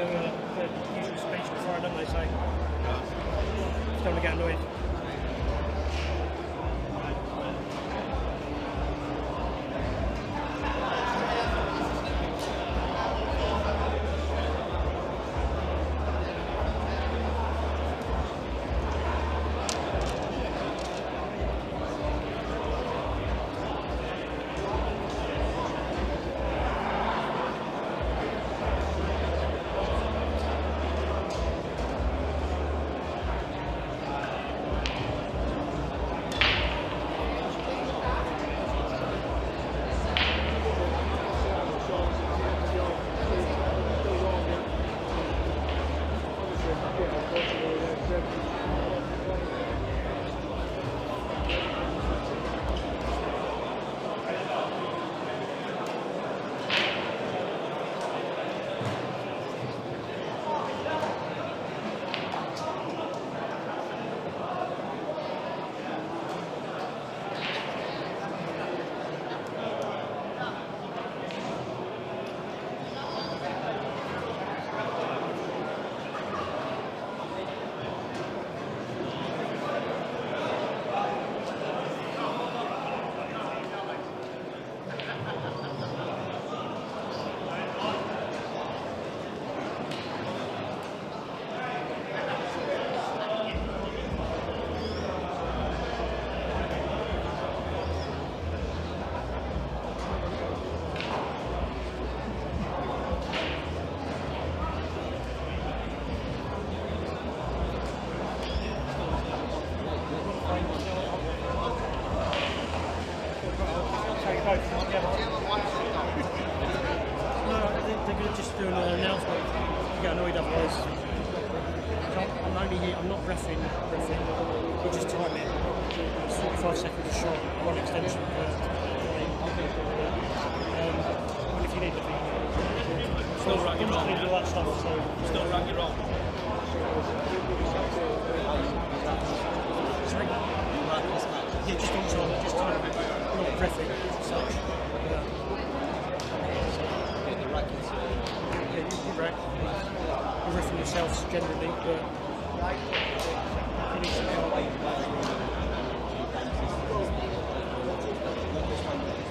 the usual speech before, don't they? So just don't want to get annoyed. Generally, but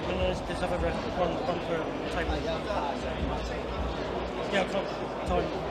and there's other one for table. Yeah, I can't time.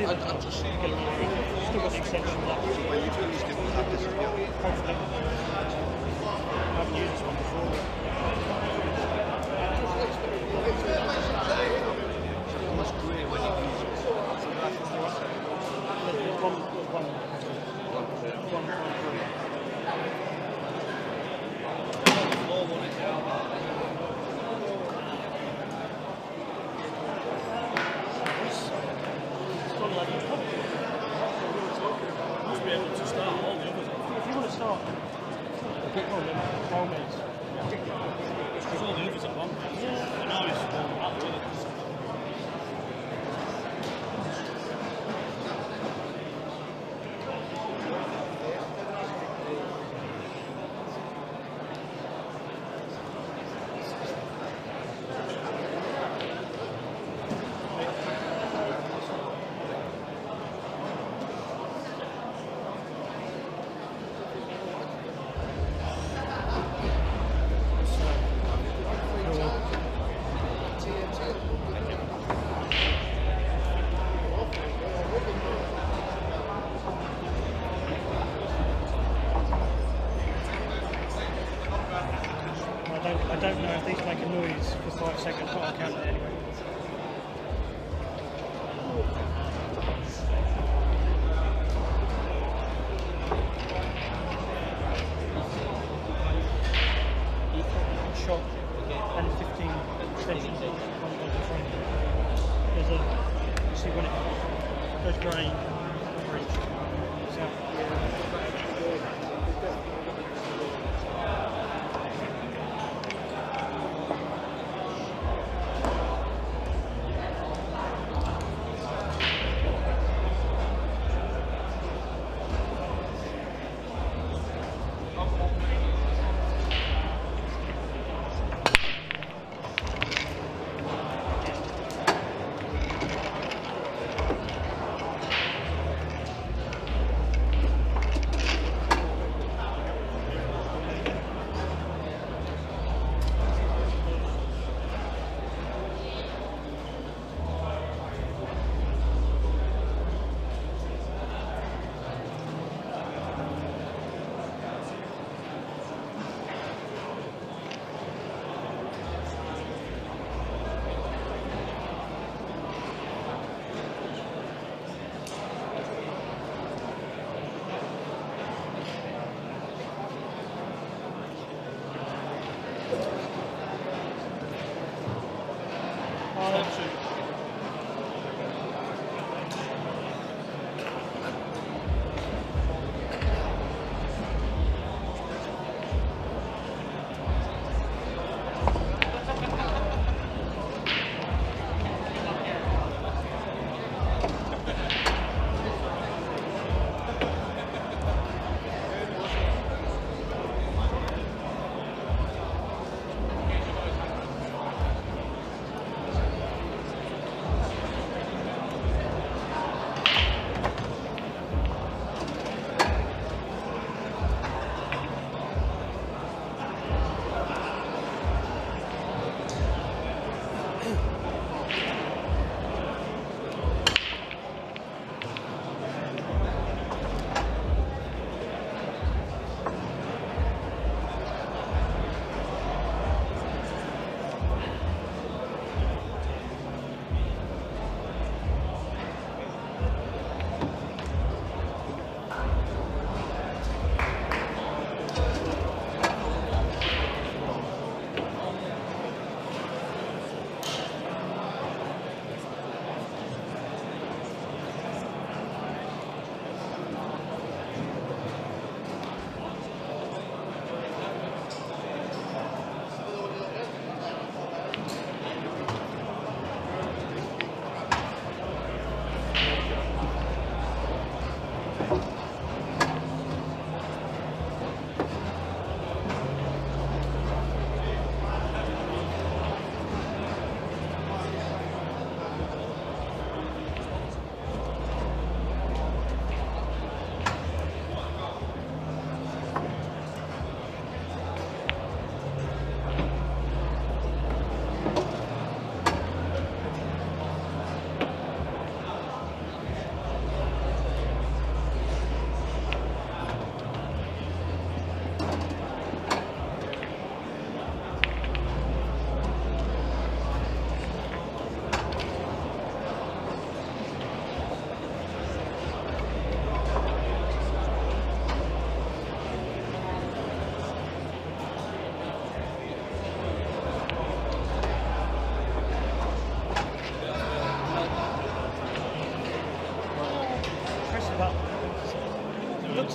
I'm just saying, still got the extension of that. when you do these things, have this again. Hopefully. I haven't used this one before. It's almost grey when you use it. There's one. a noise for 5 seconds, but I'll count it anyway. Shot and 15 extensions on the front. There's a, see when it goes grey, orange. So,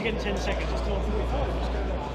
to get in 10 seconds, it's still on 45. What's going on?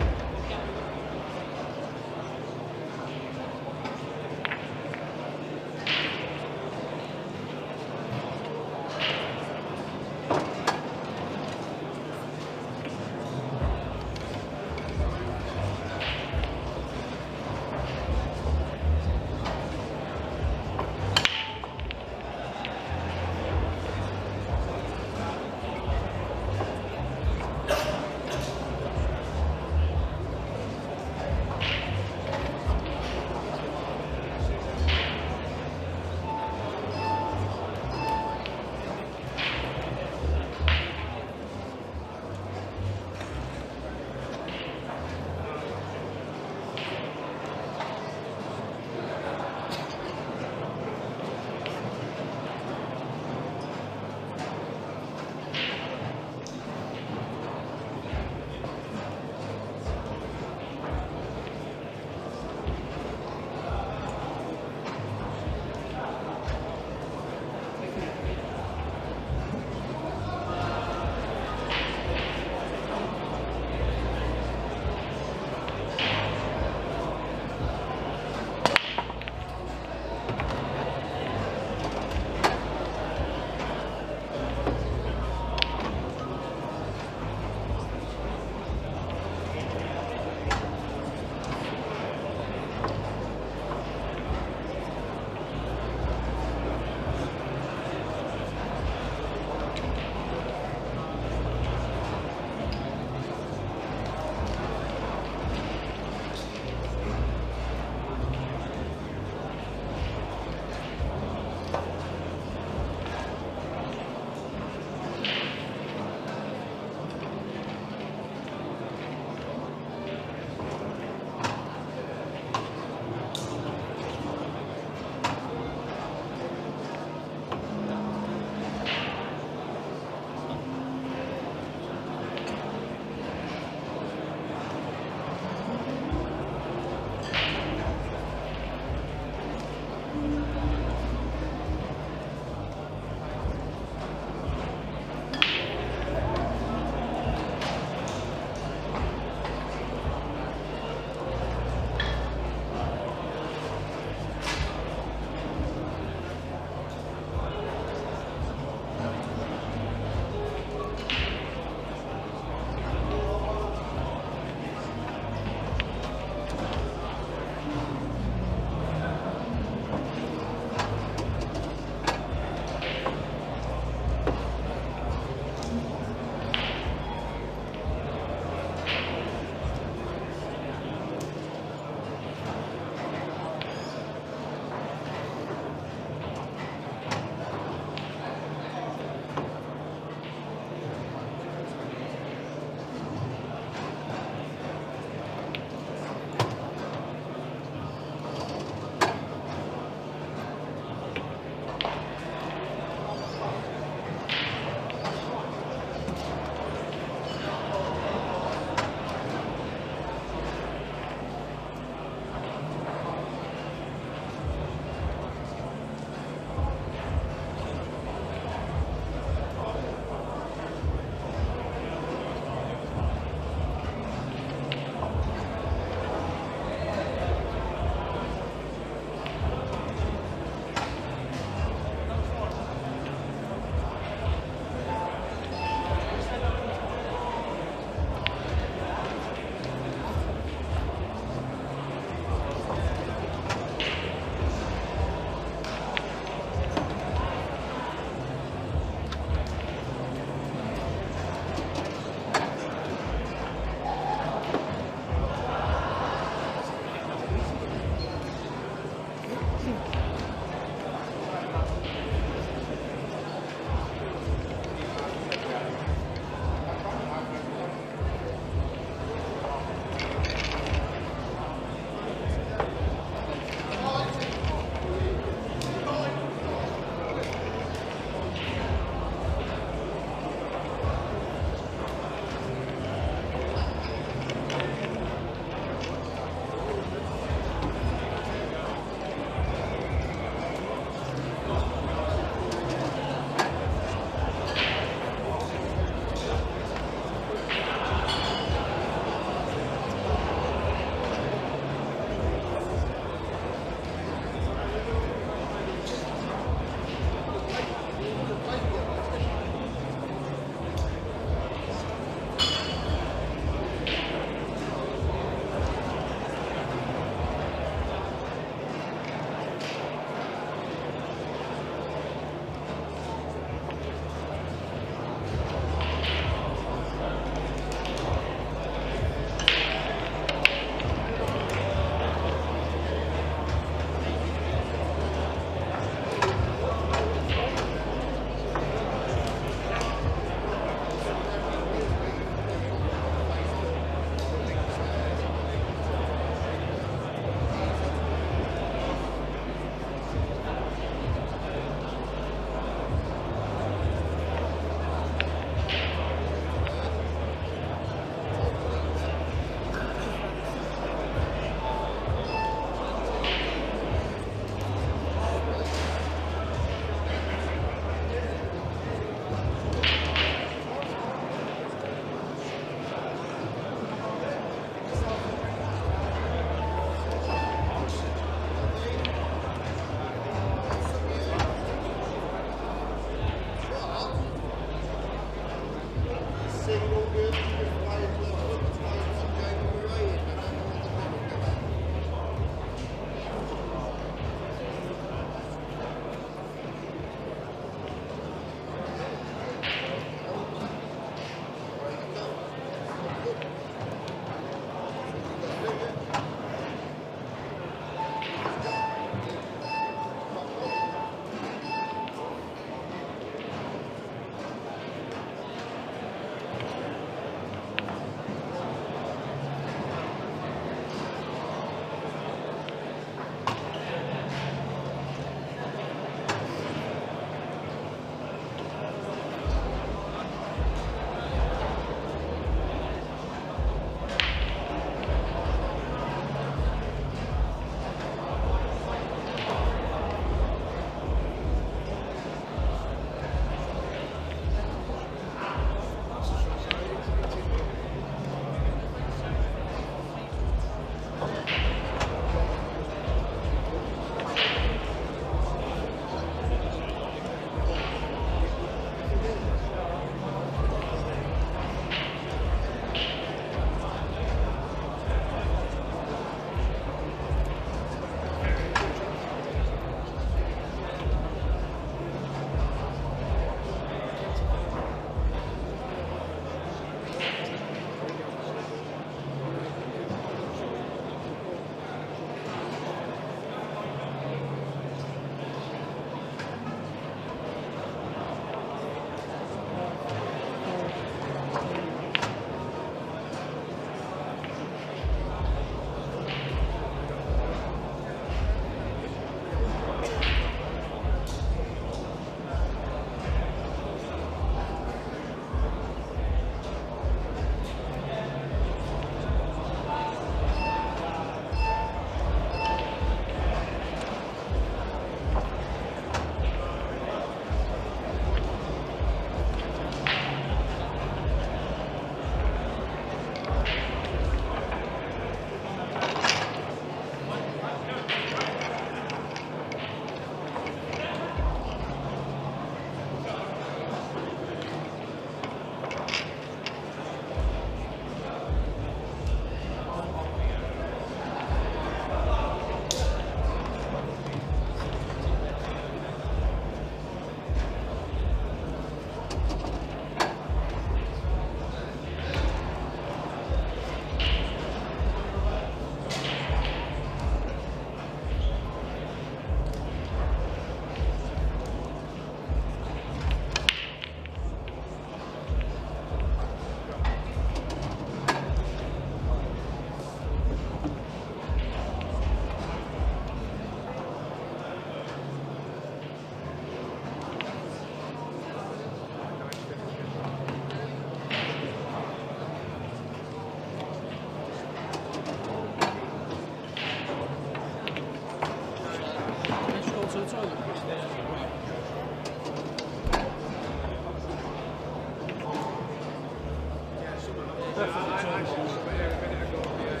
license, but yeah, a minute ago, yeah.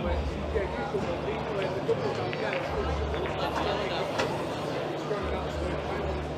But, yeah, you come on, the double can't get it. It's got an absolute power.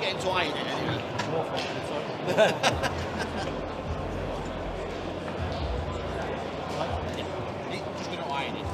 getting to iron it anyway? Just going to iron it.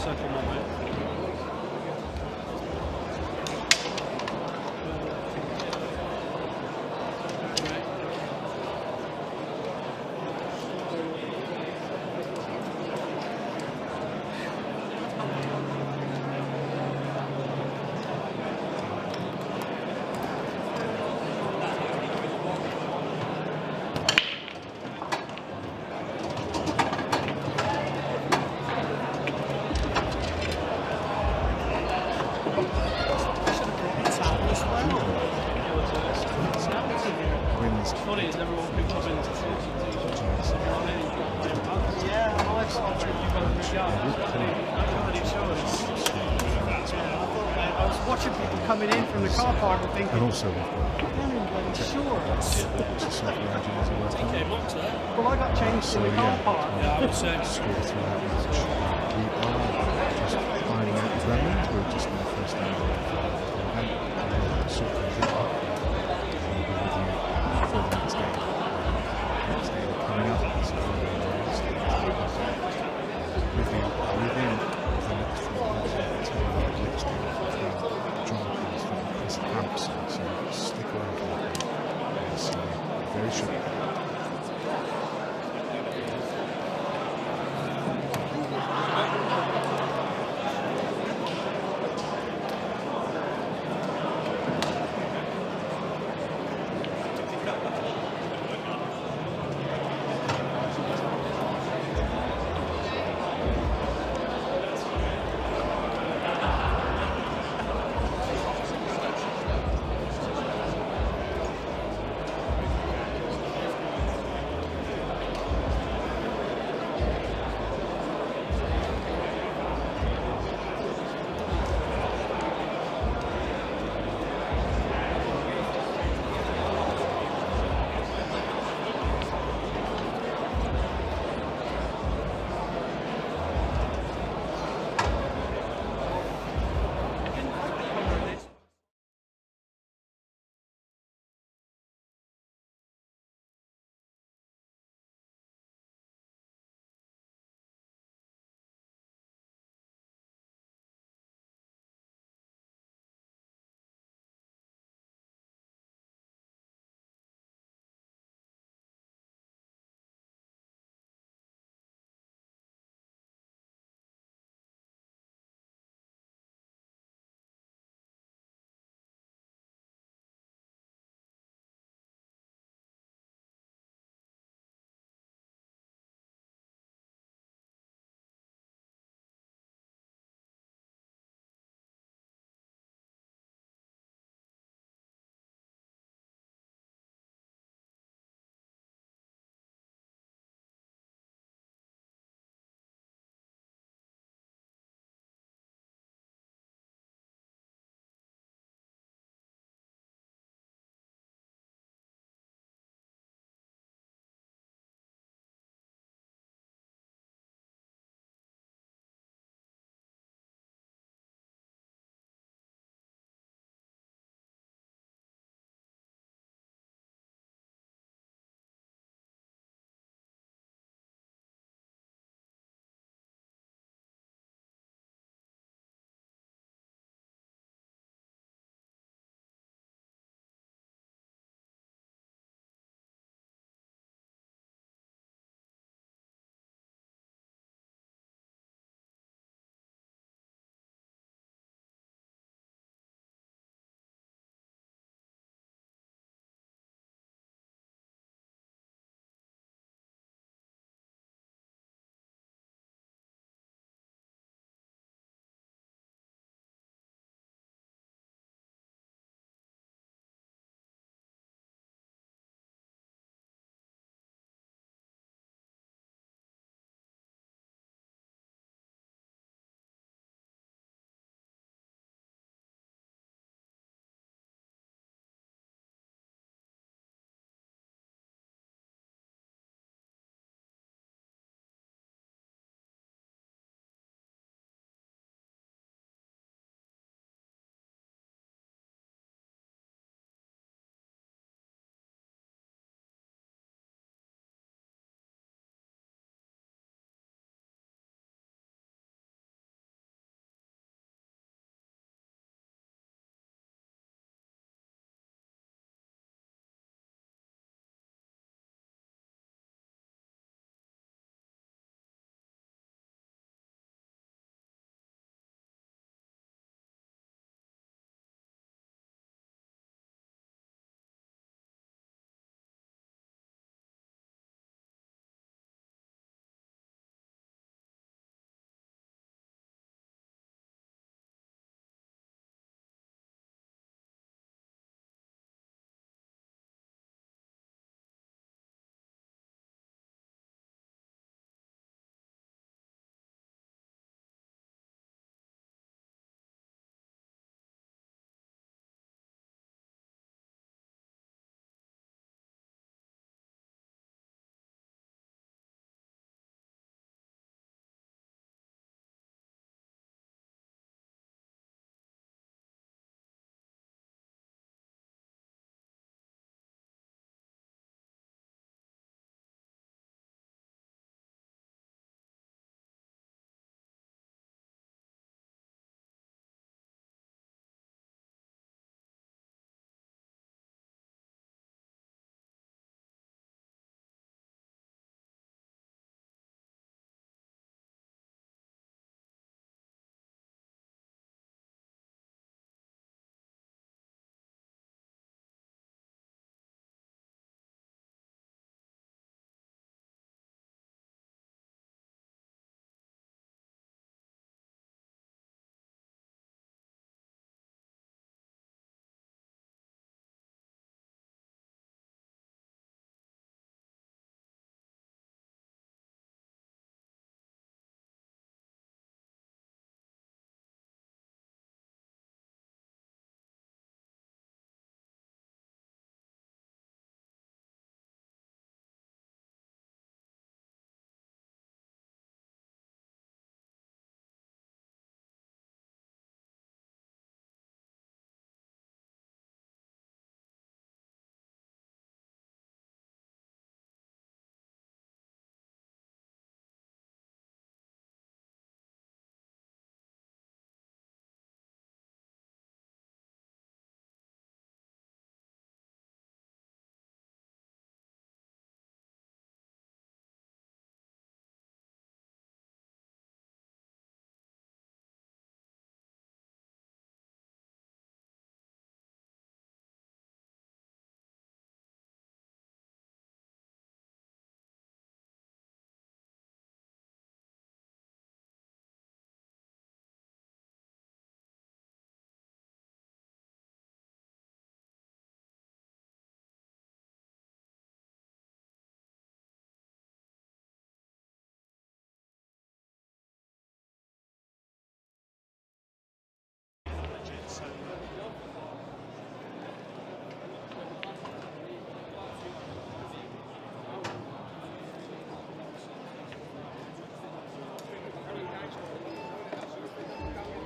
second one, mate. Funny is everyone picked up into yeah, I thought you both I was watching people coming in from the car park and thinking, And also, we've got sure. to software engineers who work on. Well, I got changed in the car park. Yeah, I would say score through that match. We are just finding out the ground. We're just in the first hour of the event. Sort of thing. We'll be with you for the next day. Next day coming up. So within the next 4 months, next day, John comes from Chris Hampson. So stick around for that. We'll see you very shortly.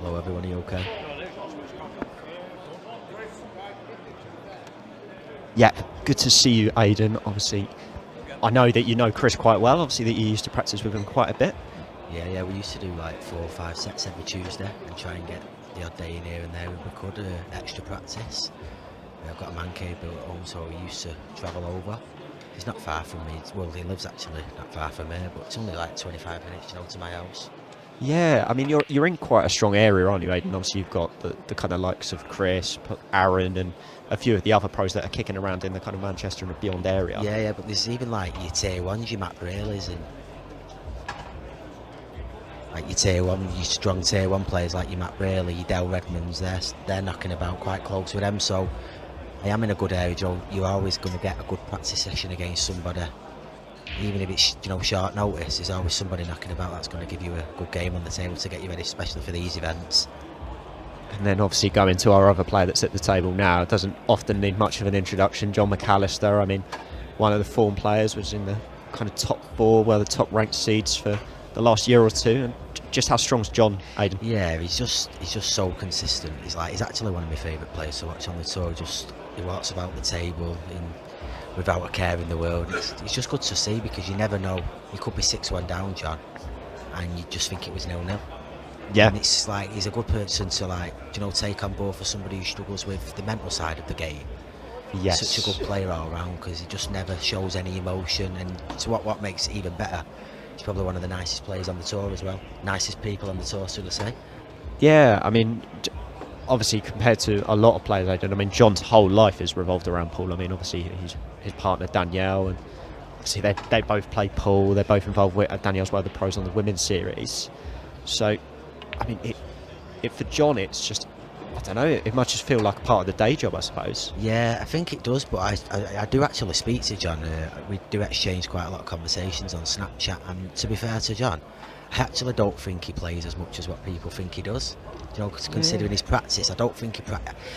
Hello everyone, are you okay? Yeah, good to see you, Aiden. Obviously, I know that you know Chris quite well. Obviously, that you used to practice with him quite a bit. Yeah, we used to do like 4 or 5 sets every Tuesday and try and get the odd day in here and there if we could, extra practice. I've got a man cave built at home, so we used to travel over. He's not far from me. Well, he lives actually not far from here, but it's only like 25 minutes, to my house. Yeah, I mean, you're in quite a strong area, aren't you, Aiden? Obviously, you've got the kind of likes of Chris, Aaron, and a few of the other pros that are kicking around in the kind of Manchester and beyond area. Yeah, but there's even like your tier 1s, your Matt Brayleys, and like your tier 1, your strong tier 1 players like your Matt Brayley, your Del Redmonds, they're knocking about quite close with them, so I am in a good area, Joe. You're always going to get a good practice session against somebody. Even if it's short notice, there's always somebody knocking about that's going to give you a good game on the table to get you ready, especially for these events. And then obviously going to our other player that's at the table now, doesn't often need much of an introduction, John McAllister. I mean, one of the form players, was in the kind of top 4, the top ranked seeds for the last year or two. And just how strong's John, Aiden? Yeah, he's just so consistent. He's actually one of my favourite players to watch on the tour. He walks about the table without a care in the world. It's just good to see, because you never know. You could be 6-1 down, John, and you just think it was 0-0. Yeah. And it's like he's a good person to take on board for somebody who struggles with the mental side of the game. Yes. Such a good player all round, because he just never shows any emotion, and to what makes it even better, he's probably one of the nicest players on the tour as well. Nicest people on the tour, so to say. Yeah, I mean, obviously compared to a lot of players, I mean, John's whole life is revolved around pool. I mean, obviously his partner Danielle, and obviously they both play pool. They're both involved with Danielle's one of the pros on the women's series. So, I mean, it for John, it's just, I don't know, it might just feel like a part of the day job, I suppose. Yeah, I think it does, but I do actually speak to John. We do exchange quite a lot of conversations on Snapchat, and to be fair to John, I actually don't think he plays as much as what people think he does. Considering his practice, I don't think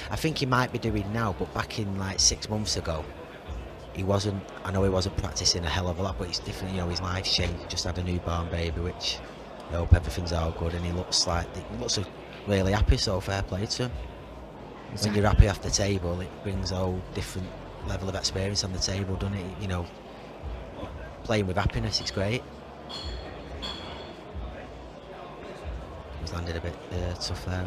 I think he might be doing now, but back in like 6 months ago, he wasn't. I know he wasn't practicing a hell of a lot, but it's different. His life's changed. He just had a newborn baby, which I hope everything's all good, and he looks really happy. So fair play to him. When you're happy off the table, it brings a whole different level of experience on the table, doesn't it? Playing with happiness, it's great. He's landed a bit tough there.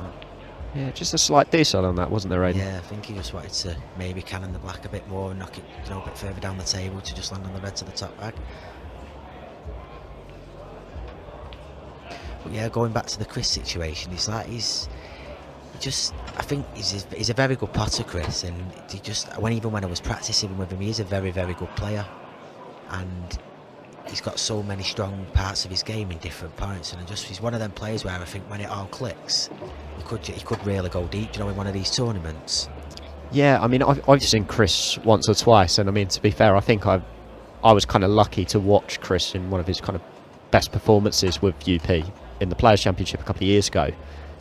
Yeah, just a slight decel on that, wasn't there, Aiden? Yeah, I think he just wanted to maybe cannon the black a bit more and knock it, a bit further down the table to just land on the red to the top bag. But yeah, going back to the Chris situation, I think he's a very good potter, Chris, and even when I was practicing with him, he's a very, very good player, and he's got so many strong parts of his game in different points, and he's one of them players where I think when it all clicks, he could really go deep, in one of these tournaments. Yeah, I mean, I've seen Chris once or twice, and I mean, to be fair, I think I was kind of lucky to watch Chris in one of his kind of best performances with UP in the Players' Championship a couple of years ago.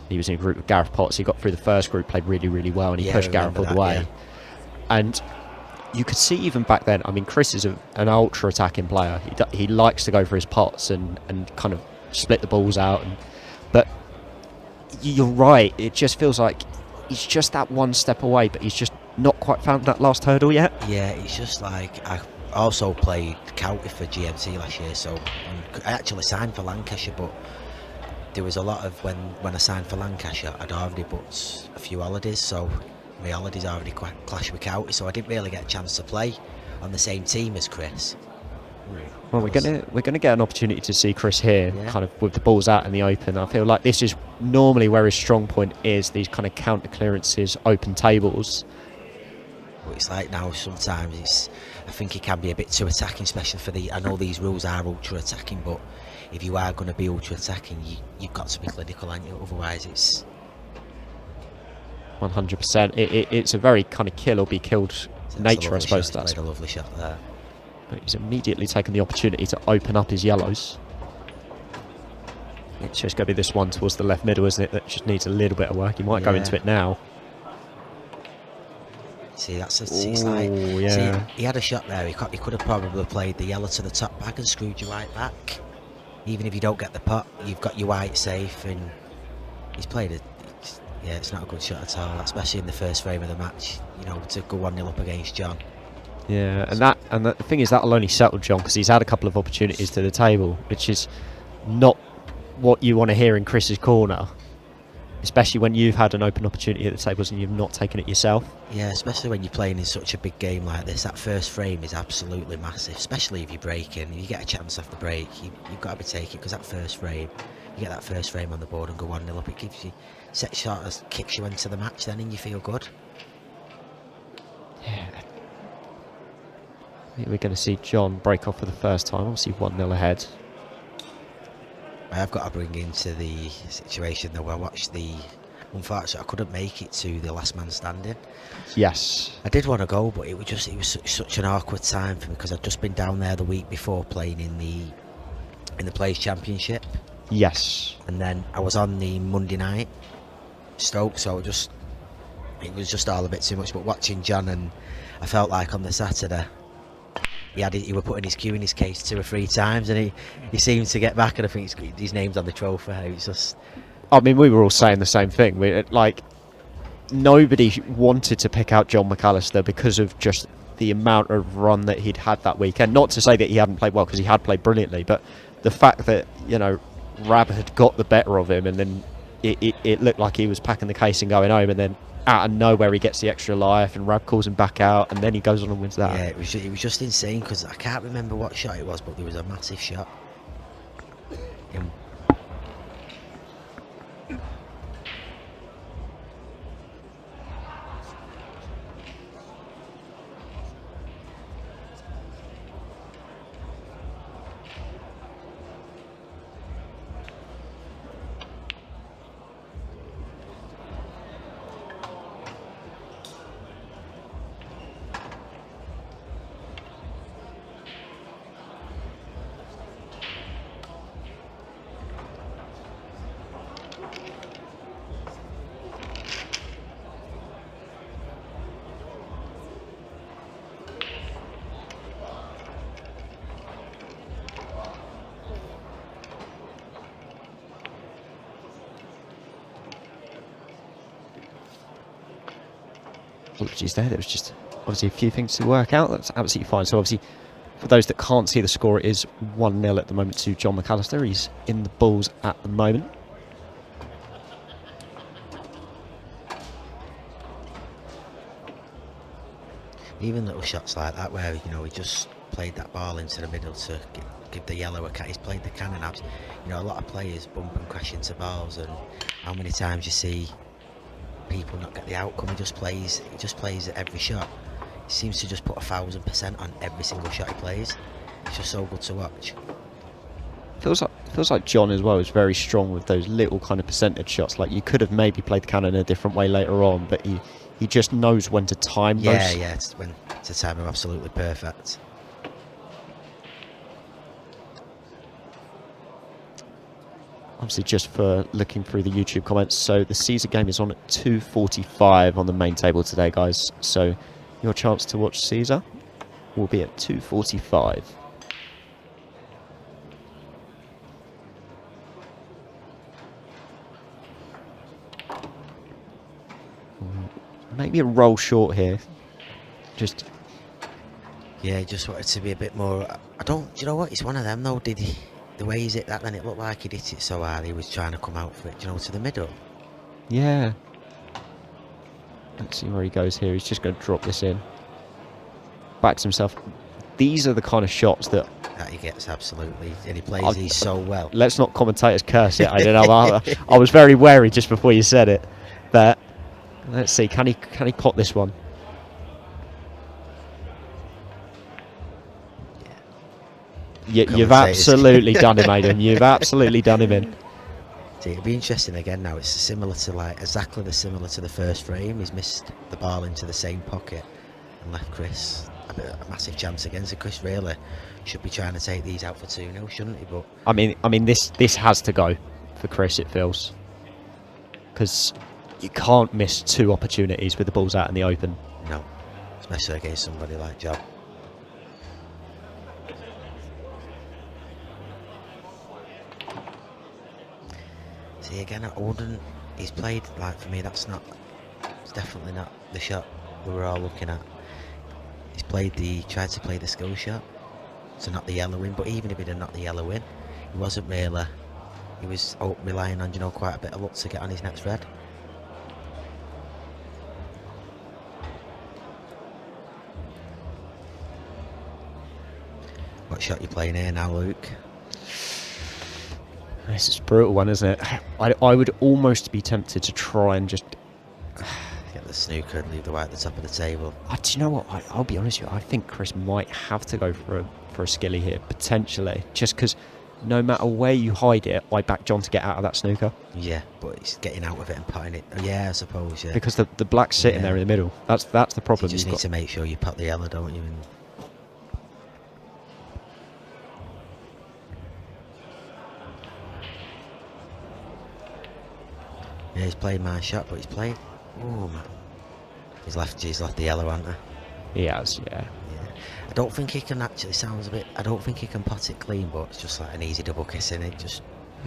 He was in a group with Gareth Potts. He got through the first group, played really, really well, and he pushed Gareth all the way. Yeah. And you could see even back then, I mean, Chris is an ultra-attacking player. He likes to go for his pots and kind of split the balls out. But you're right, it just feels like he's just that one step away, but he's just not quite found that last hurdle yet. Yeah, it's just like, I also played county for GMT last year, so I actually signed for Lancashire, but there was a lot of when I signed for Lancashire, I'd already booked a few holidays, so my holidays already clashed with county, so I didn't really get a chance to play on the same team as Chris. Well, we're gonna get an opportunity to see Chris here, kind of with the balls out in the open. I feel like this is normally where his strong point is, these kind of counter clearances, open tables. But it's like now sometimes I think he can be a bit too attacking, especially I know these rules are ultra attacking, but if you are going to be ultra attacking, you've got to be clinical, aren't you? Otherwise, it's 100%. It's a very kind of kill or be killed nature, I suppose. That's played a lovely shot there. But he's immediately taken the opportunity to open up his yellows. It's just going to be this one towards the left middle, isn't it? That just needs a little bit of work. He might go into it now. See, it's like, see, he had a shot there. He could have probably played the yellow to the top bag and screwed your white back. Even if you don't get the pot, you've got your white safe, and He's played it. Yeah, it's not a good shot at all, especially in the first frame of the match. You know, to go 1-0 up against John. Yeah, and the thing is that'll only settle John because he's had a couple of opportunities to the table, which is not what you want to hear in Chris's corner, especially when you've had an open opportunity at the tables and you've not taken it yourself. Yeah, especially when you're playing in such a big game like this. That first frame is absolutely massive, especially if you're breaking. If you get a chance off the break, you've got to be taking it, because that first frame, you get that first frame on the board and go 1-0 up, it gives you, sort of kicks you into the match then, and you feel good. Yeah. I think we're going to see John break off for the first time, obviously 1-0 ahead. I have got to bring into the situation though, I watched unfortunately I couldn't make it to the last man standing. Yes. I did want to go, but it was such an awkward time for me, because I'd just been down there the week before playing in the Players Championship. Yes. And then I was on the Monday night Stoke, so it was just all a bit too much. But watching John, and I felt like on the Saturday he were putting his cue in his case 2 or 3 times, and he seemed to get back, and I think his name's on the trophy. It's just, I mean, we were all saying the same thing. Nobody wanted to pick out John McAllister because of just the amount of run that he'd had that weekend. Not to say that he hadn't played well, because he had played brilliantly, but the fact that, you know, Rab had got the better of him, and then it looked like he was packing the case and going home, and then out of nowhere he gets the extra life and Rab calls him back out, and then he goes on and wins that. yeah, it was just insane, because I can't remember what shot it was, but there was a massive shot. Apologies there was just obviously a few things to work out. That's absolutely fine. So obviously, for those that can't see the score, it is 1-0 at the moment to John McAllister. He's in the balls at the moment. Even little shots like that, where, you know, he just played that ball into the middle to give the yellow a cat. He's played the cannon out. You know, a lot of players bump and crash into balls, and how many times you see people not get the outcome. He just plays at every shot. He seems to just put 1,000% on every single shot he plays. It's just so good to watch. Feels like John as well is very strong with those little kind of percentage shots. Like, you could have maybe played the cannon in a different way later on, but he just knows when to time those. Yeah, it's when to time him absolutely perfect. Obviously, just for looking through the YouTube comments, so the Caesar game is on at 2:45 on the main table today, guys. So your chance to watch Caesar will be at 2:45. Maybe a roll short here. Just Just wanted to be a bit more. Do you know what? It's one of them though. Did he? The way he's hit that, then it looked like he'd hit it so hard he was trying to come out for it, you know, to the middle. yeah. Let's see where he goes here. He's just going to drop this in. Backs himself. These are the kind of shots that He gets absolutely, and he plays these so well. Let's not commentators curse it. I don't know. I was very wary just before you said it, but let's see. Can he pot this one? You've absolutely done him, Aiden. You've absolutely done him in. See, it'll be interesting again now. It's similar to the first frame. He's missed the ball into the same pocket and left Chris a massive chance again. So Chris really should be trying to take these out for 2-0, shouldn't he? But I mean, this has to go for Chris. It feels, because you can't miss 2 opportunities with the balls out in the open. no, especially against somebody like John. See, again, I wouldn't he's played, like, for me, it's definitely not the shot we were all looking at. Tried to play the skill shot, so not the yellow in, but even if he did not the yellow in, he wasn't really, he was relying on, quite a bit of luck to get on his next red. What shot you playing here now, Luke? This is a brutal one, isn't it? I would almost be tempted to try and just Get the snooker and leave the white at the top of the table. do you know what? I'll be honest with you. I think Chris might have to go for a skilly here, potentially. Just because no matter where you hide it, I back John to get out of that snooker. Yeah, but it's getting out of it and putting it. Yeah, I suppose, yeah. Because the black's sitting there in the middle. That's the problem. You just You've need to make sure you pot the yellow, don't you? And yeah, he's played my shot, but he's played. Oh man, he's left the yellow, hasn't he? He has, yeah. Yeah. I don't think he can actually. Sounds a bit. I don't think he can pot it clean, but it's just like an easy double kiss in it. Just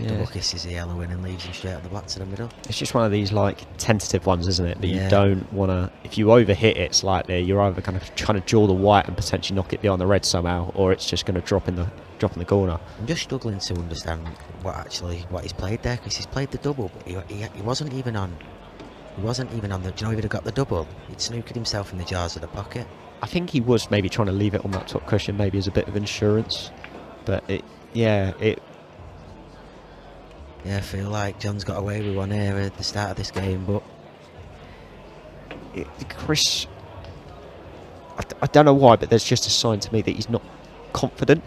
double kisses the yellow in and leaves him straight on the black to the middle. It's just one of these like tentative ones, isn't it? That Yeah. you don't want to. If you overhit it slightly, you're either kind of trying to draw the white and potentially knock it beyond the red somehow, or it's just going to drop in the corner. I'm just struggling to understand what he's played there, because he's played the double, but he wasn't even on. He wasn't even on the. Do you know if he'd have got the double, he'd snookered himself in the jars of the pocket. I think he was maybe trying to leave it on that top cushion, maybe as a bit of insurance. But Yeah, I feel like John's got away with one here at the start of this game, but Chris, I don't know why, but there's just a sign to me that he's not confident.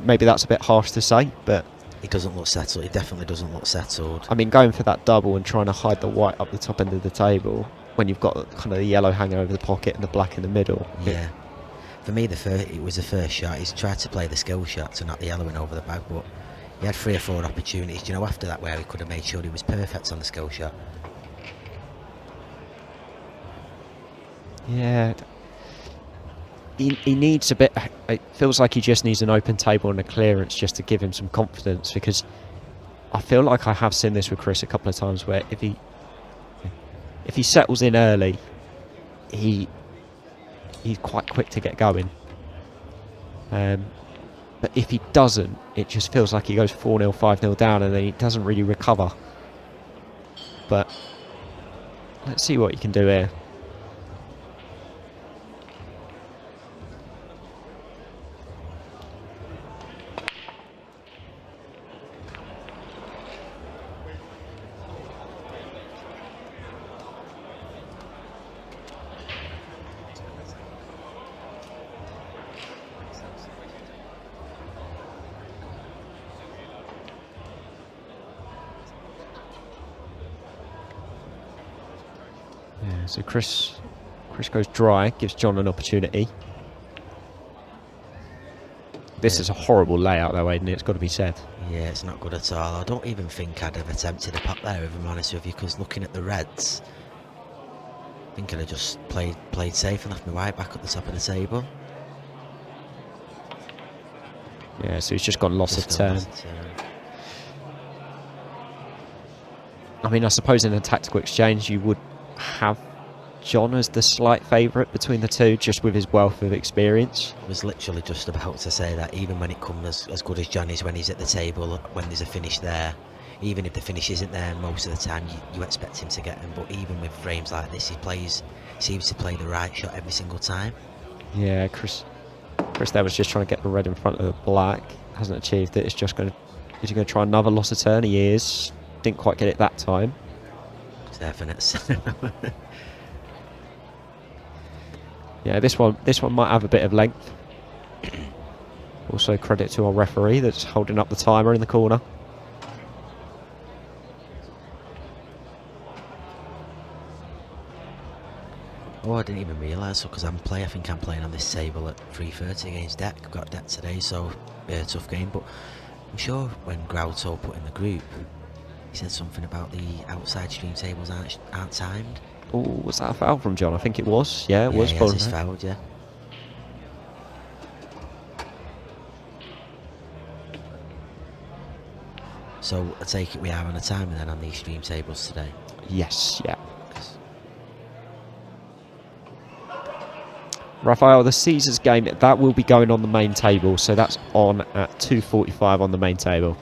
Maybe that's a bit harsh to say, but he doesn't look settled. He definitely doesn't look settled. I mean, going for that double and trying to hide the white up the top end of the table when you've got kind of the yellow hanging over the pocket and the black in the middle. Yeah. For me, it was the first shot. He's tried to play the skill shot to knock the yellow in over the bag, but he had 3 or 4 opportunities, after that, where he could have made sure he was perfect on the skill shot. Yeah. He needs a bit. It feels like he just needs an open table and a clearance just to give him some confidence, because I feel like I have seen this with Chris a couple of times where if he settles in early, he's quite quick to get going. But if he doesn't, it just feels like he goes 4-0, 5-0 down, and then he doesn't really recover. But let's see what he can do here. Yeah, so Chris goes dry, gives John an opportunity. This is a horrible layout though, Aiden, it's got to be said. Yeah, it's not good at all. I don't even think I'd have attempted a pop there, if I'm honest with you, because looking at the reds, I think I'd have just played safe and left my white back at the top of the table. Yeah, so he's just got lots of turn. I mean, I suppose in a tactical exchange you would have John as the slight favourite between the two, just with his wealth of experience. I was literally just about to say that, even when it comes as good as John is when he's at the table, when there's a finish there, even if the finish isn't there most of the time, you expect him to get them. But even with frames like this, seems to play the right shot every single time. Yeah, Chris there was just trying to get the red in front of the black. Hasn't achieved it. Is he going to try another loss of turn? He is. Didn't quite get it that time. Definite. Yeah, this one might have a bit of length. Also credit to our referee that's holding up the timer in the corner. Oh, I didn't even realise, because I think I'm playing on this table at 3:30 against Deck. I've got Deck today, so tough game. But I'm sure when Growto put in the group, he said something about the outside stream tables aren't timed. Oh, was that a foul from John? I think it was. Yeah, it was. He has his fouled, yeah. So I take it we are on a timer then on the extreme tables today. Yes, yeah. Raphael, the Caesars game, that will be going on the main table, so that's on at 2:45 on the main table.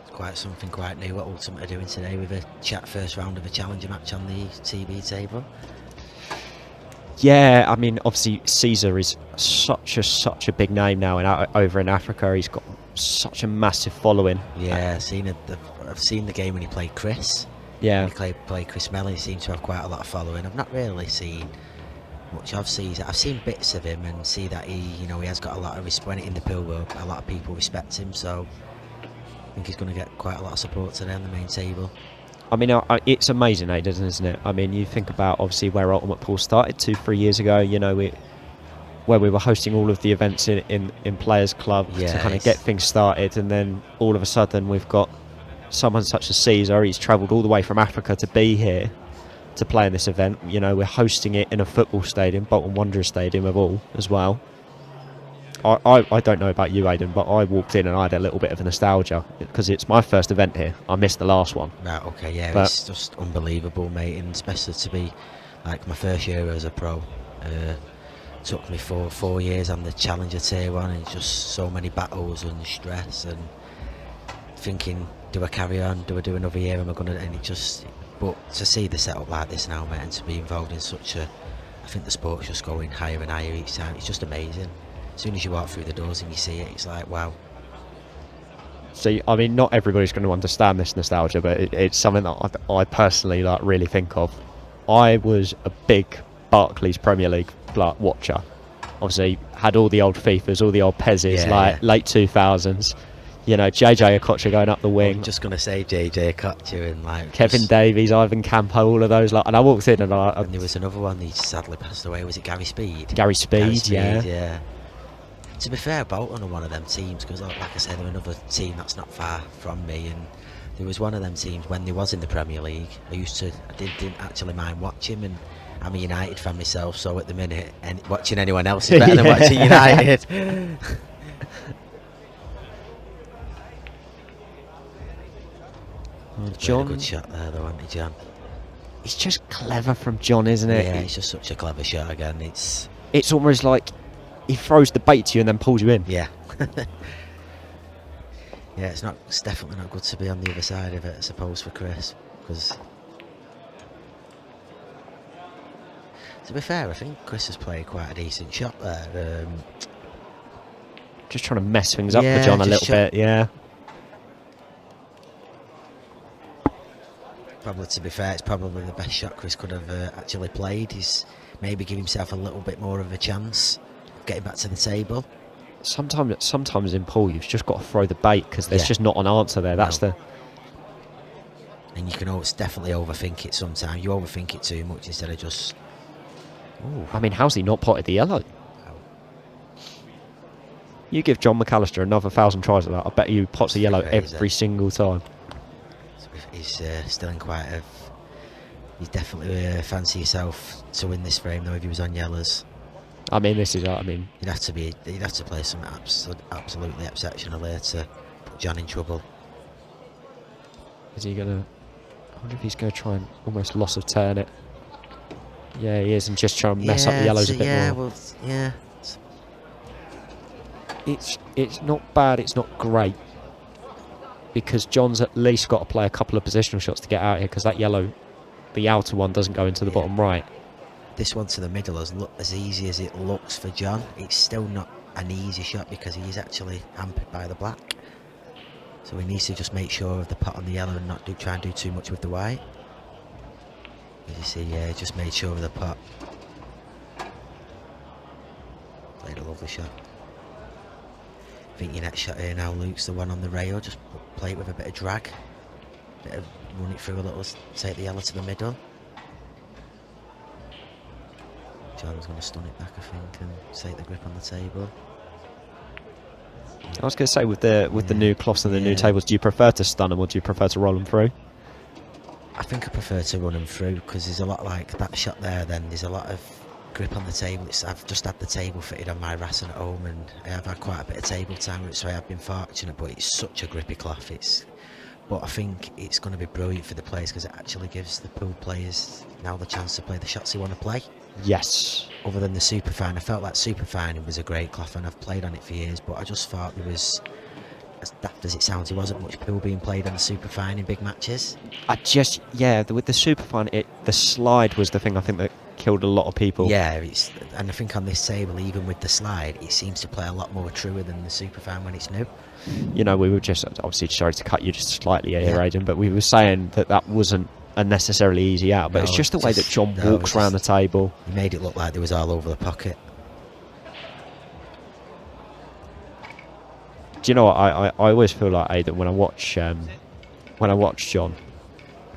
It's quite something quite new what Ultimate are doing today with a first round of a challenger match on the TV table. Yeah, I mean, obviously Caesar is such a big name now over in Africa. He's got such a massive following. Yeah, I've seen the game when he played Chris. Yeah. When he played Chris Melling, he seems to have quite a lot of following. I've not really seen much of Caesar. I've seen bits of him and see that he has got a lot of respect in the pool world. A lot of people respect him, so I think he's going to get quite a lot of support today on the main table. I mean, it's amazing, Aiden, isn't it? I mean, you think about obviously where Ultimate Pool started 2-3 years ago. Where we were hosting all of the events in Players Club to kind of get things started, and then all of a sudden we've got someone such as Caesar. He's travelled all the way from Africa to be here to play in this event. We're hosting it in a football stadium, Bolton Wanderers Stadium of all, as well. I don't know about you, Aiden, but I walked in and I had a little bit of nostalgia because it's my first event here. I missed the last one. Right, okay, yeah, but it's just unbelievable, mate, and especially to be like my first year as a pro. Took me 4 years on the Challenger Tier 1 and just so many battles and stress and thinking, do I carry on? Do I do another year? Am I gonna? And but to see the setup like this now, mate, and to be involved in I think the sport's just going higher and higher each time. It's just amazing. As soon as you walk through the doors and you see it, it's like, wow. So, I mean, not everybody's going to understand this nostalgia, but it's something that I personally really think of. I was a big Barclays Premier League watcher. Obviously, had all the old FIFAs, all the old PESs, late 2000s. JJ Okocha going up the wing. I'm just going to say JJ Okocha and Kevin Davies, Ivan Campo, all of those. And I walked in and there was another one, he sadly passed away. Was it Gary Speed? Gary Speed, yeah. To be fair, Bolton are one of them teams because, like I said, they're another team that's not far from me, and there was one of them teams when they was in the Premier League. I didn't actually mind watching, and I'm a United fan myself, so at the minute, watching anyone else is better than watching United. John, good shot there, though, wasn't he, John? It's just clever from John, isn't it? Yeah, it's just such a clever shot again. It's almost like he throws the bait to you and then pulls you in. Yeah. Yeah, it's definitely not good to be on the other side of it, I suppose, for Chris. Because to be fair, I think Chris has played quite a decent shot there. Just trying to mess things up for John a little bit, yeah. Probably, to be fair, it's probably the best shot Chris could have actually played. He's maybe give himself a little bit more of a chance of getting back to the table. Sometimes in pool you've just got to throw the bait because there's just not an answer there. That's And you can always definitely overthink it sometimes. You overthink it too much instead of just... Ooh. I mean, how's he not potted the yellow? You give John McAllister another 1,000 tries of that, I bet you pots the yellow every single time. He's still in quite a... He's definitely fancy himself to win this frame though if he was on yellows. I mean, this is... I mean... He'd have to play something absolutely exceptional there to put John in trouble. Is he going to... I wonder if he's going to try and almost loss of turn it. Yeah, he is, and just try and mess up the yellows a bit more. It's not bad, it's not great. Because John's at least got to play a couple of positional shots to get out here, because that yellow, the outer one, doesn't go into the bottom right. This one to the middle as easy as it looks for John. It's still not an easy shot because he is actually hampered by the black. So he needs to just make sure of the pot on the yellow and not try and do too much with the white. As you see, yeah, just made sure of the pot. Played a lovely shot. I think your next shot here now, Luke's the one on the rail. Just play it with a bit of drag. Run it through a little, take the yellow to the middle. John's going to stun it back, I think, and take the grip on the table. I was going to say, with the new cloths and the new tables, do you prefer to stun them or do you prefer to roll them through? I think I prefer to run them through because there's a lot like that shot there. Then there's a lot of grip on the table. I've just had the table fitted on my Rasson at home, and I have had quite a bit of table time, so I have been fortunate. But it's such a grippy cloth. But I think it's going to be brilliant for the players because it actually gives the pool players now the chance to play the shots they want to play. Yes. Other than the Superfine, I felt like Superfine was a great cloth, and I've played on it for years. But I just thought there was, as daft as it sounds, there wasn't much pool being played on the Superfine in big matches. With the Superfine, the slide was the thing I think that killed a lot of people. Yeah, and I think on this table, even with the slide, it seems to play a lot more truer than the Superfine when it's new. You know, we were just obviously sorry to cut you just slightly here, Yeah. Aiden, but we were saying that wasn't a necessarily easy out, but No, it's just the way that John no, walks around the table. He made it look like there was all over the pocket. Do you know what? I always feel like Aiden when I watch John,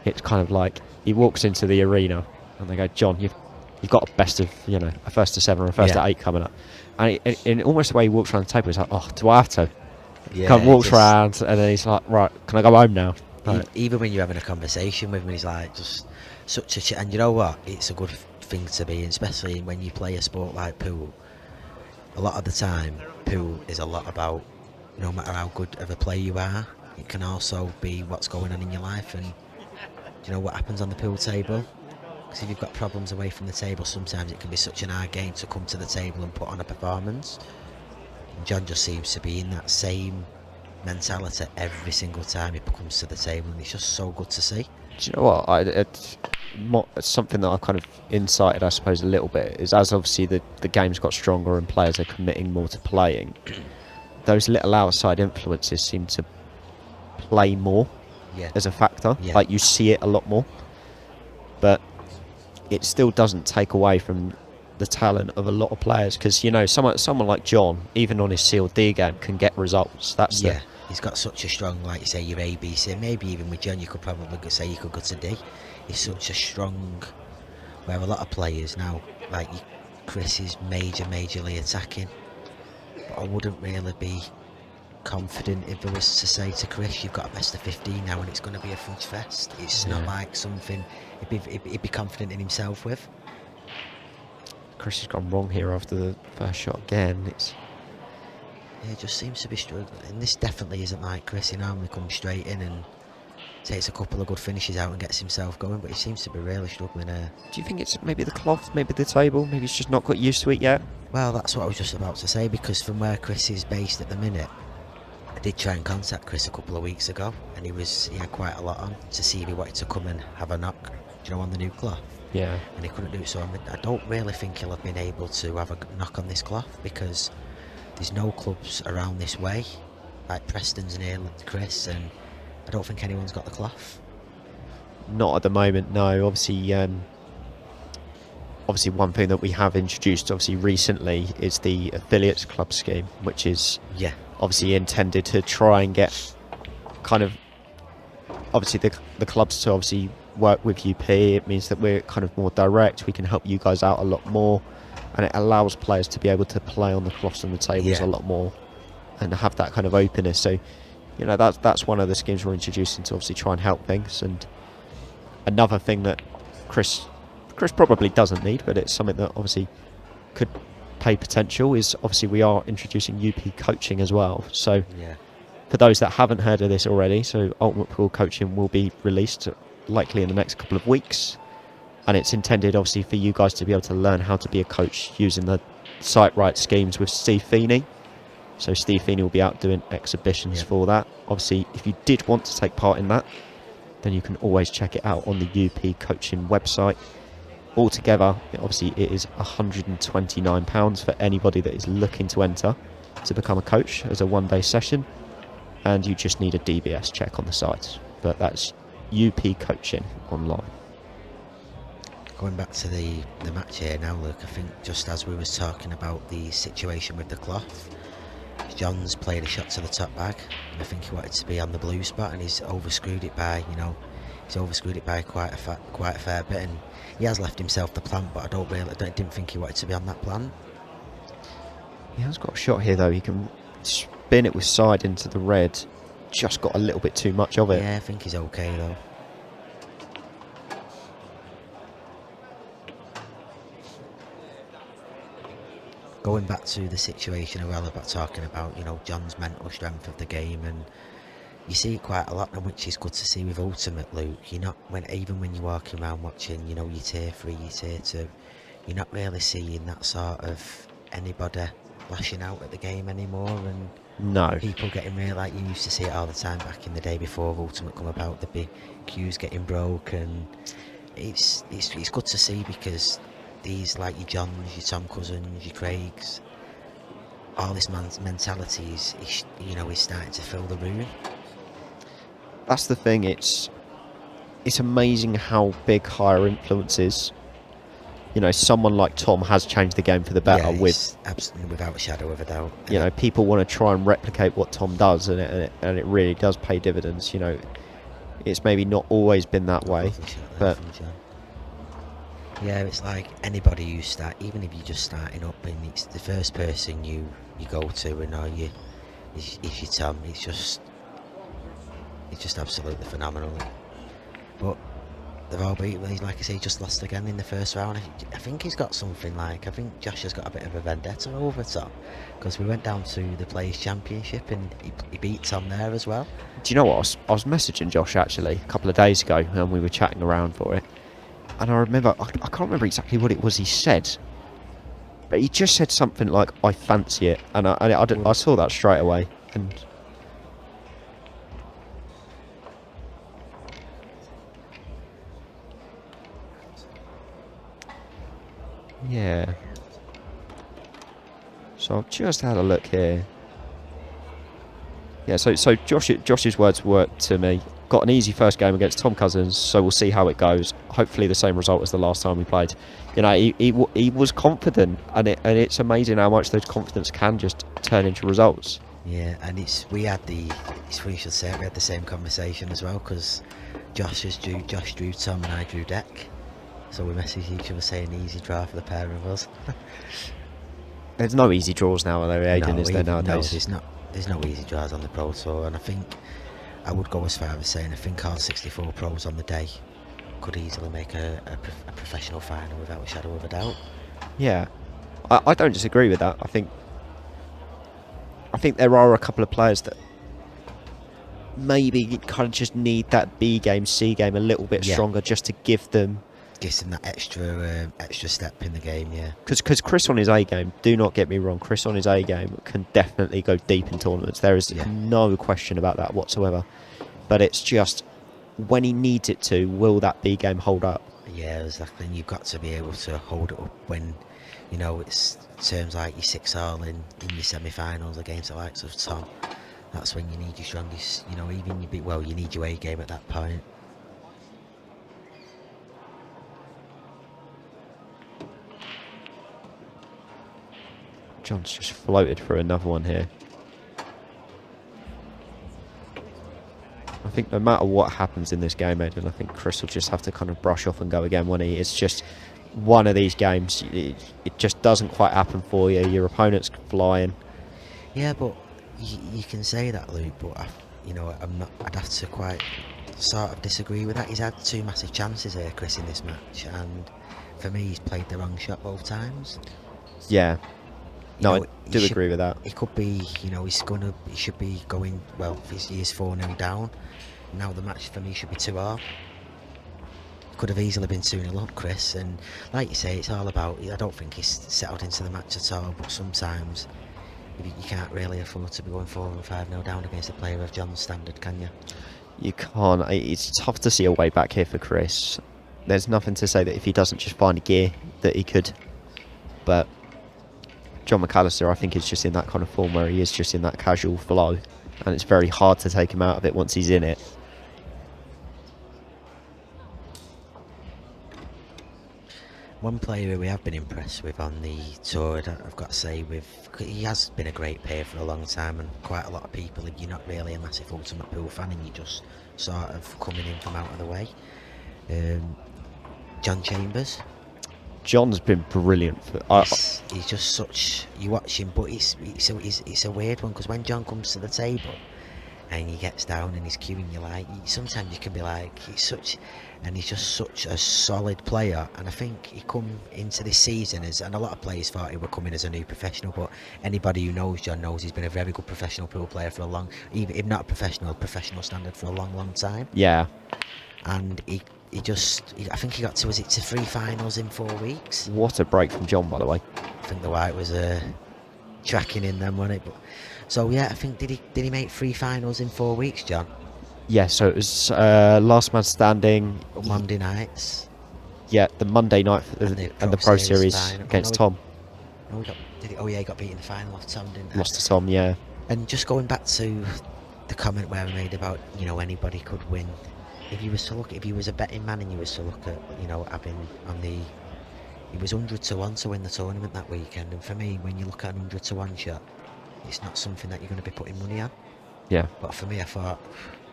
it's kind of like he walks into the arena and they go, John, you've got a first to 7 or a first to 8 coming up, and in almost the way he walks around the table, he's like, oh, do I have to? Yeah, Come walks around, and then he's like, right, can I go home now? Like, even when you're having a conversation with him, he's like just such a and you know what? It's a good thing to be, especially when you play a sport like pool. A lot of the time, pool is a lot about no matter how good of a player you are, it can also be what's going on in your life and do you know what happens on the pool table. Because if you've got problems away from the table, sometimes it can be such an hard game to come to the table and put on a performance. And John just seems to be in that same mentality every single time he comes to the table, and it's just so good to see. do you know what? It's something that I've kind of incited, I suppose, a little bit is as obviously the game's got stronger and players are committing more to playing. Those little outside influences seem to play more as a factor. Yeah. Like you see it a lot more, but it still doesn't take away from the talent of a lot of players because you know someone like John, even on his CLD game, can get results. That's he's got such a strong, like you say, your ABC. Maybe even with John, you could probably say you could go to D. He's such a strong. Where a lot of players now, like Chris, is majorly attacking. But I wouldn't really be confident if I was to say to Chris, you've got a best of 15 now and it's going to be a fudge fest. It's not like something he'd be confident in himself with. Chris has gone wrong here after the first shot again. It just seems to be struggling, and this definitely isn't like Chris. He normally comes straight in and takes a couple of good finishes out and gets himself going, but he seems to be really struggling here. Do you think it's maybe the cloth, maybe the table, maybe he's just not got used to it yet? Well, that's what I was just about to say, because from where Chris is based at the minute, I did try and contact Chris a couple of weeks ago, and he had quite a lot on to see if he wanted to come and have a knock, on the new cloth. Yeah. And he couldn't do it, so I don't really think he'll have been able to have a knock on this cloth, because there's no clubs around this way, like Preston's near Chris, and I don't think anyone's got the cloth. Not at the moment, no. Obviously, one thing that we have introduced, obviously recently, is the affiliates club scheme, which is obviously intended to try and get kind of obviously the clubs to obviously work with UP. It means that we're kind of more direct. We can help you guys out a lot more, and it allows players to be able to play on the cloths and the tables a lot more, and have that kind of openness. So, that's one of the schemes we're introducing to obviously try and help things. And another thing that Chris probably doesn't need, but it's something that obviously could pay potential, is obviously we are introducing UP coaching as well. So for those that haven't heard of this already, so Ultimate Pool Coaching will be released likely in the next couple of weeks, and it's intended obviously for you guys to be able to learn how to be a coach using the site right schemes with Steve Feeney. So Steve Feeney will be out doing exhibitions for that. Obviously, if you did want to take part in that, then you can always check it out on the UP coaching website. Altogether, obviously, it is £129 for anybody that is looking to enter to become a coach as a one-day session, and you just need a DBS check on the site. But that's UP coaching online. Going back to the match here now, Luke, I think just as we was talking about the situation with the cloth, John's played a shot to the top bag, and I think he wanted to be on the blue spot, and he's overscrewed it by, quite a fair bit, and he has left himself the plant, but I didn't think he wanted to be on that plant. He has got a shot here though. He can spin it with side into the red. Just got a little bit too much of it. Yeah, I think he's okay though. going back to the situation of about talking about, John's mental strength of the game, and you see it quite a lot, and which is good to see with Ultimate, Luke. You're not, even when you're walking around watching, your tier 3, your tier 2, you're not really seeing that sort of anybody lashing out at the game anymore, and No. people getting really, like you used to see it all the time back in the day before Ultimate come about, the big queues getting broke, and it's good to see, because these, like your Johns, your Tom Cousins, your Craigs, all this mentality is starting to fill the room. That's the thing. It's amazing how big higher influence is. Someone like Tom has changed the game for the better. With absolutely, without a shadow of a doubt. People want to try and replicate what Tom does, and it really does pay dividends. It's maybe not always been that way, but yeah, it's like anybody you start, even if you're just starting up, and it's the first person you go to, and is your Tom. It's just absolutely phenomenal. But they've all beat, like I say, just lost again in the first round. I think he's got something I think Josh has got a bit of a vendetta over Tom, because we went down to the Players' Championship and he beat Tom there as well. do you know what? I was messaging Josh actually a couple of days ago, and we were chatting around for it. And I remember, I can't remember exactly what it was he said, but he just said something like, "I fancy it," and I saw that straight away. And yeah, so I've just had a look here. Yeah, so Josh's words were to me, got an easy first game against Tom Cousins, so we'll see how it goes. Hopefully the same result as the last time we played. He was confident, and it's amazing how much those confidence can just turn into results. Yeah, and we had the same conversation as well, because Josh drew Tom and I drew Deck, so we messaged each other saying easy draw for the pair of us. There's no easy draws now, are there, Aiden? Is there nowadays? No, there's no easy draws on the Pro Tour, and I think I would go as far as saying I think all 64 pros on the day could easily make a professional final without a shadow of a doubt. Yeah, I don't disagree with that. I think there are a couple of players that maybe kind of just need that B game, C game a little bit stronger, just to give them that extra step in the game. Yeah, because Chris on his A game, do not get me wrong, Chris on his A game can definitely go deep in tournaments. There is no question about that whatsoever. But it's just, when he needs it to, will that B game hold up? Yeah, exactly. And you've got to be able to hold it up when, it's terms like your 6-all in your semi-finals against the likes of Tom. That's when you need your strongest, even you need your A game at that point. John's just floated for another one here. I think no matter what happens in this game, Aiden, I think Chris will just have to kind of brush off and go again, when it's just one of these games. It just doesn't quite happen for you. Your opponent's flying. Yeah, but you can say that, Luke, but I'd have to quite sort of disagree with that. He's had 2 massive chances here, Chris, in this match, and for me, he's played the wrong shot both times. Yeah. I do agree with that. It could be, he should be going, he is 4-0 down. Now the match for me should be 2-all. Could have easily been 2-0 up, Chris, and like you say, it's all about, I don't think he's settled into the match at all, but sometimes you can't really afford to be going 4 and 5-0 down against a player of John's standard, can you? You can't. It's tough to see a way back here for Chris. There's nothing to say that if he doesn't just find a gear that he could, but John McAllister, I think, is just in that kind of form where he is just in that casual flow, and it's very hard to take him out of it once he's in it. One player who we have been impressed with on the tour, I've got to say, he has been a great player for a long time, and quite a lot of people, you're not really a massive Ultimate Pool fan and you're just sort of coming in from out of the way. John Chambers. John's been brilliant. He's just such, you watch him, but it's a weird one, because when John comes to the table, and he gets down and he's queuing you like, sometimes you can be like, and he's just such a solid player. And I think he come into this season and a lot of players thought he would come in as a new professional, but anybody who knows John knows he's been a very good professional pool player for a long, even if not a professional standard for a long time. Yeah. And I think he got to 3 finals in 4 weeks. What a break from John, by the way. I think the White was tracking in them, wasn't it? But, so yeah, I think did he make 3 finals in 4 weeks, John? Yeah, so it was last man standing. Monday nights. Yeah, the Monday night and the Pro Series final. against Tom. No, he got beat in the final off Tom, didn't he? Lost to Tom, yeah. And just going back to the comment where I made about, anybody could win. If you was a betting man and you was to look at, having on the, it was 100-1 to win the tournament that weekend. And for me, when you look at an 100-1 shot, it's not something that you're going to be putting money on. Yeah. But for me, I thought,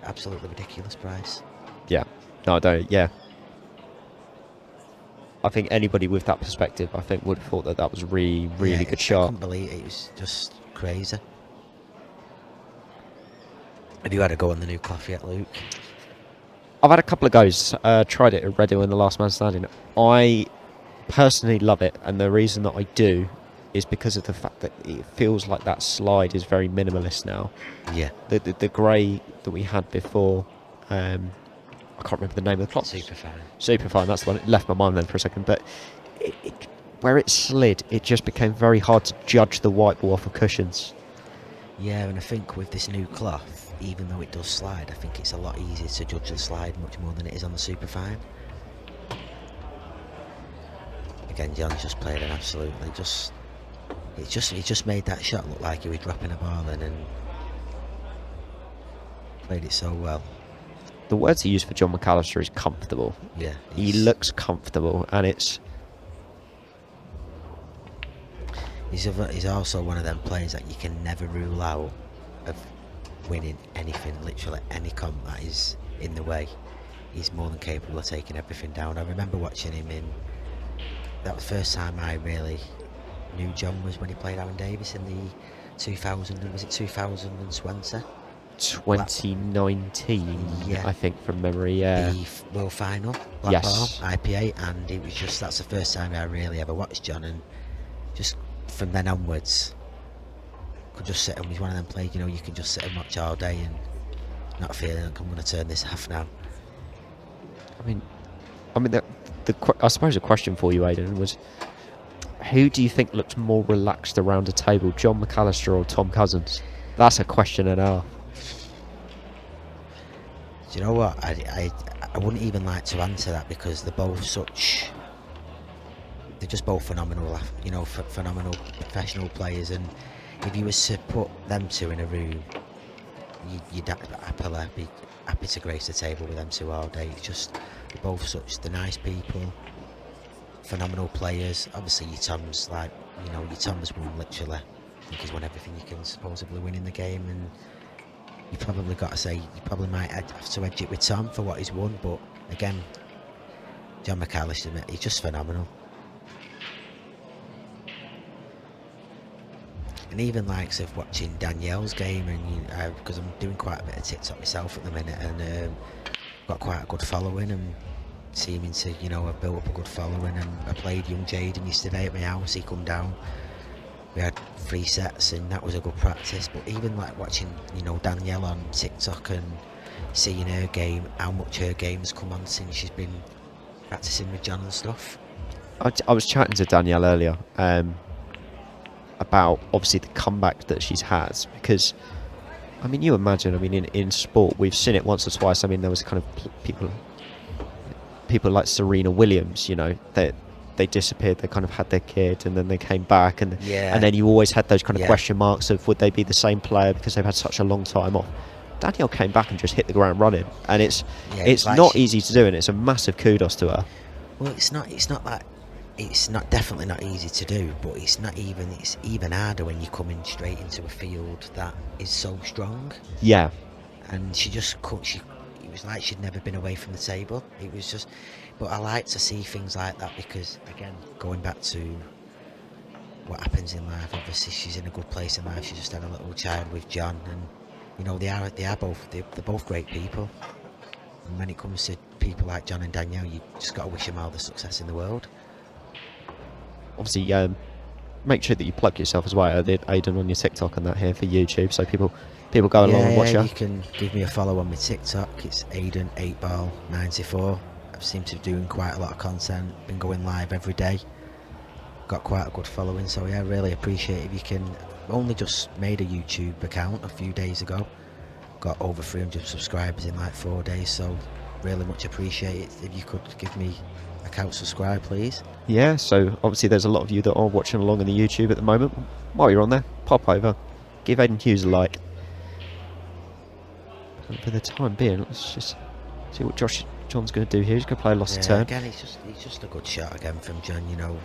absolutely ridiculous price. Yeah. No, I don't. Yeah. I think anybody with that perspective, I think, would have thought that was a really good shot. I couldn't believe it. It was just crazy. Have you had a go on the new cloth yet, Luke? I've had a couple of goes. Tried it at Reading in the last man standing. I personally love it, and the reason that I do is because of the fact that it feels like that slide is very minimalist now. Yeah. The grey that we had before, I can't remember the name of the cloth. Superfine, that's the one. It left my mind then for a second. But where it slid, it just became very hard to judge the white ball off of cushions. Yeah, and I think with this new cloth, even though it does slide, I think it's a lot easier to judge the slide much more than it is on the Superfine. Again, John's just played an absolutely he just made that shot look like he was dropping a ball in and played it so well. The words he used for John McAllister is comfortable. Yeah. He looks comfortable, and it's... He's also one of them players that you can never rule out of winning anything, literally any comp that is in the way. He's more than capable of taking everything down. I remember watching him that was the first time I really knew John was when he played Aaron Davies in the 2020? 2019, yeah. I think, from memory, yeah. The World Final, Black Yes. Ball, IPA, and it was that's the first time I really ever watched John, and just from then onwards, could just sit and he's one of them players, you can just sit and watch all day and not feeling like I'm going to turn this off now. I mean, I suppose a question for you, Aiden, was who do you think looked more relaxed around a table, John McAllister or Tom Cousins? That's a question and a half. Do you know what? I wouldn't even like to answer that because they're just both phenomenal, phenomenal professional players, and if you was to put them two in a room, you'd happily be happy to grace the table with them two all day. It's just they're both the nice people, phenomenal players. Obviously your Tom's your Tom's won literally. I think he's won everything you can supposedly win in the game, and you probably got to say you probably might have to edge it with Tom for what he's won, but again, John McAllister, he's just phenomenal. And even likes of watching Danielle's game, and because I'm doing quite a bit of TikTok myself at the minute, and got quite a good following, and seeming to have built up a good following. And I played young Jaden yesterday at my house. He come down, we had 3 sets, and that was a good practice. But even like watching Danielle on TikTok and seeing her game, how much her game's come on since she's been practicing with John and stuff. I was chatting to Danielle earlier about obviously the comeback that she's had, because you imagine, in sport we've seen it once or twice. There was kind of people like Serena Williams, they disappeared, they kind of had their kid and then they came back, and then you always had those kind of question marks of would they be the same player because they've had such a long time off. Danielle came back and just hit the ground running, and it's not easy to do, and it's a massive kudos to her. Well, it's definitely not easy to do, but it's even harder when you're coming straight into a field that is so strong. Yeah. And it was like she'd never been away from the table. It was just, but I like to see things like that because, again, going back to what happens in life, obviously she's in a good place in life. She just had a little child with John, and you know, they're both great people. And when it comes to people like John and Danielle, you just got to wish them all the success in the world. Obviously, make sure that you plug yourself as well. I did Aiden on your TikTok and that here for YouTube, so people go along and watch you. You can give me a follow on my TikTok. It's Aiden 8ball94. I seem to be doing quite a lot of content. Been going live every day. Got quite a good following, so yeah, really appreciate if you can. Only just made a YouTube account a few days ago. Got over 300 subscribers in like 4 days, so really much appreciate it if you could give me a count subscribe, please. Yeah, so obviously there's a lot of you that are watching along on the YouTube at the moment. While you're on there, pop over, give Aiden Hughes a like. And for the time being, let's just see what John's going to do here. He's going to play a lost turn. Again, it's just a good shot again from John, you know.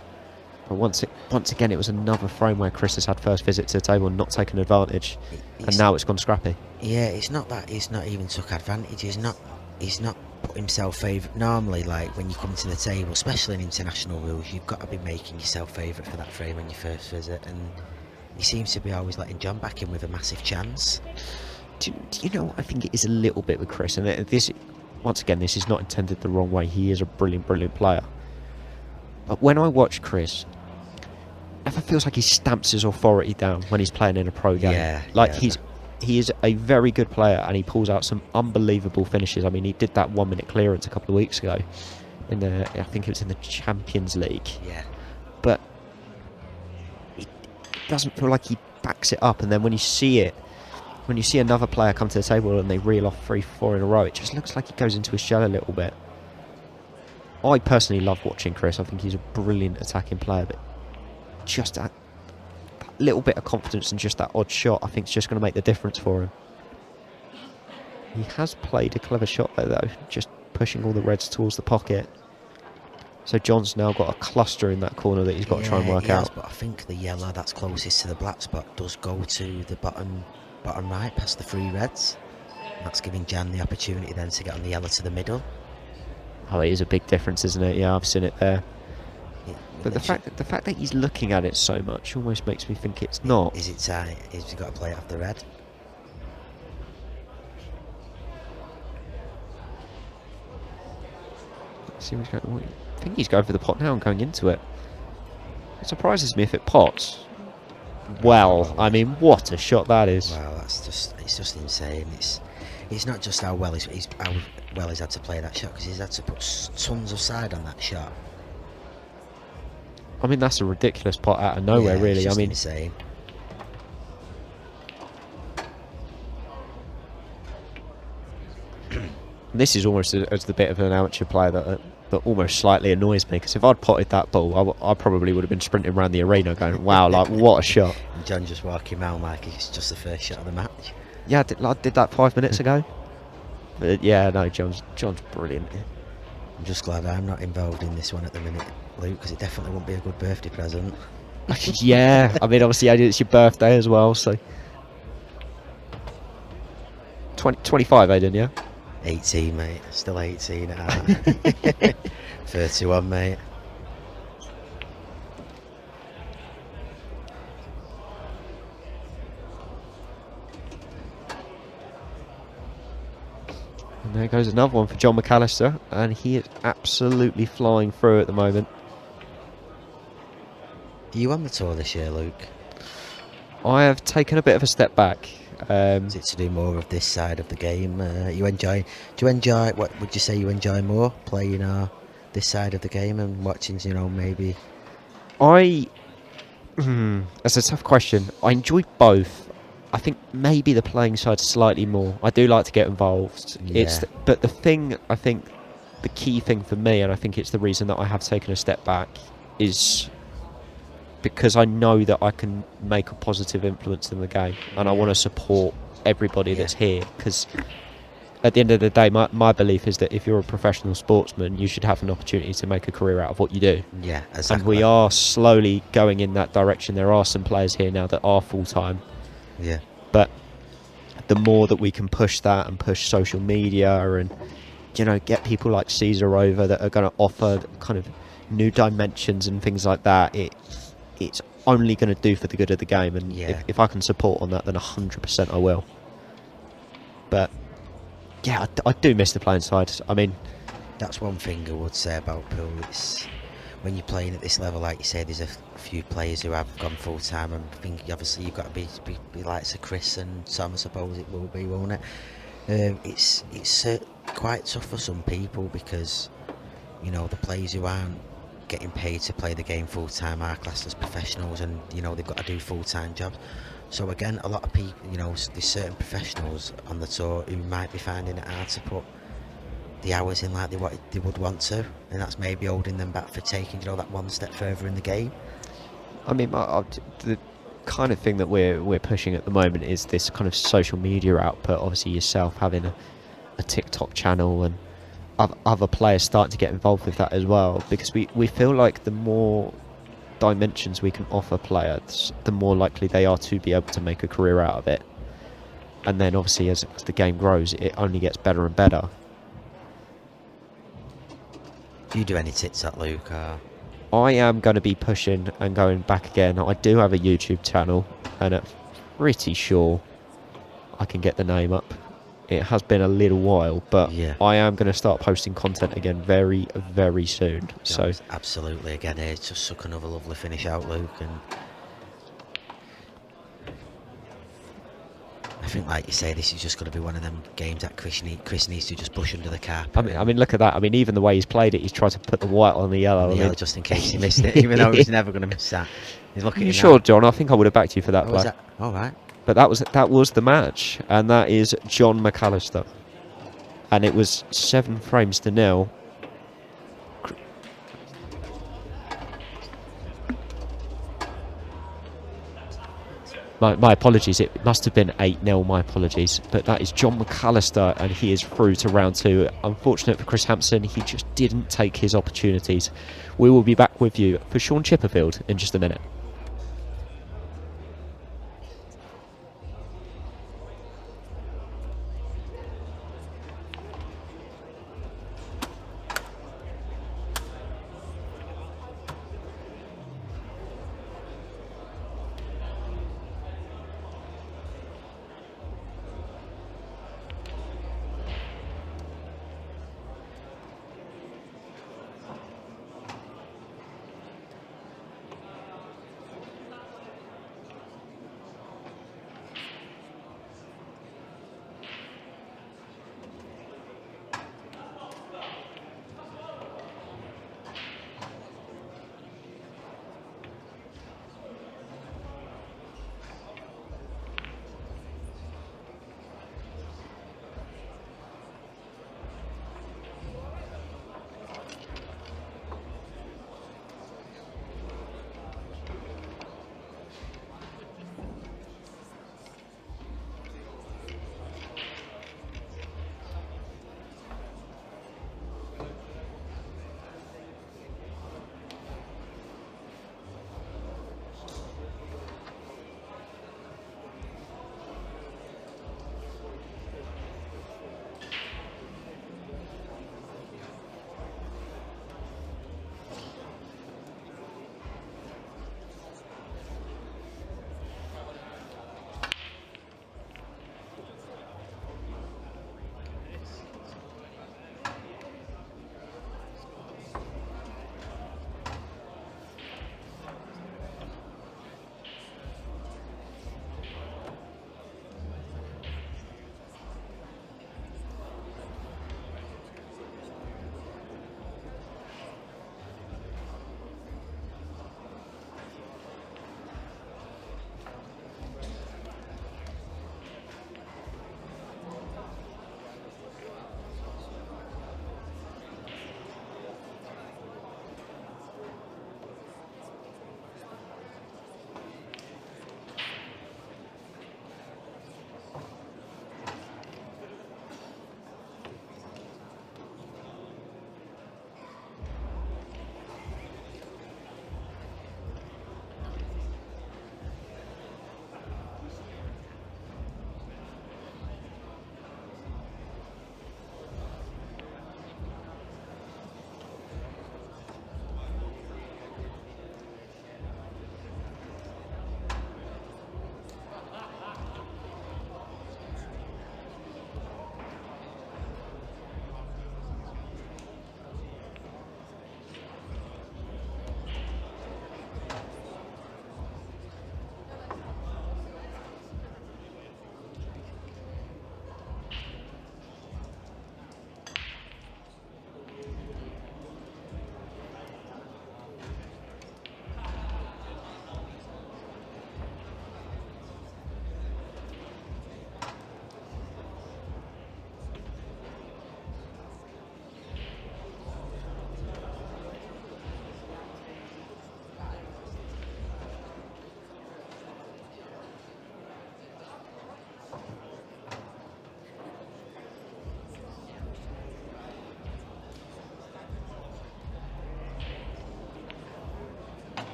But once again, it was another frame where Chris has had first visit to the table and not taken advantage, and now it's gone scrappy. Yeah, it's not that he's not even took advantage. He's not put himself favourite. Normally, like when you come to the table, especially in international rules, you've got to be making yourself favourite for that frame on your first visit, and he seems to be always letting John back in with a massive chance. Do you know what I think it is a little bit with Chris? And this, once again, this is not intended the wrong way. He is a brilliant player. But when I watch Chris, it never feels like he stamps his authority down when he's playing in a pro game. He is a very good player, and he pulls out some unbelievable finishes. I mean, he did that 1 minute clearance a couple of weeks ago I think it was in the Champions League. Yeah. But it doesn't feel like he backs it up, and then when you see another player come to the table and they reel off 3-4 in a row, it just looks like he goes into his shell a little bit. I personally love watching Chris. I think he's a brilliant attacking player, but just that little bit of confidence and just that odd shot, I think, is just going to make the difference for him. He has played a clever shot there, though, just pushing all the reds towards the pocket. So John's now got a cluster in that corner that he's got to try and work out. But I think the yellow that's closest to the black spot does go to the bottom right, past the three reds. That's giving Jan the opportunity then to get on the yellow to the middle. Oh, it is a big difference, isn't it? Yeah, I've seen it there. But the fact that he's looking at it so much almost makes me think it's not. Is it tight? Is he got to play it off the red? Let's see what's going. I think he's going for the pot now and going into it. It surprises me if it pots. Well, I mean, what a shot that is! Wow, it's just insane. It's not just how well he's had to play that shot, because he's had to put tons of side on that shot. I mean, that's a ridiculous pot out of nowhere, Yeah, really. It's just I mean, insane. This is almost as the bit of an amateur player that almost slightly annoys me, because if I'd potted that ball, I probably would have been sprinting around the arena going, wow, like, what a shot. And John just walking around like it's just the first shot of the match. Yeah, I did that 5 minutes ago. But yeah, no, John's brilliant. I'm just glad I'm not involved in this one at the minute, Luke, because it definitely won't be a good birthday present. Yeah, I mean, obviously, it's your birthday as well, so... 25, Aiden, yeah? 18, mate. Still 18 at heart. 31, mate. And there goes another one for John McAllister, and he is absolutely flying through at the moment. Are you on the tour this year, Luke? I have taken a bit of a step back. Is it to do more of this side of the game? Do you enjoy, what would you say you enjoy more, playing this side of the game and watching, maybe? That's a tough question. I enjoy both. I think maybe the playing side slightly more. I do like to get involved. Yeah. But the thing, I think, the key thing for me, and I think it's the reason that I have taken a step back, is because I know that I can make a positive influence in the game, and I want to support everybody that's here, because at the end of the day, my belief is that if you're a professional sportsman, you should have an opportunity to make a career out of what you do. Yeah, exactly. And we are slowly going in that direction. There are some players here now that are full-time. Yeah. But the more that we can push that and push social media and, get people like Caesar over that are going to offer kind of new dimensions and things like that, it's only going to do for the good of the game. And if I can support on that, then 100% I will. But yeah, I do miss the playing side. I mean, That's one thing I would say about pool. It's when you're playing at this level, like you say, there's a few players who have gone full time, and I think obviously you've got to be like Sir Chris and Tom. I suppose it will be, won't it? It's quite tough for some people because you know the players who aren't getting paid to play the game full time are classed as professionals, and you know they've got to do full time jobs. So again, a lot of people, you know, there's certain professionals on the tour who might be finding it hard to put the hours in like they would want to, and that's maybe holding them back for taking, you know, that one step further in the game. I mean, the kind of thing that we're pushing at the moment is this kind of social media output. Obviously, yourself having a TikTok channel and other players starting to get involved with that as well, because we feel like the more dimensions we can offer players, the more likely they are to be able to make a career out of it. And then obviously as the game grows, it only gets better and better. Do you do any TikTok, Luke? I am going to be pushing and going back again. I do have a YouTube channel, and I'm pretty sure I can get the name up. It has been a little while, but Yeah. I am going to start posting content again very, very soon. So Absolutely, again, it's just suck another lovely finish out, Luke, and I think, like you say, this is just going to be one of them games that Chris needs to just push under the carpet. I mean, look at that. I mean, even the way he's played it, he's tried to put the white on the yellow. Yeah, just in case he missed it, even though he's never going to miss that. He's looking. You sure, John? I think I would have backed you for that Oh, play. that? All right. But that was the match, and that is John McAllister, and it was 7 frames to 0. My apologies, it must have been 8-0, my apologies. But that is John McAllister, and he is through to round 2. Unfortunate for Chris Hampson, he just didn't take his opportunities. We will be back with you for Shaun Chipperfield in just a minute.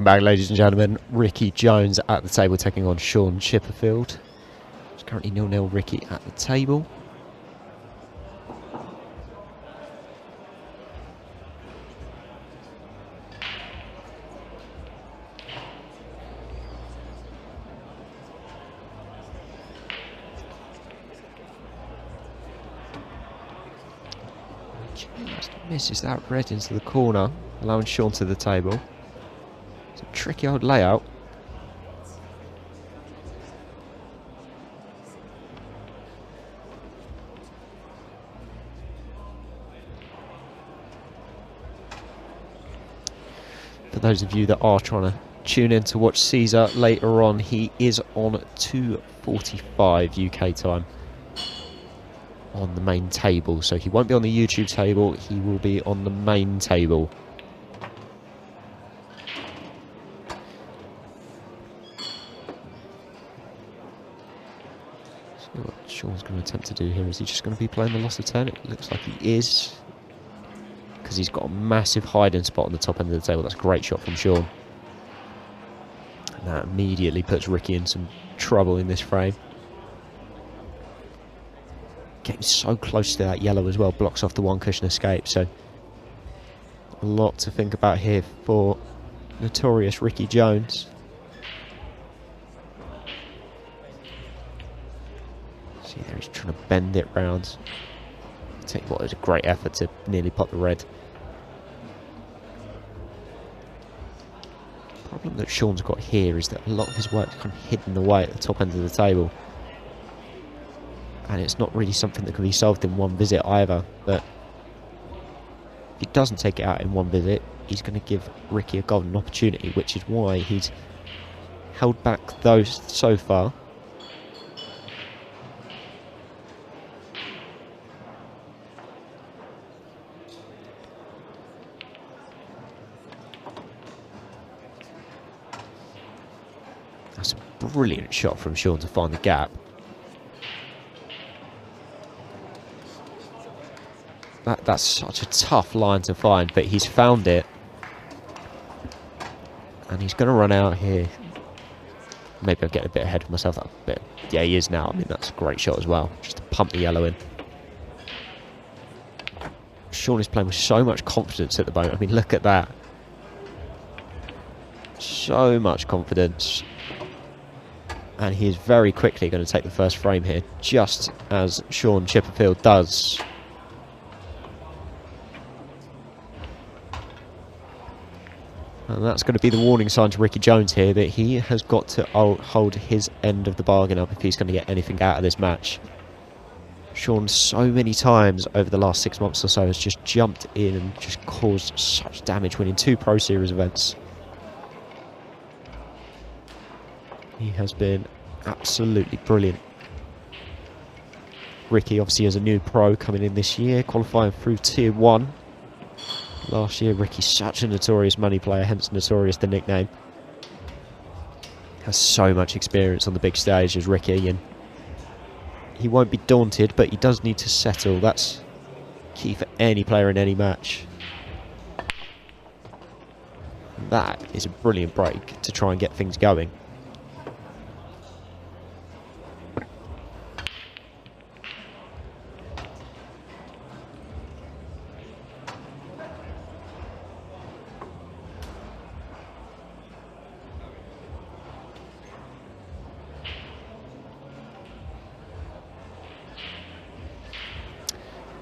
Welcome back, ladies and gentlemen. Ricky Jones at the table taking on Shaun Chipperfield. It's currently 0-0 Ricky at the table. Just misses that red into the corner, allowing Shaun to the table. It's a tricky old layout. For those of you that are trying to tune in to watch Caesar later on, he is on 2:45 UK time on the main table. So he won't be on the YouTube table, he will be on the main table. See what Shaun's going to attempt to do here. Is he just going to be playing the loss of turn? It looks like he is, because he's got a massive hiding spot on the top end of the table. That's a great shot from Shaun. And that immediately puts Ricky in some trouble in this frame. Getting so close to that yellow as well, blocks off the one cushion escape. So a lot to think about here for notorious Ricky Jones. See there, he's trying to bend it round. Tell you what, it was a great effort to nearly pop the red. The problem that Shaun's got here is that a lot of his work is kind of hidden away at the top end of the table. And it's not really something that can be solved in one visit either. But if he doesn't take it out in one visit, he's going to give Ricky a golden opportunity, which is why he's held back those so far. That's a brilliant shot from Shaun to find the gap. That's such a tough line to find, but he's found it. And he's going to run out here. Maybe I'm getting a bit ahead of myself. But yeah, he is now. I mean, that's a great shot as well. Just to pump the yellow in. Shaun is playing with so much confidence at the moment. I mean, look at that. So much confidence. And he is very quickly going to take the first frame here, just as Shaun Chipperfield does. And that's going to be the warning sign to Ricky Jones here, that he has got to hold his end of the bargain up if he's going to get anything out of this match. Shaun so many times over the last 6 months or so has just jumped in and just caused such damage, winning 2 Pro Series events. He has been absolutely brilliant. Ricky obviously is a new pro coming in this year, qualifying through Tier 1. Last year, Ricky's such a notorious money player, hence Notorious the nickname. Has so much experience on the big stage as Ricky, and he won't be daunted, but he does need to settle. That's key for any player in any match. And that is a brilliant break to try and get things going.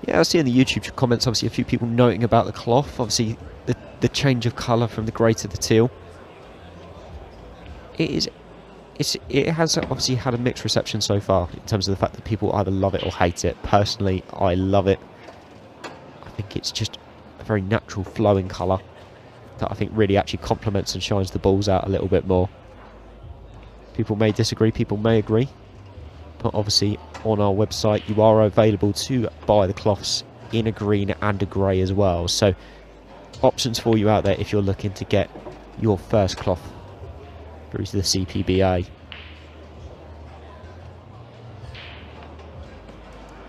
Yeah, I see in the YouTube comments, obviously, a few people noting about the cloth. Obviously, the change of colour from the grey to the teal. It has obviously had a mixed reception so far in terms of the fact that people either love it or hate it. Personally, I love it. I think it's just a very natural flowing colour that I think really actually complements and shines the balls out a little bit more. People may disagree, people may agree. But obviously on our website you are available to buy the cloths in a green and a grey as well, so options for you out there if you're looking to get your first cloth through to the CPBA.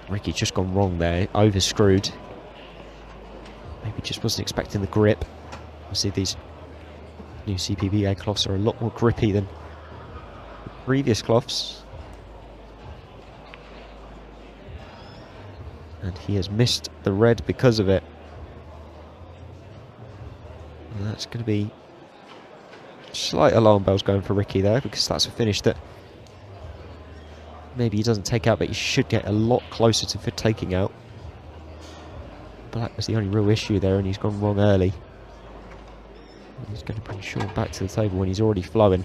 Ricky's just gone wrong there, over screwed. Maybe just wasn't expecting the grip. Obviously these New CPBA cloths are a lot more grippy than the previous cloths. And he has missed the red because of it. And that's going to be slight alarm bells going for Ricky there, because that's a finish that maybe he doesn't take out, but he should get a lot closer to taking out. Black was the only real issue there, and he's gone wrong early. And he's going to bring Shaun back to the table when he's already flowing.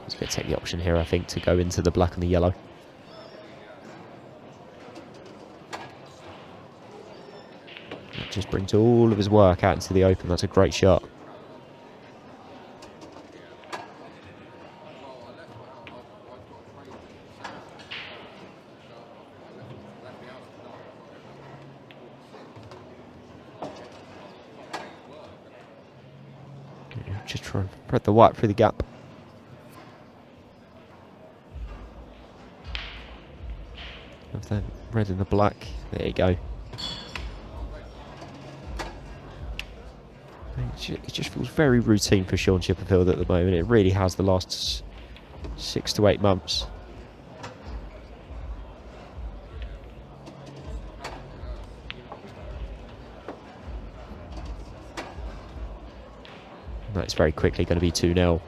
He's going to take the option here, I think, to go into the black and the yellow. That just brings all of his work out into the open. That's a great shot. Just try and spread the white through the gap. Have that red and the black. There you go. It just feels very routine for Shaun Chipperfield at the moment. It really has the last 6 to 8 months. That's very quickly going to be 2-0.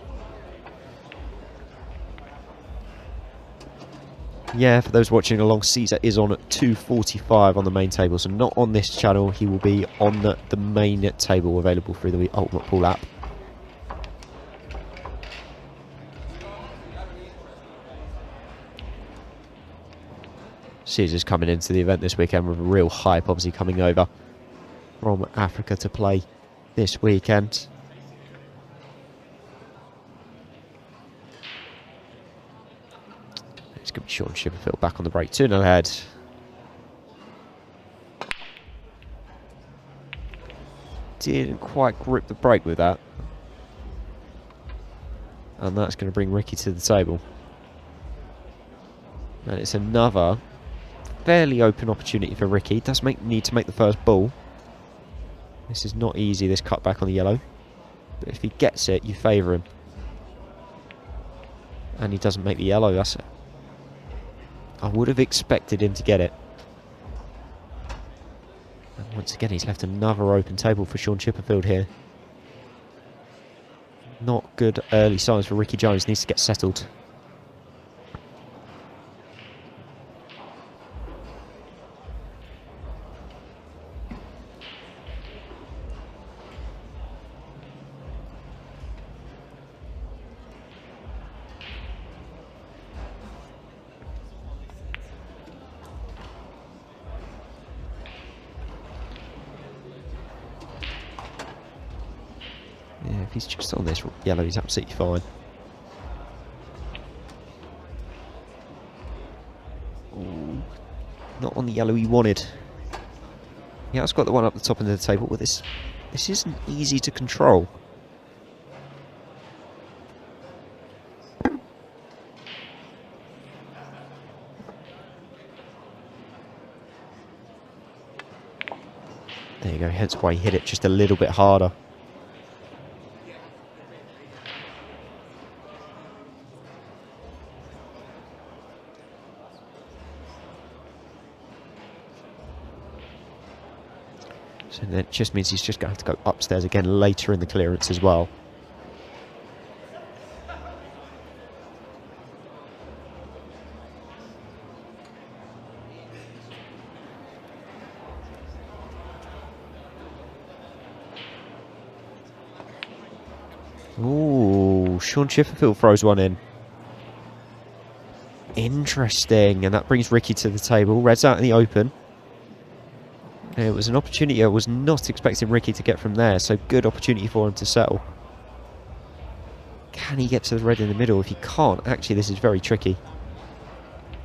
Yeah, for those watching along, Caesar is on at 2:45 on the main table, so not on this channel. He will be on the main table, available through the Ultimate Pool app. Caesar's coming into the event this weekend with a real hype, obviously coming over from Africa to play this weekend. It's going to be Shaun Chipperfield back on the break, 2-0 ahead. Didn't quite grip the break with that. And that's going to bring Ricky to the table. And it's another fairly open opportunity for Ricky. He does need to make the first ball. This is not easy, this cut back on the yellow. But if he gets it, you favour him. And he doesn't make the yellow, that's it. I would have expected him to get it. And once again, he's left another open table for Shaun Chipperfield here. Not good early signs for Ricky Jones. Needs to get settled. Yeah, if he's just on this yellow, he's absolutely fine. Ooh, not on the yellow he wanted. He has got the one up the top end of the table, but this isn't easy to control. There you go, hence why he hit it just a little bit harder. So that just means he's just going to have to go upstairs again later in the clearance as well. Ooh, Shaun Chipperfield throws one in. Interesting, and that brings Ricky to the table. Red's out in the open. It was an opportunity I was not expecting Ricky to get from there, so good opportunity for him to settle. Can he get to the red in the middle? If he can't, actually this is very tricky.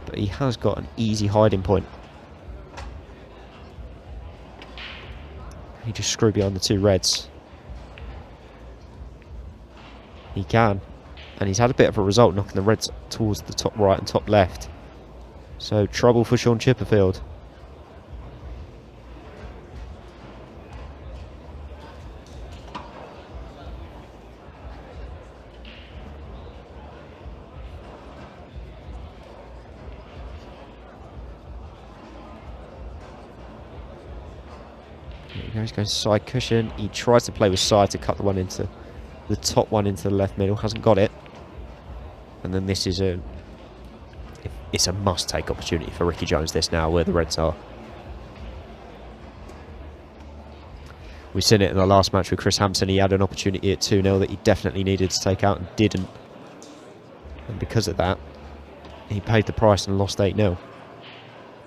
But he has got an easy hiding point. He just screwed behind the two reds. He can. And he's had a bit of a result knocking the reds towards the top right and top left. So trouble for Shaun Chipperfield. He's going side cushion. He tries to play with side to cut the one into the top one into the left middle. Hasn't got it. And then this is it's a must-take opportunity for Ricky Jones. This now, where the Reds are. We've seen it in the last match with Chris Hampson. He had an opportunity at 2-0 that he definitely needed to take out and didn't. And because of that, he paid the price and lost 8-0.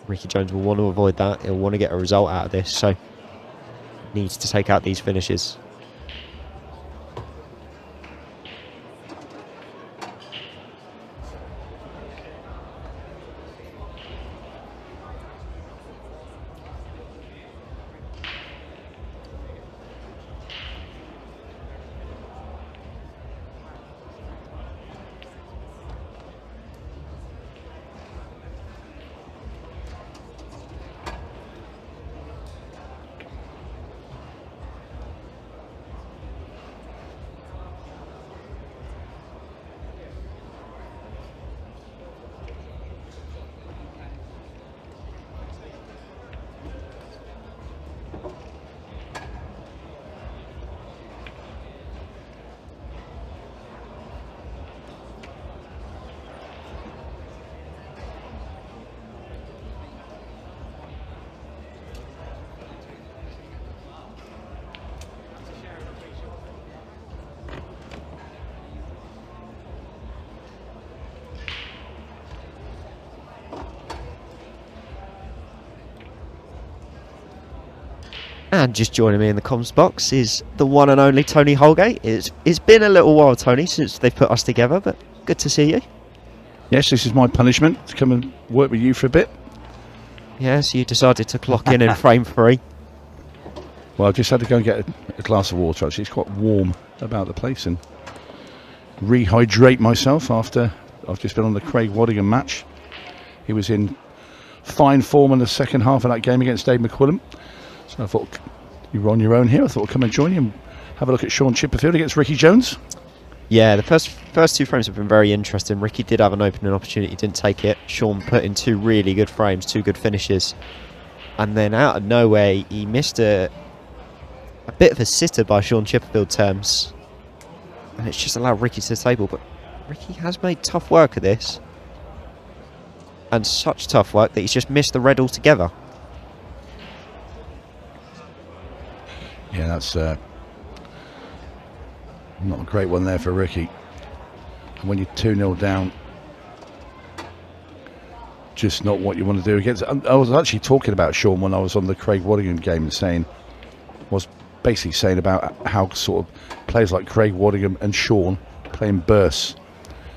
Ricky Jones will want to avoid that. He'll want to get a result out of this. So needs to take out these finishes. And just joining me in the comms box is the one and only Tony Holgate. It's been a little while, Tony, since they've put us together, but good to see you. Yes, this is my punishment, to come and work with you for a bit. Yes, you decided to clock in frame 3. Well, I just had to go and get a glass of water, actually. It's quite warm about the place, and rehydrate myself after I've just been on the Craig Waddingham match. He was in fine form in the second half of that game against Dave McQuillan. So I thought, you were on your own here. I thought I'd come and join you and have a look at Shaun Chipperfield against Ricky Jones. Yeah, the first 2 frames have been very interesting. Ricky did have an opening opportunity, didn't take it. Shaun put in 2 really good frames, 2 good finishes. And then out of nowhere, he missed a bit of a sitter by Shaun Chipperfield terms. And it's just allowed Ricky to the table. But Ricky has made tough work of this. And such tough work that he's just missed the red altogether. Yeah, that's not a great one there for Ricky. And when you're 2-0 down, just not what you want to do against. I was actually talking about Shaun when I was on the Craig Waddingham game, and was basically saying about how sort of players like Craig Waddingham and Shaun play in bursts.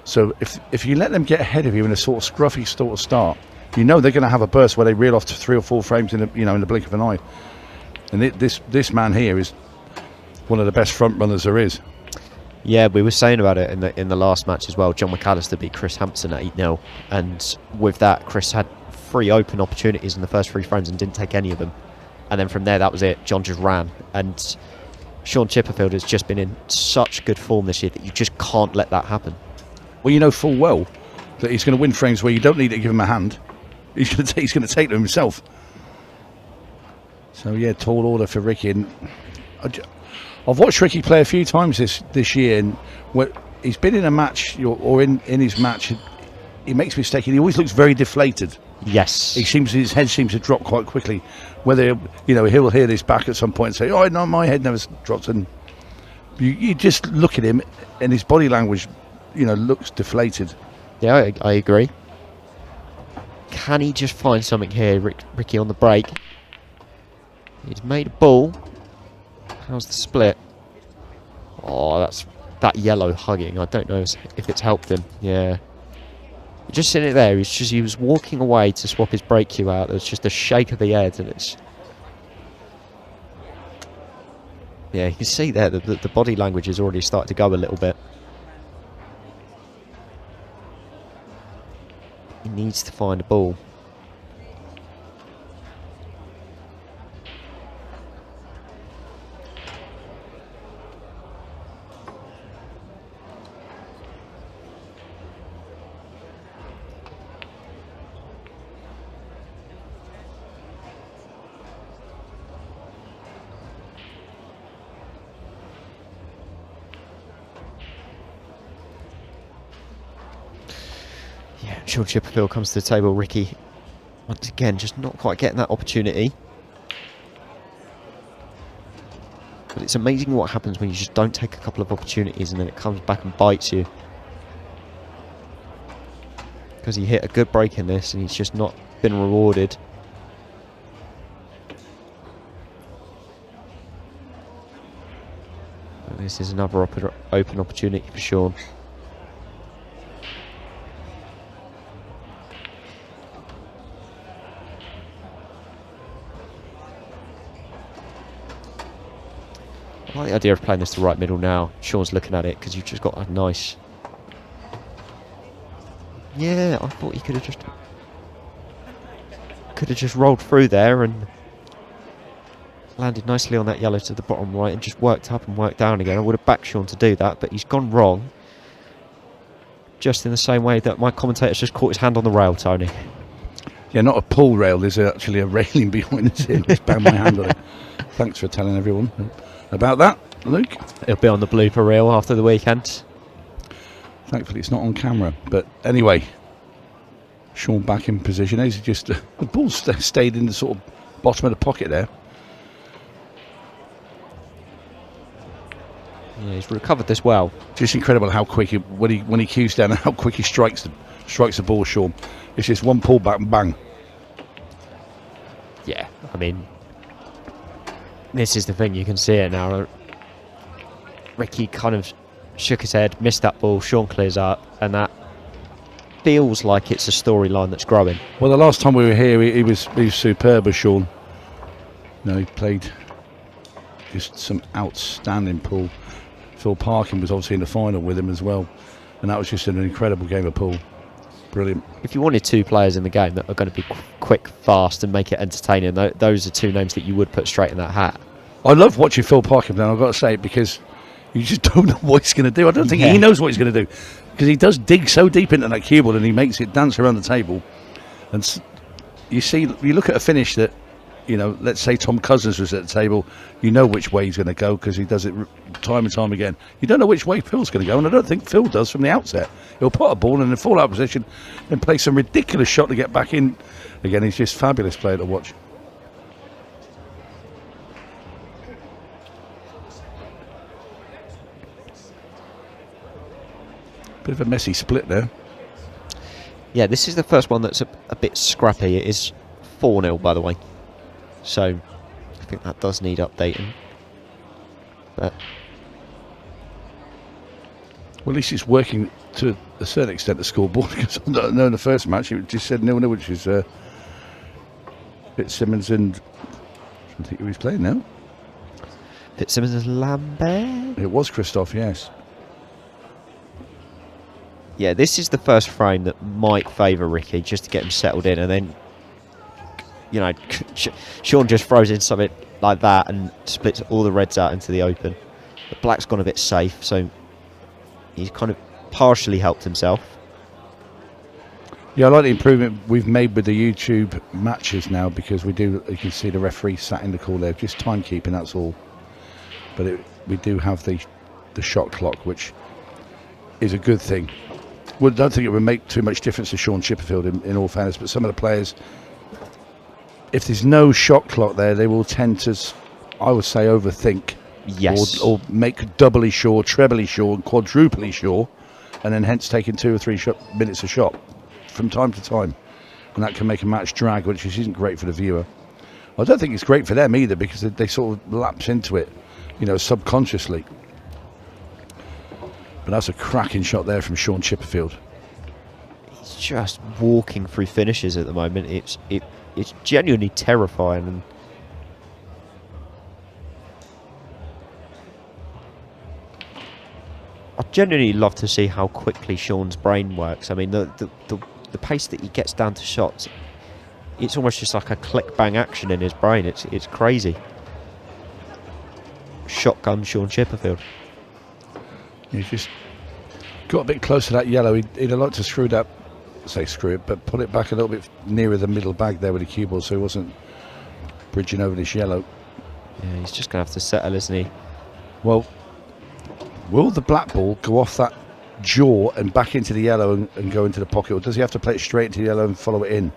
So if you let them get ahead of you in a sort of scruffy sort of start, you know they're going to have a burst where they reel off to 3 or 4 frames in the blink of an eye. And this man here is one of the best front runners there is. Yeah, we were saying about it in the last match as well. John McAllister beat Chris Hampson at 8-0, and with that, Chris had 3 open opportunities in the first 3 frames and didn't take any of them. And then from there, that was it. John just ran. And Shaun Chipperfield has just been in such good form this year that you just can't let that happen. Well, you know full well that he's going to win frames where you don't need to give him a hand. He's going to take them himself. So yeah, tall order for Ricky. And I've watched Ricky play a few times this year, and he's been in a match or in his match, he makes a mistake and he always looks very deflated. Yes, his head seems to drop quite quickly. Whether he'll hear this back at some point and say, "Oh no, my head never drops." And you just look at him, and his body language, looks deflated. Yeah, I agree. Can he just find something here, Ricky, on the break? He's made a ball. How's the split? Oh, that's that yellow hugging. I don't know if it's helped him. Yeah. Just sitting there, he was walking away to swap his break cue out. There's just a shake of the head, and it's... Yeah, you can see there the body language has already started to go a little bit. He needs to find a ball. Shaun Chipperfield comes to the table. Ricky, once again, just not quite getting that opportunity. But it's amazing what happens when you just don't take a couple of opportunities and then it comes back and bites you. Because he hit a good break in this and he's just not been rewarded. And this is another open opportunity for Shaun. I like the idea of playing this to right middle now. Shaun's looking at it because you've just got a nice... Yeah, I thought he could have just rolled through there and landed nicely on that yellow to the bottom right and just worked up and worked down again. I would have backed Shaun to do that, but he's gone wrong. Just in the same way that my commentator's just caught his hand on the rail, Tony. Yeah, not a pull rail. There's actually a railing behind us here. Just bang my hand on it. Thanks for telling everyone about that, Luke. It'll be on the blooper reel after the weekend. Thankfully, it's not on camera. But anyway, Shaun back in position. He's just the ball stayed in the sort of bottom of the pocket there. Yeah, he's recovered this well. Just incredible how quick when he cues down and how quick he strikes the ball. Shaun, it's just one pull back and bang. Yeah, I mean, this is the thing. You can see it now. Ricky kind of shook his head, missed that ball. Shaun clears up, and that feels like it's a storyline that's growing. Well, the last time we were here, he was superb as Shaun. You know, he played just some outstanding pool. Phil Parkin was obviously in the final with him as well, and that was just an incredible game of pool. Brilliant. If you wanted two players in the game that are going to be quick, fast, and make it entertaining, those are two names that you would put straight in that hat. I love watching Phil Parkin now, I've got to say, because you just don't know what he's going to do. I don't think he knows what he's going to do, because he does dig so deep into that cue ball and he makes it dance around the table. And you look at a finish that, you know, let's say Tom Cousins was at the table, you know which way he's going to go because he does it time and time again. You don't know which way Phil's going to go, and I don't think Phil does from the outset. He'll put a ball in a fall-out position and play some ridiculous shot to get back in. Again, he's just a fabulous player to watch. Bit of a messy split there. Yeah, this is the first one that's a bit scrappy. It is 4-0, by the way. So, I think that does need updating. But well, at least it's working to a certain extent, the scoreboard, because I don't know in the first match it just said 0-0, which is Fitzsimmons and I think who he's playing now. Fitzsimmons and Lambert? It was Christoph, yes. Yeah, this is the first frame that might favour Ricky, just to get him settled in, and then, you know, Shaun just throws in something like that and splits all the reds out into the open. The black's gone a bit safe, so he's kind of partially helped himself. Yeah, I like the improvement we've made with the YouTube matches now, because we do, you can see the referee sat in the call there, just timekeeping, that's all. But we do have the shot clock, which is a good thing. Well, I don't think it would make too much difference to Shaun Chipperfield in all fairness, but some of the players, if there's no shot clock there, they will tend to, I would say, overthink. Yes. Or make doubly sure, trebly sure, and quadruply sure, and then hence taking 2 or 3 minutes a shot from time to time. And that can make a match drag, which isn't great for the viewer. I don't think it's great for them either, because they sort of lapse into it, you know, subconsciously. But that's a cracking shot there from Shaun Chipperfield. He's just walking through finishes at the moment. It's genuinely terrifying. And I genuinely love to see how quickly Shaun's brain works. I mean, the pace that he gets down to shots, it's almost just like a click bang action in his brain. It's crazy. Shotgun Shaun Chipperfield. He's just got a bit close to that yellow. He'd have liked to screw it, but pull it back a little bit nearer the middle bag there with the cue ball, so he wasn't bridging over this yellow. Yeah, he's just going to have to settle, isn't he? Well, will the black ball go off that jaw and back into the yellow and go into the pocket, or does he have to play it straight into the yellow and follow it in?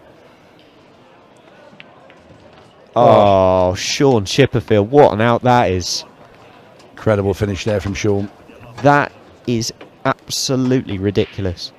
Oh, Shaun Chipperfield, what an out that is. Incredible finish there from Shaun. That is absolutely ridiculous.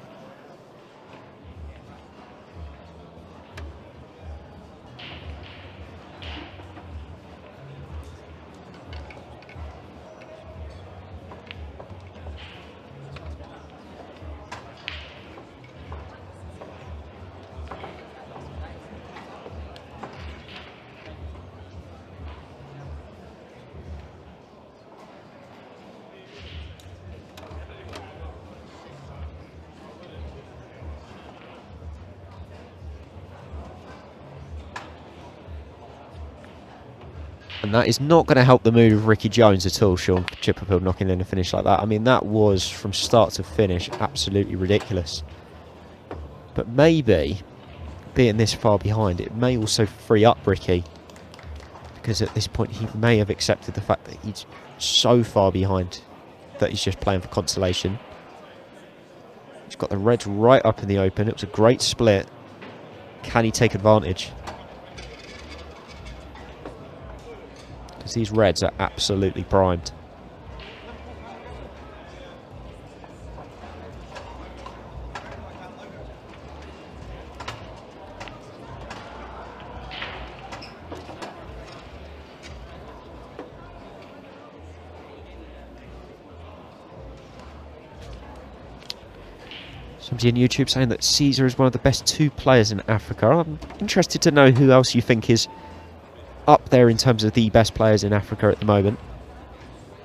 And that is not going to help the mood of Ricky Jones at all, Shaun Chipperfield knocking in a finish like that. I mean, that was, from start to finish, absolutely ridiculous. But maybe, being this far behind, it may also free up Ricky. Because at this point, he may have accepted the fact that he's so far behind that he's just playing for consolation. He's got the Reds right up in the open. It was a great split. Can he take advantage? Because these Reds are absolutely primed. Somebody on YouTube saying that Caesar is one of the best 2 players in Africa. I'm interested to know who else you think is up there in terms of the best players in Africa at the moment.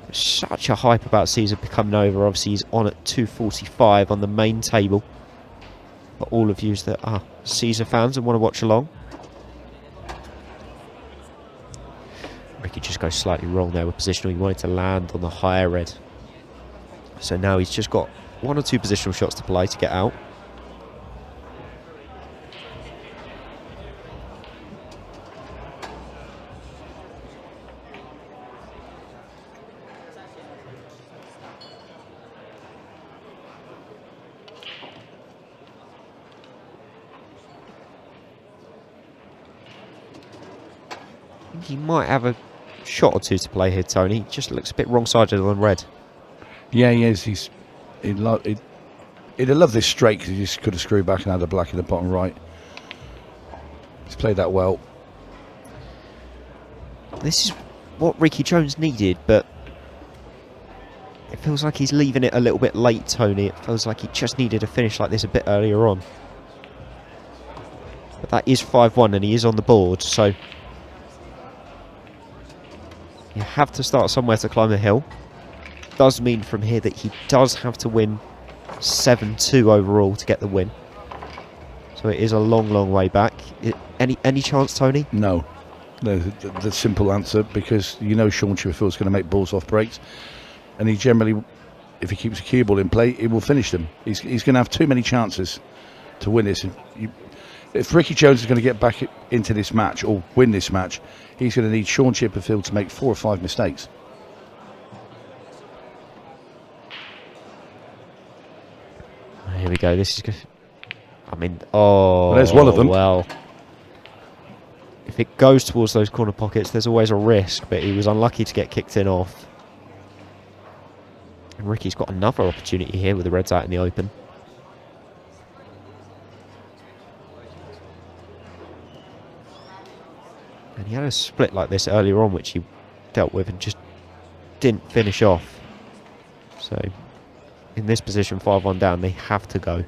There's such a hype about Caesar becoming over. Obviously he's on at 245 on the main table. For all of you that are Caesar fans and want to watch along. Ricky just goes slightly wrong there with positional. He wanted to land on the higher red. So now he's just got 1 or 2 positional shots to play to get out. He might have a shot or 2 to play here, Tony. He just looks a bit wrong-sided on red. Yeah, he is. He'd have loved this straight because he just could have screwed back and had a black in the bottom right. He's played that well. This is what Ricky Jones needed, but it feels like he's leaving it a little bit late, Tony. It feels like he just needed a finish like this a bit earlier on. But that is 5-1 and he is on the board, so you have to start somewhere to climb the hill. Does mean from here that he does have to win 7-2 overall to get the win. So it is a long, long way back. Any chance, Tony? No. The simple answer, because you know Shaun Chipperfield's going to make balls off breaks, and he generally, if he keeps a cue ball in play, he will finish them. He's going to have too many chances to win this. If Ricky Jones is going to get back into this match or win this match, he's going to need Shaun Chipperfield to make 4 or 5 mistakes. Here we go. This is good. I mean, oh, well, there's one of them. Well, if it goes towards those corner pockets, there's always a risk, but he was unlucky to get kicked in off. And Ricky's got another opportunity here with the Reds out in the open. And he had a split like this earlier on, which he dealt with and just didn't finish off. So in this position, 5-1 down, they have to go.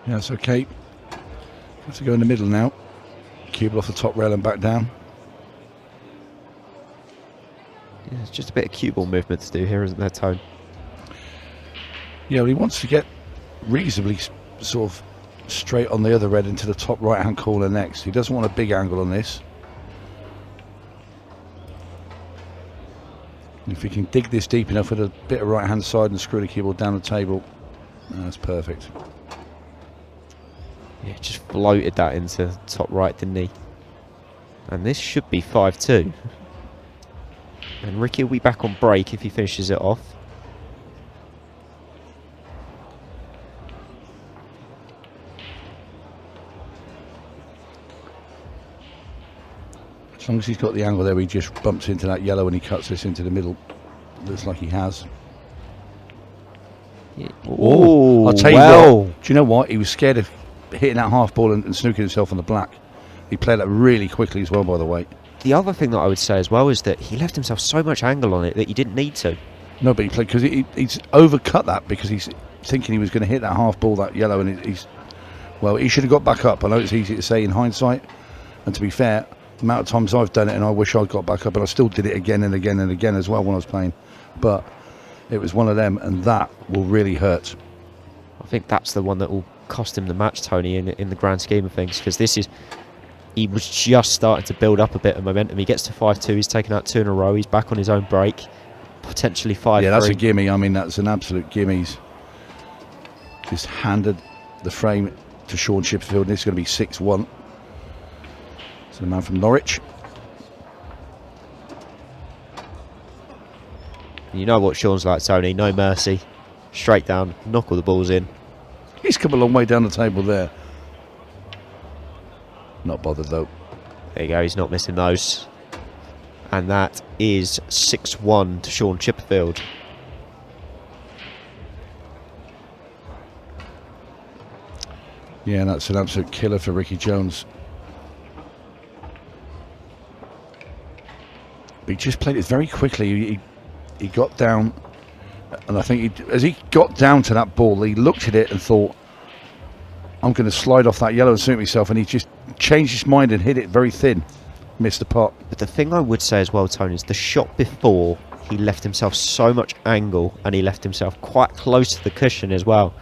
Yeah, that's okay. Have to go in the middle now. Cube off the top rail and back down. Yeah, it's just a bit of cue ball movement to do here, isn't there, Tone? Yeah, well, he wants to get reasonably sort of straight on the other red into the top right hand corner next. He doesn't want a big angle on this. If he can dig this deep enough with a bit of right hand side and screw the cue ball down the table, that's perfect. Yeah, just floated that into top right, didn't he? And this should be 5-2. And Ricky will be back on break if he finishes it off. As long as he's got the angle there, he just bumps into that yellow and he cuts this into the middle. Looks like he has. Yeah. Oh, I'll tell you well. what. Do you know what? He was scared of hitting that half ball and snooking himself on the black. He played that really quickly as well, by the way. The other thing that I would say as well is that he left himself so much angle on it that he didn't need to. No, but he played because he's overcut that because he's thinking he was going to hit that half ball, that yellow, and he's well, he should have got back up. I know it's easy to say in hindsight, and to be fair, the amount of times I've done it and I wish I'd got back up, and I still did it again and again and again as well when I was playing, but it was one of them, and that will really hurt. I think that's the one that will cost him the match, Tony, in the grand scheme of things, because this is, he was just starting to build up a bit of momentum. He gets to 5-2, he's taken out 2 in a row, he's back on his own break, potentially 5-3. Yeah, that's a gimme. I mean, that's an absolute gimme. He's just handed the frame to Shaun Chipperfield, and this is going to be 6-1. So the man from Norwich. You know what Shaun's like, Tony, no mercy, straight down, knock all the balls in. He's come a long way down the table there. Not bothered though. There you go, he's not missing those. And that is 6-1 to Shaun Chipperfield. Yeah, and that's an absolute killer for Ricky Jones. He just played it very quickly. He got down, and I think as he got down to that ball, he looked at it and thought, I'm going to slide off that yellow and suit myself, and he just changed his mind and hit it very thin. Missed the pot. But the thing I would say as well, Tony, is the shot before, he left himself so much angle, and he left himself quite close to the cushion as well.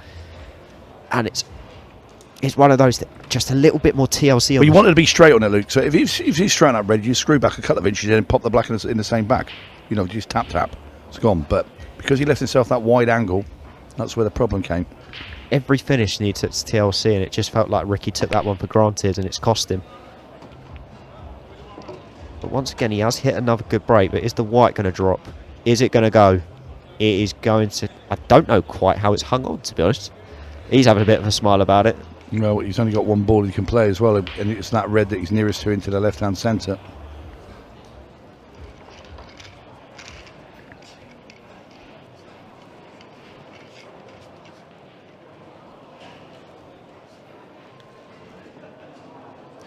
And it's one of those that just a little bit more TLC on. But you wanted to be straight on it, Luke. So if he's straight up red, you screw back a couple of inches and pop the black in the same back. You know, just tap. It's gone. But because he left himself that wide angle, that's where the problem came. Every finish needs its TLC, and it just felt like Ricky took that one for granted, and it's cost him. But once again, he has hit another good break. But is the white going to drop? Is it going to go? It is going to. I don't know quite how it's hung on, to be honest. He's having a bit of a smile about it. No, he's only got one ball he can play as well, and it's that red that he's nearest to into the left-hand centre.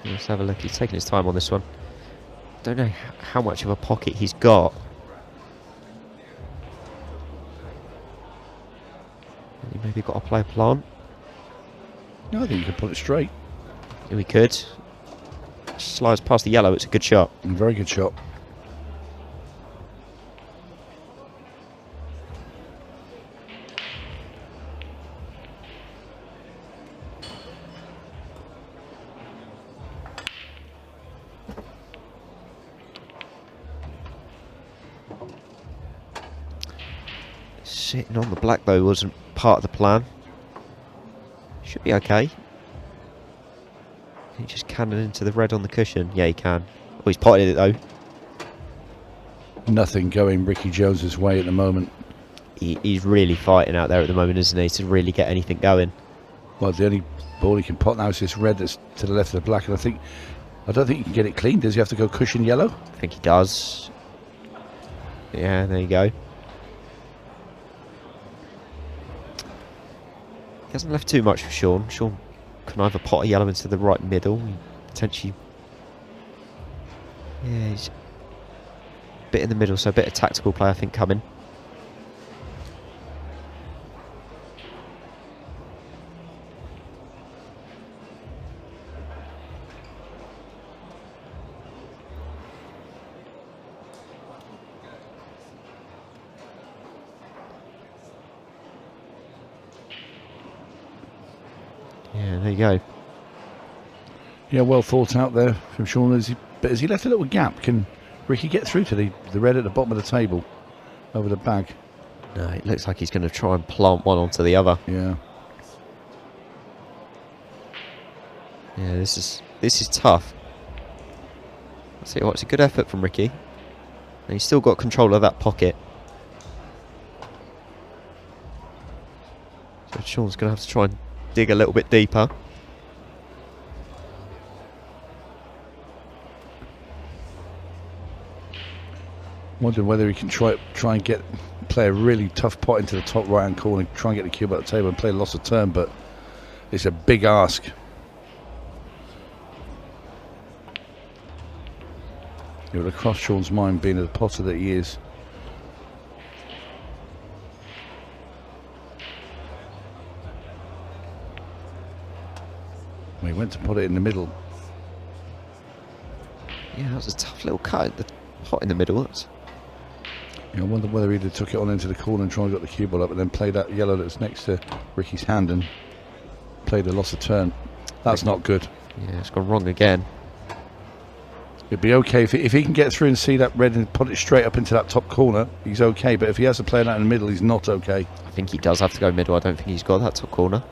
Let's have a look. He's taking his time on this one. Don't know how much of a pocket he's got. He maybe got to play a plant. No, I think you can put it straight. Yeah, we could. Slides past the yellow. It's a good shot. Very good shot. Sitting on the black though wasn't part of the plan. Should be okay. He just cannon into the red on the cushion. Yeah, he can. Oh, he's potted it though. Nothing going Ricky Jones's way at the moment. He's really fighting out there at the moment, isn't he, to really get anything going. Well, the only ball he can pot now is this red that's to the left of the black, and I don't think he can get it clean. Does he have to go cushion yellow? I think he does. Yeah, there you go. He hasn't left too much for Shaun. Shaun can either pot a yellow into the right middle, potentially. Yeah, he's a bit in the middle, so a bit of tactical play I think coming. Yeah, there you go. Yeah, well thought out there from Shaun. But as he left a little gap, can Ricky get through to the red at the bottom of the table over the bag? No, it looks like he's going to try and plant one onto the other. Yeah. Yeah, this is tough. I'll tell you what, it's a good effort from Ricky. And he's still got control of that pocket. So Shaun's going to have to try and dig a little bit deeper. Wondering whether he can try and play a really tough pot into the top right hand corner, try and get the cube at the table and play loss of turn, but it's a big ask. It would have crossed Shaun's mind, being the potter that he is. Well, he went to put it in the middle. Yeah, that was a tough little cut at the pot in the middle. That's I wonder whether he'd have took it on into the corner and tried to get the cue ball up and then played that yellow that's next to Ricky's hand and played a loss of turn. That's not good. Yeah, it's gone wrong again. It'd be okay if he can get through and see that red and put it straight up into that top corner, he's okay. But if he has to play that in the middle, he's not okay. I think he does have to go middle. I don't think he's got that top corner.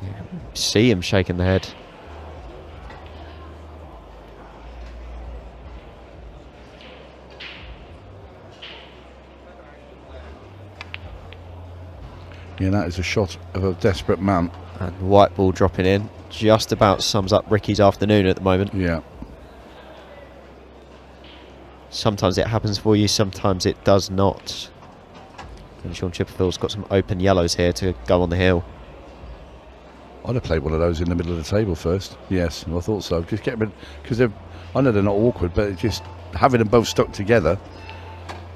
Yeah, see him shaking the head. Yeah, that is a shot of a desperate man. And white ball dropping in. Just about sums up Ricky's afternoon at the moment. Yeah. Sometimes it happens for you, sometimes it does not. And Shaun Chipperfield's got some open yellows here to go on the hill. I'd have played one of those in the middle of the table first. Yes, I thought so. Just get rid, because I know they're not awkward, but just having them both stuck together,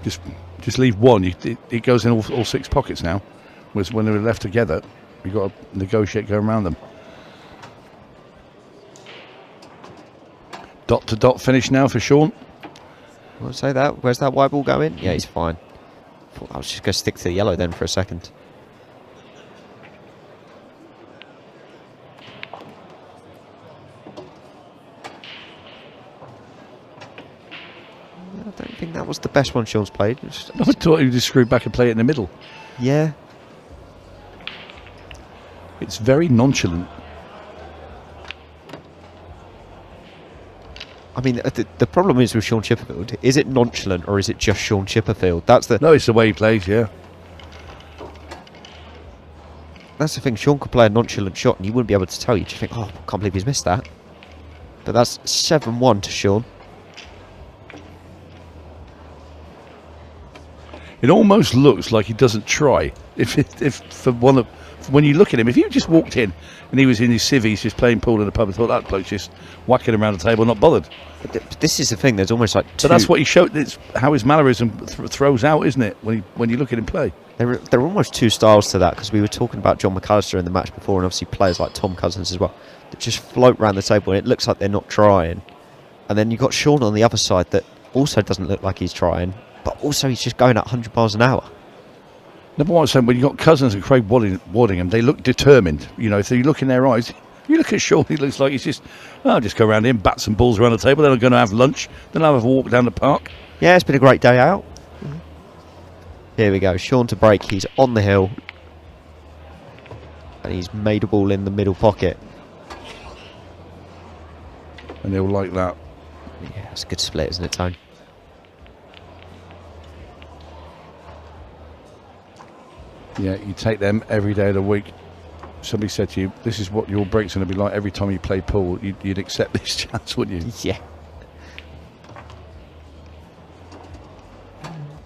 just leave one. It goes in all six pockets now. Whereas when they were left together, you've got to negotiate going around them. Dot to dot finish now for Shaun. I'll say that. Where's that white ball going? Yeah, he's fine. I was just going to stick to the yellow then for a second. I don't think that was the best one Shaun's played. I thought he would just screw back and play it in the middle. Yeah. It's very nonchalant. I mean, the problem is with Shaun Chipperfield. Is it nonchalant or is it just Shaun Chipperfield? That's the No, it's the way he plays, yeah. That's the thing. Shaun could play a nonchalant shot and you wouldn't be able to tell. You just think, oh, I can't believe he's missed that. But that's 7-1 to Shaun. It almost looks like he doesn't try. When you look at him, if you just walked in and he was in his civvies just playing pool in the pub and thought that bloke's just whacking around the table, not bothered. But this is the thing. There's almost like two. But that's what he showed. It's how his mannerism throws out, isn't it? When you look at him play, There are almost two styles to that, because we were talking about John McAllister in the match before, and obviously players like Tom Cousins as well that just float around the table and it looks like they're not trying. And then you've got Shaun on the other side that also doesn't look like he's trying, but also he's just going at 100 miles an hour. Number one, I'm saying, when you've got Cousins and Craig Waddingham, they look determined. You know, if you look in their eyes, you look at Shaun, he looks like he's just, I'll just go around here and bat some balls around the table, then I'm going to have lunch, then I'll have a walk down the park. Yeah, it's been a great day out. Here we go, Shaun to break, he's on the hill. And he's made a ball in the middle pocket. And they'll like that. Yeah, it's a good split, isn't it, Tone? Yeah, you take them every day of the week. Somebody said to you, this is what your break's going to be like every time you play pool. You'd accept this chance, wouldn't you? Yeah.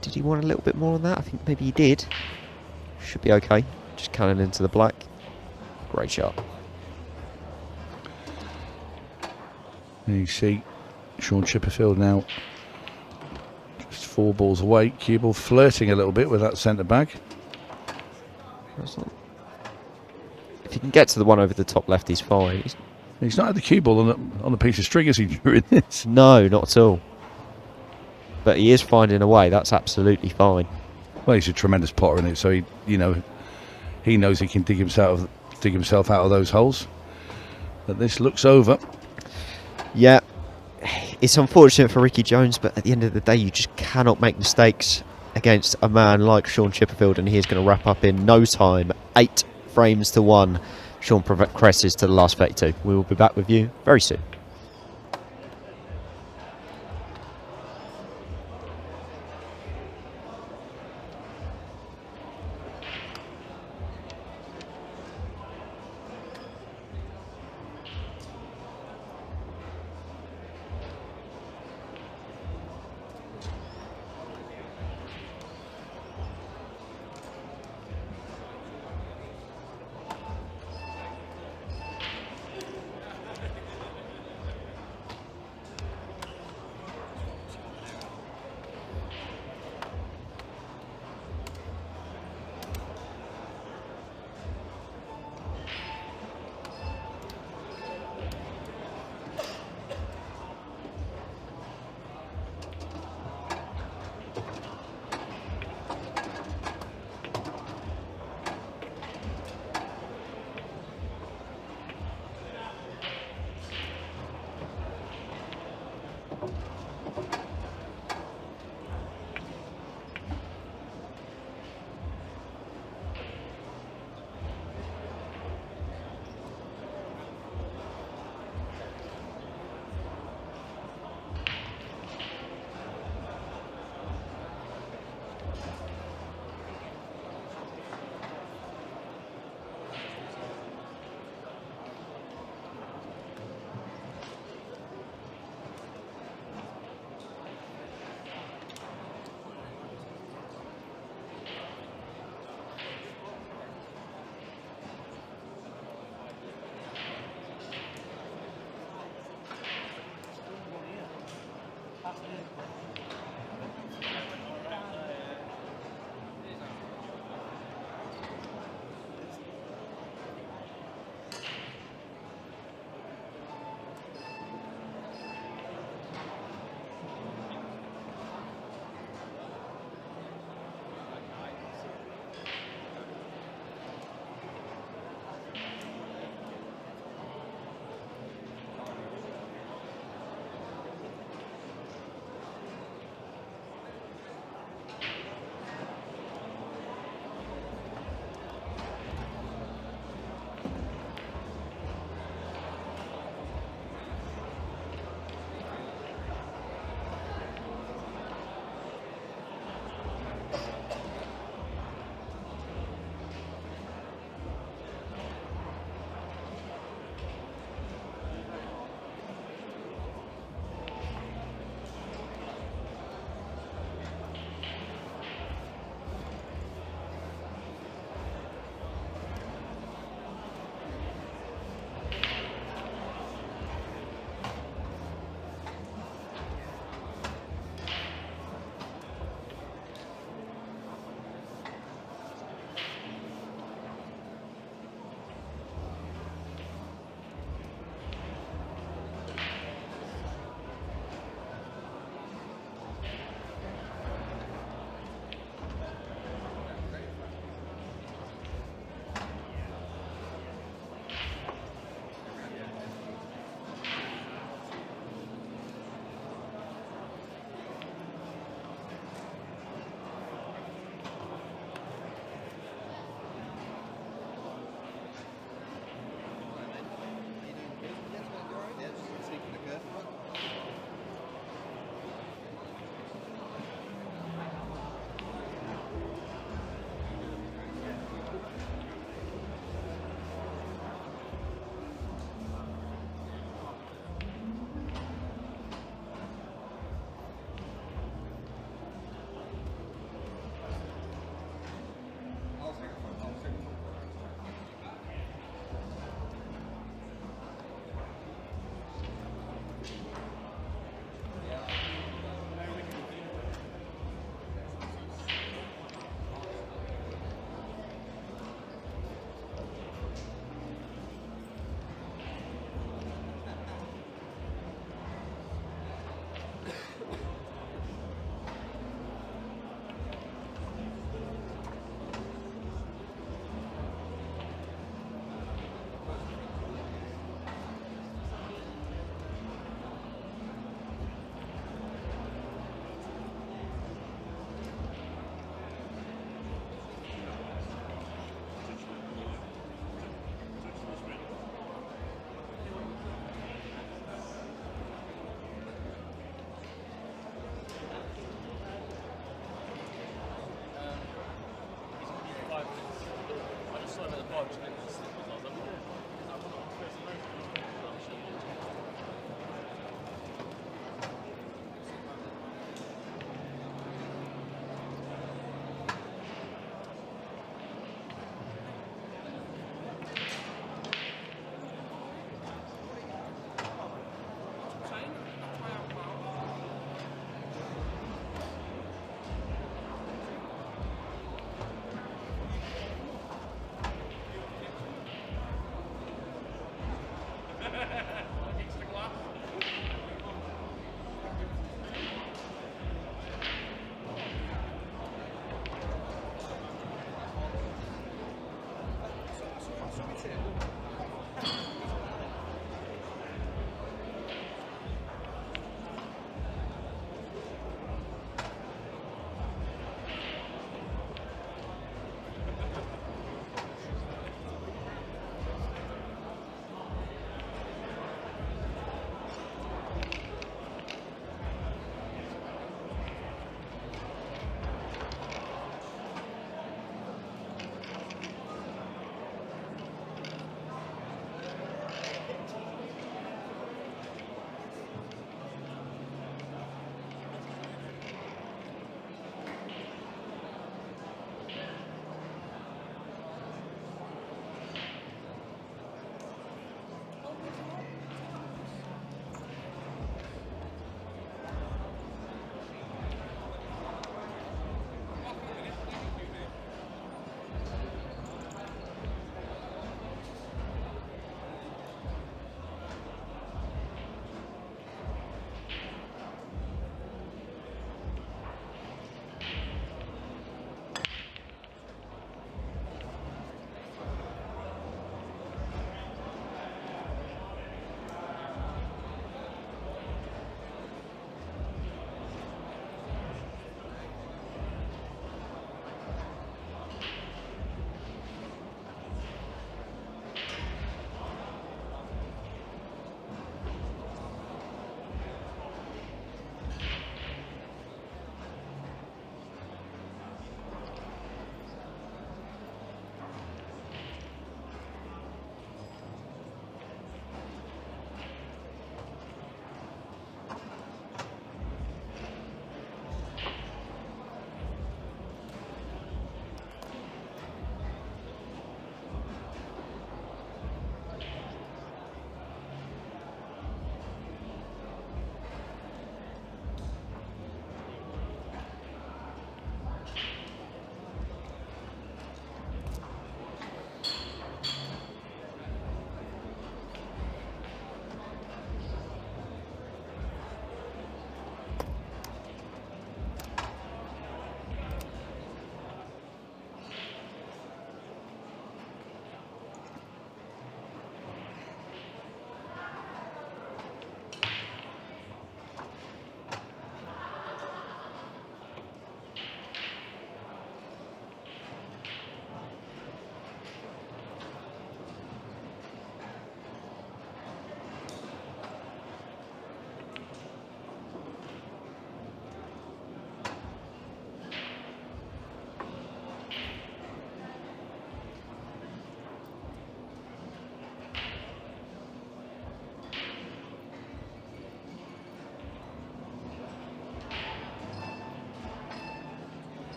Did he want a little bit more on that? I think maybe he did. Should be okay. Just cannon into the black. Great shot. And you see Shaun Chipperfield now just 4 balls away. Cue ball flirting a little bit with that centre back. If he can get to the one over the top left, he's fine. He's not had the cue ball on a piece of string, has he, during this? No, not at all. But he is finding a way. That's absolutely fine. Well, he's a tremendous potter in it, so he knows he can dig himself out of those holes. But this looks over. Yeah, it's unfortunate for Ricky Jones, but at the end of the day, you just cannot make mistakes against a man like Shaun Chipperfield, and he is going to wrap up in no time. 8 frames to 1. Shaun progresses to the last 32. We will be back with you very soon.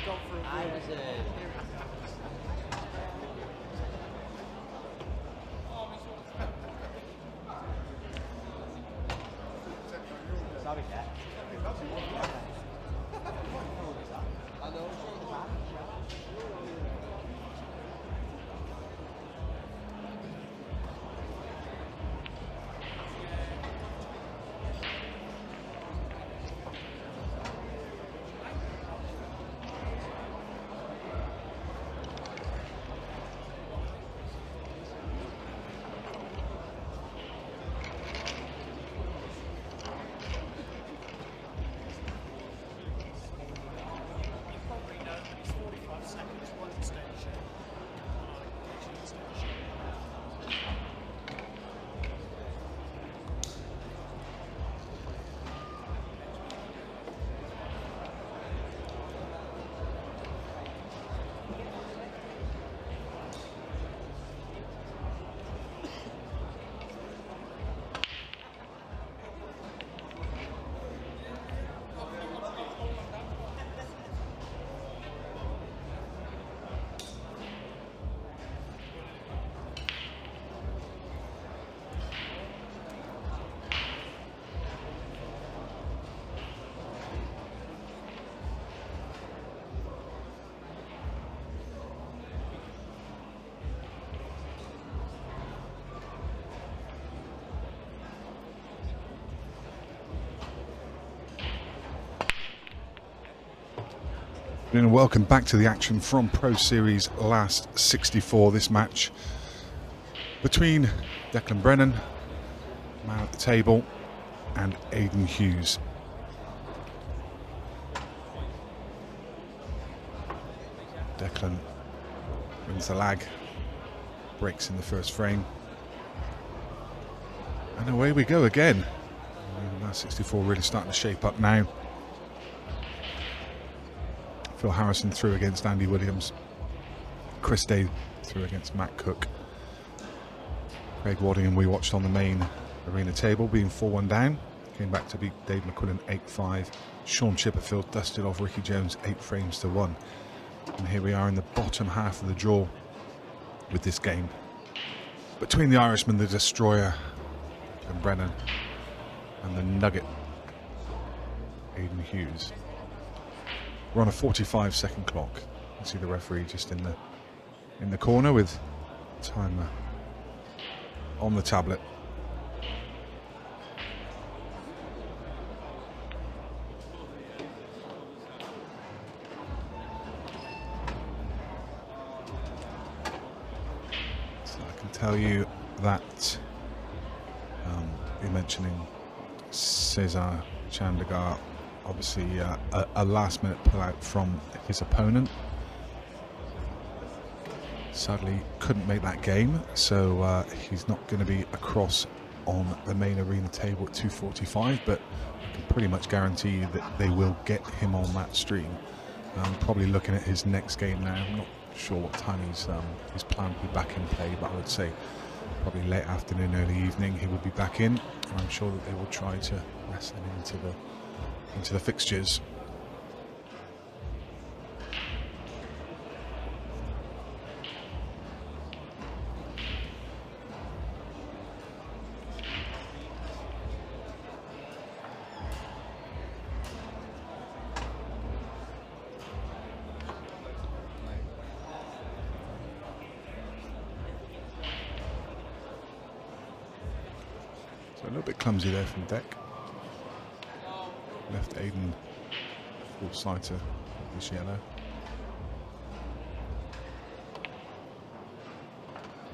gone for a win. And welcome back to the action from Pro Series last 64. This match between Declan Brennan, man at the table, and Aiden Hughes. Declan wins the lag, breaks in the first frame, and away we go again. Last 64 really starting to shape up now. Phil Harrison through against Andy Williams. Chris Day through against Matt Cook. Craig Waddingham we watched on the main arena table being 4-1 down. Came back to beat Dave McQuillan 8-5. Shaun Chipperfield dusted off Ricky Jones 8 frames to 1. And here we are in the bottom half of the draw with this game. Between the Irishman, the Destroyer, and Brennan, and the Nugget, Aiden Hughes. We're on a 45-second clock. You can see the referee just in the corner with timer on the tablet. So I can tell you that you're mentioning Cesar Chandiga. Obviously a last minute pullout from his opponent. Sadly couldn't make that game, so he's not going to be across on the main arena table at 2:45, but I can pretty much guarantee you that they will get him on that stream. Probably looking at his next game now. I'm not sure what time he's planned to be back in play, but I would say probably late afternoon, early evening he would be back in, and I'm sure that they will try to wrestle him into the fixtures. So a little bit clumsy there from Deck. Left Aiden full sighter, this yellow.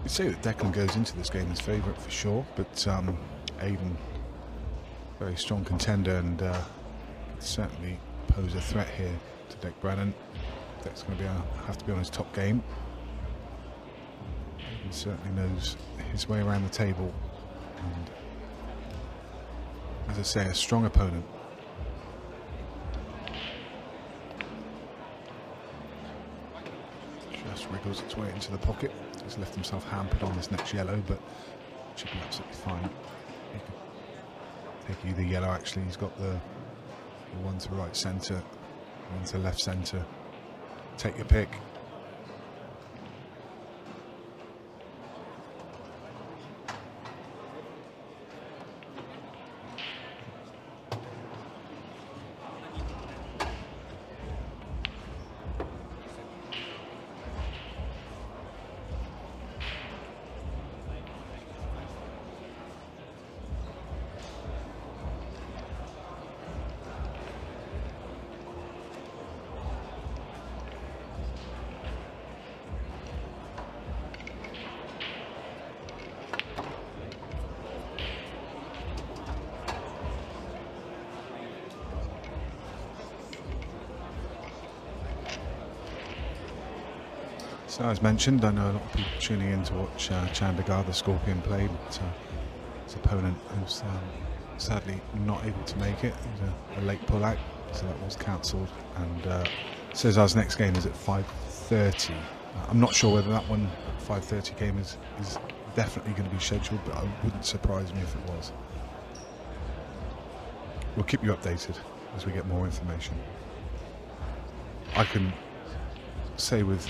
You'd say that Declan goes into this game as favourite for sure, but Aiden, very strong contender, and certainly pose a threat here to Deck Brennan. Deck's going to have to be on his top game. Aiden certainly knows his way around the table, and as I say, a strong opponent. Wriggles its way into the pocket. He's left himself hampered on this next yellow, but should be absolutely fine. He could take either yellow. Actually, he's got the one to right centre, one to left centre. Take your pick. So as mentioned, I know a lot of people tuning in to watch Chandiga, the Scorpion, play, but his opponent who's sadly not able to make it. It was a late pull-out, so that was cancelled. And Cesar's next game is at 5:30. I'm not sure whether that one, 5:30 game, is definitely going to be scheduled, but it wouldn't surprise me if it was. We'll keep you updated as we get more information. I can say with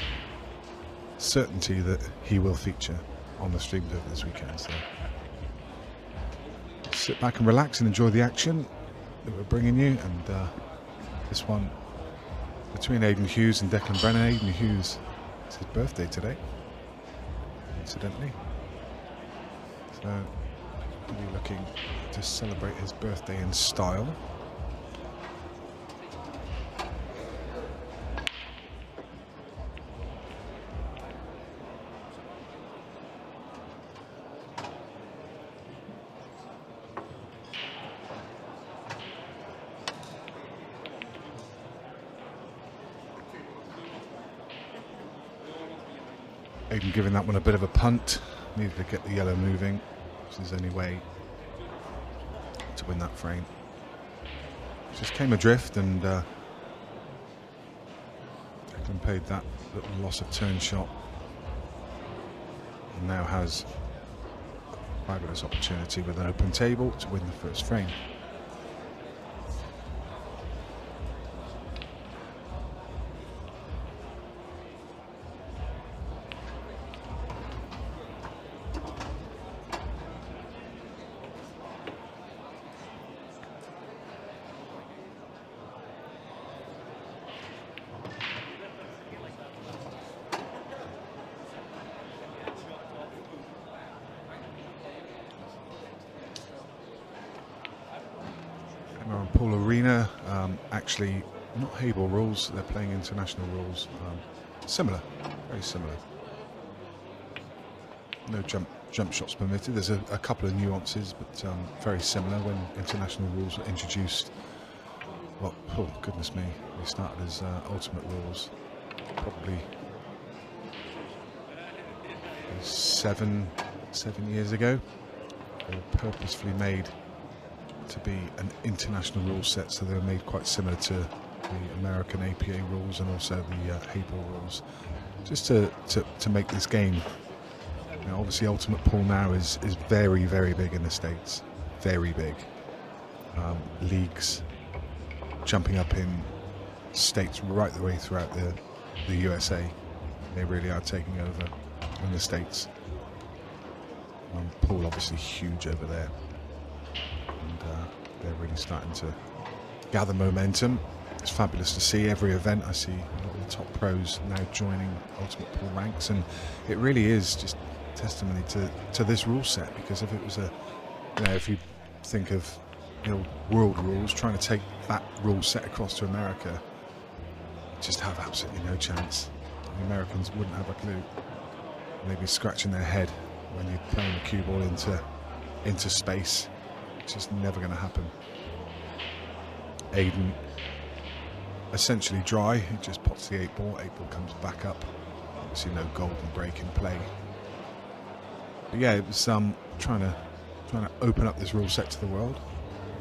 certainty that he will feature on the streams over this weekend, so sit back and relax and enjoy the action that we're bringing you. And this one between Aiden Hughes and Declan Brennan. Aiden Hughes, it's his birthday today, incidentally, so we'll be looking to celebrate his birthday in style. Aiden giving that one a bit of a punt. Needed to get the yellow moving, which is the only way to win that frame. Just came adrift, and Declan paid that little loss of turn shot, and now has a fabulous opportunity with an open table to win the first frame. Actually, not Hable rules, they're playing international rules. Similar, very similar. No jump shots permitted. There's a couple of nuances, but very similar when international rules were introduced. Well, oh goodness me, they started as ultimate rules probably 7 years ago. They were purposefully made to be an international rule set, so they were made quite similar to the American APA rules and also the Hable rules, just to make this game. You know, obviously Ultimate Pool now is very, very big in the States, very big. Leagues jumping up in states right the way throughout the USA. They really are taking over in the States. Pool obviously huge over there. They're really starting to gather momentum. It's fabulous to see. Every event I see a lot of the top pros now joining Ultimate Pool ranks, and it really is just testimony to this rule set, because if it was if you think of world rules, trying to take that rule set across to America, just have absolutely no chance. The Americans wouldn't have a clue. They'd be scratching their head when you're playing the cue ball into space. It's just never going to happen. Aiden essentially dry. He just pots the 8-ball. 8-ball comes back up. Obviously no golden break in play. But yeah, it was trying to open up this rule set to the world.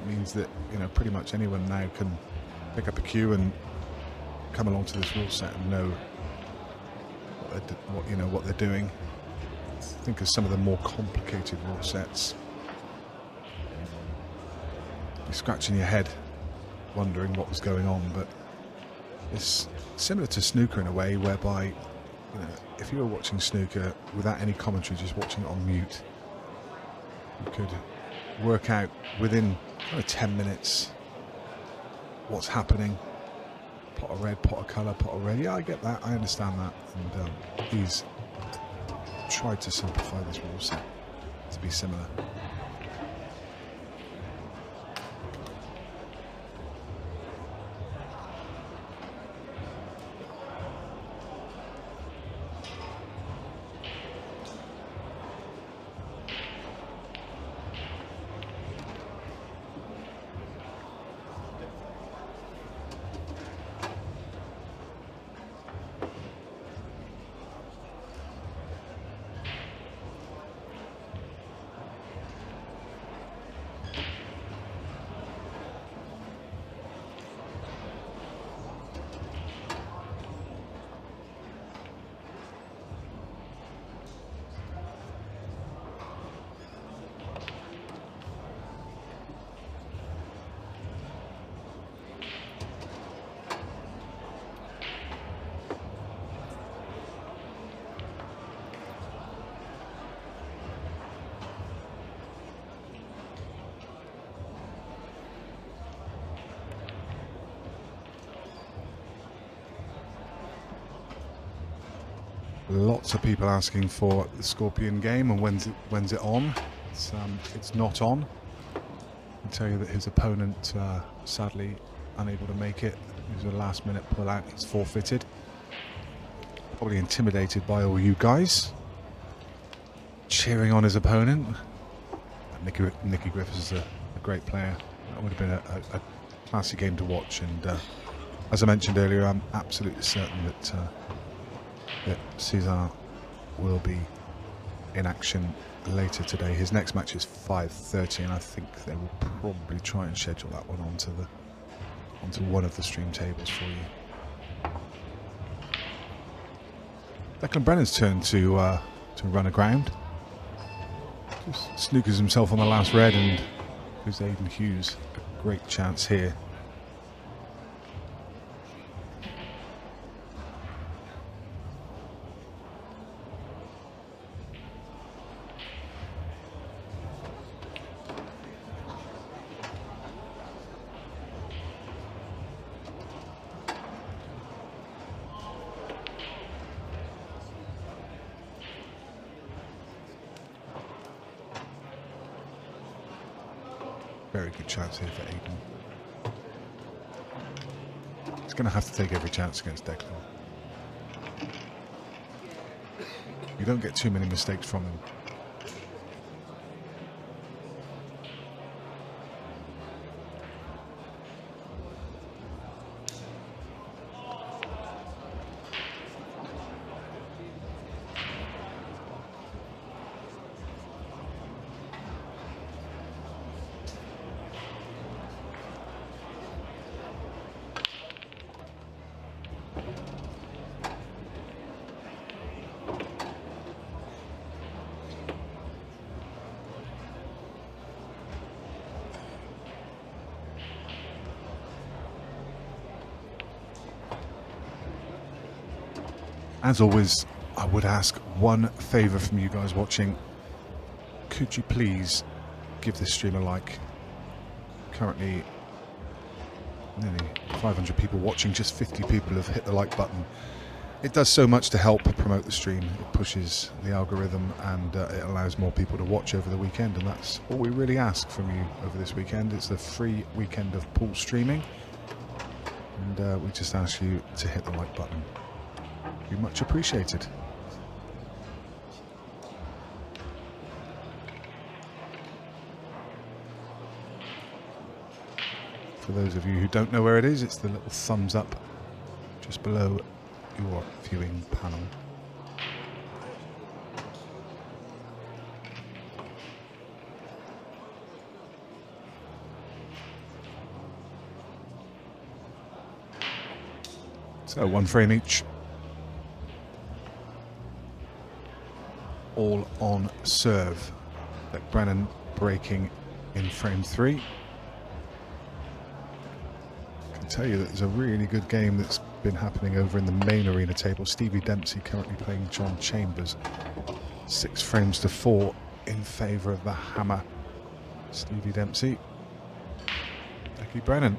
It means that pretty much anyone now can pick up a cue and come along to this rule set and know what they're doing. Think of some of the more complicated rule sets. You're scratching your head, wondering what was going on, but It's similar to snooker in a way, whereby, you know, if you were watching snooker without any commentary, just watching it on mute, you could work out within kind of 10 minutes what's happening. Pot of red, pot of colour, pot of red. Yeah, I get that. I understand that. And he's tried to simplify this rule set to be similar. Lots of people asking for the Scorpion game and when's it on. It's not on. I can tell you that his opponent sadly unable to make it. It was a last minute pull out. He's forfeited. Probably intimidated by all you guys cheering on his opponent. Nicky Griffiths is a great player. That would have been a classic game to watch, and as I mentioned earlier, I'm absolutely certain that Cesar will be in action later today. His next match is 5:30, and I think they will probably try and schedule that one onto one of the stream tables for you. Declan Brennan's turn to run aground. Just snookers himself on the last red, and gives Aiden Hughes a great chance here. Very good chance here for Aiden. He's going to have to take every chance against Declan. You don't get too many mistakes from him. As always, I would ask one favour from you guys watching. Could you please give this stream a like? Currently, nearly 500 people watching, just 50 people have hit the like button. It does so much to help promote the stream. It pushes the algorithm, and it allows more people to watch over the weekend, and that's all we really ask from you over this weekend. It's the free weekend of pool streaming, and we just ask you to hit the like button. Be much appreciated. For those of you who don't know where it is, it's the little thumbs up just below your viewing panel. So one frame each. All on serve. Declan Brennan breaking in frame 3. I tell you that there's a really good game that's been happening over in the main arena table. Stevie Dempsey currently playing John Chambers. 6 frames to 4 in favour of the hammer. Stevie Dempsey. Declan Brennan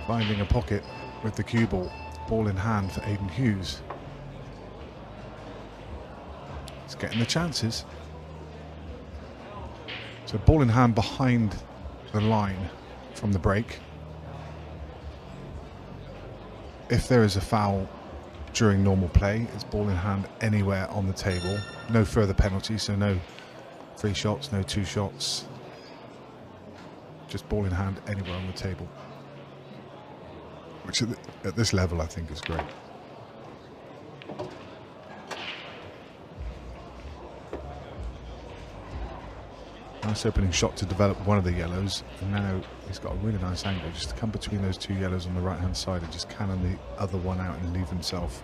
finding a pocket with the cue ball. Ball in hand for Aiden Hughes. He's getting the chances. So ball in hand behind the line from the break. If there is a foul during normal play, it's ball in hand anywhere on the table. No further penalties, so no 3 shots, no 2 shots. Just ball in hand anywhere on the table. Which at this level I think is great. Nice opening shot to develop one of the yellows, and now he's got a really nice angle just to come between those 2 yellows on the right hand side and just cannon the other one out and leave himself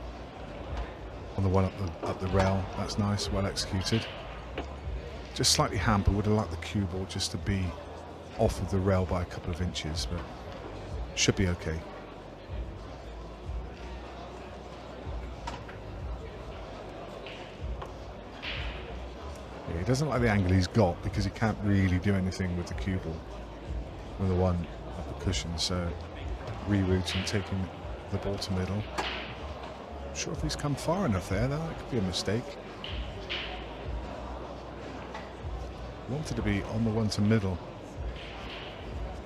on the one up the rail. That's nice, well executed. Just slightly hampered, would have liked the cue ball just to be off of the rail by a couple of inches, but should be okay. Yeah, he doesn't like the angle he's got because he can't really do anything with the cue ball with the one up the cushion, so rerouting, taking the ball to middle. Not sure if he's come far enough there, though. That could be a mistake. Wanted to be on the one to middle.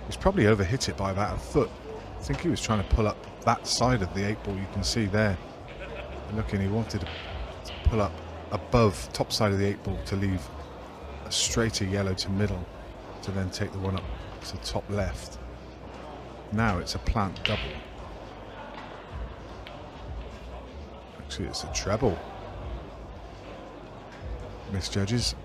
He's probably overhit it by about a foot. I think he was trying to pull up that side of the 8 ball you can see there. And looking, he wanted to pull up above top side of the 8 ball to leave a straighter yellow to middle to then take the one up to top left. Now it's a plant double. Actually, it's a treble. Misjudges.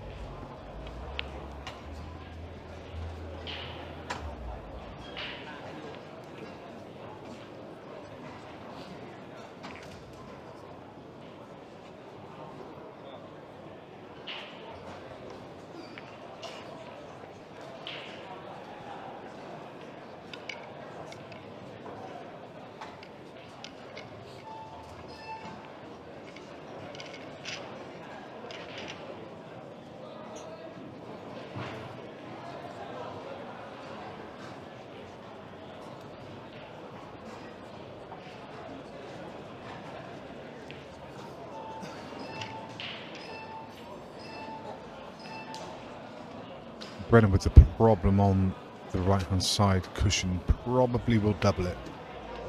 Brennan with the problem on the right hand side cushion, probably will double it.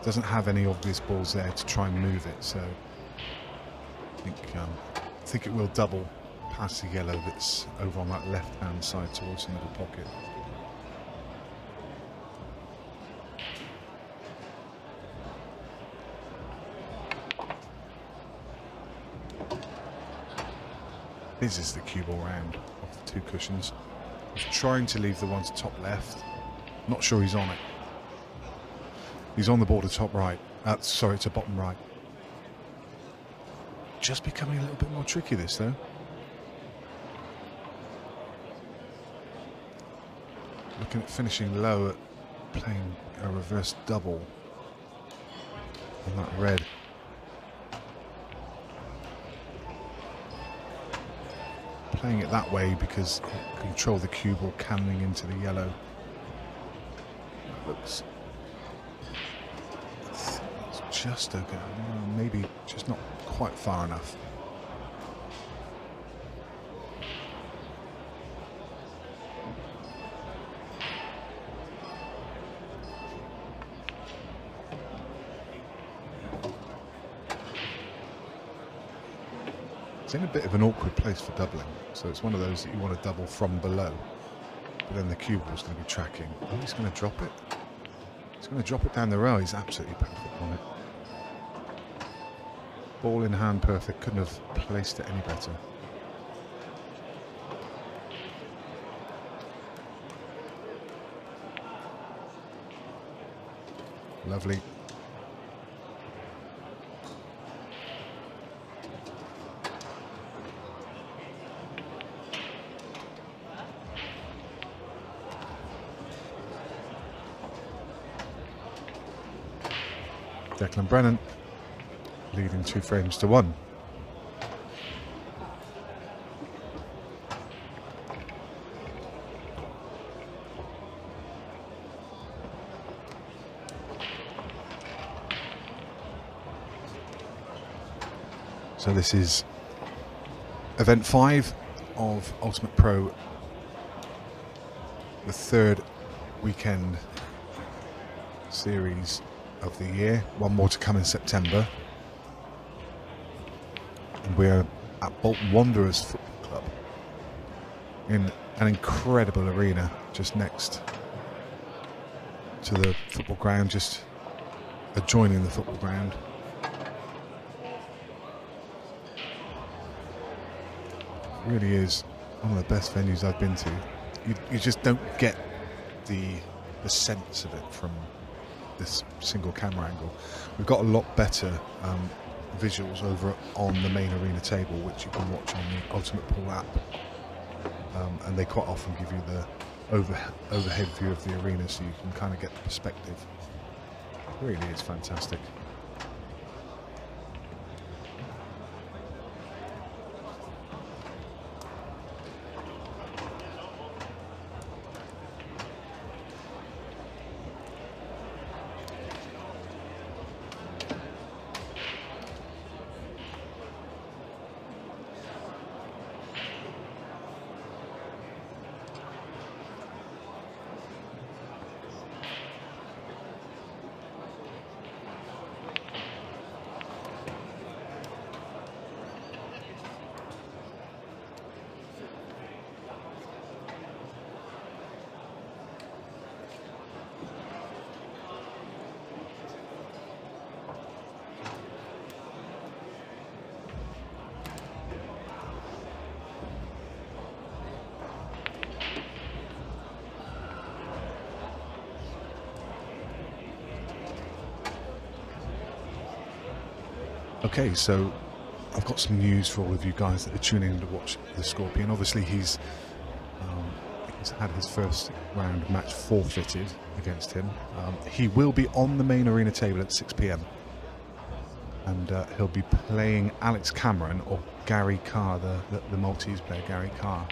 Doesn't have any obvious balls there to try and move it, so I think it will double past the yellow that's over on that left hand side towards the middle pocket. This is the cue ball round of the 2 cushions. Trying to leave the one to top left. Not sure he's on it. He's on the ball to top right. Sorry, to bottom right. Just becoming a little bit more tricky, this though. Looking at finishing low at playing a reverse double on that red. Playing it that way because it control the cue ball cannoning into the yellow. That looks it's just okay. Maybe just not quite far enough. It's in a bit of an awkward place for doubling, so it's one of those that you want to double from below, but then the cue ball's going to be tracking. Oh, he's going to drop it. He's going to drop it down the row. He's absolutely perfect on it. Ball in hand perfect. Couldn't have placed it any better. Lovely. Declan Brennan leading 2-1. So this is event 5 of Ultimate Pro, the third weekend series of the year. One more to come in September. And we're at Bolton Wanderers Football Club in an incredible arena just next to the football ground, just adjoining the football ground. Really is one of the best venues I've been to. You just don't get the sense of it from this single camera angle. We've got a lot better visuals over on the main arena table, which you can watch on the Ultimate Pool app, and they quite often give you the overhead view of the arena, so you can kind of get the perspective. It really is fantastic. Okay, so I've got some news for all of you guys that are tuning in to watch the Scorpion. Obviously, he's had his first round match forfeited against him. He will be on the main arena table at 6 p.m. and he'll be playing Alex Cameron or Gary Carr, the Maltese player, Gary Carr.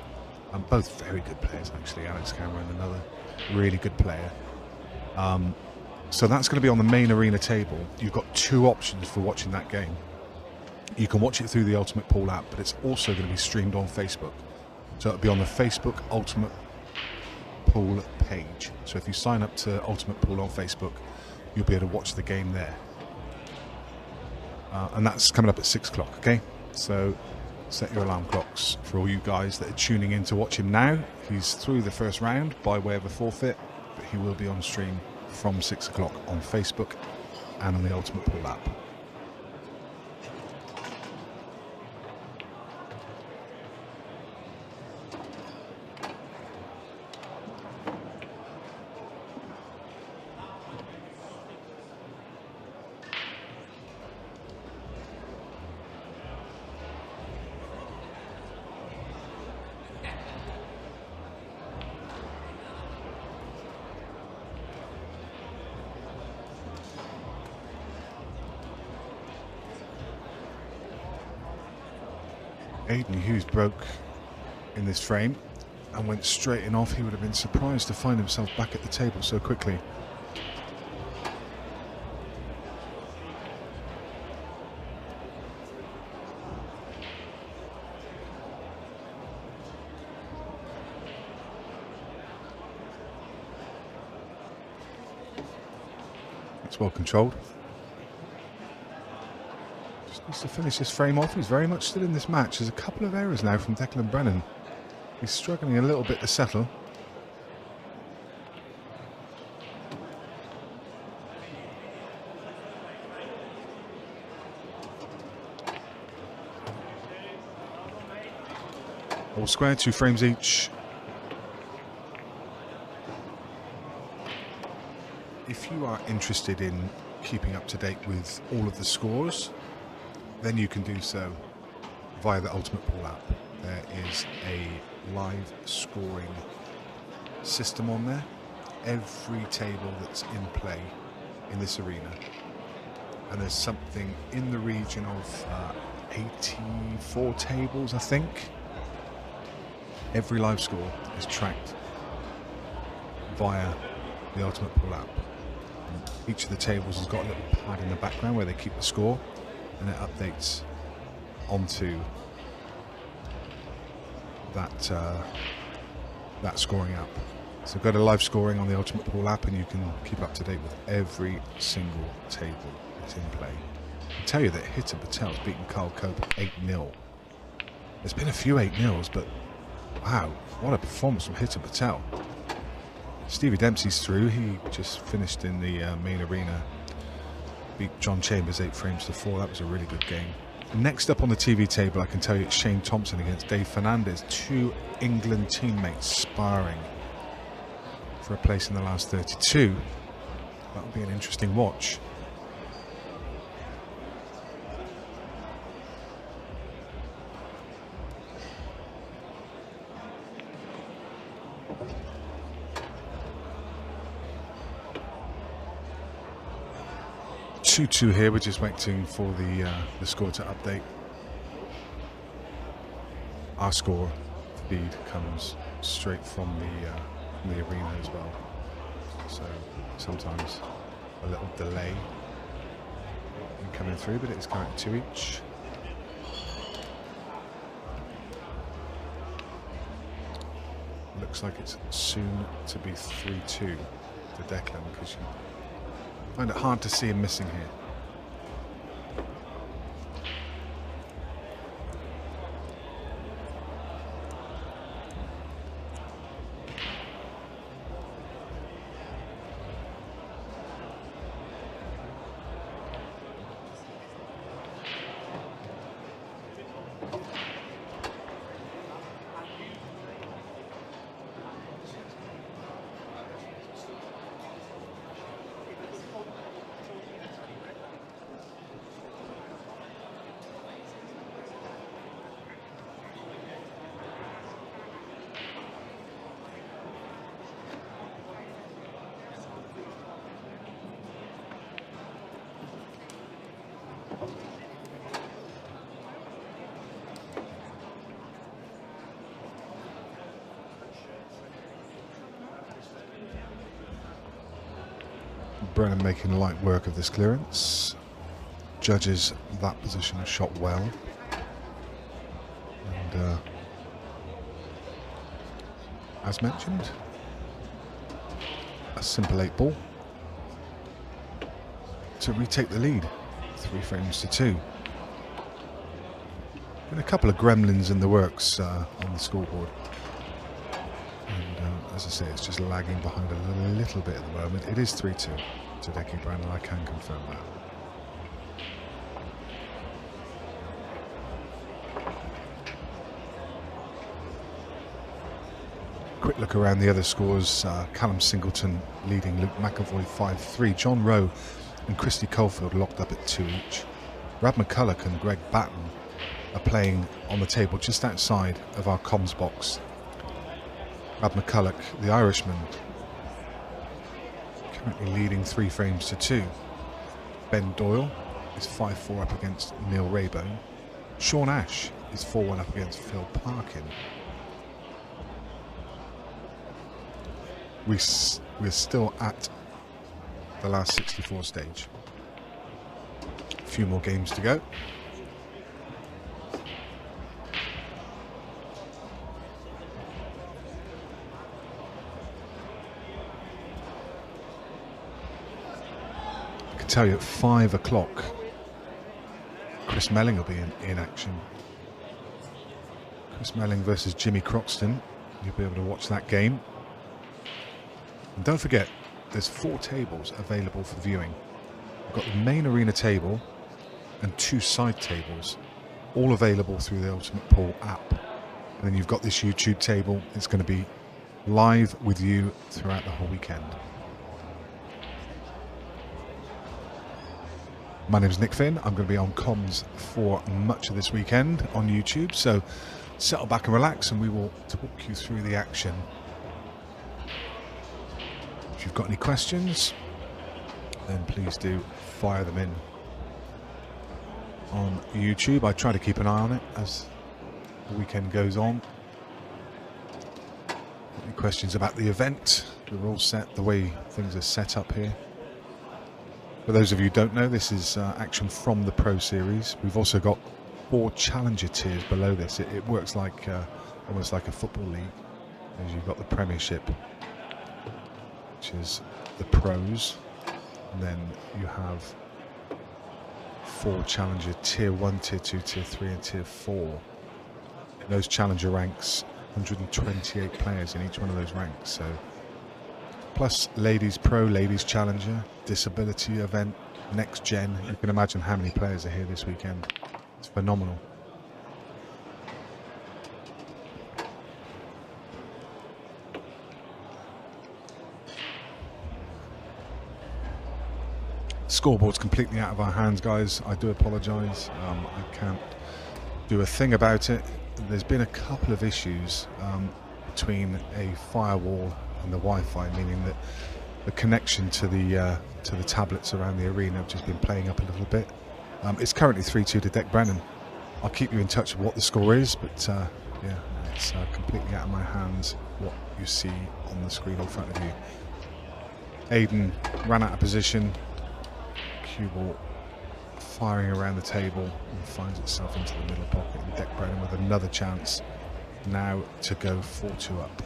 Both very good players, actually. Alex Cameron, another really good player. So that's going to be on the main arena table. You've got two options for watching that game. You can watch it through the Ultimate Pool app, but it's also going to be streamed on Facebook. So it'll be on the Facebook Ultimate Pool page. So if you sign up to Ultimate Pool on Facebook, you'll be able to watch the game there. And that's coming up at 6 o'clock, okay? So set your alarm clocks for all you guys that are tuning in to watch him now. He's through the first round by way of a forfeit, but he will be on stream from 6 o'clock on Facebook and on the Ultimate Pool app. Aiden Hughes broke in this frame and went straight in off. He would have been surprised to find himself back at the table so quickly. It's well controlled. Needs to finish this frame off. He's very much still in this match. There's a couple of errors now from Declan Brennan. He's struggling a little bit to settle. All square, 2 frames each. If you are interested in keeping up to date with all of the scores, then you can do so via the Ultimate Pool app. There is a live scoring system on there. Every table that's in play in this arena and there's something in the region of 84 tables, I think. Every live score is tracked via the Ultimate Pool app. And each of the tables has got a little pad in the background where they keep the score, and it updates onto that that scoring app. So go to live scoring on the Ultimate Pool app and you can keep up to date with every single table that's in play. I tell you that Hitter Patel's beaten Carl Cope 8-0. There's been a few 8-0s, but wow, what a performance from Hitter Patel. Stevie Dempsey's through. He just finished in the main arena. Beat John Chambers 8-4. That was a really good game. Next up on the TV table, I can tell you it's Shane Thompson against Dave Fernandez. Two England teammates sparring for a place in the last 32. That'll be an interesting watch. Two here. We're just waiting for the score to update. Our score feed comes straight from the arena as well, so sometimes a little delay in coming through, but it's currently 2 each. Looks like it's soon to be 3-2 to Declan, because you find it hard to see him missing here. Brennan making light work of this clearance. Judges that position shot well. And as mentioned, a simple 8-ball to retake the lead, 3-2. Been a couple of gremlins in the works on the scoreboard. And as I say, it's just lagging behind a little bit at the moment. It is 3-2 to Declan Brennan, I can confirm that. Quick look around the other scores. Callum Singleton leading Luke McAvoy 5-3. John Rowe and Christy Colefield locked up at 2 each. Brad McCulloch and Greg Batten are playing on the table just outside of our comms box. Brad McCulloch, the Irishman, currently leading 3-2. Ben Doyle is 5-4 up against Neil Rayburn. Shaun Ash is 4-1 up against Phil Parkin. We're still at the last 64 stage. A few more games to go. I can tell you at 5 o'clock, Chris Melling will be in action. Chris Melling versus Jimmy Croxton. You'll be able to watch that game. And don't forget, there's 4 tables available for viewing. We've got the main arena table and 2 side tables, all available through the Ultimate Pool app. And then you've got this YouTube table. It's going to be live with you throughout the whole weekend. My name is Nick Finn. I'm going to be on comms for much of this weekend on YouTube. So settle back and relax and we will talk you through the action. If you've got any questions, then please do fire them in. on YouTube. I try to keep an eye on it as the weekend goes on. Any questions about the event? We're all set the way things are set up here. For those of you who don't know, this is action from the Pro Series. We've also got 4 challenger tiers below this. It works like almost like a football league. As you've got the Premiership, which is the pros, and then you have 4 challenger tier 1, tier 2, tier 3 and tier 4. In those challenger ranks, 128 players in each one of those ranks. So plus ladies pro, ladies challenger, disability event, next gen. You can imagine how many players are here this weekend. It's phenomenal. Scoreboard's completely out of our hands, guys. I do apologise. I can't do a thing about it. There's been a couple of issues between a firewall and the Wi-Fi, meaning that the connection to the tablets around the arena have just been playing up a little bit. It's currently 3-2 to Declan Brennan. I'll keep you in touch with what the score is, but yeah, it's completely out of my hands what you see on the screen in front of you. Aiden ran out of position. Cue ball firing around the table and finds itself into the middle pocket, and Declan Brennan with another chance now to go 4-2 up.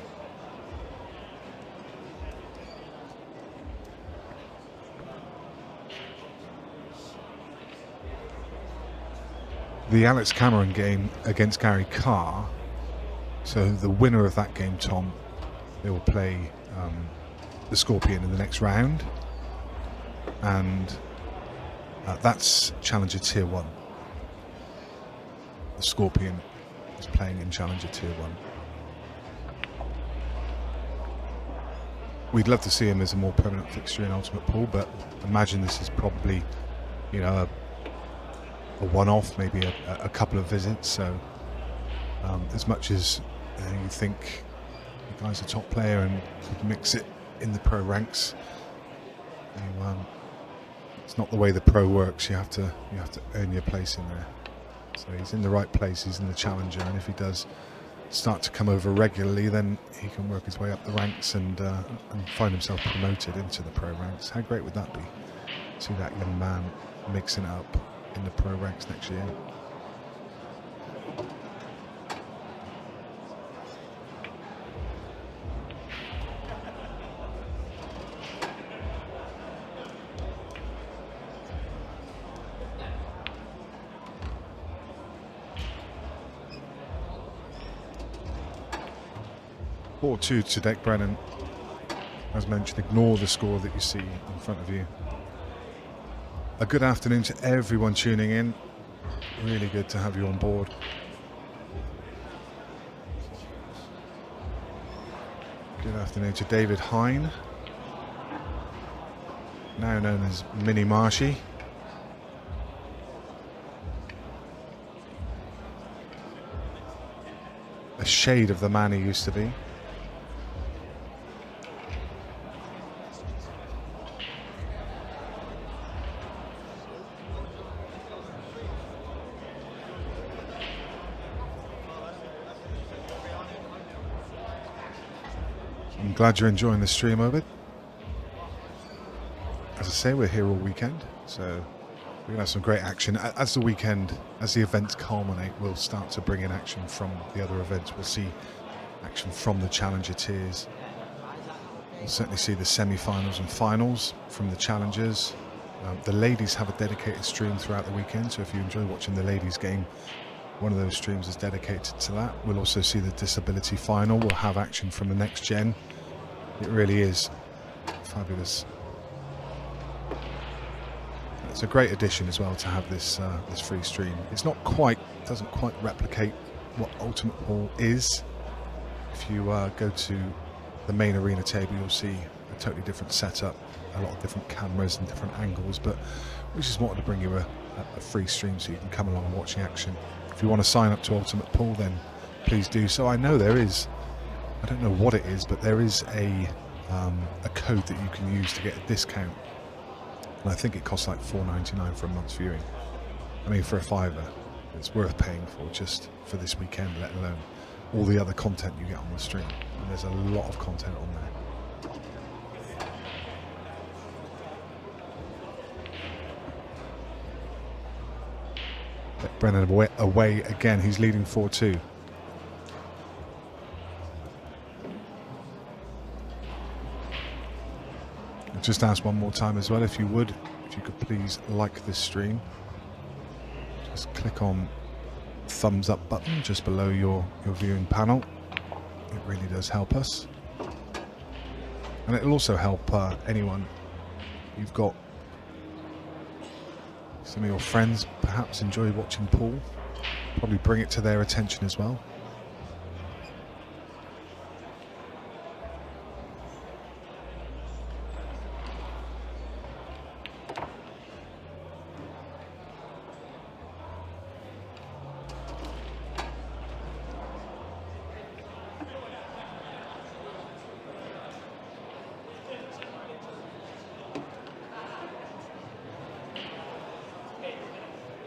The Alex Cameron game against Gary Carr, so the winner of that game, Tom, they will play the Scorpion in the next round, and that's Challenger Tier 1. The Scorpion is playing in Challenger Tier 1. We'd love to see him as a more permanent fixture in Ultimate Pool, but imagine this is probably, you know, a one-off, maybe a couple of visits. So as much as you think the guy's a top player and could mix it in the pro ranks, it's not the way the pro works. You have to earn your place in there. So he's in the right place. He's in the challenger, and if he does start to come over regularly, then he can work his way up the ranks and find himself promoted into the pro ranks. How great would that be? See that young man mixing it up in the pro ranks next year. To Declan Brennan. As mentioned, ignore the score that you see in front of you. A good afternoon to everyone tuning in. Really good to have you on board. Good afternoon to David Hine, now known as Mini Marshy. A shade of the man he used to be. I'm glad you're enjoying the stream, Obed. As I say, we're here all weekend, so we're going to have some great action. As the weekend, as the events culminate, we'll start to bring in action from the other events. We'll see action from the Challenger tiers. We'll certainly see the semi-finals and finals from the Challengers. The ladies have a dedicated stream throughout the weekend, so if you enjoy watching the ladies game, one of those streams is dedicated to that. We'll also see the disability final. We'll have action from the next gen. It really is fabulous. It's a great addition as well to have this this free stream. It's not quite, doesn't quite replicate what Ultimate Pool is. If you go to the main arena table, you'll see a totally different setup, a lot of different cameras and different angles. But we just wanted to bring you a free stream so you can come along and watch the action. If you want to sign up to Ultimate Pool, then please do so. I know there is, I don't know what it is, but there is a code that you can use to get a discount. And I think it costs like $4.99 for a month's viewing. I mean, for a fiver, it's worth paying for just for this weekend, let alone all the other content you get on the stream. And there's a lot of content on there. Brennan away again. He's leading 4-2. I'll just ask one more time as well, if you could please like this stream. Just click on thumbs up button just below your viewing panel. It really does help us. And it'll also help anyone you've got. Some of your friends perhaps enjoy watching pool. Probably bring it to their attention as well.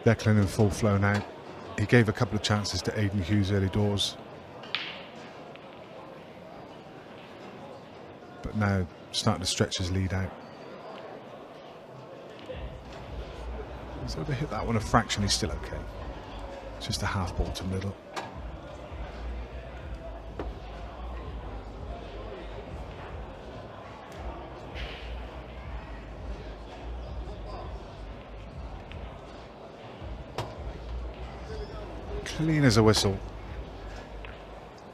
Declan in full flow now. He gave a couple of chances to Aiden Hughes early doors. But now starting to stretch his lead out. He's over hit that one a fraction, he's still okay. It's just a half ball to middle. Clean as a whistle.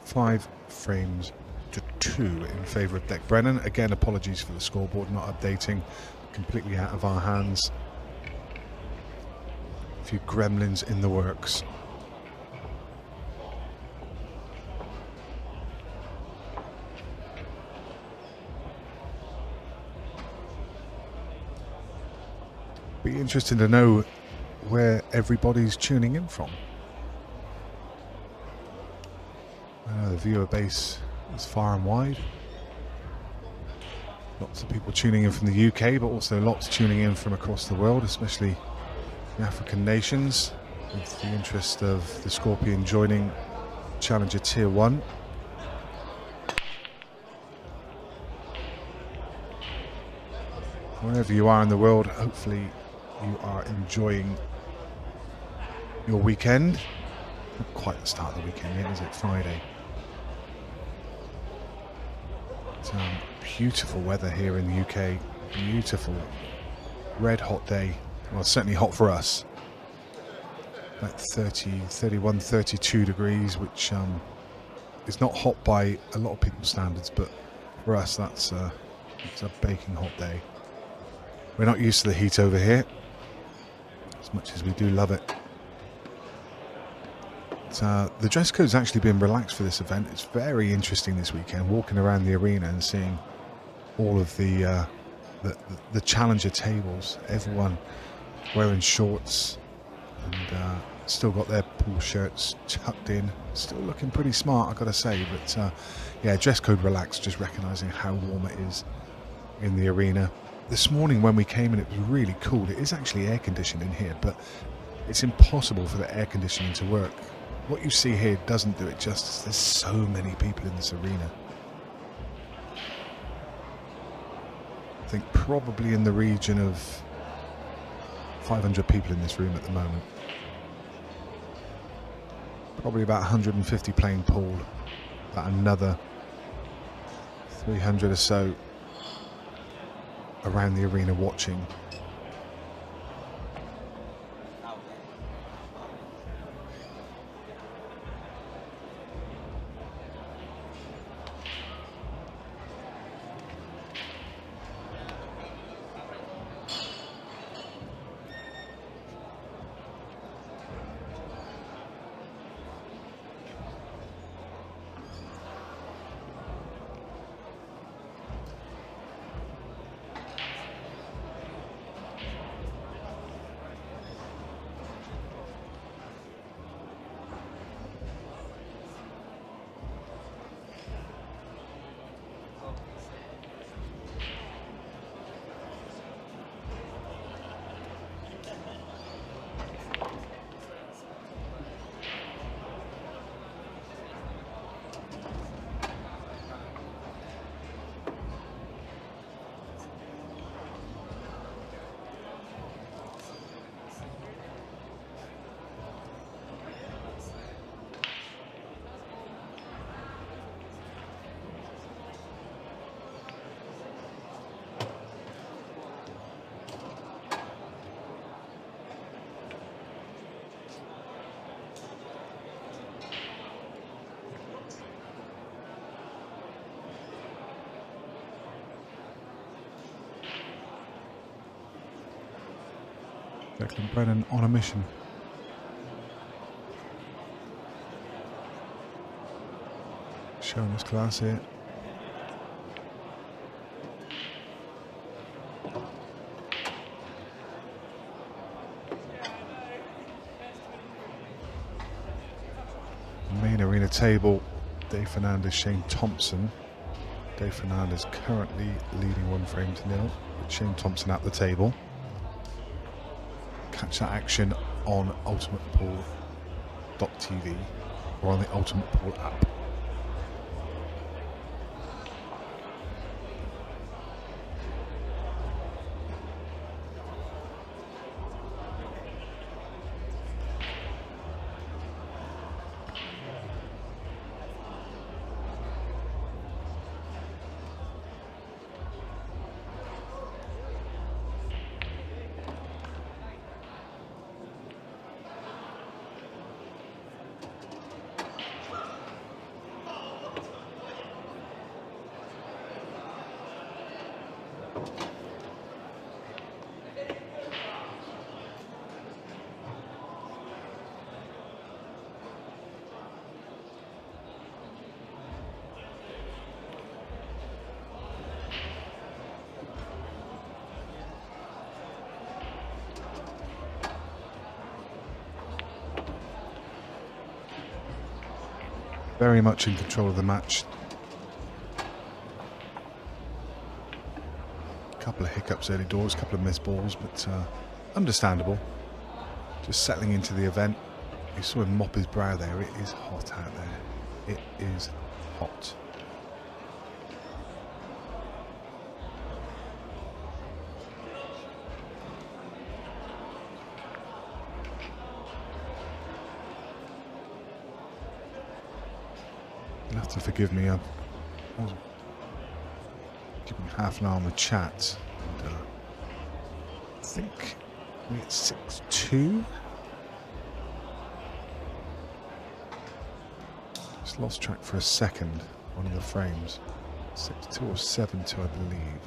5 frames to 2 in favour of Declan Brennan. Again, apologies for the scoreboard not updating. Completely out of our hands. A few gremlins in the works. Be interesting to know where everybody's tuning in from. The viewer base is far and wide. Lots of people tuning in from the UK, but also lots tuning in from across the world, especially the African nations, with the interest of the Scorpion joining Challenger Tier 1. Wherever you are in the world, hopefully you are enjoying your weekend. Not quite the start of the weekend yet, is it? Friday. Beautiful weather here in the UK. Beautiful, red hot day. Well, certainly hot for us. About 30, 31, 32 degrees, which is not hot by a lot of people's standards, but for us, it's a baking hot day. We're not used to the heat over here, as much as we do love it. The dress code's actually been relaxed for this event. It's very interesting this weekend, walking around the arena and seeing all of the challenger tables. Everyone wearing shorts and still got their pool shirts tucked in. Still looking pretty smart, I've got to say. But yeah, dress code relaxed, just recognising how warm it is in the arena. This morning when we came in, it was really cool. It is actually air conditioned in here, but it's impossible for the air conditioning to work. What you see here doesn't do it justice. There's so many people in this arena. I think probably in the region of 500 people in this room at the moment. Probably about 150 playing pool. About another 300 or so around the arena watching. Declan Brennan on a mission. Showing his class here. Main arena table, Dave Fernandez, Shane Thompson. Dave Fernandez currently leading 1-0, with Shane Thompson at the table. Catch that action on ultimatepool.tv or on the Ultimate Pool app. Very much in control of the match. A couple of hiccups early doors, a couple of missed balls, but understandable. Just settling into the event. You saw him mop his brow there. It is hot out there. It is hot. You'll have to forgive me. I was given half an hour on the chat. And, I think we're at 6-2. Just lost track for a second. One of the frames. 6-2 or 7-2, I believe.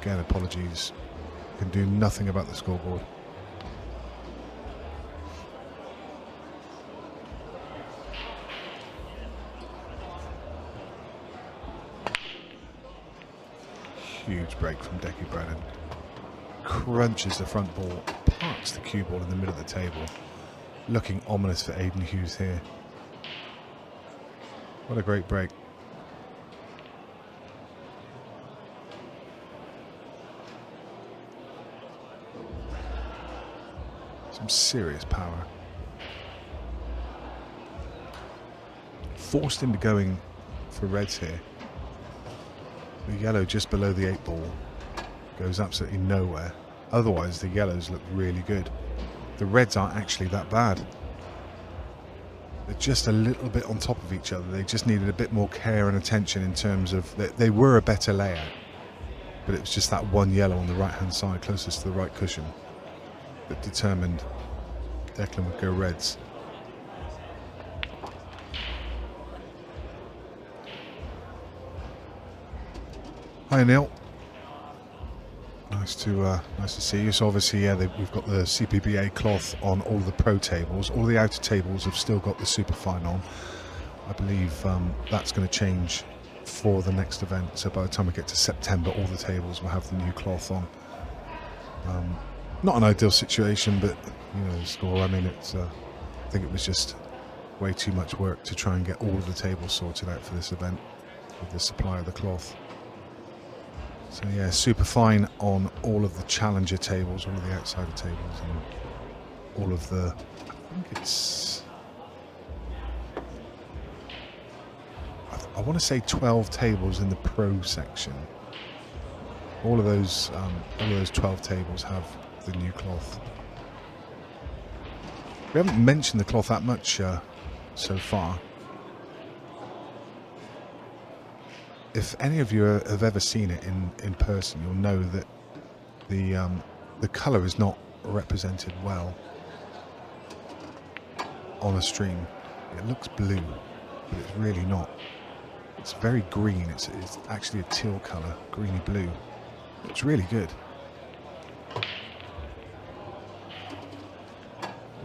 Again, apologies. Can do nothing about the scoreboard. Huge break from Declan Brennan. Crunches the front ball, parks the cue ball in the middle of the table. Looking ominous for Aiden Hughes here. What a great break. Some serious power. Forced into going for reds here. The yellow just below the 8 ball goes absolutely nowhere. Otherwise, the yellows look really good. The reds aren't actually that bad. They're just a little bit on top of each other. They just needed a bit more care and attention in terms of... They were a better layout. But it was just that one yellow on the right-hand side, closest to the right cushion, that determined Declan would go reds. Hi Neil, nice to see you. So obviously, yeah, we've got the CPBA cloth on all the pro tables. All the outer tables have still got the super fine on. I believe that's going to change for the next event. So by the time we get to September, all the tables will have the new cloth on. Not an ideal situation, but you know the score. I mean, it's. I think it was just way too much work to try and get all of the tables sorted out for this event with the supply of the cloth. So yeah, super fine on all of the challenger tables, all of the outsider tables, and all of the, I think it's, I want to say 12 tables in the pro section. All of those 12 tables have the new cloth. We haven't mentioned the cloth that much so far. If any of you have ever seen it in person, you'll know that the colour is not represented well on a stream. It looks blue, but it's really not. It's very green. It's actually a teal colour, greeny blue. It's really good.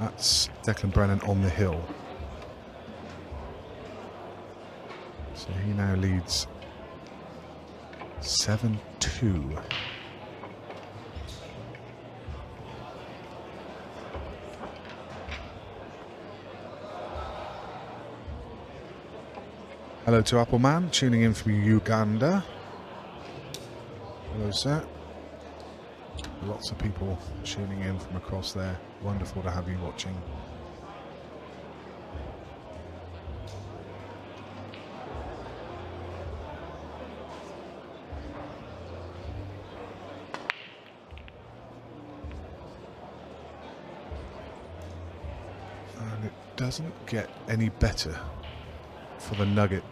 That's Declan Brennan on the hill. So he now leads 7-2. Hello to Appleman, tuning in from Uganda. Hello, sir. Lots of people tuning in from across there. Wonderful to have you watching. And it doesn't get any better for the Nugget.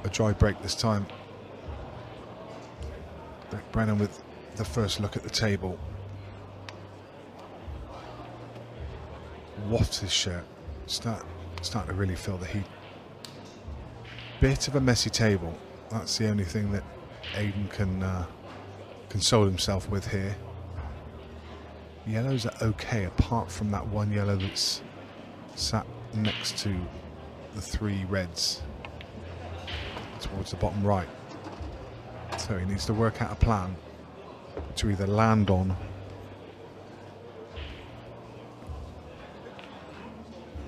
A dry break this time. Brennan with the first look at the table. Wafts his shirt. Starting to really feel the heat. Bit of a messy table. That's the only thing that Aiden can console himself with here. Yellows are okay, apart from that one yellow that's sat next to the 3 reds towards the bottom right. So he needs to work out a plan to either land on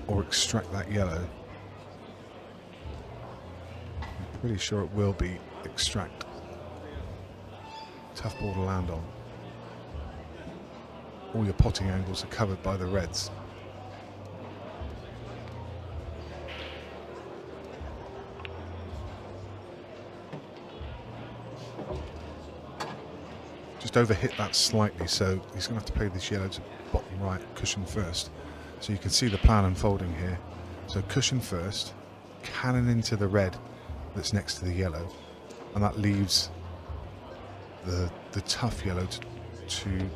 or extract that yellow. I'm pretty sure it will be extract. Tough ball to land on. All your potting angles are covered by the reds. Just overhit that slightly, so he's going to have to play this yellow to bottom right, cushion first. So you can see the plan unfolding here. So cushion first, cannon into the red that's next to the yellow, and that leaves the tough yellow to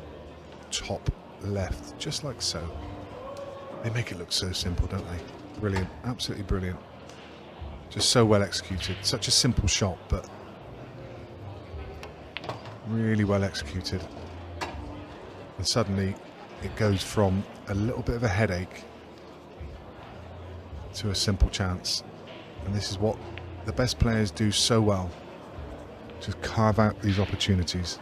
top left, just like so. They make it look so simple, don't they? Brilliant, absolutely brilliant. Just so well executed. Such a simple shot, but really well executed. And suddenly it goes from a little bit of a headache to a simple chance. And this is what the best players do so well, to carve out these opportunities.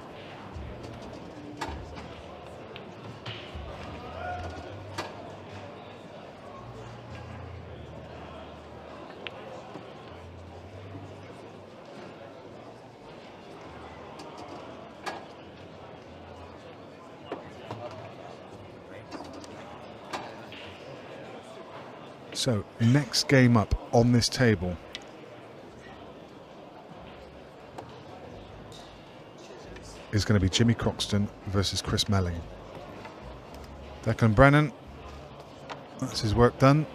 So, next game up on this table is going to be Jimmy Croxton versus Chris Melling. Declan Brennan, that's his work done.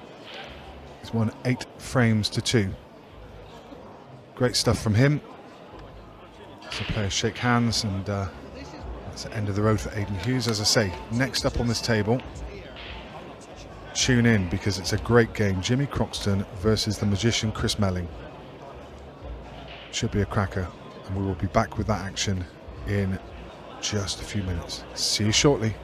He's won 8 frames to 2. Great stuff from him. So players shake hands, and that's the end of the road for Aiden Hughes. As I say, next up on this table, tune in because it's a great game. Jimmy Croxton versus the magician Chris Melling. Should be a cracker, and we will be back with that action in just a few minutes. See you shortly.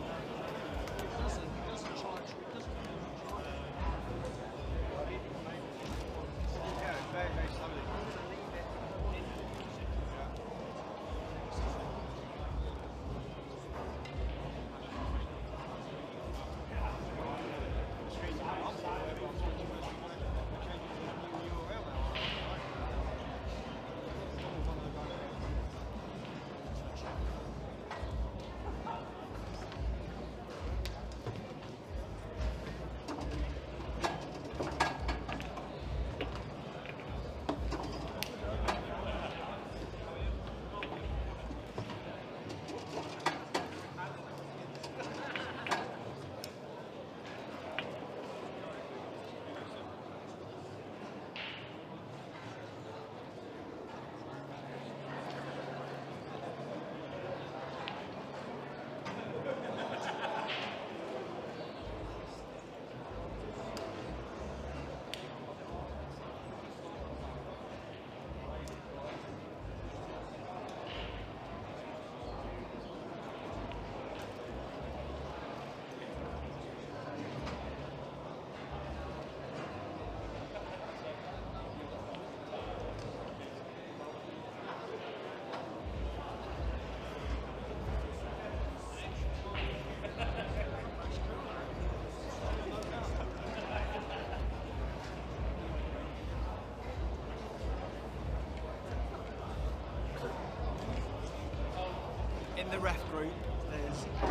in the ref group, there's a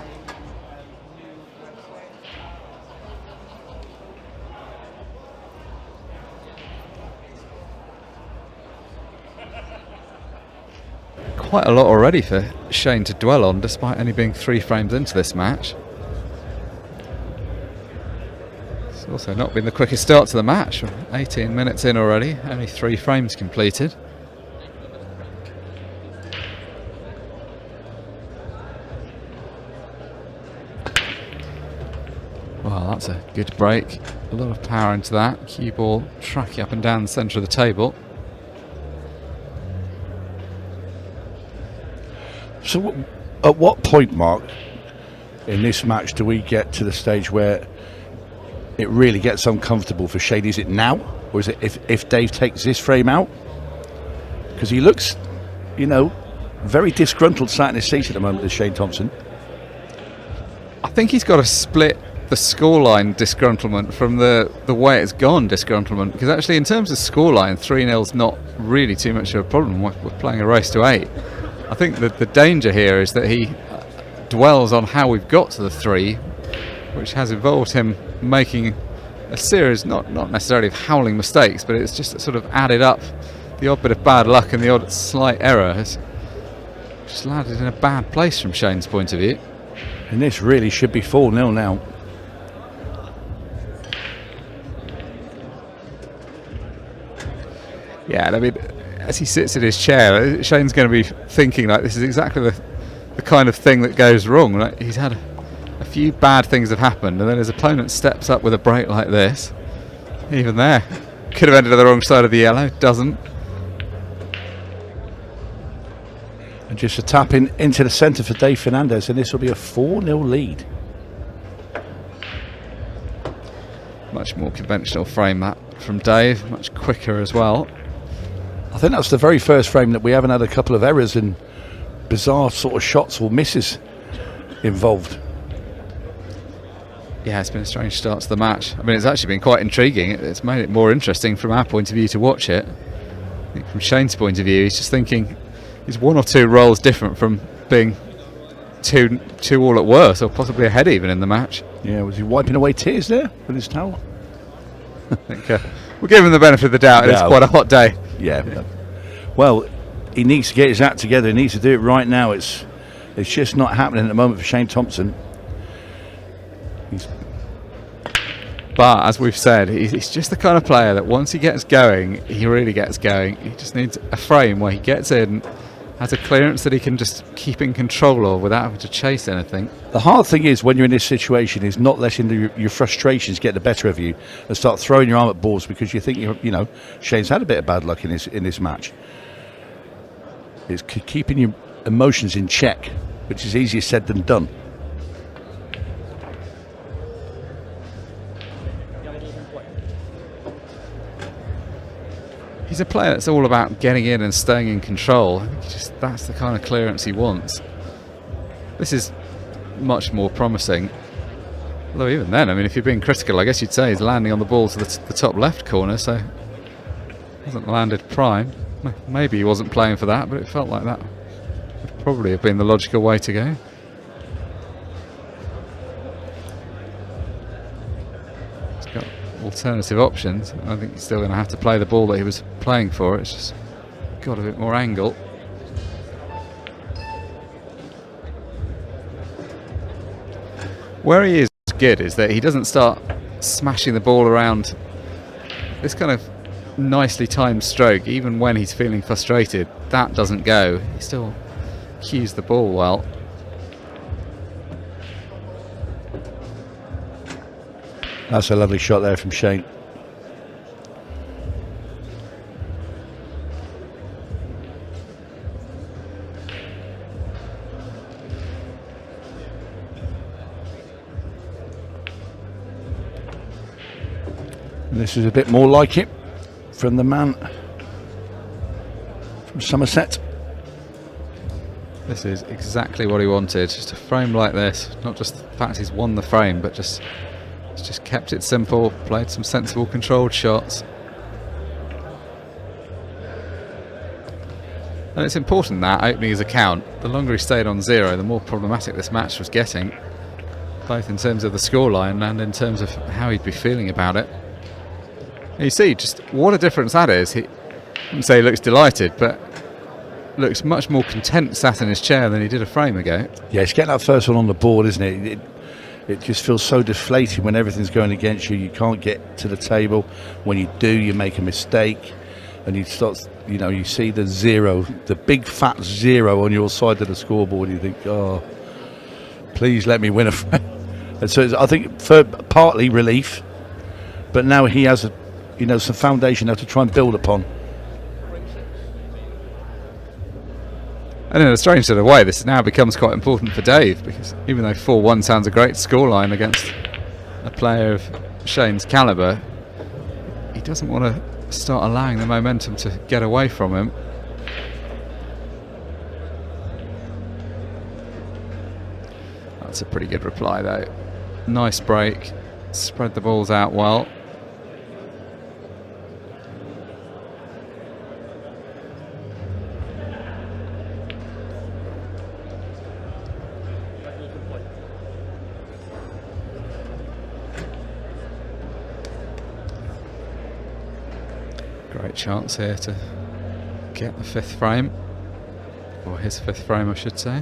new website. Quite a lot already for Shane to dwell on, despite only being 3 frames into this match. It's also not been the quickest start to the match. 18 minutes in already, only 3 frames completed. Well, that's a good break. A lot of power into that. Cue ball tracking up and down the centre of the table. So at what point, Mark, in this match do we get to the stage where it really gets uncomfortable for Shane? Is it now, or is it if Dave takes this frame out? Because he looks, very disgruntled sat in his seat at the moment, as Shane Thompson. I think he's got to split the scoreline disgruntlement from the way it's gone disgruntlement, because actually in terms of scoreline, 3-0's not really too much of a problem. We're playing a race to 8. I think that the danger here is that he dwells on how we've got to the 3, which has involved him making a series, not necessarily of howling mistakes, but it's just sort of added up the odd bit of bad luck and the odd slight error has just landed in a bad place from Shane's point of view. And this really should be 4-0 now. Yeah, and I mean, as he sits in his chair, Shane's going to be thinking like this is exactly the kind of thing that goes wrong. Like, he's had a few bad things have happened, and then his opponent steps up with a break like this. Even there, could have ended on the wrong side of the yellow, doesn't. And just a tap into the centre for Dave Fernandez, and this will be a 4-0 lead. Much more conventional frame that from Dave, much quicker as well. I think that's the very first frame that we haven't had a couple of errors and bizarre sort of shots or misses involved. Yeah, it's been a strange start to the match. I mean, it's actually been quite intriguing. It's made it more interesting from our point of view to watch it. I think from Shane's point of view, he's just thinking he's 1 or 2 rolls different from being two all at worse, or possibly ahead even in the match. Yeah, was he wiping away tears there with his towel? I think we'll give him the benefit of the doubt. It's quite a hot day. Yeah. Well, he needs to get his act together. He needs to do it right now. It's just not happening at the moment for Shane Thompson. But as we've said, he's just the kind of player that once he gets going, he really gets going. He just needs a frame where he gets in, has a clearance that he can just keep in control of without having to chase anything. The hard thing is when you're in this situation is not letting your frustrations get the better of you and start throwing your arm at balls because you think Shane's had a bit of bad luck in this match. It's keeping your emotions in check, which is easier said than done. He's a player that's all about getting in and staying in control. I think that's the kind of clearance he wants. This is much more promising. Although even then, I mean, if you're being critical, I guess you'd say he's landing on the ball to the top left corner, so hasn't landed prime. Maybe he wasn't playing for that, but it felt like that would probably have been the logical way to go. He's got alternative options. I think he's still going to have to play the ball that he was playing for. It's just got a bit more angle. Where he is good is that he doesn't start smashing the ball around this kind of nicely timed stroke. Even when he's feeling frustrated, that doesn't go. He still cues the ball well. That's a lovely shot there from Shane. And this is a bit more like it from the man from Somerset. This is exactly what he wanted. Just a frame like this. Not just the fact he's won the frame, but just kept it simple, played some sensible controlled shots. And it's important that, opening his account, the longer he stayed on 0, the more problematic this match was getting, both in terms of the scoreline and in terms of how he'd be feeling about it. And you see just what a difference that is. I wouldn't say he looks delighted, but looks much more content sat in his chair than he did a frame ago. Yeah, it's getting that first one on the board, isn't it? It just feels so deflated when everything's going against you. You can't get to the table. When you do, you make a mistake, and you start. You know, you see the 0, the big fat 0 on your side of the scoreboard. You think, oh, please let me win a frame. And so I think for partly relief, but now he has some foundation now to try and build upon. And in a strange sort of way, this now becomes quite important for Dave, because even though 4-1 sounds a great scoreline against a player of Shane's calibre, he doesn't want to start allowing the momentum to get away from him. That's a pretty good reply though. Nice break, spread the balls out well. Great chance here to get the 5th frame, or his 5th frame I should say.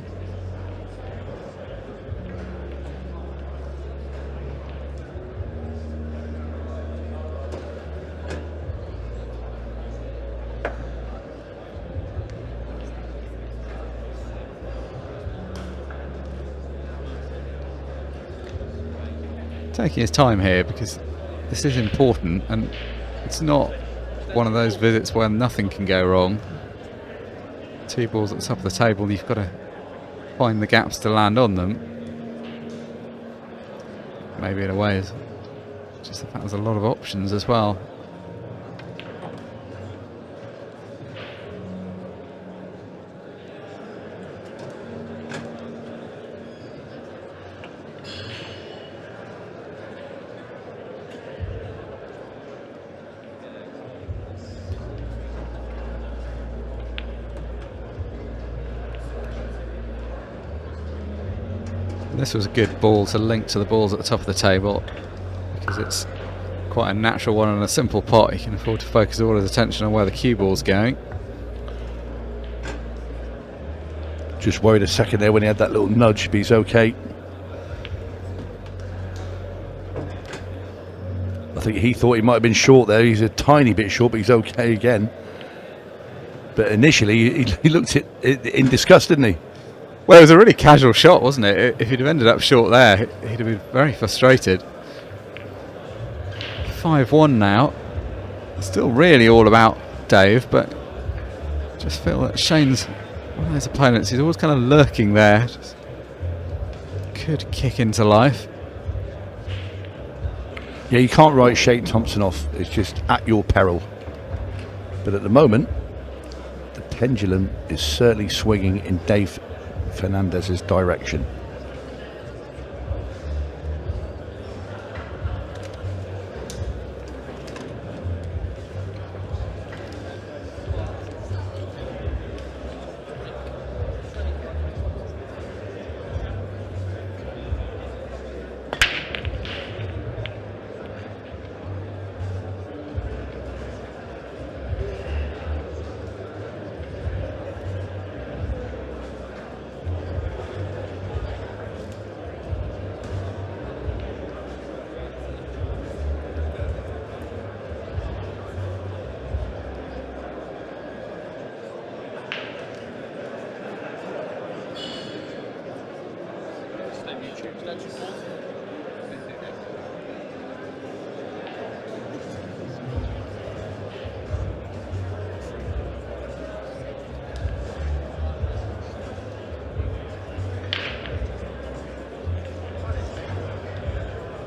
Taking his time here because this is important, and it's not one of those visits where nothing can go wrong. 2 balls at the top of the table, you've got to find the gaps to land on them. Maybe in a way, it's just the fact there's a lot of options as well. This was a good ball to link to the balls at the top of the table, because it's quite a natural one and a simple pot. He can afford to focus all his attention on where the cue ball's going. Just worried a second there when he had that little nudge, but he's okay. I think he thought he might have been short there. He's a tiny bit short, but he's okay again. But initially he looked in disgust, didn't he? Well, it was a really casual shot, wasn't it? If he'd have ended up short there, he'd have been very frustrated. 5-1 now. Still really all about Dave, but just feel that Shane's one of those opponents. He's always kind of lurking there. Just could kick into life. Yeah, you can't write Shane Thompson off. It's just at your peril. But at the moment, the pendulum is certainly swinging in Dave Fernandez's direction.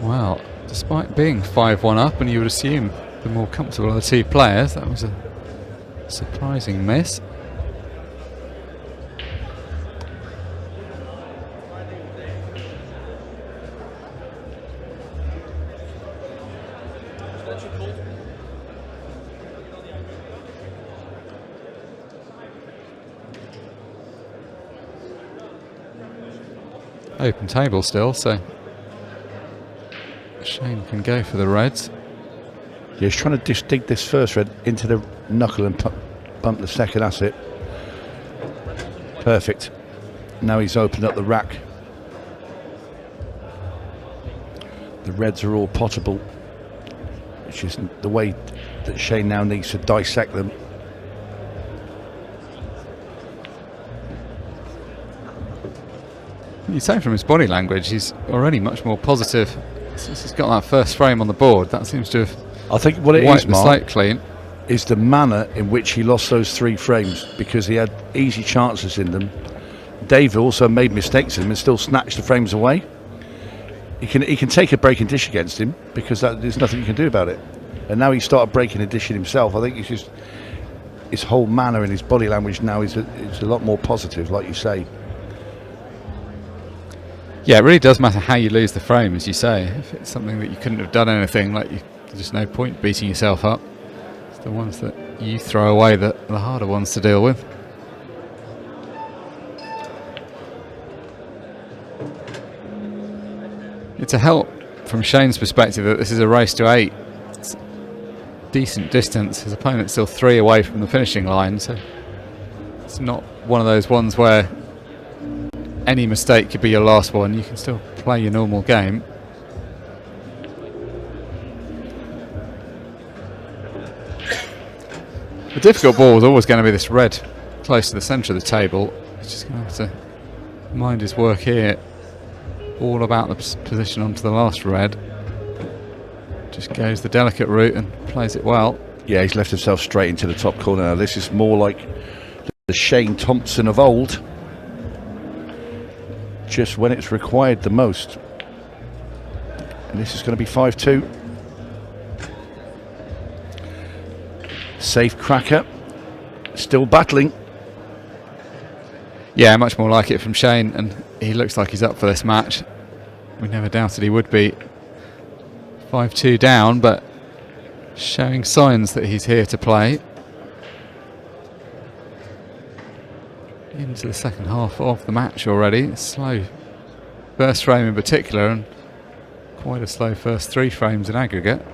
Well, despite being 5-1 up, and you would assume the more comfortable of the 2 players, that was a surprising miss. open table still, so Shane can go for the reds. Yeah, he's trying to just dig this first red into the knuckle and bump the second. That's it. Perfect. Now he's opened up the rack. The reds are all potable, which is the way that Shane now needs to dissect them. You'd say from his body language, he's already much more positive since he's got that first frame on the board. That seems to have I think what it wiped is, the Mark, slate clean. is the manner in which he lost those 3 frames, because he had easy chances in them. Dave also made mistakes in them and still snatched the frames away. He can take a breaking dish against him, because there's nothing you can do about it. And now he started breaking a dish in himself. I think it's just his whole manner and his body language now is a lot more positive, like you say. Yeah, it really does matter how you lose the frame, as you say. If it's something that you couldn't have done anything, like there's just no point beating yourself up. It's the ones that you throw away that are the harder ones to deal with. It's a help from Shane's perspective that this is a race to 8. It's decent distance. His opponent's still 3 away from the finishing line, so it's not one of those ones where any mistake could be your last one. You can still play your normal game. The difficult ball is always going to be this red close to the centre of the table. He's just going to have to mind his work here. All about the position onto the last red. Just goes the delicate route and plays it well. Yeah, he's left himself straight into the top corner. Now, this is more like the Shane Thompson of old, just when it's required the most. And this is going to be 5-2. Safe cracker, still battling. Yeah, much more like it from Shane, and he looks like he's up for this match. We never doubted he would be. 5-2 down, but showing signs that he's here to play. Into the second half of the match already. Slow first frame in particular, and quite a slow first 3 frames in aggregate.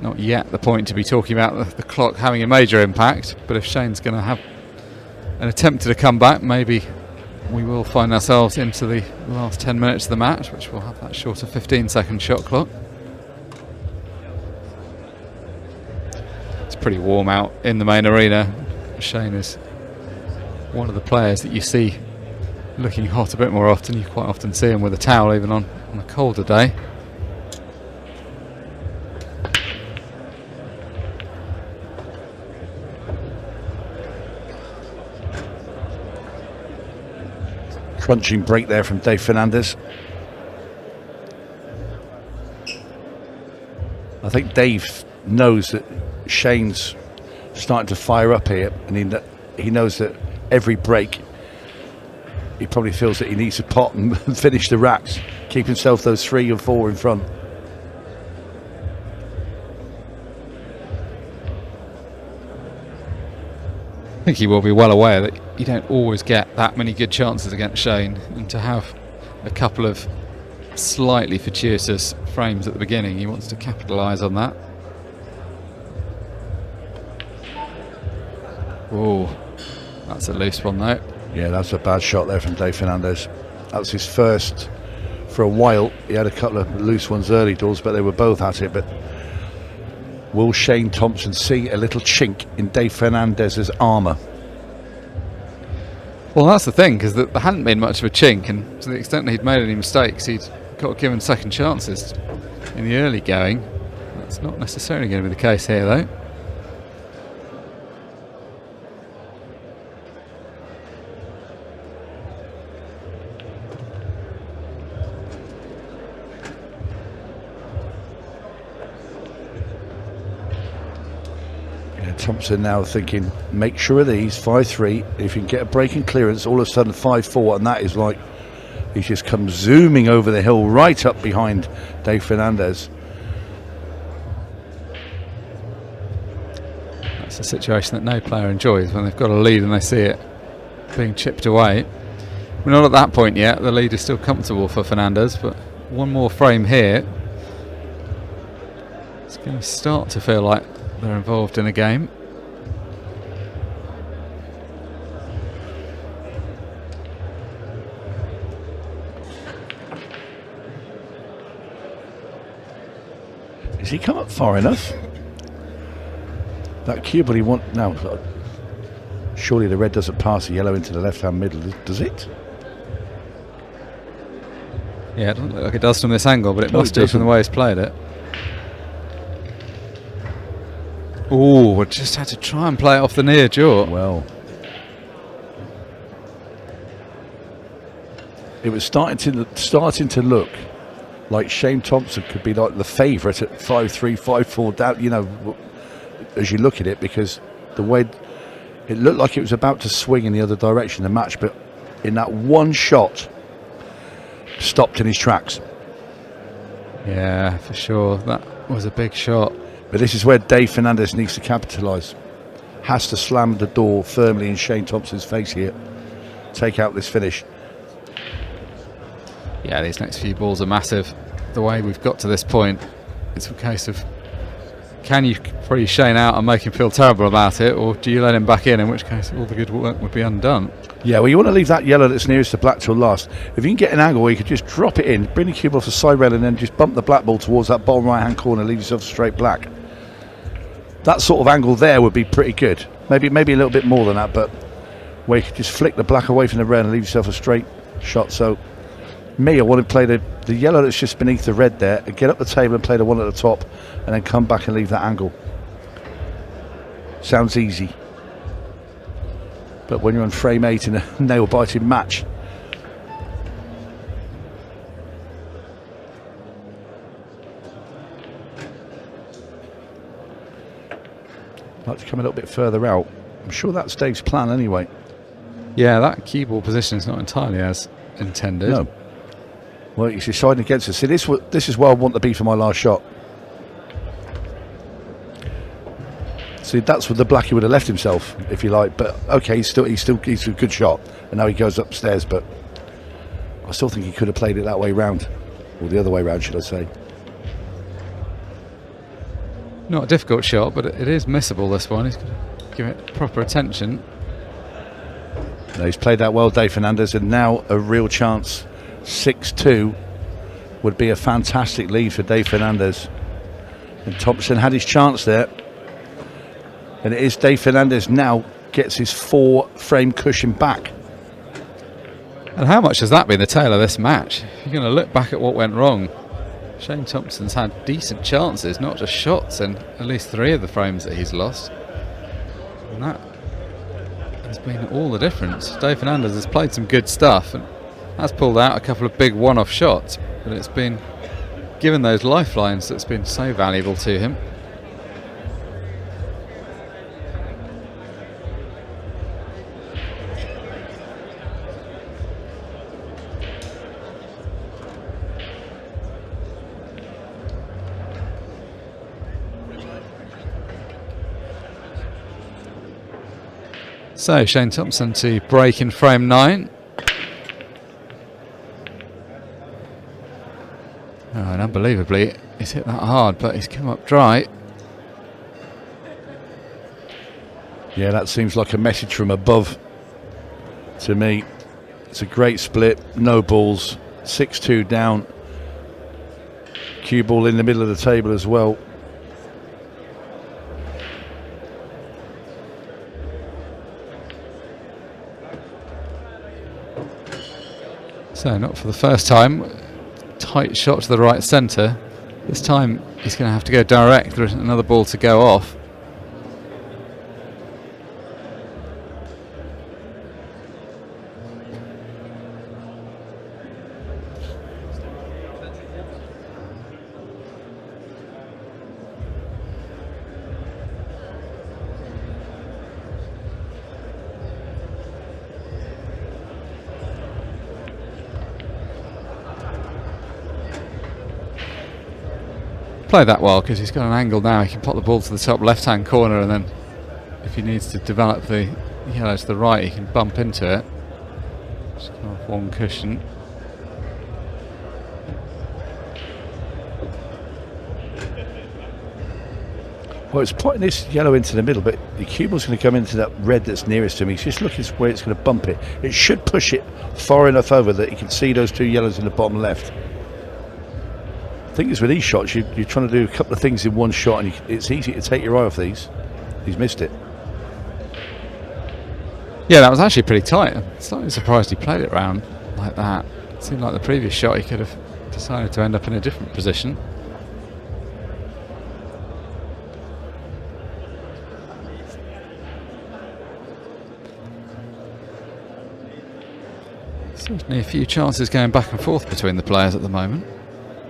Not yet the point to be talking about the clock having a major impact, but if Shane's going to have an attempt at a comeback, maybe we will find ourselves into the last 10 minutes of the match, which will have that shorter 15-second shot clock. It's pretty warm out in the main arena. Shane is one of the players that you see looking hot a bit more often. You quite often see him with a towel even on a colder day. Crunching break there from Dave Fernandez. I think Dave knows that Shane's starting to fire up here, and he knows that every break he probably feels that he needs to pot and finish the racks, keep himself those 3 and 4 in front. I think he will be well aware that you don't always get that many good chances against Shane, and to have a couple of slightly fortuitous frames at the beginning, he wants to capitalise on that. Oh, that's a loose one though. Yeah, that's a bad shot there from Dave Fernandez. That was his first for a while. He had a couple of loose ones early doors, but they were both at it. But will Shane Thompson see a little chink in Dave Fernandez's armour? Well, that's the thing, because there hadn't been much of a chink, and to the extent that he'd made any mistakes, he'd got given second chances in the early going. That's not necessarily going to be the case here, though. Thompson now thinking, make sure of these 5-3. If you can get a breaking clearance, all of a sudden 5-4, and that is like he just comes zooming over the hill right up behind Dave Fernandez. That's a situation that no player enjoys when they've got a lead and they see it being chipped away. We're not at that point yet. The lead is still comfortable for Fernandez, but one more frame here. It's going to start to feel like they're involved in a game. Has he come up far enough? That cue, but he want now. Surely the red doesn't pass the yellow into the left-hand middle, does it? Yeah, it doesn't look like it does from this angle, but it No, must it do from the doesn't. way he's played it. Oh, we just had to try and play it off the near jaw. Well, it was starting to look like Shane Thompson could be like the favourite at 5-3, 5-4 down. You know, as you look at it, because the way it looked like it was about to swing in the other direction, the match, but in that one shot, stopped in his tracks. Yeah, for sure. That was a big shot. But this is where Dave Fernandez needs to capitalise. Has to slam the door firmly in Shane Thompson's face here. Take out this finish. Yeah, these next few balls are massive. The way we've got to this point, it's a case of, can you freeze Shane out and make him feel terrible about it, or do you let him back in which case all the good work would be undone? Yeah, well, you want to leave that yellow that's nearest to black till last. If you can get an angle where you could just drop it in, bring the cube off the side rail and then just bump the black ball towards that bottom right hand corner, leave yourself straight black. That sort of angle there would be pretty good. Maybe a little bit more than that, but where you could just flick the black away from the rail and leave yourself a straight shot. So I want to play the yellow that's just beneath the red there, and get up the table and play the one at the top, and then come back and leave that angle. Sounds easy, but when you're on frame 8 in a nail-biting match, I'd like to come a little bit further out. I'm sure that's Dave's plan anyway. Yeah, that cue ball position is not entirely as intended. No. Well, he's deciding against us. See, this is where I want to be for my last shot. See, that's with the black he would have left himself, if you like. But okay, he's a good shot, and now he goes upstairs. But I still think he could have played it that way round, or the other way round, should I say? Not a difficult shot, but it is missable. This one, he's got to give it proper attention. No, he's played that well, Dave Fernandez, and now a real chance. 6-2 would be a fantastic lead for Dave Fernandez. And Thompson had his chance there. And it is Dave Fernandez now gets his 4-frame cushion back. And how much has that been the tail of this match? If you're going to look back at what went wrong, Shane Thompson's had decent chances, not just shots, in at least 3 of the frames that he's lost. And that has been all the difference. Dave Fernandez has played some good stuff and has pulled out a couple of big one-off shots, but it's been given those lifelines that's been so valuable to him. So Shane Thompson to break in frame 9. Oh, and unbelievably, he's hit that hard, but he's come up dry. Yeah, that seems like a message from above to me. It's a great split, no balls, 6-2 down. Cue ball in the middle of the table as well. So not for the first time, tight shot to the right centre. This time he's going to have to go direct. There isn't another ball to go off. Play that well because he's got an angle now. He can pop the ball to the top left-hand corner, and then if he needs to develop the yellow to the right, he can bump into it. Just come off one cushion. Well, it's putting this yellow into the middle, but the cubicle's going to come into that red that's nearest to him. He's just looking where it's going to bump it. It should push it far enough over that he can see those two yellows in the bottom left. I think it's with these shots, you're trying to do a couple of things in one shot, and it's easy to take your eye off these. He's missed it. Yeah, that was actually pretty tight. I'm slightly surprised he played it round like that. It seemed like the previous shot he could have decided to end up in a different position. Certainly a few chances going back and forth between the players at the moment.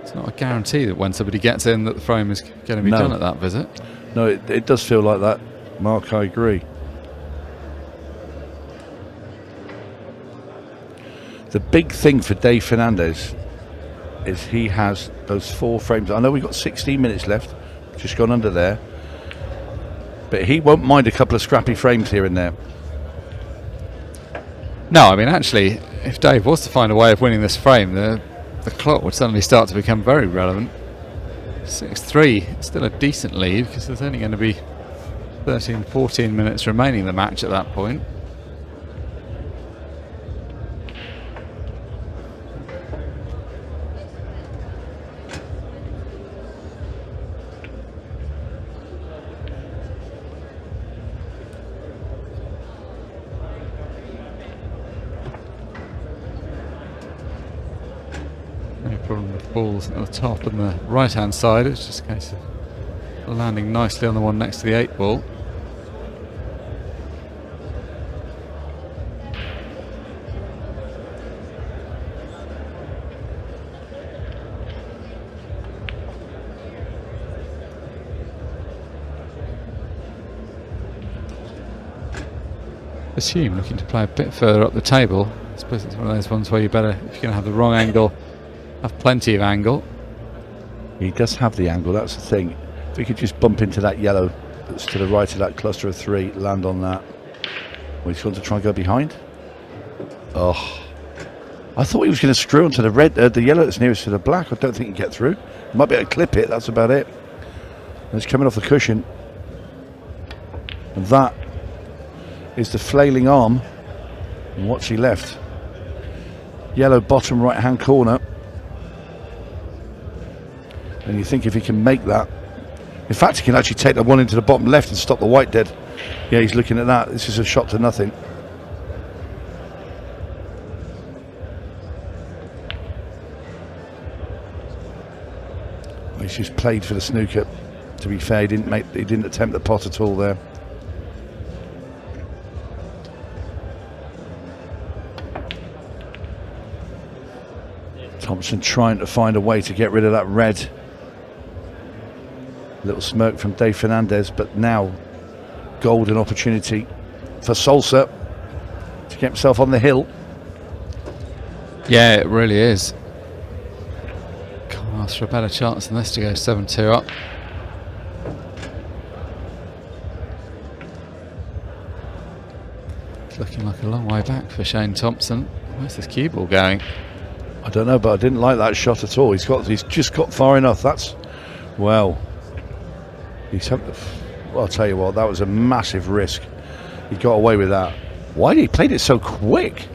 It's not a guarantee that when somebody gets in that the frame is going to be done at that visit. No, it does feel like that, Mark, I agree. The big thing for Dave Fernandez is he has those 4 frames. I know we've got 16 minutes left, just gone under there, but he won't mind a couple of scrappy frames here and there. No, I mean, actually, if Dave was to find a way of winning this frame, the clock would suddenly start to become very relevant. 6-3, still a decent lead, because there's only going to be 13, 14 minutes remaining in the match at that point. Balls at the top and the right hand side. It's just a case of landing nicely on the one next to the 8 ball. Assume looking to play a bit further up the table. I suppose it's one of those ones where you better, if you're going to have the wrong angle, have plenty of angle. He does have the angle, that's the thing. If he could just bump into that yellow that's to the right of that cluster of 3, land on that. Well, he's going to try and go behind. Oh, I thought he was going to screw onto the red, the yellow that's nearest to the black. I don't think he can get through. Might be able to clip it, that's about it. And it's coming off the cushion. And that is the flailing arm. And what's he left? Yellow bottom right hand corner. And you think if he can make that, in fact he can actually take the one into the bottom left and stop the white dead. Yeah, he's looking at that. This is a shot to nothing. He's just played for the snooker. To be fair, he didn't attempt the pot at all there. Thompson trying to find a way to get rid of that red. Little smirk from Dave Fernandez, but now golden opportunity for Salsa to get himself on the hill. Yeah, it really is. Can't ask for a better chance than this to go 7-2 up. It's looking like a long way back for Shane Thompson. Where's this cue ball going? I don't know, but I didn't like that shot at all. He's just got far enough. That's, well, I'll tell you what, that was a massive risk. He got away with that. Why did he play it so quick?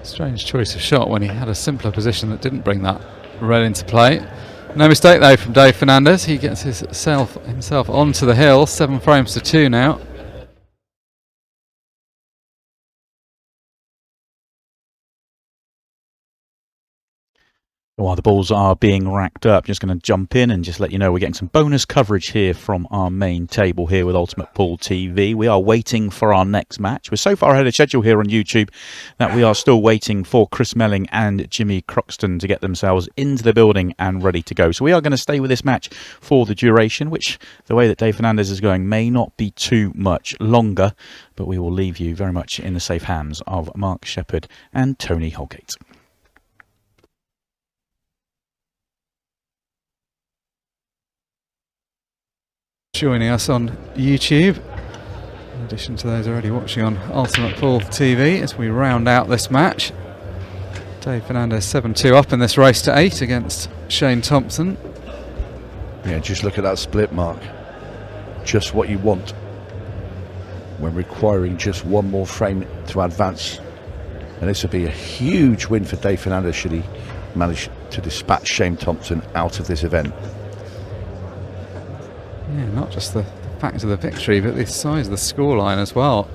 Strange choice of shot when he had a simpler position that didn't bring that red into play. No mistake though from Dave Fernandez. He gets himself onto the hill. 7 frames to 2 now. While the balls are being racked up, just going to jump in and just let you know we're getting some bonus coverage here from our main table here with Ultimate Pool TV. We are waiting for our next match. We're so far ahead of schedule here on YouTube that we are still waiting for Chris Melling and Jimmy Croxton to get themselves into the building and ready to go. So we are going to stay with this match for the duration, which the way that Dave Fernandez is going may not be too much longer, but we will leave you very much in the safe hands of Mark Shepherd and Tony Holgate. joining us on YouTube, in addition to those already watching on Ultimate Pool TV, as we round out this match. Dave Fernandez 7-2 up in this race to 8 against Shane Thompson. Yeah, just look at that split, Mark. Just what you want when requiring just one more frame to advance. And this would be a huge win for Dave Fernandez should he manage to dispatch Shane Thompson out of this event. Yeah, not just the fact of the victory, but the size of the scoreline as well.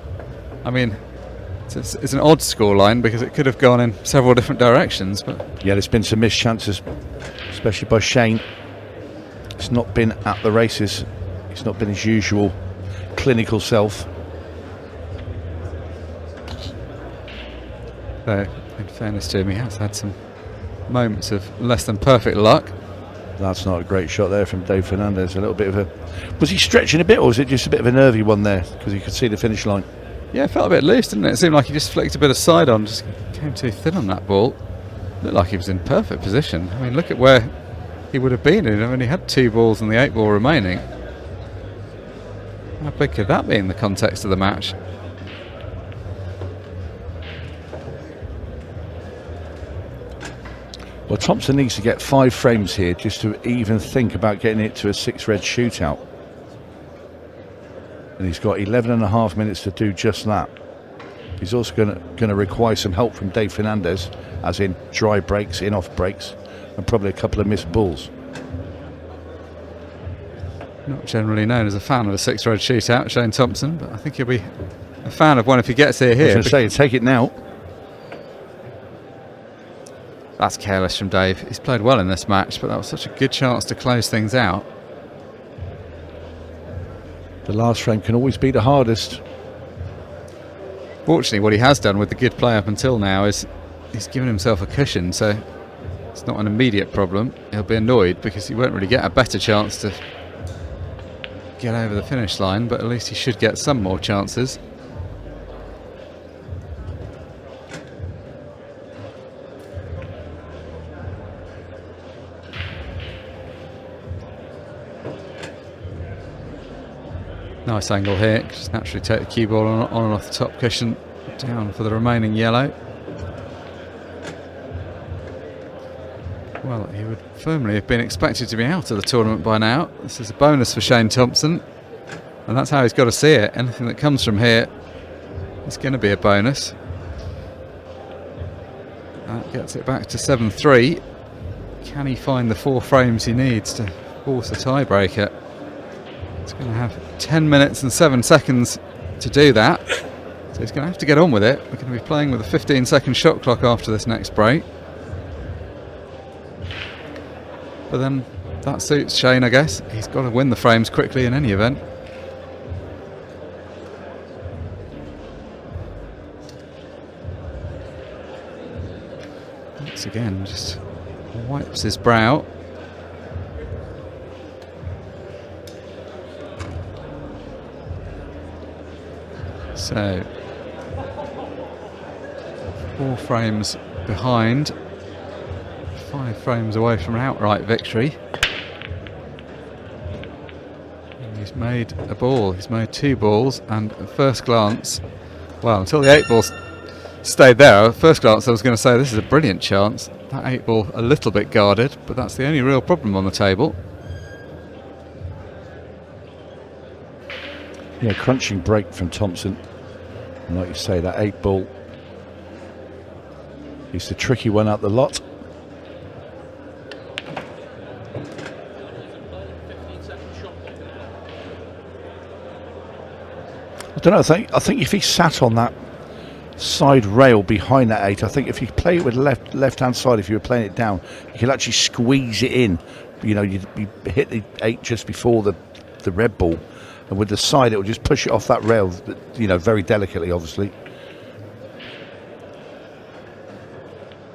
I mean, it's an odd scoreline because it could have gone in several different directions. But yeah, there's been some missed chances, especially by Shane. It's not been at the races. It's not been his usual clinical self. Though, in fairness to him, he has had some moments of less than perfect luck. That's not a great shot there from Dave Fernandez. A little bit of a... Was he stretching a bit, or was it just a bit of a nervy one there? Because you could see the finish line. Yeah, it felt a bit loose, didn't it? It seemed like he just flicked a bit of side on, just came too thin on that ball. Looked like he was in perfect position. I mean, look at where he would have been. I mean, he had 2 balls and the 8 ball remaining. How big could that be in the context of the match? Well, Thompson needs to get 5 frames here just to even think about getting it to a 6-red shootout. And he's got 11.5 minutes to do just that. He's also going to require some help from Dave Fernandez, as in dry breaks, in-off breaks, and probably a couple of missed balls. Not generally known as a fan of a 6-red shootout, Shane Thompson, but I think he'll be a fan of one if he gets here. I was going to say, take it now. That's careless from Dave. He's played well in this match, but that was such a good chance to close things out. The last frame can always be the hardest. Fortunately, what he has done with the good play up until now is he's given himself a cushion, so it's not an immediate problem. He'll be annoyed because he won't really get a better chance to get over the finish line, but at least he should get some more chances. Nice angle here, just naturally take the cue ball on and off the top cushion, down for the remaining yellow. Well, he would firmly have been expected to be out of the tournament by now. This is a bonus for Shane Thompson, and that's how he's got to see it. Anything that comes from here is going to be a bonus. That gets it back to 7-3. Can he find the 4 frames he needs to force a tiebreaker? He's going to have 10 minutes and 7 seconds to do that. So he's going to have to get on with it. We're going to be playing with a 15-second shot clock after this next break. But then that suits Shane, I guess. He's got to win the frames quickly in any event. Once again, just wipes his brow. So 4 frames behind, 5 frames away from an outright victory. And he's made a ball, he's made 2 balls, and at first glance, well, until the 8 ball stayed there, at first glance I was going to say this is a brilliant chance. That 8 ball a little bit guarded, but that's the only real problem on the table. Yeah, crunching break from Thompson. And like you say, that 8 ball is the tricky one out the lot. I don't know, I think if he sat on that side rail behind that 8, I think if you play it with left hand side, if you were playing it down, you could actually squeeze it in. You know, you hit the 8 just before the red ball. And with the side, it will just push it off that rail, you know, very delicately, obviously.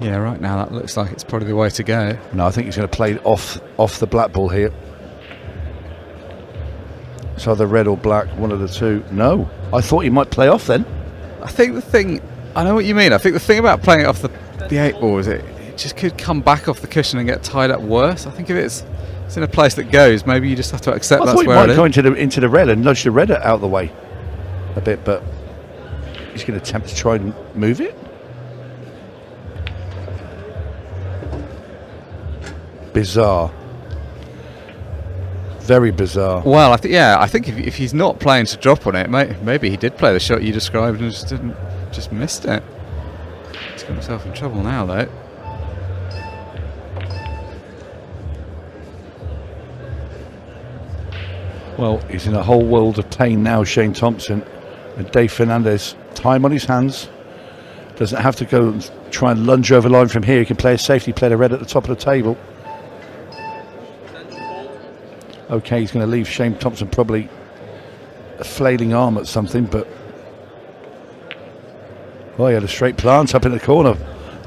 Yeah, right now that looks like it's probably the way to go. No, I think he's going to play off the black ball here. It's either red or black, one of the two. No, I thought he might play off then. I think the thing, I know what you mean. I think the thing about playing it off the 8 ball is it just could come back off the cushion and get tied up worse. I think if it's it's in a place that goes. Maybe you just have to accept I that's thought he where might it go is. into the red and nudge the red out of the way a bit, but he's going to attempt to try and move it. Bizarre. Very bizarre. Well, I think if he's not playing to drop on it, maybe he did play the shot you described and just missed it. He's got himself in trouble now, though. Well, he's in a whole world of pain now, Shane Thompson. And Dave Fernandez, time on his hands. Doesn't have to go and try and lunge over line from here. He can play a safety, play the red at the top of the table. Okay, he's going to leave Shane Thompson probably a flailing arm at something, but... Oh, he had a straight plant up in the corner.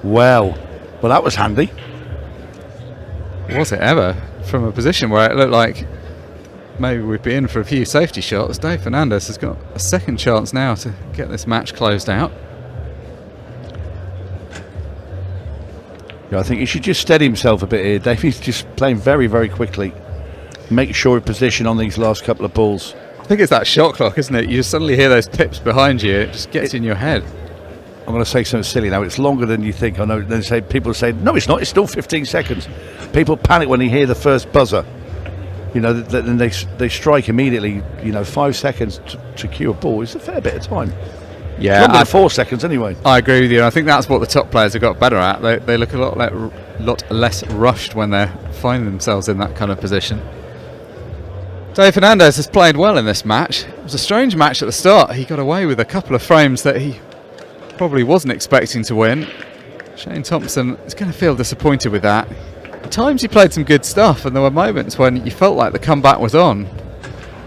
Well, that was handy. Was it ever? From a position where it looked like maybe we'd be in for a few safety shots, Dave Fernandez has got a second chance now to get this match closed out. Yeah, I think he should just steady himself a bit here. Davies just playing very, very quickly. Make sure in position on these last couple of balls. I think it's that shot clock, isn't it? You just suddenly hear those pips behind you. It just gets in your head. I'm going to say something silly now. It's longer than you think. I know. Then people say, no, it's not. It's still 15 seconds. People panic when they hear the first buzzer. You know, then they strike immediately. You know, 5 seconds to cue a ball is a fair bit of time. Yeah, longer than 4 seconds anyway. I agree with you. And I think that's what the top players have got better at. They look a lot less rushed when they're finding themselves in that kind of position. Dave Fernandez has played well in this match. It was a strange match at the start. He got away with a couple of frames that he probably wasn't expecting to win. Shane Thompson is going to feel disappointed with that. At times he played some good stuff, and there were moments when you felt like the comeback was on.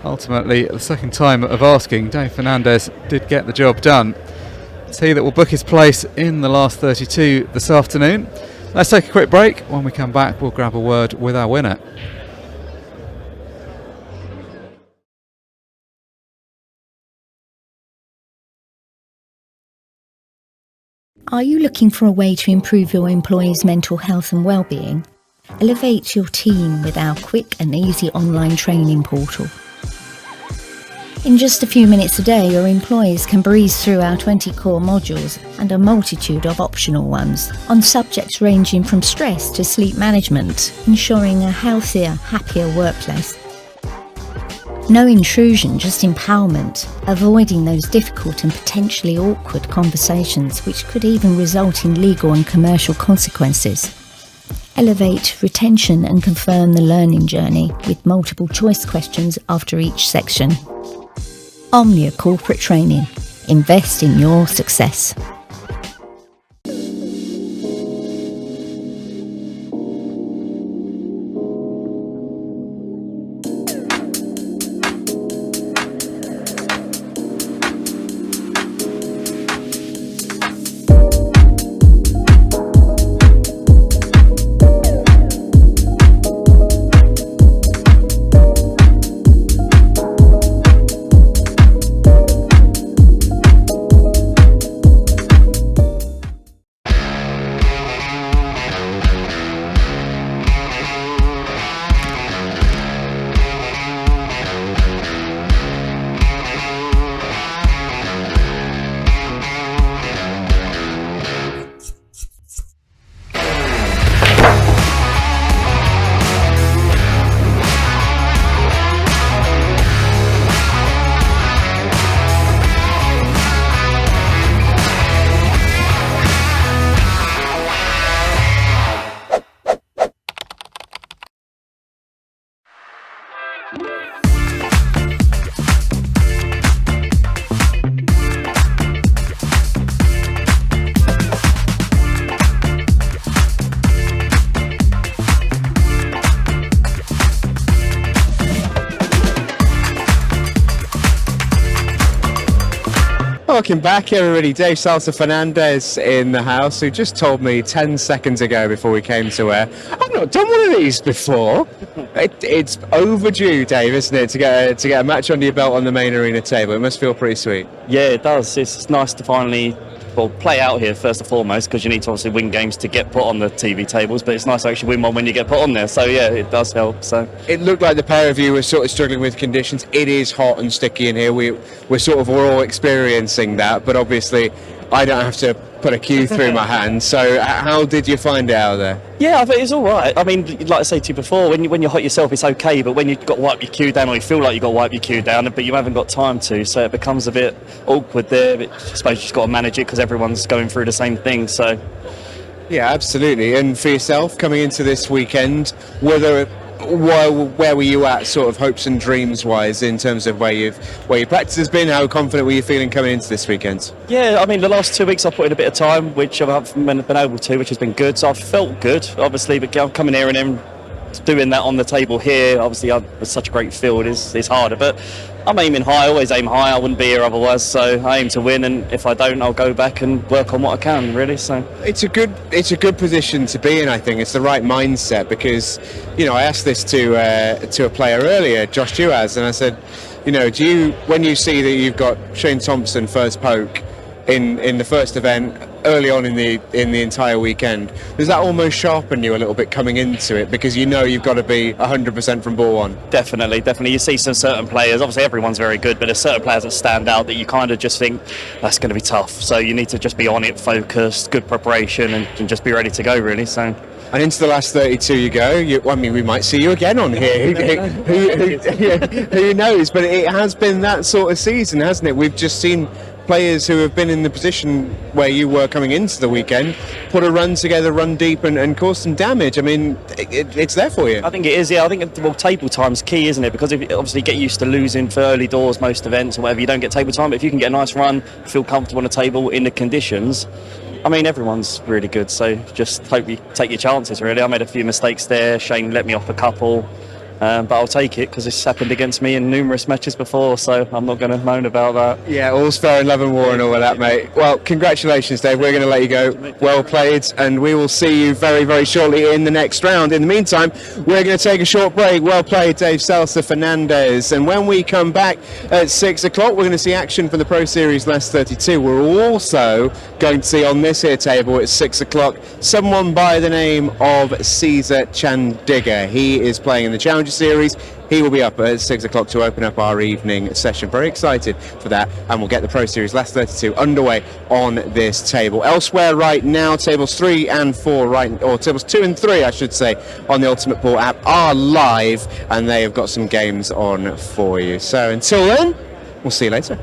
Ultimately, at the second time of asking, Dave Fernandez did get the job done. It's he that will book his place in the last 32 this afternoon. Let's take a quick break. When we come back, we'll grab a word with our winner. Are you looking for a way to improve your employees' mental health and well-being? Elevate your team with our quick and easy online training portal. In just a few minutes a day, your employees can breeze through our 20 core modules and a multitude of optional ones on subjects ranging from stress to sleep management, ensuring a healthier, happier workplace. No intrusion, just empowerment, avoiding those difficult and potentially awkward conversations which could even result in legal and commercial consequences. Elevate retention and confirm the learning journey with multiple choice questions after each section. Omnia Corporate Training. Invest in your success. Welcome back, everybody. Dave Fernandez in the house, who just told me 10 seconds ago before we came to air, I've not done one of these before. It's overdue, Dave, isn't it, to get a match under your belt on the main arena table? It must feel pretty sweet. Yeah, it does. It's nice to finally well, play out here first and foremost, because you need to obviously win games to get put on the TV tables, but it's nice to actually win one when you get put on there. So yeah, it does help. So it looked like the pair of you were sort of struggling with conditions. It is hot and sticky in here. We're all experiencing that, but obviously I don't have to put a cue through my hand. So how did you find it out there? yeah, I think it's all right. I mean, like I say to you before, when you're hot yourself, it's okay, but when you've got to wipe your cue down, or you feel like you've got to wipe your cue down, but you haven't got time to, so it becomes a bit awkward there. But I suppose you just got to manage it because everyone's going through the same thing. So yeah, absolutely. And for yourself, coming into this weekend, where were you at, sort of hopes and dreams wise, in terms of where your practice has been? How confident were you feeling coming into this weekend? yeah, I mean, the last 2 weeks I've put in a bit of time, which I haven't been able to, which has been good. So I've felt good, obviously, but coming here and then doing that on the table here, obviously, with such a great field, is harder. But I'm aiming high. I always aim high. I wouldn't be here otherwise. So I aim to win, and if I don't, I'll go back and work on what I can. Really. So it's a good position to be in. I think it's the right mindset, because I asked this to a player earlier, Josh Duaz, and I said, when you see that you've got Shane Thompson first poke in the first event early on in the entire weekend, does that almost sharpen you a little bit coming into it, because you've got to be 100% from ball one? Definitely. You see some certain players, obviously everyone's very good, but there's certain players that stand out that you kind of just think that's going to be tough. So you need to just be on it, focused, good preparation, and just be ready to go, really. So. And into the last 32 you go. We might see you again on here. Who knows? But it has been that sort of season, hasn't it? We've just seen players who have been in the position where you were coming into the weekend put a run together, run deep, and cause some damage. I mean, it's there for you. I think it is, yeah. I think, table time's key, isn't it? Because if you obviously get used to losing for early doors, most events or whatever, you don't get table time. But if you can get a nice run, feel comfortable on the table in the conditions, I mean, everyone's really good. So just hope you take your chances, really. I made a few mistakes there. Shane let me off a couple. But I'll take it, because it's happened against me in numerous matches before, so I'm not going to moan about that. Yeah, all's fair in love and war and all of that, mate. Well, congratulations, Dave. We're going to let you go. Well played, and we will see you very, very shortly in the next round. In the meantime, we're going to take a short break. Well played, Dave Salsa Fernandez. And when we come back at 6 o'clock, we're going to see action for the Pro Series Last 32. We're also going to see on this here table at 6 o'clock someone by the name of Caesar Chandiga. He is playing in the Challenger Series. He will be up at 6 o'clock to open up our evening session. Very excited for that, and we'll get the Pro Series Last 32 underway on this table. Elsewhere right now, tables 3 and 4 or tables 2 and 3 I should say, on the Ultimate Pool app are live, and they have got some games on for you. So until then, we'll see you later.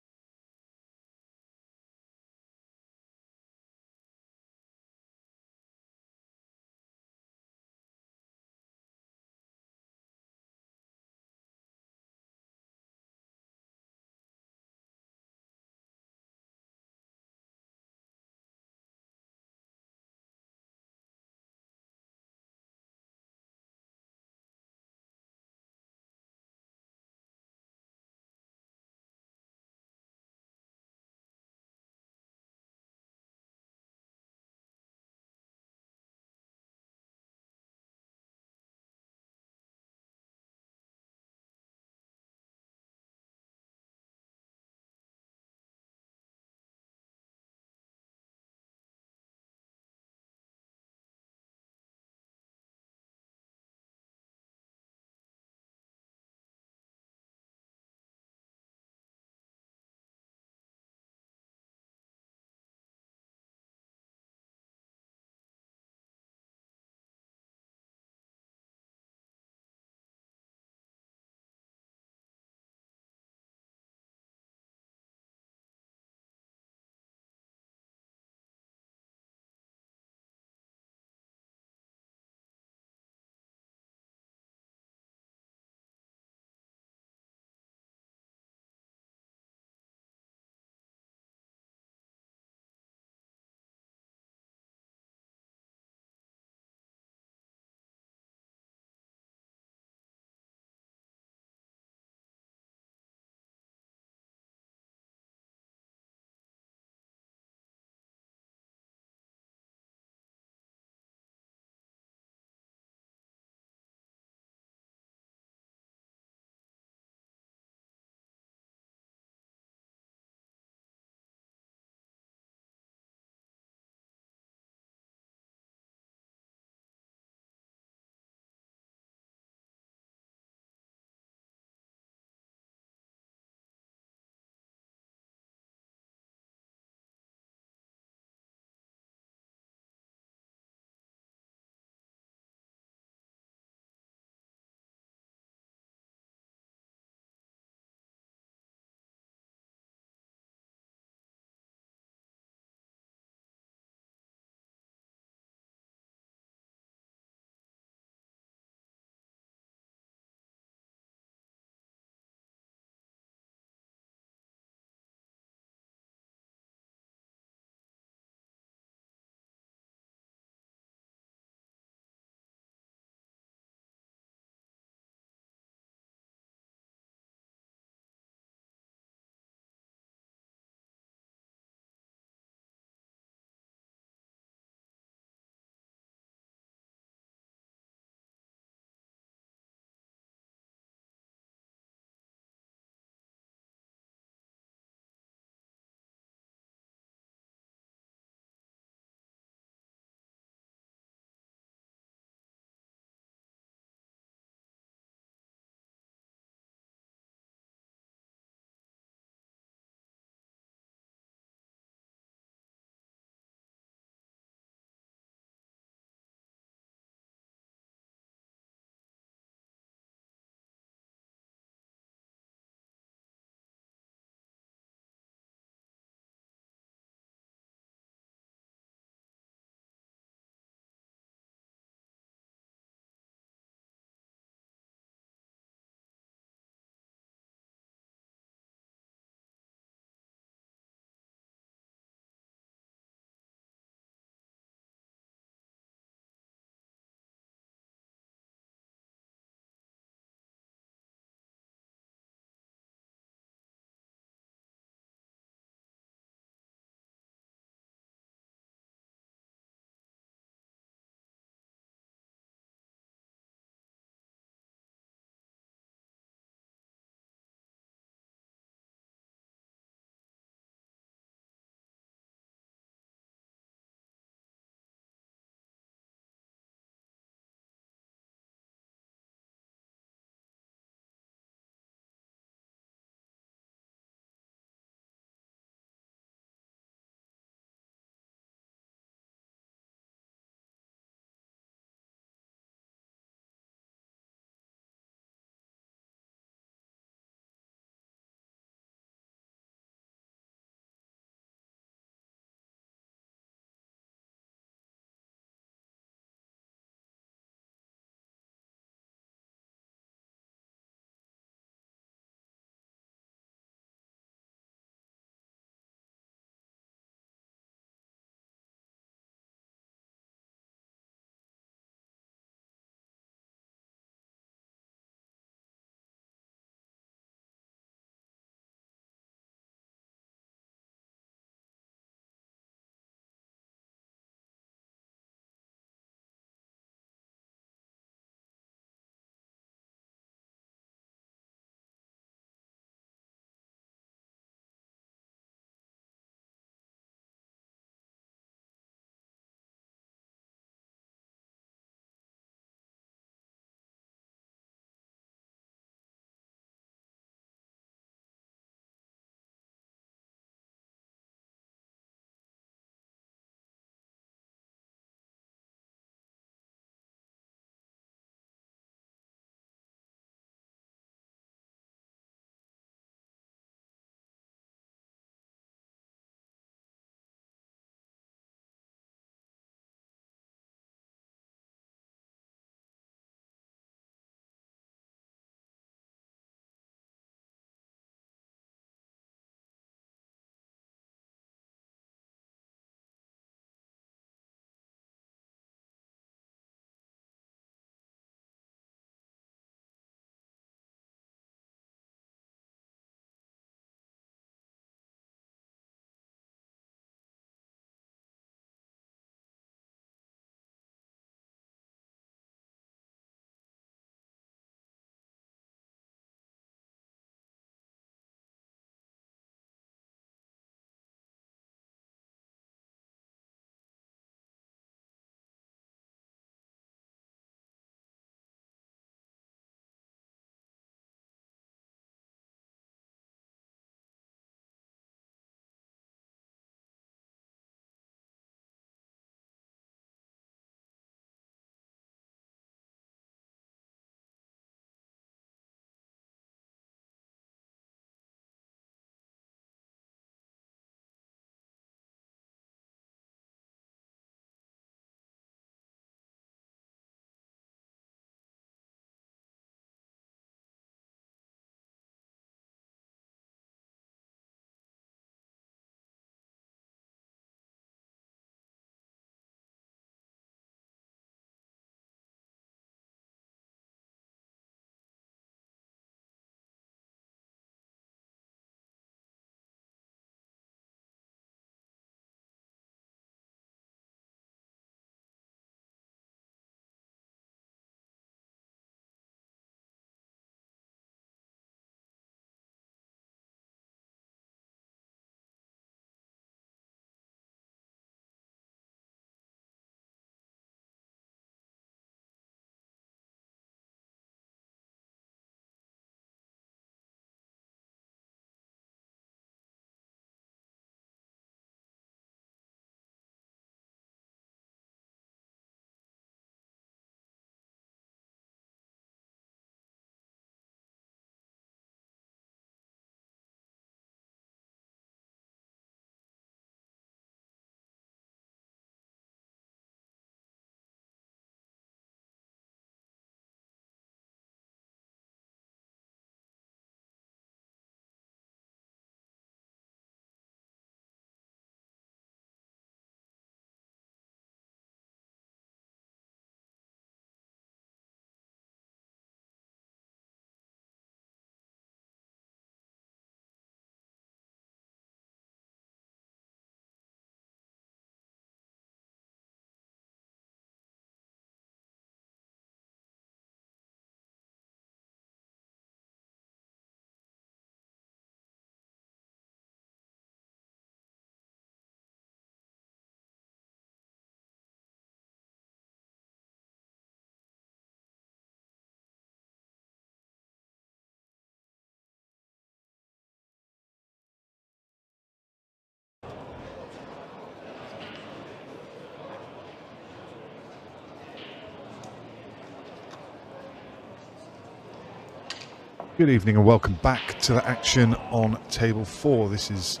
Good evening and welcome back to the action on table 4. This is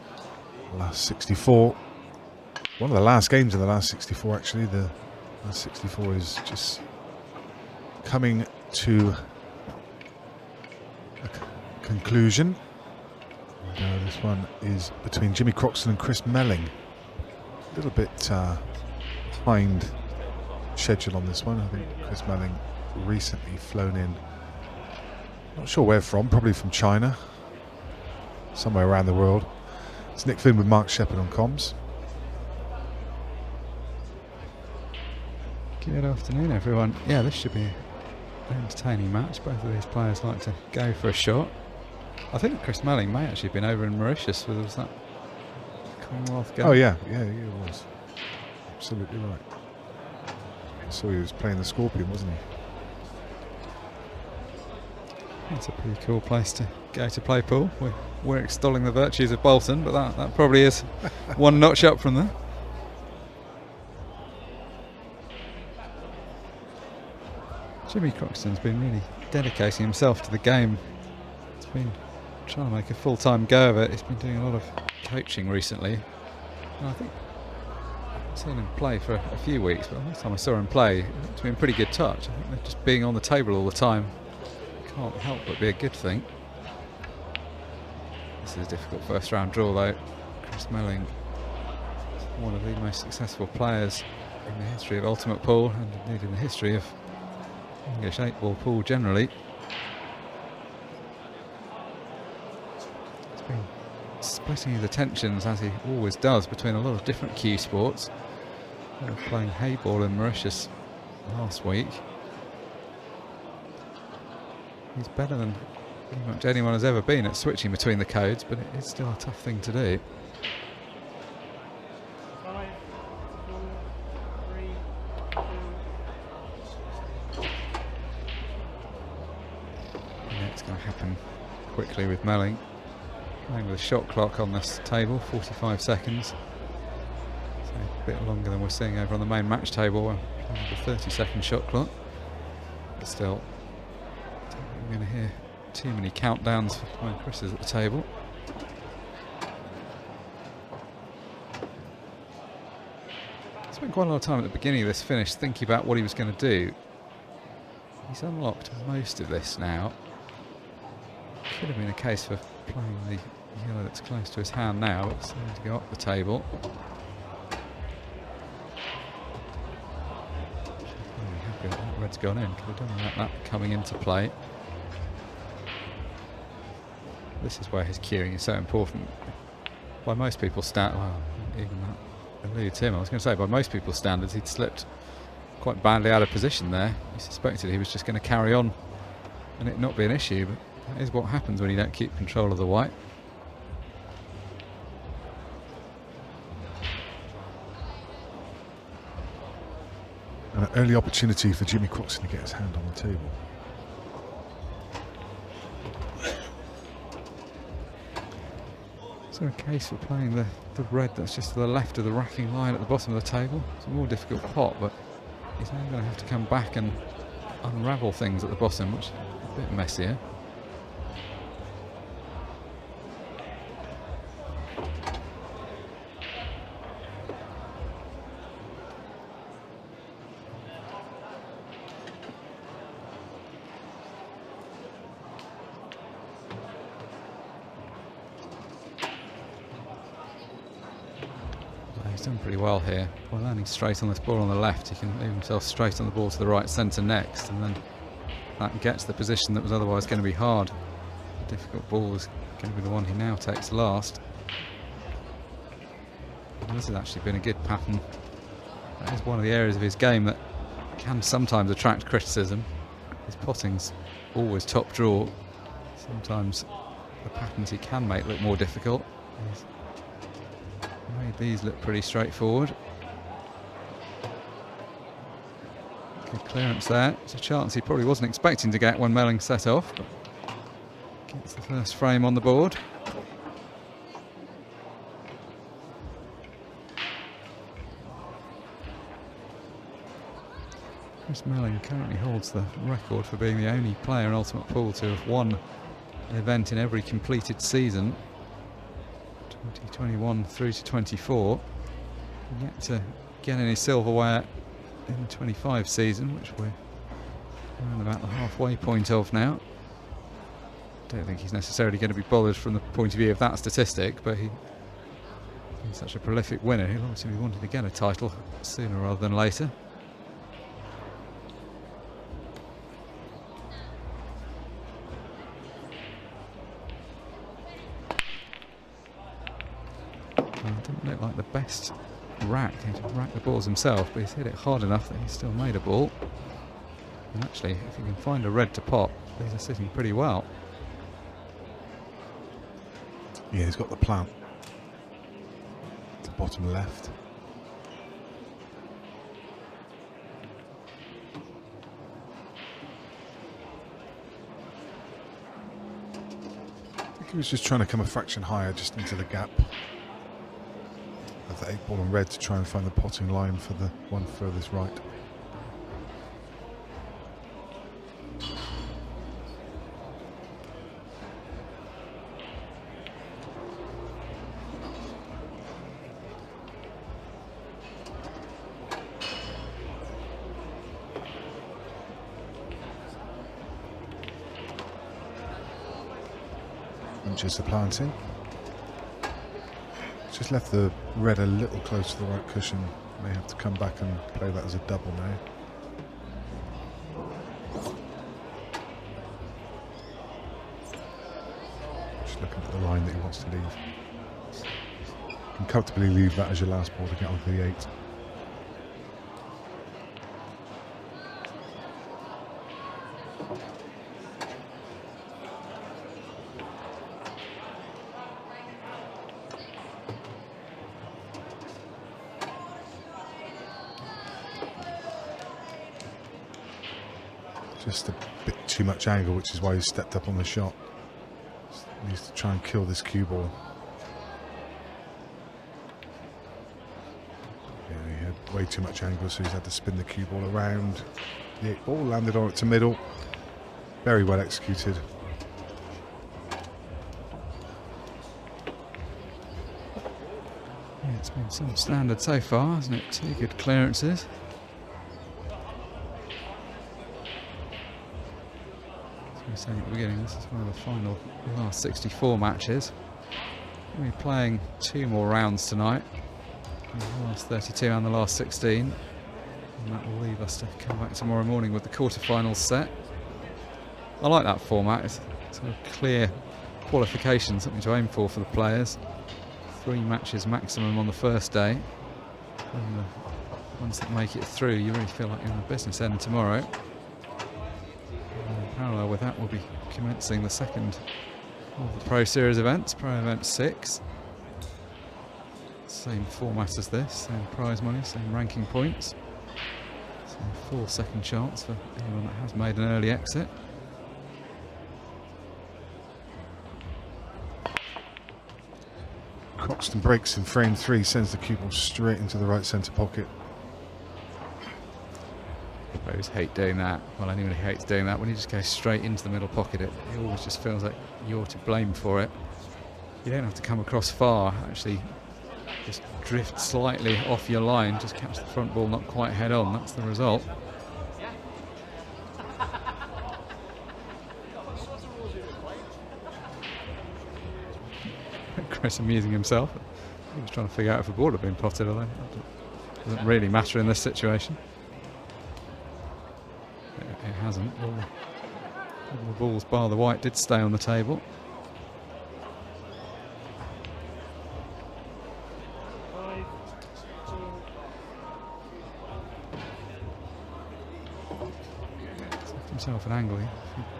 the last 64. One of the last games in the last 64 actually. The last 64 is just coming to a conclusion. And, this one is between Jimmy Croxton and Chris Melling. A little bit behind schedule on this one. I think Chris Melling recently flown in. Not sure where from, probably from China, somewhere around the world. It's Nick Finn with Mark Shepherd on comms. Good afternoon, everyone. Yeah, this should be an entertaining match. Both of these players like to go for a shot. I think Chris Melling may actually have been over in Mauritius. Was that Commonwealth game? Oh yeah, he was. Absolutely right. I saw he was playing the Scorpion, wasn't he? It's a pretty cool place to go to play pool. We're extolling the virtues of Bolton, but that probably is one notch up from there. Jimmy Croxton's been really dedicating himself to the game. He's been trying to make a full-time go of it. He's been doing a lot of coaching recently. And I think I've seen him play for a few weeks, but the last time I saw him play, it's been pretty good touch. I think they're just being on the table all the time can't help but be a good thing. This is a difficult first round draw though. Chris Melling is one of the most successful players in the history of Ultimate Pool and indeed in the history of English 8-ball pool generally. He's been splitting the tensions as he always does between a lot of different cue sports. They were playing hay ball in Mauritius last week. He's better than pretty much anyone has ever been at switching between the codes, but it is still a tough thing to do. 5, 4, 3, 2. Yeah, it's going to happen quickly with Melling. Playing with a shot clock on this table, 45 seconds. So a bit longer than we're seeing over on the main match table, where playing with a 30-second shot clock. But still, I'm going to hear too many countdowns when Chris is at the table. Spent quite a lot of time at the beginning of this finish thinking about what he was going to do. He's unlocked most of this now. Could have been a case for playing the yellow that's close to his hand now, but it's going to go up the table. Really happy that red's gone in. Could have done that coming into play. This is where his cueing is so important. By most people's standards, well, even that eludes him. I was going to say, by most people's standards, he'd slipped quite badly out of position there. He suspected he was just going to carry on and it not be an issue, but that is what happens when you don't keep control of the white. An early opportunity for Jimmy Croxton to get his hand on the table. Is there a case for playing the red that's just to the left of the racking line at the bottom of the table? It's a more difficult pot, but he's now going to have to come back and unravel things at the bottom, which is a bit messier. Done pretty well here. By landing straight on this ball on the left, he can leave himself straight on the ball to the right centre next, and then that gets the position that was otherwise going to be hard. The difficult ball is going to be the one he now takes last. And this has actually been a good pattern. That is one of the areas of his game that can sometimes attract criticism. His potting's always top draw. Sometimes the patterns he can make look more difficult. He's made these look pretty straightforward. Good clearance there. It's a chance he probably wasn't expecting to get when Melling set off, but gets the first frame on the board. Chris Melling currently holds the record for being the only player in Ultimate Pool to have won event in every completed season, 2021 through to 24. Yet to get any silverware in the 25 season, which we're around about the halfway point of now. Don't think he's necessarily going to be bothered from the point of view of that statistic, but he's such a prolific winner, he'll obviously be wanting to get a title sooner rather than later. It didn't look like the best rack. He racked the balls himself, but he's hit it hard enough that he's still made a ball. And actually, if you can find a red to pot, these are sitting pretty well. Yeah, he's got the plant. The bottom left. I think he was just trying to come a fraction higher, just into the gap of the 8 ball and red to try and find the potting line for the one furthest right. Just the planting. Just left the red a little close to the right cushion. May have to come back and play that as a double now. Just looking at the line that he wants to leave. You can comfortably leave that as your last ball to get onto the 8. Just a bit too much angle, which is why he stepped up on the shot. He needs to try and kill this cue ball. Yeah, he had way too much angle, so he's had to spin the cue ball around. The 8 ball landed on it to middle. Very well executed. Yeah, it's been some standard so far, hasn't it? 2 good clearances. Saying at the beginning, this is one of the final last 64 matches. We're playing 2 more rounds tonight, the last 32 and the last 16, and that will leave us to come back tomorrow morning with the quarterfinals set. I like that format. It's sort of clear qualification, something to aim for the players. 3 matches maximum on the first day, and the ones that make it through, you really feel like you're on the business end tomorrow. Parallel with that, we'll be commencing the second of the Pro Series events, Pro Event 6. Same format as this, same prize money, same ranking points. So 4 second chance for anyone that has made an early exit. Croxton breaks in frame 3, sends the cue ball straight into the right centre pocket. Pros hate doing that. Well, anyone who hates doing that, when you just go straight into the middle pocket, it always just feels like you're to blame for it. You don't have to come across far, actually just drift slightly off your line, just catch the front ball not quite head on, that's the result. Chris amusing himself. He was trying to figure out if a ball had been potted, although it doesn't really matter in this situation. It hasn't. All the balls bar the white did stay on the table. He's left himself an angle. He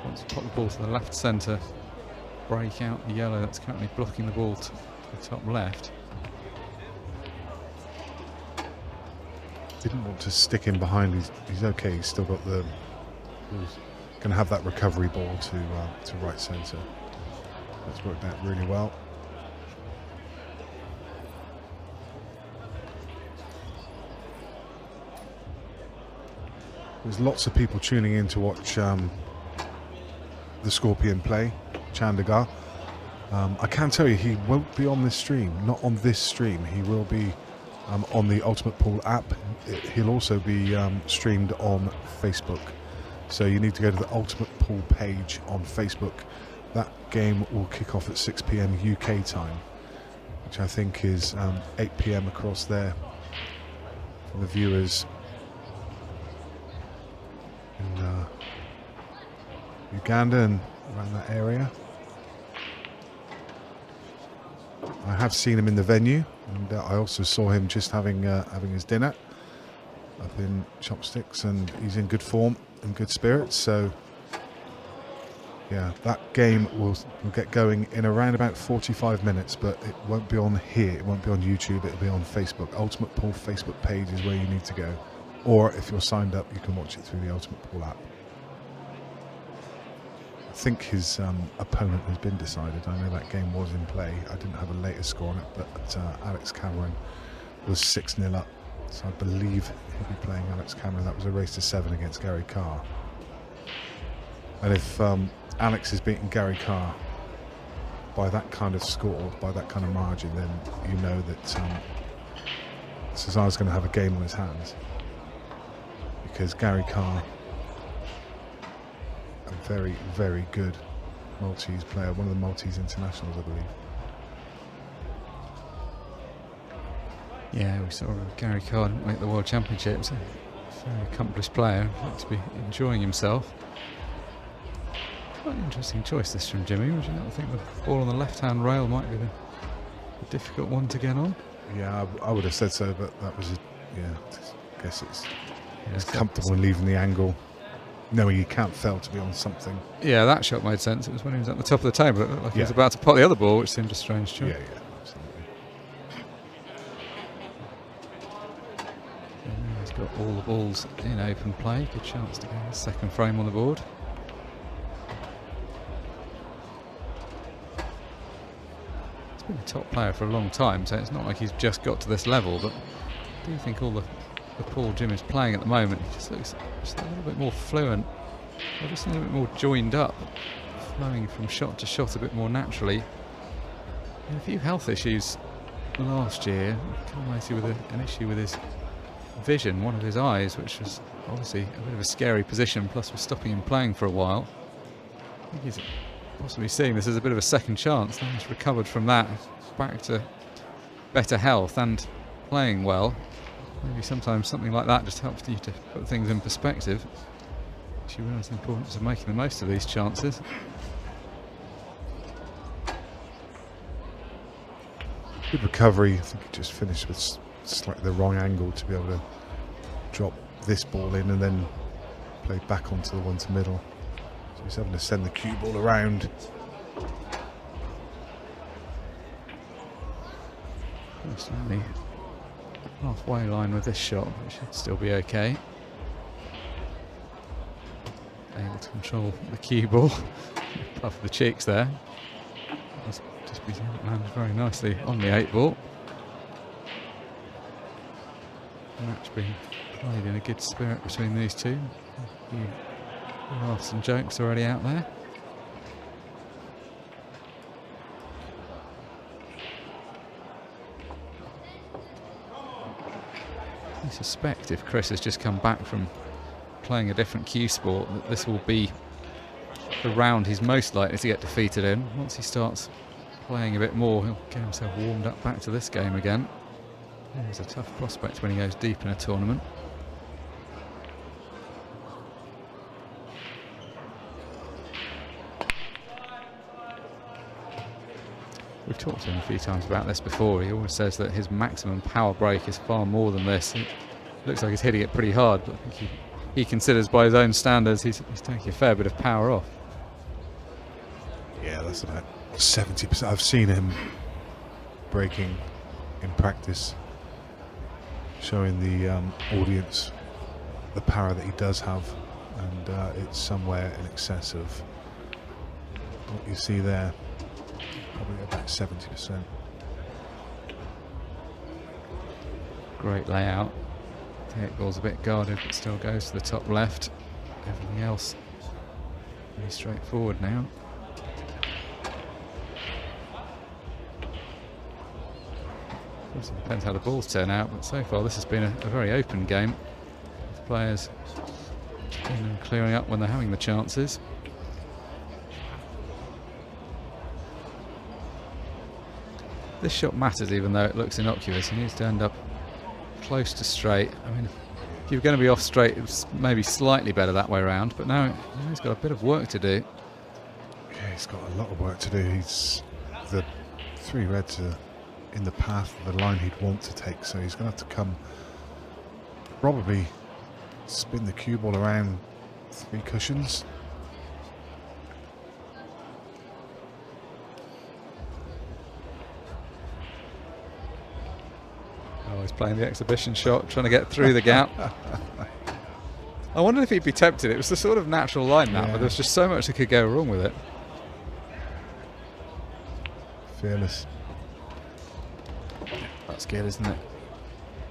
wants to pop the ball to the left centre, break out the yellow that's currently blocking the ball to the top left. Didn't want to stick in behind. He's okay. He's still got the. He's going to have that recovery ball to right centre. That's worked out really well. There's lots of people tuning in to watch the Scorpion play. Chandiga. I can tell you he won't be on this stream, not on this stream. He will be on the Ultimate Pool app. He'll also be streamed on Facebook. So you need to go to the Ultimate Pool page on Facebook. That game will kick off at 6 PM UK time, which I think is 8 PM across there for the viewers in Uganda and around that area. I have seen him in the venue, and I also saw him just having his dinner up in Chopsticks, and he's in good form and good spirits. So yeah, that game will get going in around about 45 minutes, but it won't be on here, it won't be on YouTube, it'll be on Facebook. Ultimate Pool Facebook page is where you need to go, or if you're signed up you can watch it through the Ultimate Pool app. I think his opponent has been decided. I know that game was in play. I didn't have a later score on it, but Alex Cameron was 6-0 up, so I believe he'll be playing Alex Cameron. That was a race to 7 against Gary Carr. And if Alex is beating Gary Carr by that kind of score, by that kind of margin, then you know that Cesar's going to have a game on his hands, because Gary Carr, a very, very good Maltese player, one of the Maltese internationals, I believe. Yeah, we saw Gary Carr make the World Championships. A very accomplished player, looks to be enjoying himself. Quite an interesting choice this from Jimmy. Would you not think the ball on the left-hand rail might be the difficult one to get on? Yeah, I would have said so, but that was, I guess it's comfortable in leaving the angle, knowing he can't fail to be on something. Yeah, that shot made sense. It was when he was at the top of the table. It looked like he was about to pot the other ball, which seemed a strange choice. Yeah, absolutely. Yeah, he's got all the balls in open play. Good chance to get a second frame on the board. He's been a top player for a long time, so it's not like he's just got to this level, but I do think all the pool Jim is playing at the moment, he just looks just a little bit more fluent, or just a little bit more joined up, flowing from shot to shot a bit more naturally. He had a few health issues last year, mostly with an issue with his vision, one of his eyes, which was obviously a bit of a scary position, plus was stopping him playing for a while. I think he's possibly seeing this as a bit of a second chance. Now he's recovered from that, back to better health and playing well. Maybe sometimes something like that just helps you to put things in perspective. You realise the importance of making the most of these chances. Good recovery. I think he just finished with slightly the wrong angle to be able to drop this ball in and then play back onto the one to middle. So he's having to send the cue ball around. Certainly halfway line with this shot, it should still be okay. Able to control the cue ball. Puff the cheeks there. That's just be landed very nicely on the 8 ball. Match being played in a good spirit between these two. A few laughs and jokes already out there. I suspect if Chris has just come back from playing a different cue sport, that this will be the round he's most likely to get defeated in. Once he starts playing a bit more, he'll get himself warmed up back to this game again. He's a tough prospect when he goes deep in a tournament. We've talked to him a few times about this before. He always says that his maximum power break is far more than this. It looks like he's hitting it pretty hard, but I think he considers by his own standards he's taking a fair bit of power off. Yeah, that's about 70%. I've seen him breaking in practice, showing the audience the power that he does have, and it's somewhere in excess of what you see there. Probably about 70%. Great layout. The 8 ball's a bit guarded, but still goes to the top left. Everything else pretty straightforward now. Obviously depends how the balls turn out, but so far this has been a very open game. The players in and clearing up when they're having the chances. This shot matters even though it looks innocuous. He needs to end up close to straight. I mean, if you're going to be off straight, it's maybe slightly better that way around, but now he's got a bit of work to do. Yeah, he's got a lot of work to do. The 3 reds are in the path of the line he'd want to take, so he's going to have to come, probably spin the cue ball around 3 cushions. Oh, he's playing the exhibition shot, trying to get through the gap. I wondered if he'd be tempted. It was the sort of natural line that, but there's just so much that could go wrong with it. Fearless. That's good, isn't it?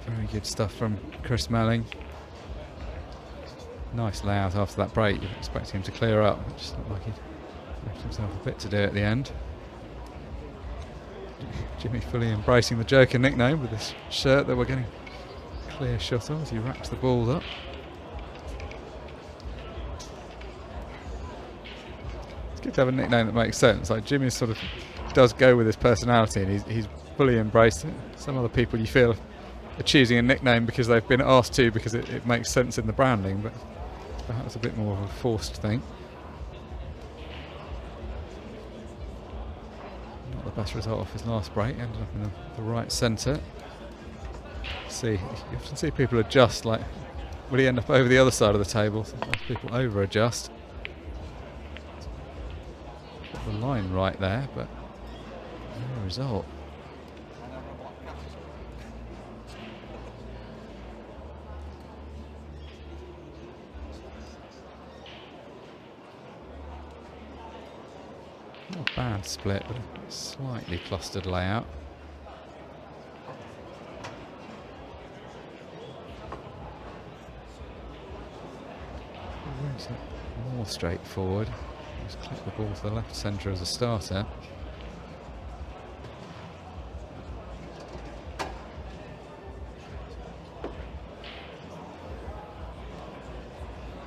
Very good stuff from Chris Melling. Nice layout after that break. You're expecting him to clear up. It just looked like he left himself a bit to do at the end. Jimmy fully embracing the Joker nickname with this shirt that we're getting a clear shot of as he wraps the balls up. It's good to have a nickname that makes sense. Like Jimmy sort of does go with his personality, and he's fully embraced it. Some other people you feel are choosing a nickname because they've been asked to, because it makes sense in the branding, but perhaps a bit more of a forced thing. Not the best result off his last break, ended up in the right centre. See, you often see people adjust, like, will he end up over the other side of the table? Sometimes people over adjust. Got the line right there, but no result. Not a bad split, but a slightly clustered layout. Where's it more straightforward? Just click the ball to the left centre as a starter.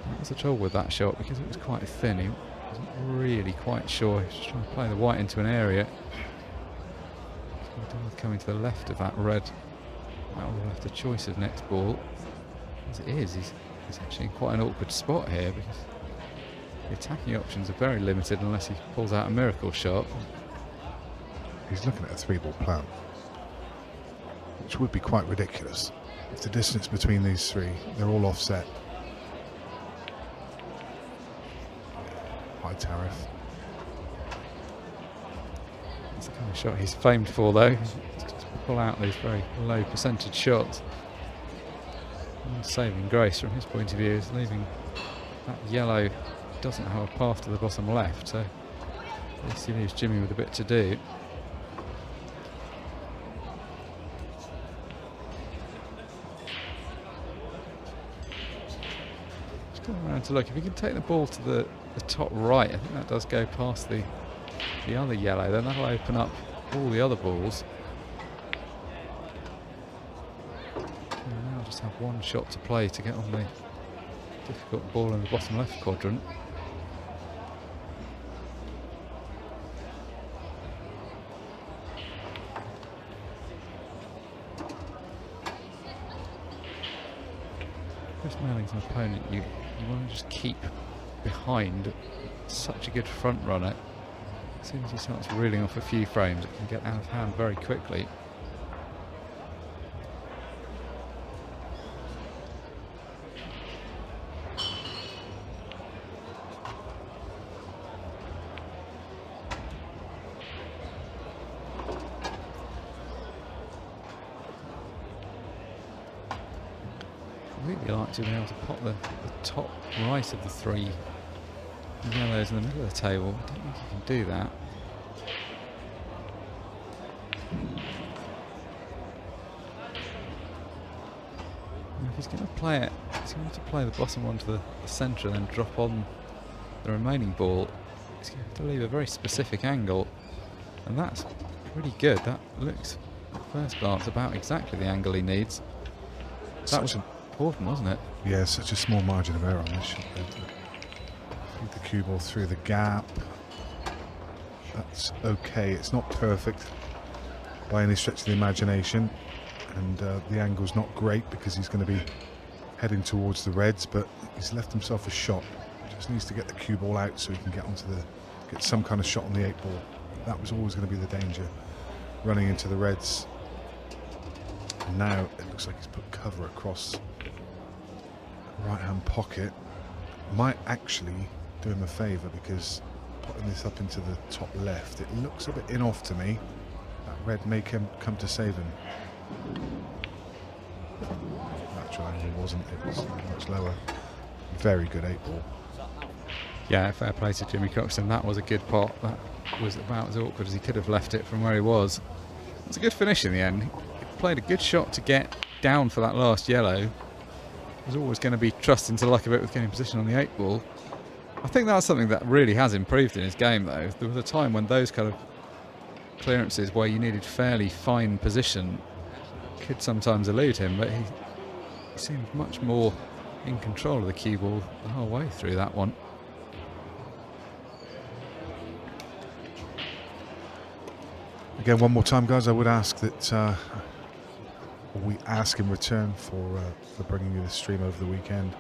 That was the trouble with that shot, because it was quite thin. He wasn't really quite sure. He was just trying to play the white into an area. Coming to the left of that red. That will have the choice of next ball. As it is, he's actually in quite an awkward spot here, because the attacking options are very limited unless he pulls out a miracle shot. He's looking at a 3-ball plan, which would be quite ridiculous if the distance between these 3, they're all offset. High tariff. That's the kind of shot he's famed for, though. Just to pull out these very low percentage shots. And saving grace from his point of view is leaving that yellow. Doesn't have a path to the bottom left, so at least he leaves Jimmy with a bit to do. Just going around to look. If he can take the ball to the top right, I think that does go past the other yellow, then that'll open up all the other balls. And now just have one shot to play to get on the difficult ball in the bottom left quadrant. Chris Melling's an opponent you want to just keep behind. Such a good front runner. As soon as he starts reeling off a few frames, it can get out of hand very quickly. I'd really like to be able to pop the top right of the 3 yellows in the middle of the table. I don't think you can do that. And if he's going to play it, he's going to have to play the bottom one to the centre and then drop on the remaining ball. He's going to have to leave a very specific angle, and that's pretty good. That looks first glance about exactly the angle he needs. That was important, wasn't it? Yeah, such a small margin of error on this shot. Feed the cue ball through the gap. That's okay. It's not perfect by any stretch of the imagination, and the angle's not great because he's going to be heading towards the reds, but he's left himself a shot. Just needs to get the cue ball out so he can get some kind of shot on the 8 ball. That was always going to be the danger, running into the reds. And now it looks like he's put cover across the right hand pocket. Might actually do him a favour, because putting this up into the top left, it looks a bit in off to me. That red may come to save him. Natural angle wasn't, it was much lower. Very good 8 ball. Yeah, fair play to Jimmy Croxton. That was a good pot. That was about as awkward as he could have left it from where he was. It was a good finish in the end. He played a good shot to get down for that last yellow. Was always going to be trusting to luck a bit with getting position on the 8 ball. I think that's something that really has improved in his game, though. There was a time when those kind of clearances where you needed fairly fine position could sometimes elude him, but he seemed much more in control of the cue ball the whole way through that one. Again, one more time, guys, I would ask that we ask in return for bringing you this stream over the weekend.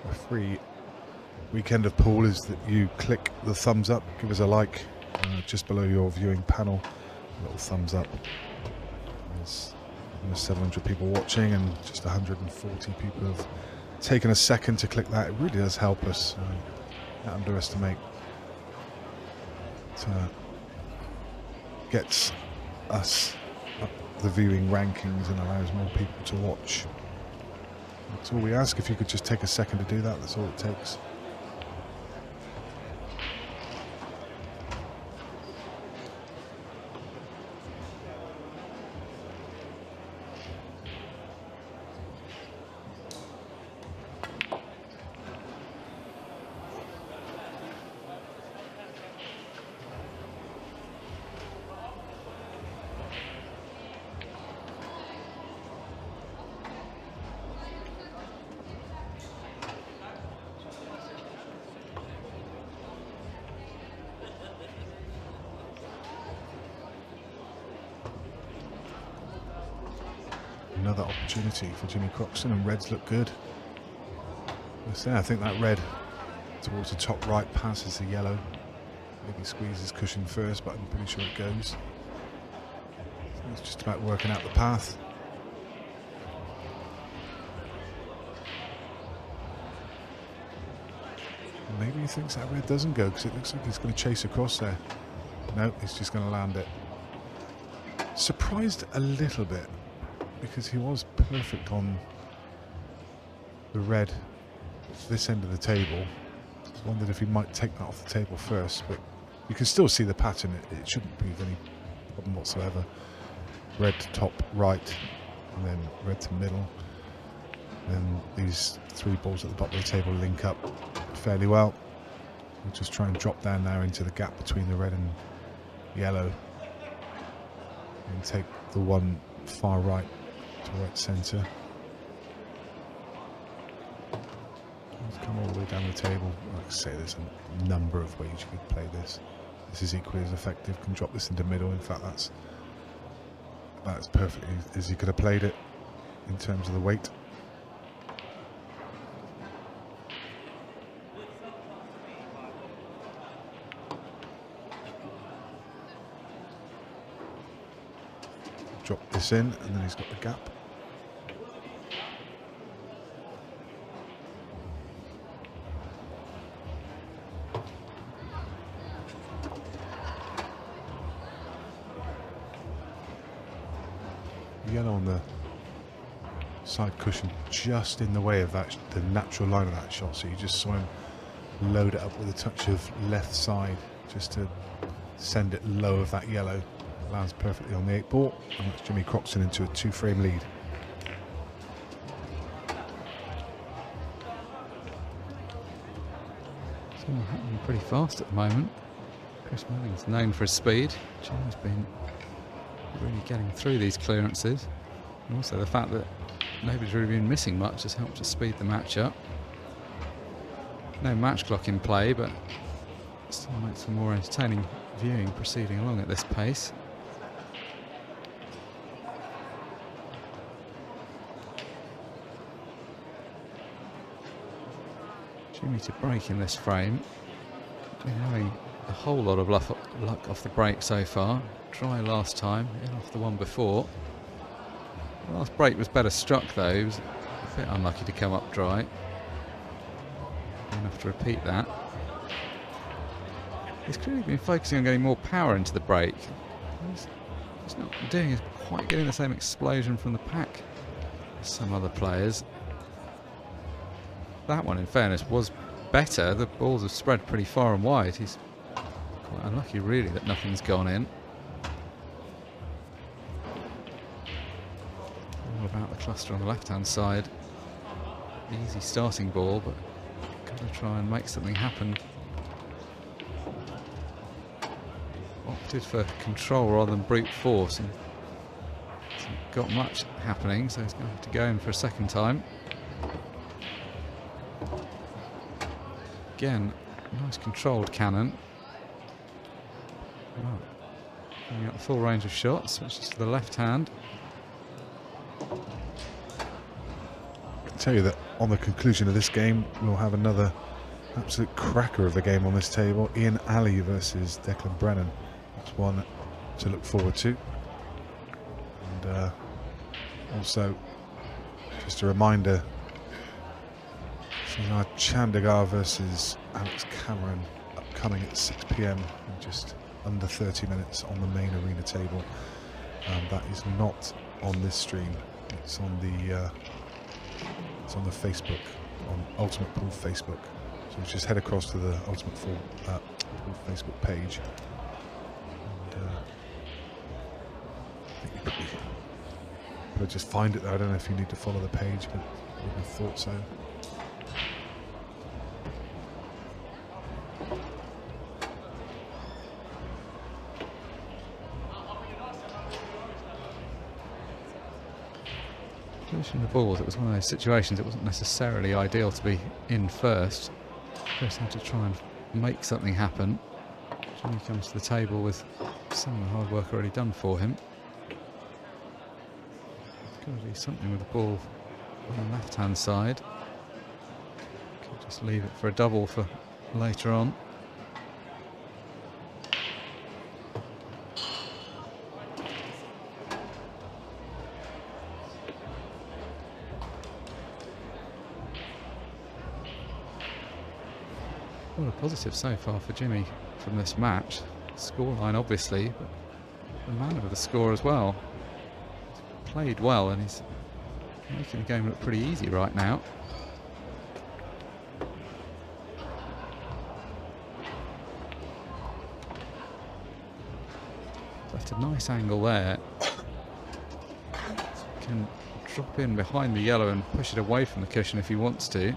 A free weekend of pool is that you click the thumbs up, give us a like just below your viewing panel, a little thumbs up. There's almost 700 people watching and just 140 people have taken a second to click that. It really does help us. Not underestimate. Gets us up the viewing rankings and allows more people to watch. That's all we ask. If you could just take a second to do that, that's all it takes. Another opportunity for Jimmy Croxton, and reds look good. I think that red towards the top right passes the yellow. Maybe squeezes cushion first, but I'm pretty sure it goes. It's just about working out the path. Maybe he thinks that red doesn't go because it looks like he's going to chase across there. No, he's just going to land it. Surprised a little bit, because he was perfect on the red this end of the table. Wondered if he might take that off the table first, but you can still see the pattern. It shouldn't be any problem whatsoever. Red to top right, and then red to middle. Then these 3 balls at the bottom of the table link up fairly well. We'll just try and drop down now into the gap between the red and yellow, and take the one far right to right centre. Let's come all the way down the table. Like I say, there's a number of ways you could play this. This is equally as effective. Can drop this into middle. In fact, that's perfectly as you could have played it in terms of the weight. Drop this in, and then he's got the gap. Yellow on the side cushion, just in the way of that, the natural line of that shot. So you just saw him load it up with a touch of left side, just to send it low of that yellow. Lands perfectly on the 8 ball, and that's Jimmy Croxton into a 2-frame lead. It's all happening pretty fast at the moment. Chris Melling's known for his speed. Jimmy's been really getting through these clearances. And also the fact that nobody's really been missing much has helped to speed the match up. No match clock in play, but still makes for more entertaining viewing proceeding along at this pace. Jimmy to break in this frame. Been having a whole lot of luck off the break so far. Dry last time, in off the one before. The last break was better struck though. He was a bit unlucky to come up dry. Going to have to repeat that. He's clearly been focusing on getting more power into the break. He's not doing is quite getting the same explosion from the pack as some other players. That one, in fairness, was better. The balls have spread pretty far and wide. He's quite unlucky, really, that nothing's gone in. All about the cluster on the left-hand side. Easy starting ball, but got to try and make something happen. Opted for control rather than brute force, and hasn't got much happening, so he's going to have to go in for a second time. Again, nice controlled cannon. Right. Bringing up the full range of shots, switches to the left hand. I can tell you that on the conclusion of this game, we'll have another absolute cracker of a game on this table. Ian Alley versus Declan Brennan. That's one to look forward to. And also, just a reminder, our Chandiga versus Alex Cameron upcoming at 6 PM in just under 30 minutes on the main arena table. That is not on this stream. It's on the Facebook, on Ultimate Pool Facebook. So just head across to the Ultimate Pool Facebook page. And I think you probably just find it there. I don't know if you need to follow the page, but I would have thought so. Pushing the balls, it was one of those situations it wasn't necessarily ideal to be in first. Chris had to try and make something happen. Jimmy comes to the table with some of the hard work already done for him. Got to do something with the ball on the left hand side. Could just leave it for a double for later on. What a positive so far for Jimmy from this match. Scoreline obviously, but the man of the score as well. He's played well and he's making the game look pretty easy right now. Left a nice angle there. Can drop in behind the yellow and push it away from the cushion if he wants to.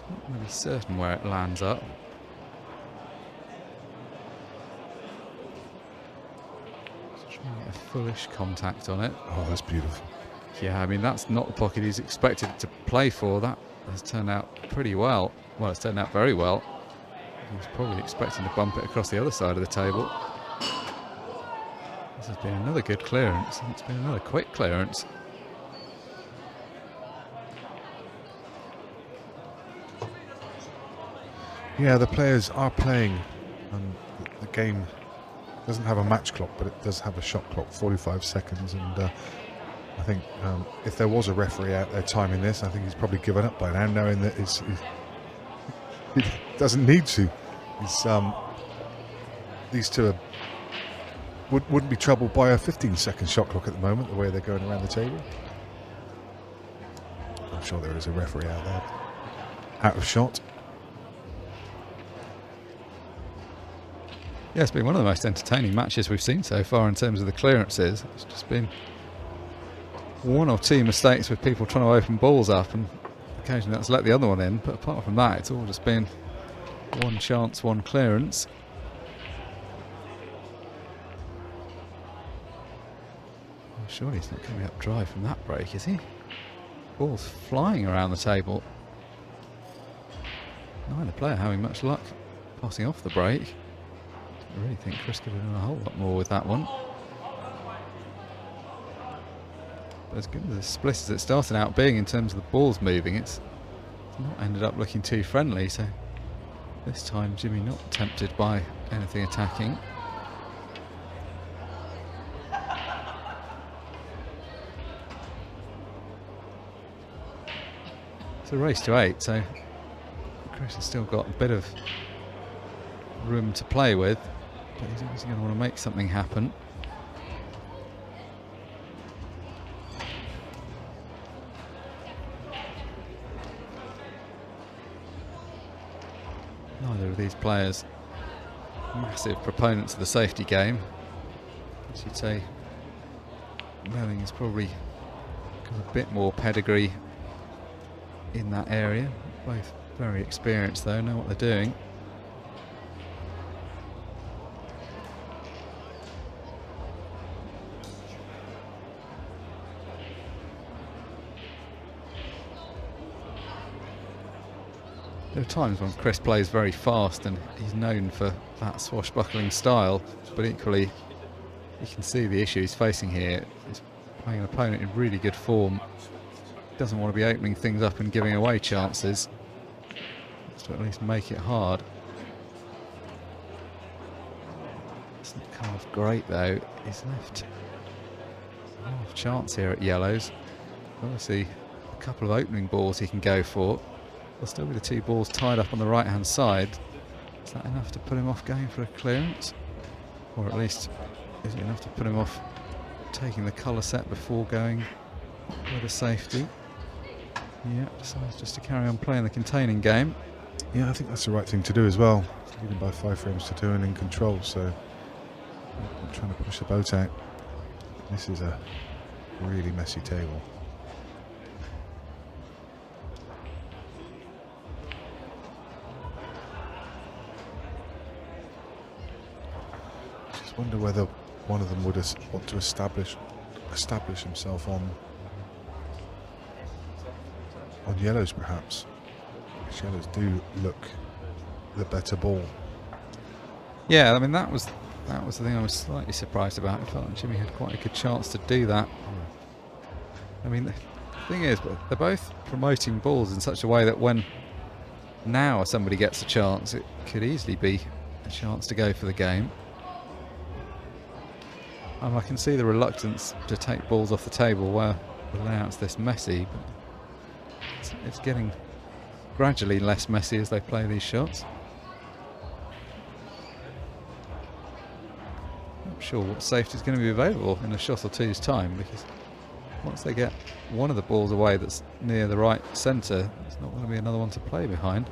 Not really certain where it lands up. Just trying to get a fullish contact on it. Oh, that's beautiful. Yeah, I mean, that's not the pocket he's expected to play for. That has turned out pretty well. Well, it's turned out very well. He was probably expecting to bump it across the other side of the table. This has been another good clearance. It's been another quick clearance. Yeah, the players are playing, and the game doesn't have a match clock, but it does have a shot clock, 45 seconds. And I think if there was a referee out there timing this, I think he's probably given up by now, knowing that he doesn't need to. These two wouldn't be troubled by a 15-second shot clock at the moment, the way they're going around the table. I'm sure there is a referee out there. Out of shot. Yeah, it's been one of the most entertaining matches we've seen so far in terms of the clearances. It's just been one or two mistakes with people trying to open balls up, and occasionally that's let the other one in. But apart from that, it's all just been one chance, one clearance. Surely he's not going to be up dry from that break, is he? Ball's flying around the table. Neither player having much luck passing off the break. I really think Chris could have done a whole lot more with that one. But as good as split as it started out being in terms of the balls moving, it's not ended up looking too friendly. So this time Jimmy not tempted by anything attacking. It's a race to 8, so Chris has still got a bit of room to play with, but he's obviously going to want to make something happen. Neither of these players massive proponents of the safety game. As you'd say, Melling has probably got a bit more pedigree in that area. Both very experienced though, know what they're doing. There are times when Chris plays very fast and he's known for that swashbuckling style, but equally you can see the issue he's facing here. He's playing an opponent in really good form. Doesn't want to be opening things up and giving away chances. To at least make it hard. Doesn't come off great though. He's left half chance here at yellows. Obviously a couple of opening balls he can go for. There'll still be the 2 balls tied up on the right hand side. Is that enough to put him off going for a clearance? Or at least is it enough to put him off taking the colour set before going with a safety? Yeah, decides just to carry on playing the containing game. Yeah, I think that's the right thing to do as well. Leading by 5 frames to 2 and in control, so I'm trying to push the boat out. This is a really messy table. Just wonder whether one of them would want to establish himself on yellows, perhaps. Yellows do look the better ball. Yeah, I mean that was the thing I was slightly surprised about. I felt like Jimmy had quite a good chance to do that. I mean the thing is, they're both promoting balls in such a way that when now somebody gets a chance, it could easily be a chance to go for the game. I can see the reluctance to take balls off the table where the layout's this messy, but it's getting gradually less messy as they play these shots. Not sure what safety is going to be available in a shot or two's time, because once they get one of the balls away that's near the right centre, there's not going to be another one to play behind.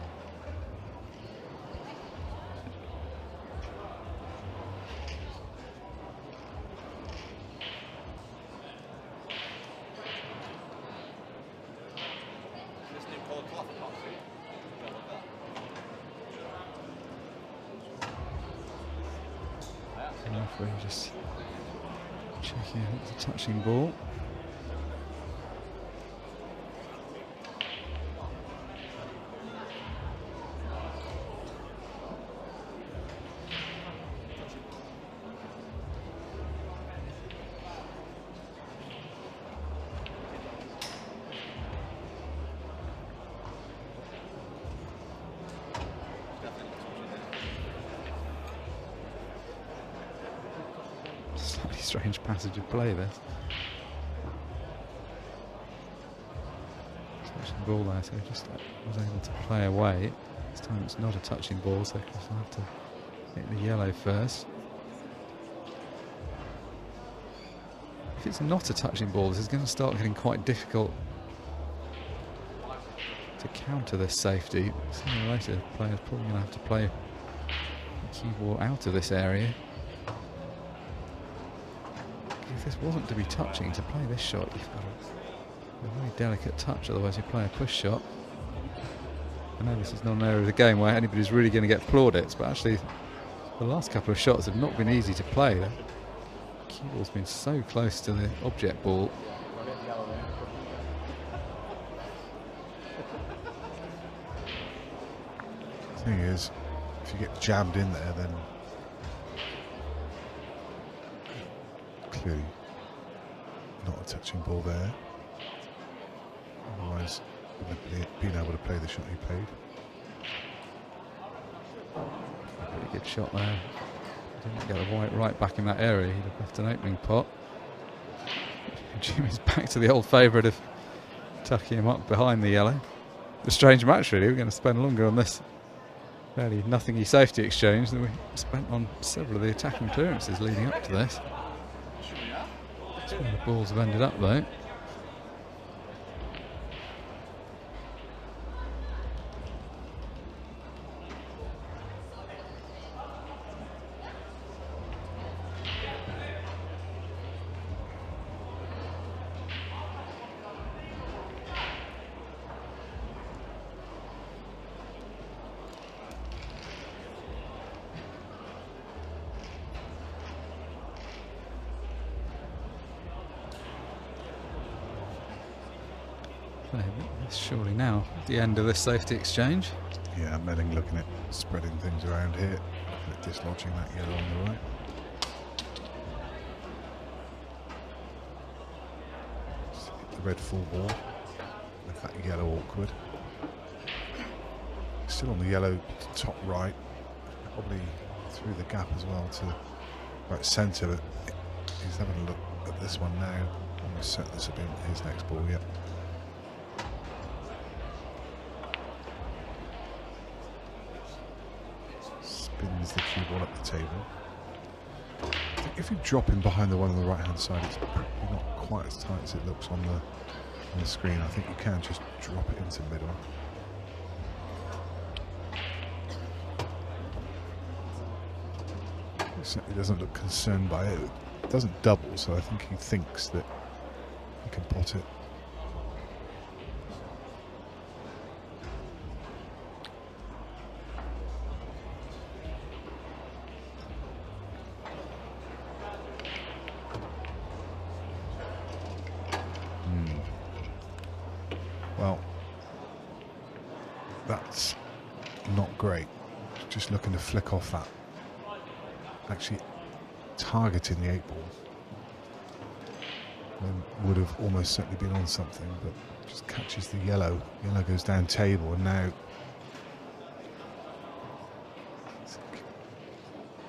Just checking out it's a touching ball. Strange passage of play this. Touching ball there, so just was able to play away. This time it's not a touching ball, so Chris will have to hit the yellow first. If it's not a touching ball, this is going to start getting quite difficult to counter this safety. Sooner or later, the player's probably going to have to play the cue ball out of this area. If this wasn't to be touching, to play this shot, you've got a very delicate touch, otherwise you play a push shot. I know this is not an area of the game where anybody's really going to get plaudits, but actually the last couple of shots have not been easy to play. The Cue ball's been so close to the object ball. The thing is, if you get jammed in there, then clearly not a touching ball there. Otherwise, wouldn't have been able to play the shot he played. Pretty good shot there. Didn't get the white right back in that area. He'd have left an opening pot. Jimmy's back to the old favourite of tucking him up behind the yellow. A strange match, really. We're going to spend longer on this fairly nothingy safety exchange than we spent on several of the attacking clearances leading up to this. That's where the balls have ended up, though. Surely now, at the end of this safety exchange. Yeah, Melling looking at spreading things around here, looking at dislodging that yellow on the right. Just hit the red full ball, left that yellow awkward. Still on the yellow top right, probably through the gap as well to right centre, but he's having a look at this one now. Almost certain this will be his next ball, yep. Spins the cue ball up the table. I think if you drop him behind the one on the right hand side, it's probably not quite as tight as it looks on the screen. I think you can just drop it into middle. He certainly doesn't look concerned by it. It doesn't double, so I think he thinks that he can pot it. Well, that's not great. Just looking to flick off that. Actually targeting the 8 ball. Then would have almost certainly been on something, but just catches the yellow. Yellow goes down table, and now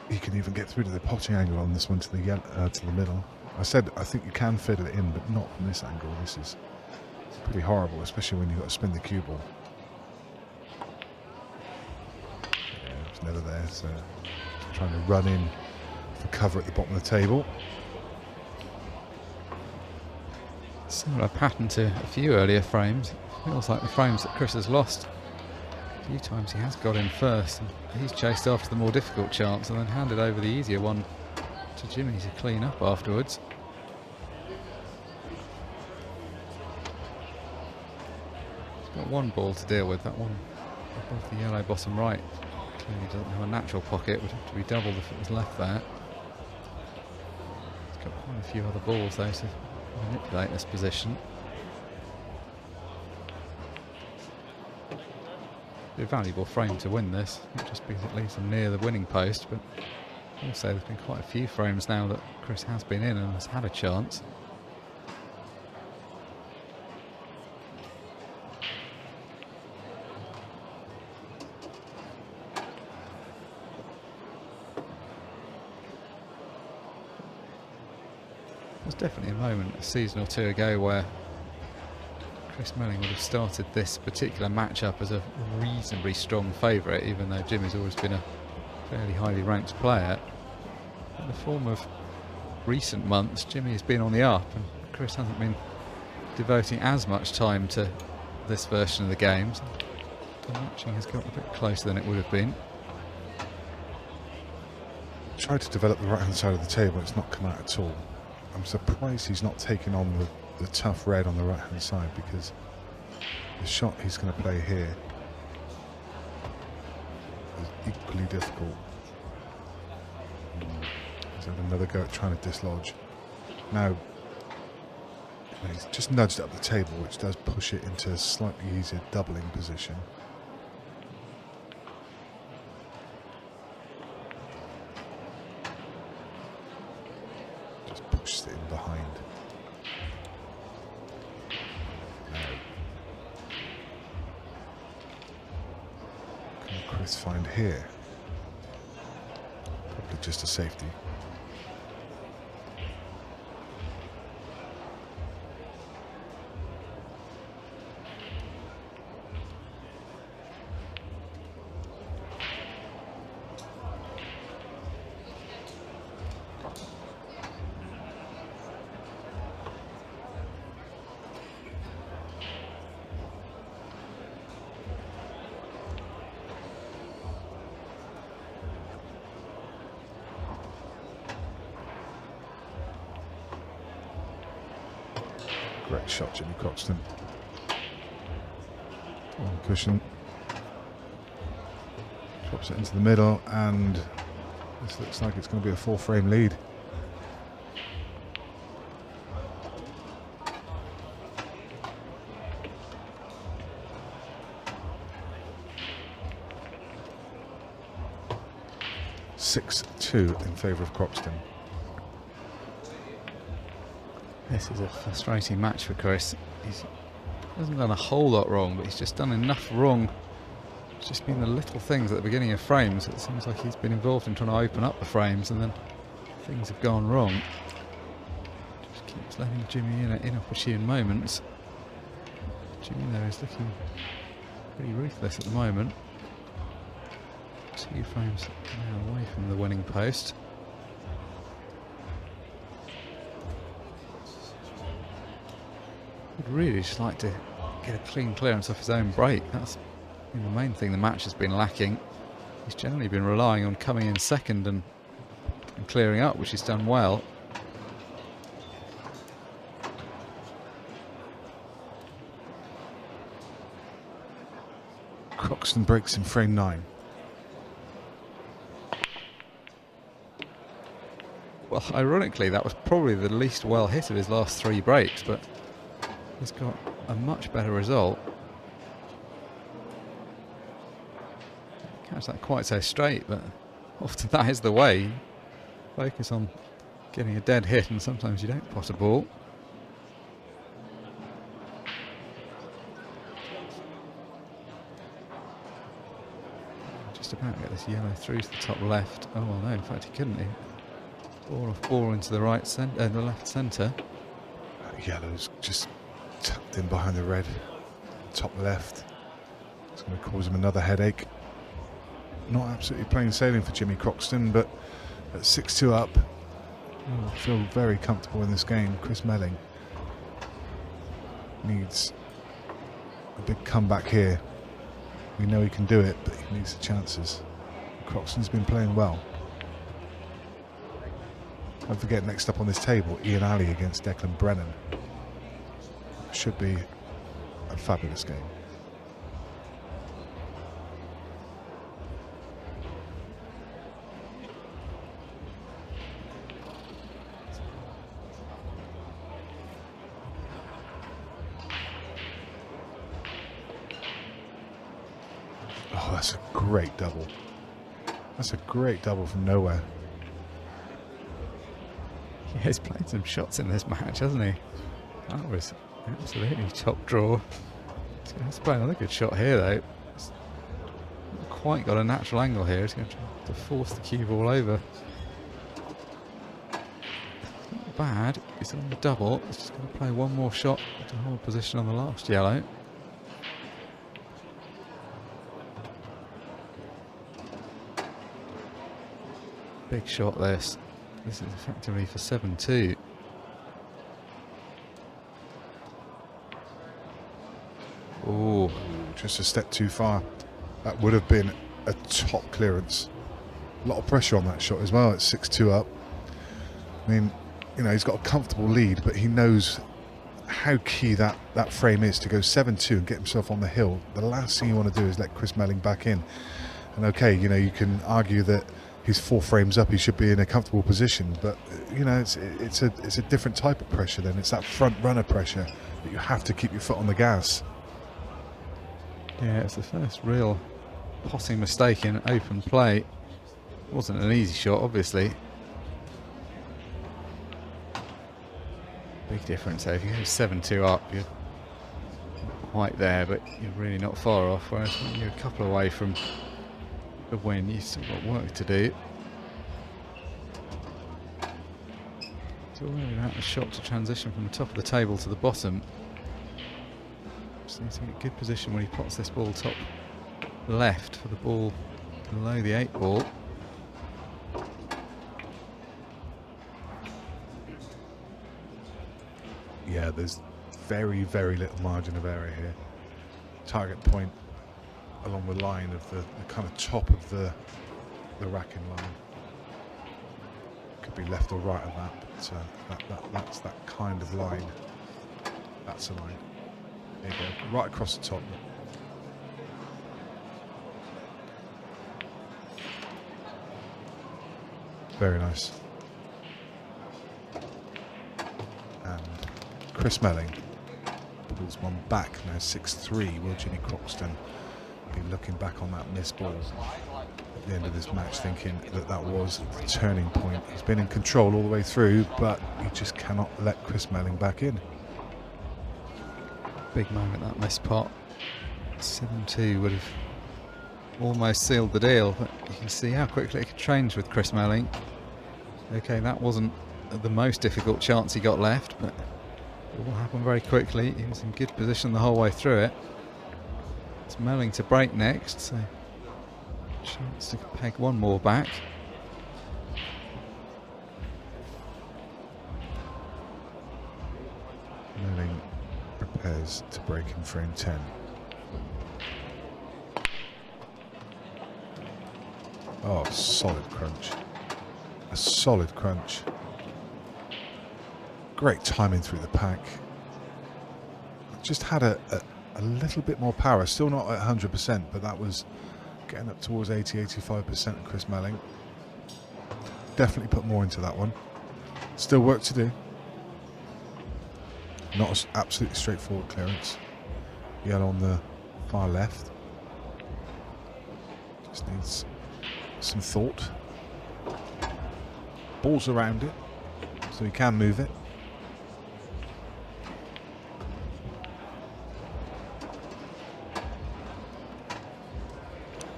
he can even get through to the potting angle on this one to the yellow, to the middle. I said I think you can fiddle it in, but not from this angle. This is pretty horrible, especially when you've got to spin the cue ball. Yeah, it's never there, so just trying to run in for cover at the bottom of the table. Similar pattern to a few earlier frames. Feels like the frames that Chris has lost. A few times he has got in first, and he's chased after the more difficult chance and then handed over the easier one to Jimmy to clean up afterwards. He's got one ball to deal with, that one above the yellow bottom right. Clearly doesn't have a natural pocket, would have to be doubled if it was left there. He's got quite a few other balls though to manipulate this position. Be a valuable frame to win this, not just because it leaves them near the winning post, but also there's been quite a few frames now that Chris has been in and has had a chance. There's definitely a moment a season or two ago where Chris Melling would have started this particular matchup as a reasonably strong favourite, even though Jimmy's always been a fairly highly ranked player. In the form of recent months, Jimmy has been on the up and Chris hasn't been devoting as much time to this version of the game. So the matching has got a bit closer than it would have been. Tried to develop the right hand side of the table, it's not come out at all. I'm surprised he's not taking on the tough red on the right hand side, because the shot he's going to play here is equally difficult. He's had another go at trying to dislodge. Now, he's just nudged up the table, which does push it into a slightly easier doubling position. Just pushes it in behind. Can Chris find here? Probably just a safety. Great shot, Jimmy Croxton. On cushion. Drops it into the middle, and this looks like it's going to be a 4-frame lead. (6-2) in favour of Croxton. This is a frustrating match for Chris. He hasn't done a whole lot wrong, but he's just done enough wrong. It's just been the little things at the beginning of frames. It seems like he's been involved in trying to open up the frames, and then things have gone wrong. Just keeps letting Jimmy in at inopportune moments. Jimmy there is looking pretty ruthless at the moment. 2 frames now away from the winning post. Would really just like to get a clean clearance off his own break. That's been the main thing the match has been lacking. He's generally been relying on coming in second and clearing up, which he's done well. Croxton breaks in frame 9. Well, ironically, that was probably the least well hit of his last 3 breaks, but he's got a much better result. Catch that quite so straight, but often that is the way. Focus on getting a dead hit, and sometimes you don't pot a ball. Just about get this yellow through to the top left. Oh well, no, in fact he couldn't. He ball into the right centre, the left centre. Yellow's just tucked in behind the red, top left. It's going to cause him another headache. Not absolutely plain sailing for Jimmy Croxton, but at 6-2 up, I feel very comfortable in this game. Chris Melling needs a big comeback here. We know he can do it, but he needs the chances. Croxton's been playing well. Don't forget, next up on this table, Ian Alley against Declan Brennan. Should be a fabulous game. Oh, that's a great double. That's a great double from nowhere. Yeah, he's played some shots in this match, hasn't he? That was absolutely top draw. He's playing another good shot here, though. He's not quite got a natural angle here. He's going to try to force the cue ball over. Not bad. He's on the double. He's just going to play one more shot to hold position on the last yellow. Big shot this. This is effectively for 7-2. Oh, just a step too far. That would have been a top clearance. A lot of pressure on that shot as well. It's 6-2 up. I mean, you know, he's got a comfortable lead, but he knows how key that frame is to go 7-2 and get himself on the hill. The last thing you want to do is let Chris Melling back in. And okay, you know, you can argue that he's 4 frames up, he should be in a comfortable position. But you know, it's a different type of pressure. Then it's that front runner pressure that you have to keep your foot on the gas. Yeah, it's the first real potting mistake in open play. It wasn't an easy shot, obviously. Big difference there. If you go 7-2 up, you're quite there, but you're really not far off. Whereas when you're a couple away from the win, you've still got work to do. It's all really about the shot to transition from the top of the table to the bottom. Just needs to get good position when he pots this ball top left for the ball below the 8 ball. Yeah, there's very, very little margin of error here. Target point along the line of the kind of top of the racking line. Could be left or right of that, but that's that kind of line. That's a line. There you go, right across the top. Very nice. And Chris Melling pulls one back, now 6-3. Will Jimmy Croxton be looking back on that missed ball at the end of this match, thinking that that was the turning point? He's been in control all the way through, but he just cannot let Chris Melling back in. Big moment, that missed pot. 7-2 would have almost sealed the deal, but you can see how quickly it could change with Chris Melling. Okay, that wasn't the most difficult chance he got left, but it will happen very quickly. He was in good position the whole way through it. It's Melling to break next, so chance to peg one more back. Melling prepares to break in frame 10. Oh, solid crunch. A solid crunch. Great timing through the pack. Just had a little bit more power. Still not at 100%, but that was getting up towards 80-85% of Chris Melling. Definitely put more into that one. Still work to do. Not an absolutely straightforward clearance. Yellow on the far left. Just needs some thought. Ball's around it, so he can move it.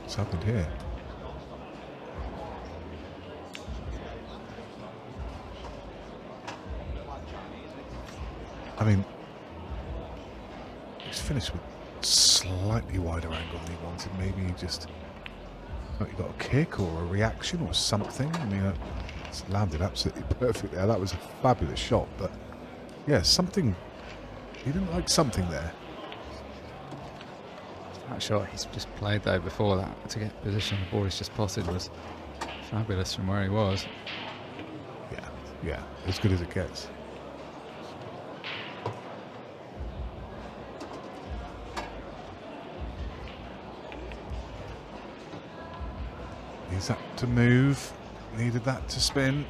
What's happened here? I mean, he's finished with slightly wider angle than he wanted. Maybe he just thought he got a kick or a reaction or something. I mean, it's landed absolutely perfectly. That was a fabulous shot, but yeah, something. He didn't like something there. That shot he's just played though before that to get position the ball he's just potted was fabulous from where he was. Yeah, as good as it gets. Needs that to move. Needed that to spin.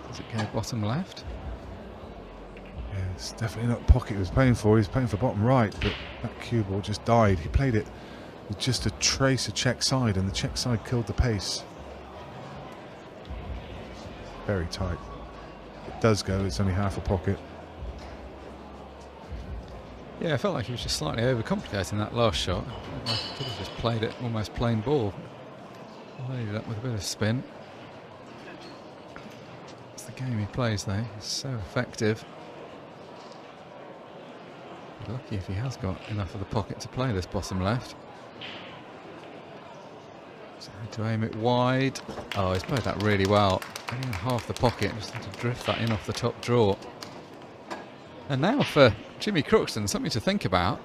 Does it go bottom left? Yeah, it's definitely not the pocket he was playing for. He was playing for bottom right, but that cue ball just died. He played it with just a trace of check side, and the check side killed the pace. Very tight. It does go. It's only half a pocket. Yeah, I felt like he was just slightly overcomplicating that last shot. I could have just played it almost plain ball. Loaded up with a bit of spin. It's the game he plays though. He's so effective. Lucky if he has got enough of the pocket to play this bottom left. So to aim it wide. Oh, he's played that really well. Only in half the pocket, just had to drift that in off the top draw. And now for Jimmy Croxton, something to think about.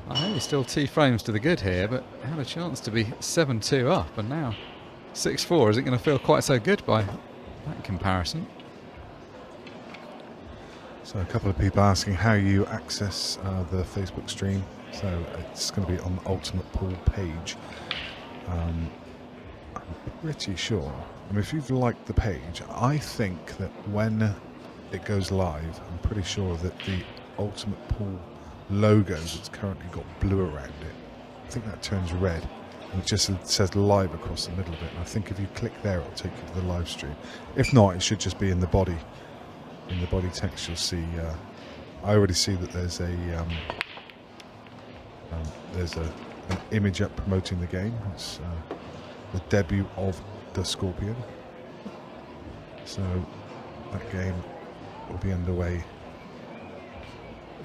I know he's still 2 frames to the good here, but had a chance to be 7-2 up, and now 6-4. Is it going to feel quite so good by that comparison? So a couple of people asking how you access the Facebook stream. So it's going to be on the Ultimate Pool page. pretty sure. I mean, if you've liked the page, I think that when it goes live, I'm pretty sure that the Ultimate Pool logo that's currently got blue around it, I think that turns red, and it just says live across the middle of it. And I think if you click there, it'll take you to the live stream. If not, it should just be in the body. In the body text, you'll see. I already see that there's an image up promoting the game. It's the debut of the Scorpion. So that game will be underway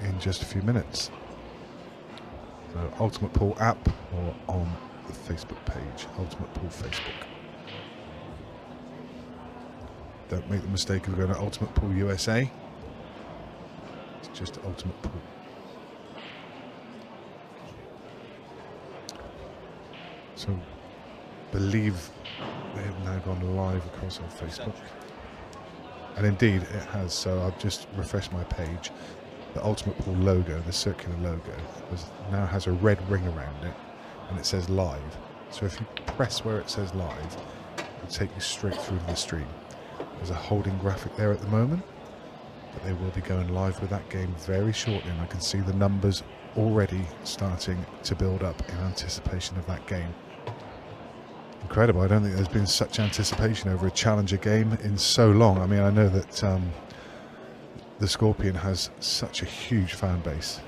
in just a few minutes. So Ultimate Pool app or on the Facebook page, Ultimate Pool Facebook. Don't make the mistake of going to Ultimate Pool USA. It's just Ultimate Pool. So believe they have now gone live across on Facebook. And indeed it has, so I've just refreshed my page. The Ultimate Pool logo, the circular logo, now has a red ring around it and it says live. So if you press where it says live, it'll take you straight through to the stream. There's a holding graphic there at the moment, but they will be going live with that game very shortly, and I can see the numbers already starting to build up in anticipation of that game. Incredible. I don't think there's been such anticipation over a challenger game in so long. I mean, I know that the Scorpion has such a huge fan base,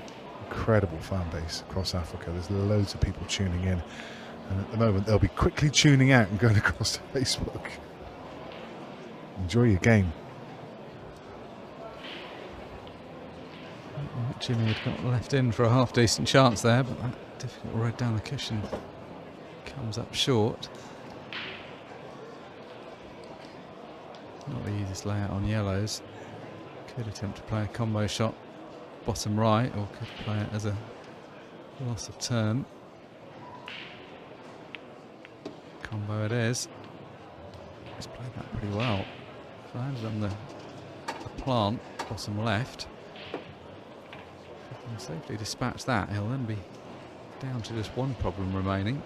incredible fan base across Africa. There's loads of people tuning in, and at the moment they'll be quickly tuning out and going across to Facebook. Enjoy your game. Jimmy had got left in for a half decent chance there, but that difficult red down the cushion comes up short. Not the easiest layout on yellows. Could attempt to play a combo shot bottom right, or could play it as a loss of turn. Combo it is. He's played that pretty well. Landed on the plant, bottom left. If he can safely dispatch that, he'll then be down to just one problem remaining.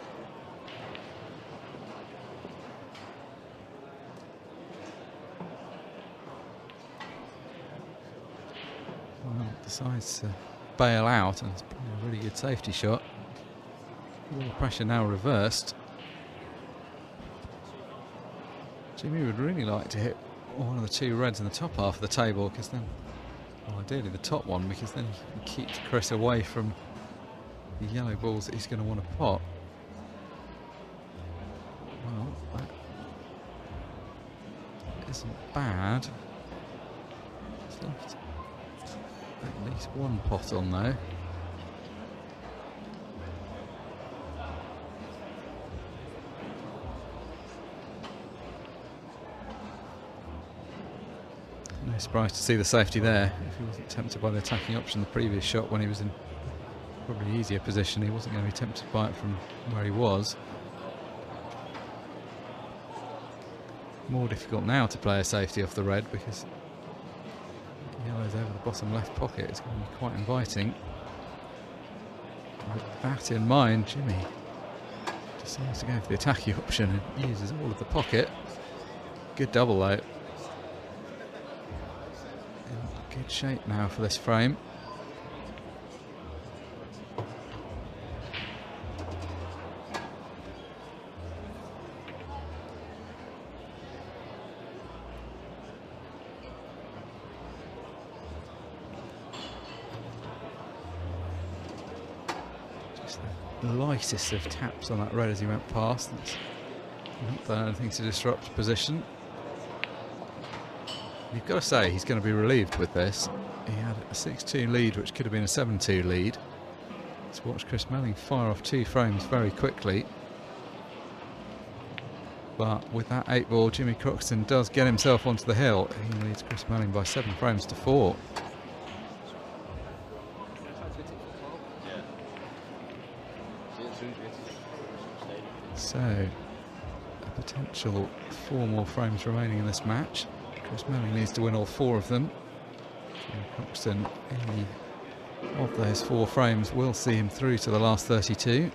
Well, decides to bail out, and it's probably a really good safety shot. All the pressure now reversed. Jimmy would really like to hit one of the two reds in the top half of the table, because then, well, ideally the top one, because then he can keep Chris away from the yellow balls that he's going to want to pot. Well, that isn't bad. He's left at least one pot on though. No surprise to see the safety there. If he wasn't tempted by the attacking option the previous shot when he was in probably easier position, he wasn't going to be tempted by it from where he was. More difficult now to play a safety off the red, because yellow's over the bottom left pocket. It's going to be quite inviting. With that in mind, Jimmy decides to go for the attacking option and uses all of the pocket. Good double though. In good shape now for this frame. Just the lightest of taps on that red as he went past. That's not done anything to disrupt position. You've got to say he's going to be relieved with this. He had a 6-2 lead, which could have been a 7-2 lead. Let's watch Chris Melling fire off 2 frames very quickly. But with that 8 ball, Jimmy Croxton does get himself onto the hill. He leads Chris Melling by 7 frames to 4. So, a potential 4 more frames remaining in this match. Chris Melling needs to win all 4 of them. Jimmy Croxton, any of those 4 frames will see him through to the last 32.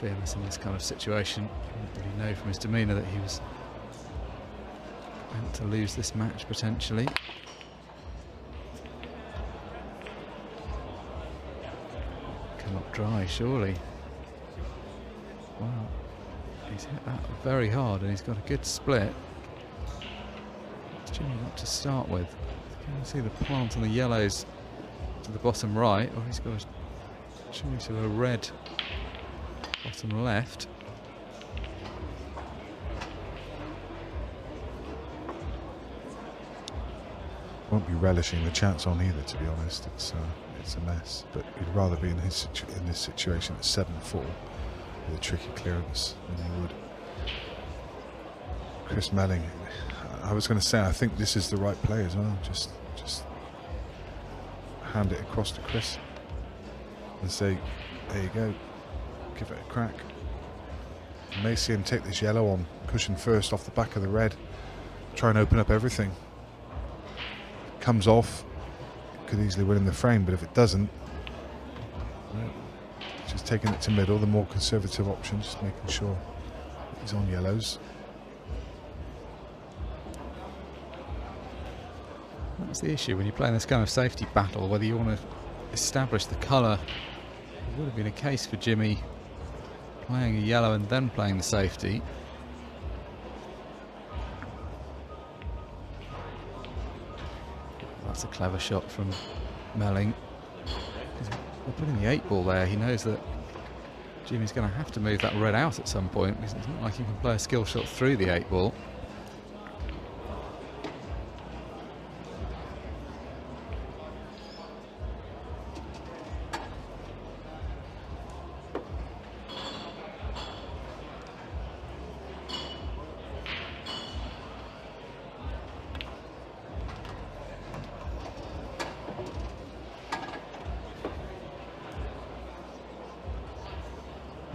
fearless in this kind of situation. You wouldn't really know from his demeanour that he was meant to lose this match potentially. Come up dry, surely. Wow, he's hit that very hard and he's got a good split. What's Jimmy got to start with? Can you see the plant on the yellows to the bottom right, or he's got a choice of a red bottom left. Won't be relishing the chance on either, to be honest. It's a mess, but he'd rather be in this situation at 7-4 with a tricky clearance than he would. Chris Melling, I was going to say, I think this is the right play as well. Just hand it across to Chris and say, there you go, give it a crack. You may see him take this yellow on, cushion first off the back of the red, try and open up everything. Comes off, could easily win in the frame, but if it doesn't, just taking it to middle, the more conservative option, just making sure he's on yellows. That's the issue when you're playing this kind of safety battle, whether you want to establish the colour. It would have been a case for Jimmy playing a yellow and then playing the safety. That's a clever shot from Melling. We're putting the 8 ball there. He knows that Jimmy's going to have to move that red out at some point, because it's not like you can play a skill shot through the 8 ball.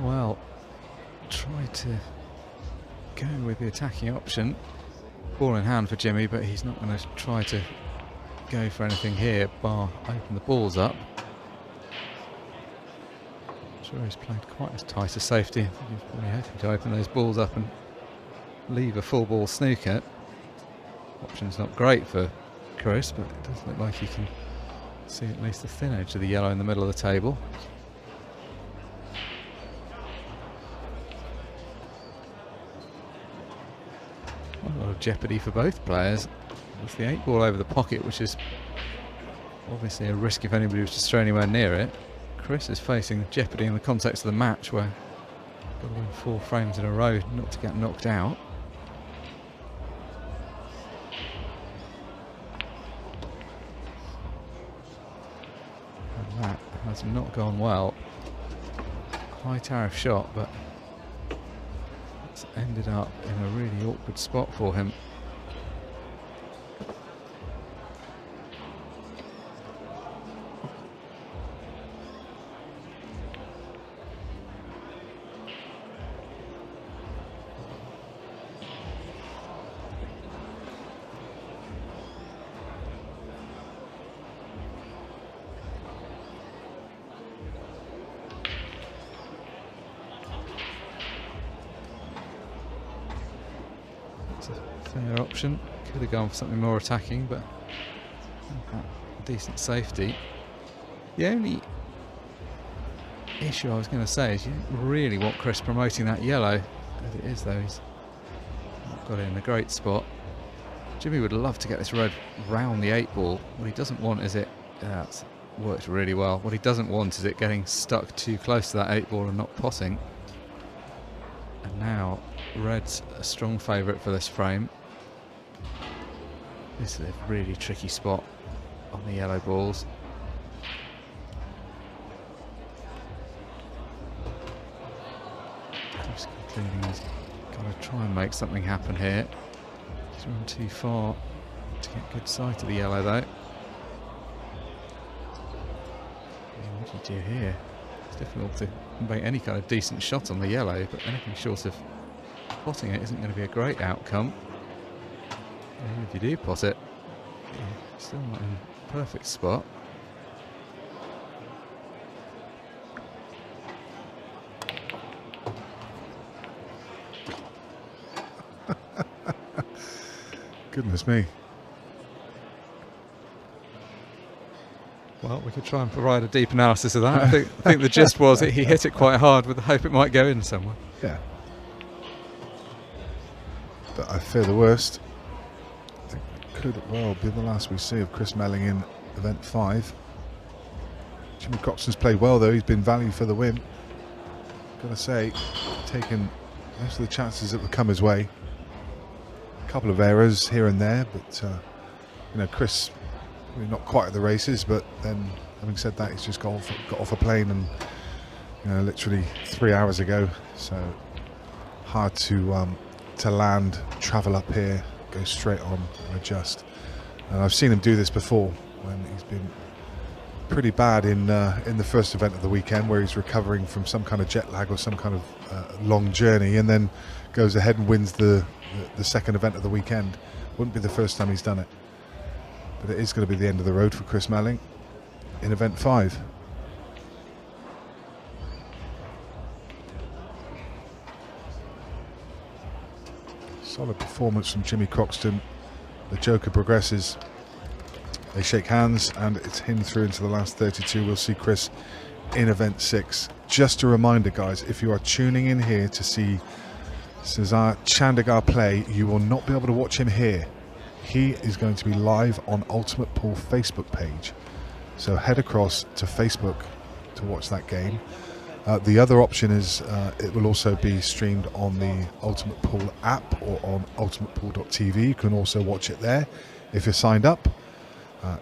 Well, try to go with the attacking option. Ball in hand for Jimmy, but he's not going to try to go for anything here, bar open the balls up. I'm sure he's played quite as tight a safety. I think he's probably hoping to open those balls up and leave a full ball snooker. Option's not great for Chris, but it does look like he can see at least the thin edge of the yellow in the middle of the table. A lot of jeopardy for both players. It's the 8 ball over the pocket, which is obviously a risk if anybody was to stray anywhere near it. Chris is facing jeopardy in the context of the match, where he's got to win 4 frames in a row not to get knocked out. And that has not gone well. High tariff shot, but it's ended up in a really awkward spot for him. Fair option. Could have gone for something more attacking, but a decent safety. The only issue I was going to say is you don't really want Chris promoting that yellow. As it is, though, he's not got it in a great spot. Jimmy would love to get this red round the 8 ball. What he doesn't want is it... That's worked really well. What he doesn't want is it getting stuck too close to that 8 ball and not potting. And now red's a strong favourite for this frame. This is a really tricky spot on the yellow balls. Chris concluding he's got to try and make something happen here. He's run too far to get good sight of the yellow, though. What do you do here? It's difficult to make any kind of decent shot on the yellow, but anything short of potting it isn't going to be a great outcome. Even if you do pot it, you're still not in a perfect spot. Goodness me. Well, we could try and provide a deep analysis of that. I think the gist was that he hit it quite hard with the hope it might go in somewhere. Yeah. But I fear the worst. I think could well be the last we see of Chris Melling in event 5. Jimmy Croxton's played well though, he's been valued for the win. Gotta say, taken most of the chances that would come his way. A couple of errors here and there, but Chris, not quite at the races, but then having said that, he's just got off a plane and literally 3 hours ago, so hard to land, travel up here, go straight on and adjust. And I've seen him do this before when he's been pretty bad in the first event of the weekend, where he's recovering from some kind of jet lag or some kind of long journey, and then goes ahead and wins the second event of the weekend. Wouldn't be the first time he's done it, but it is going to be the end of the road for Chris Melling in event 5. Solid performance from Jimmy Croxton. The Joker progresses. They shake hands and it's him through into the last 32. We'll see Chris in event 6. Just a reminder, guys, if you are tuning in here to see Cesar Chandiga play, you will not be able to watch him here. He is going to be live on Ultimate Pool Facebook page. So head across to Facebook to watch that game. The other option is it will also be streamed on the Ultimate Pool app or on ultimatepool.tv. You can also watch it there if you're signed up.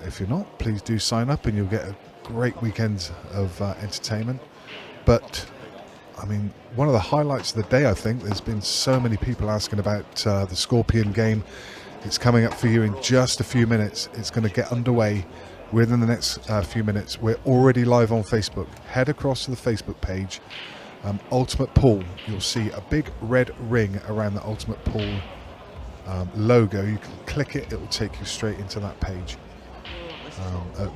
If you're not, please do sign up and you'll get a great weekend of entertainment. But I mean, one of the highlights of the day, I think, there's been so many people asking about the Scorpion game. It's coming up for you in just a few minutes. It's going to get underway within the next few minutes. We're already live on Facebook. Head across to the Facebook page, Ultimate Pool. You'll see a big red ring around the Ultimate Pool logo. You can click it, it will take you straight into that page.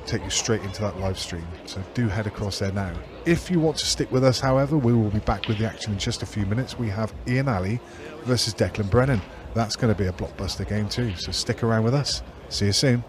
Take you straight into that live stream. So do head across there now. If you want to stick with us, however, we will be back with the action in just a few minutes. We have Ian Alley versus Declan Brennan. That's going to be a blockbuster game too, so stick around with us. See you soon.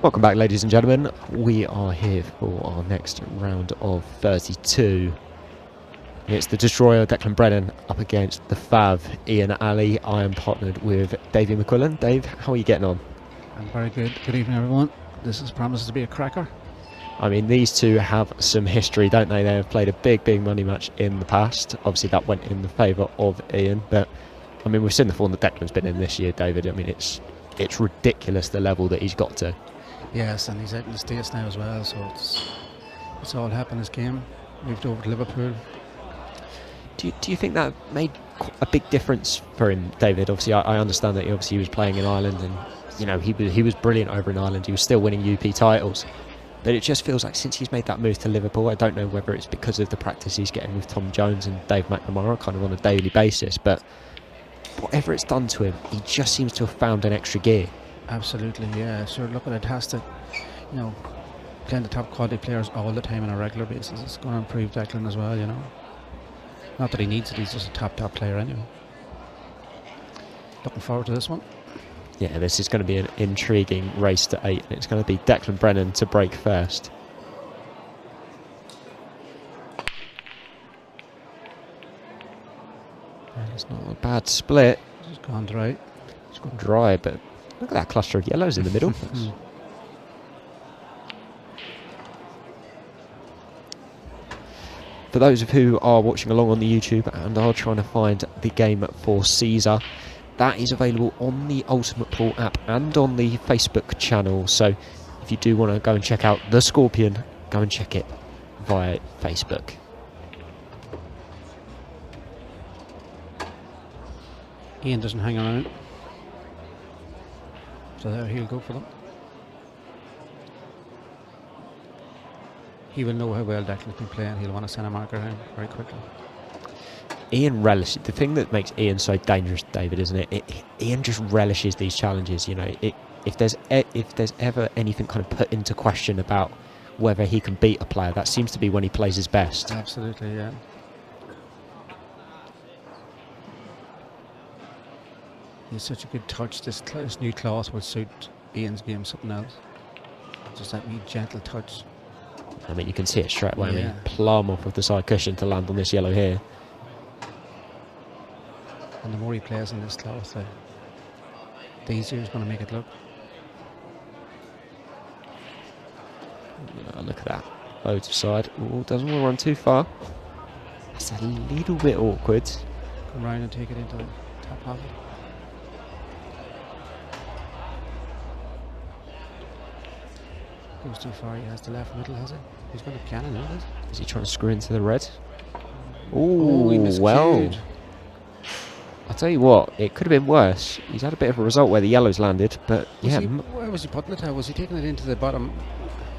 Welcome back, ladies and gentlemen. We are here for our next round of 32. It's the Destroyer, Declan Brennan, up against the Fav, Ian Ali. I am partnered with Davey McQuillan. Dave, how are you getting on? I'm very good. Good evening, everyone. This promises to be a cracker. I mean, these two have some history, don't they? They have played a big money match in the past. Obviously, that went in the favour of Ian, but I mean, we've seen the form that Declan's been in this year, David. I mean, it's ridiculous the level that he's got to. Yes, and he's out in the States now as well, so it's all happened. His game moved over to Liverpool. Do you think that made a big difference for him, David? Obviously, I understand that he was playing in Ireland, and you know he was brilliant over in Ireland. He was still winning UP titles, but it just feels like since he's made that move to Liverpool, I don't know whether it's because of the practice he's getting with Tom Jones and Dave McNamara kind of on a daily basis, but whatever it's done to him, he just seems to have found an extra gear. Absolutely, yeah. Sure, look at it. Has to, you know, playing the top quality players all the time on a regular basis. It's going to improve Declan as well, you know. Not that he needs it, he's just a top player anyway. Looking forward to this one. Yeah, this is going to be an intriguing race to 8, and it's going to be Declan Brennan to break first. And it's not a bad split. It's gone dry. It's gone dry, but look at that cluster of yellows in the middle. For those of who are watching along on the YouTube and are trying to find the game for Caesar, that is available on the Ultimate Pool app and on the Facebook channel. So if you do want to go and check out The Scorpion, go and check it via Facebook. Ian doesn't hang around, so there he'll go for them. He will know how well Declan's been playing. He'll want to send a marker in very quickly. Ian relishes, the thing that makes Ian so dangerous, David, isn't it? Ian just relishes these challenges. You know, if there's ever anything kind of put into question about whether he can beat a player, that seems to be when he plays his best. Absolutely, yeah. He's such a good touch. This new cloth will suit Ian's game something else. Just that wee gentle touch. I mean, you can see it straight away. Yeah. I mean, plumb off of the side cushion to land on this yellow here. And the more he plays in this cloth, the easier he's going to make it look. Look at that. Loads of side. Oh, doesn't want to run too far. That's a little bit awkward. Come round and take it into the top pocket. Goes too far. He has the left middle, has he? He's going to cannon, isn't it? Is he trying to screw into the red? Oh, he Ooh, miscued. well. I'll tell you what, it could have been worse. He's had a bit of a result where the yellows landed, but yeah. Where was he putting it? Was he taking it into the bottom?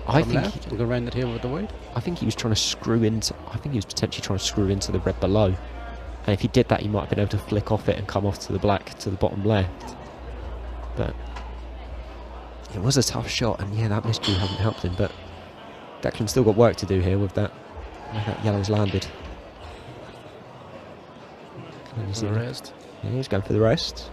I think left and go around the table with the white. I think he was trying to screw into. I think he was potentially trying to screw into the red below, and if he did that, he might have been able to flick off it and come off to the black to the bottom left. But it was a tough shot, and yeah, that miscue hasn't helped him. But Declan's still got work to do here with that. Where that yellow's landed. For the rest. Yeah, he's going for the rest.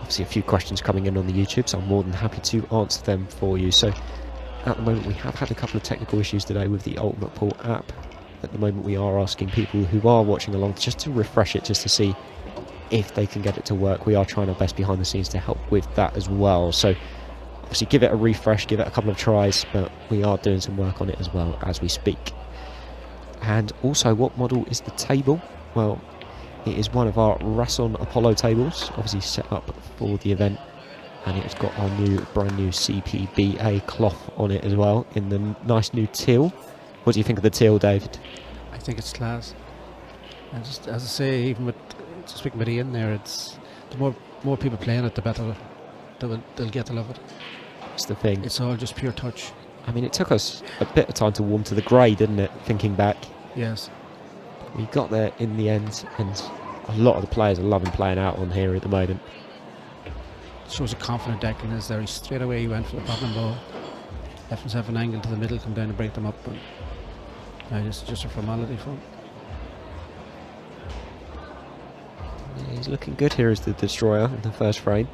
Obviously a few questions coming in on the YouTube, so I'm more than happy to answer them for you. So at the moment we have had a couple of technical issues today with the Ultimate Pool app. At the moment we are asking people who are watching along just to refresh it, just to see if they can get it to work. We are trying our best behind the scenes to help with that as well. So obviously give it a refresh, give it a couple of tries, but we are doing some work on it as well as we speak. And also, what model is the table? Well, it is one of our Rasson Apollo tables, obviously set up for the event, and it's got our brand new CPBA cloth on it as well, in the nice new teal. What do you think of the teal, David? I think it's class. And just as I say, even with speaking with Ian there, it's the more people playing it, the better they'll get to love it. That's the thing. It's all just pure touch. I mean, it took us a bit of time to warm to the grey, didn't it? Thinking back. Yes. We got there in the end, and a lot of the players are loving playing out on here at the moment. Shows a confident Declan is there. He straight away he went for the problem ball. Left himself an angle to the middle, come down and break them up. But now it's just a formality for him. Yeah, he's looking good here as the destroyer in the first frame.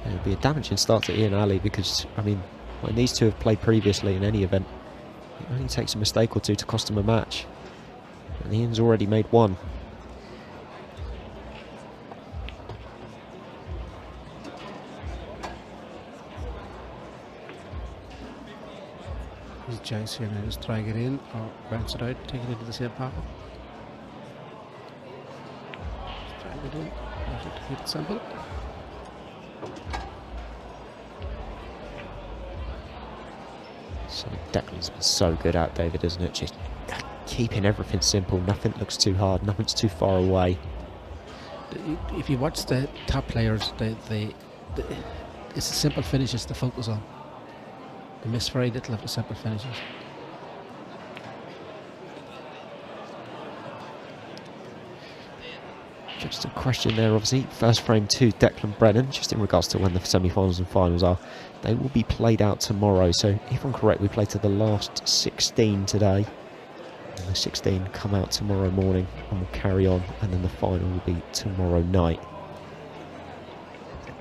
It'll be a damaging start to Ian Ali because, I mean, when these two have played previously in any event, it only takes a mistake or two to cost them a match. And Ian's already made one. His chance here now is try it in or bounce it out, take it into the same pocket. Try it in, let it keep it simple. So Declan's been so good out, David, isn't it? Just keeping everything simple, nothing looks too hard, nothing's too far away. If you watch the top players, it's the simple finishes to focus on. They miss very little of the simple finishes. Just a question there, obviously. First frame to Declan Brennan, just in regards to when the semi-finals and finals are. They will be played out tomorrow, so if I'm correct, we play to the last 16 today. And the 16 come out tomorrow morning and will carry on, and then the final will be tomorrow night.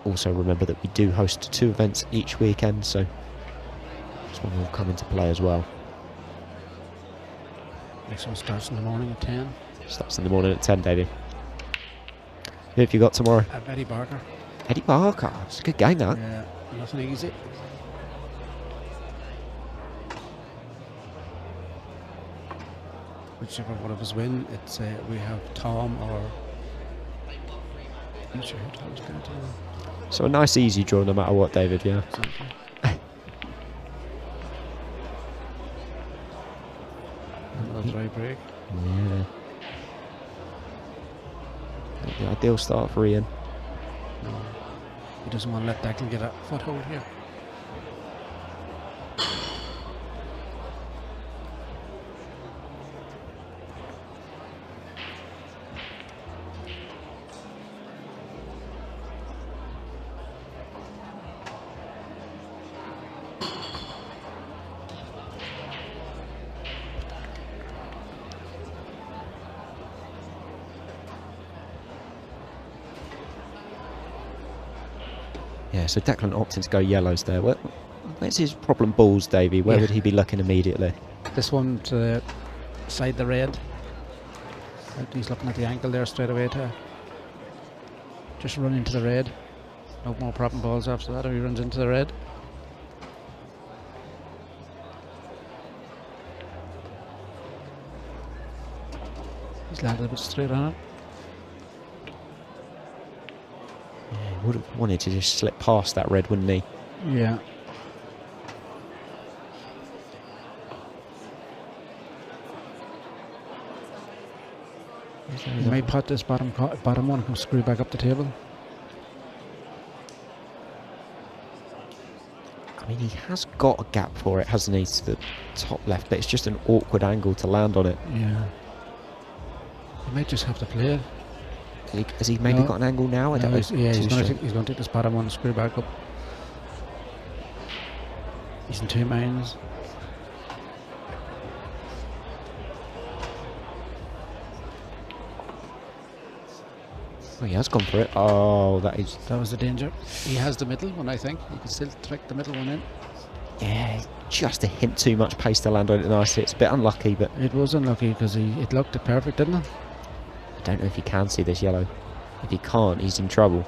Also remember that we do host 2 events each weekend, so this one will come into play as well. Next one starts in the morning at 10. Starts in the morning at 10, David. Who have you got tomorrow? Eddie Barker. Eddie Barker. It's a good game, that. Yeah, nothing easy. Whichever one of us win, it's we have Tom or I'm not sure who Tom's going to. So a nice easy draw no matter what, David, yeah. Exactly. Another dry break. Yeah. Not the ideal start for Ian. No. He doesn't want to let Declan get a foothold here. Yeah, so Declan opting to go yellows there. Where's his problem balls, Davey? Where would he be looking immediately? This one to side the red. He's looking at the angle there straight away to just run into the red. No more problem balls after that if he runs into the red. He's landed a bit straight on it. Yeah, he would have wanted to just slip past that red, wouldn't he? Yeah. He may pot this bottom one and screw back up the table. I mean, he has got a gap for it, hasn't he, to the top left, but it's just an awkward angle to land on it. Yeah. He might just have to play it. Has he maybe got an angle now? I don't know. Yeah, he's going to take this bottom one and screw back up. He's in 2 minds. Oh, he has gone for it. Oh, that was the danger. He has the middle one, I think. He can still trick the middle one in. Yeah, just a hint too much pace to land on it nicely. It's a bit unlucky, but it was unlucky because it looked perfect, didn't it? I don't know if he can see this yellow. If he can't, he's in trouble.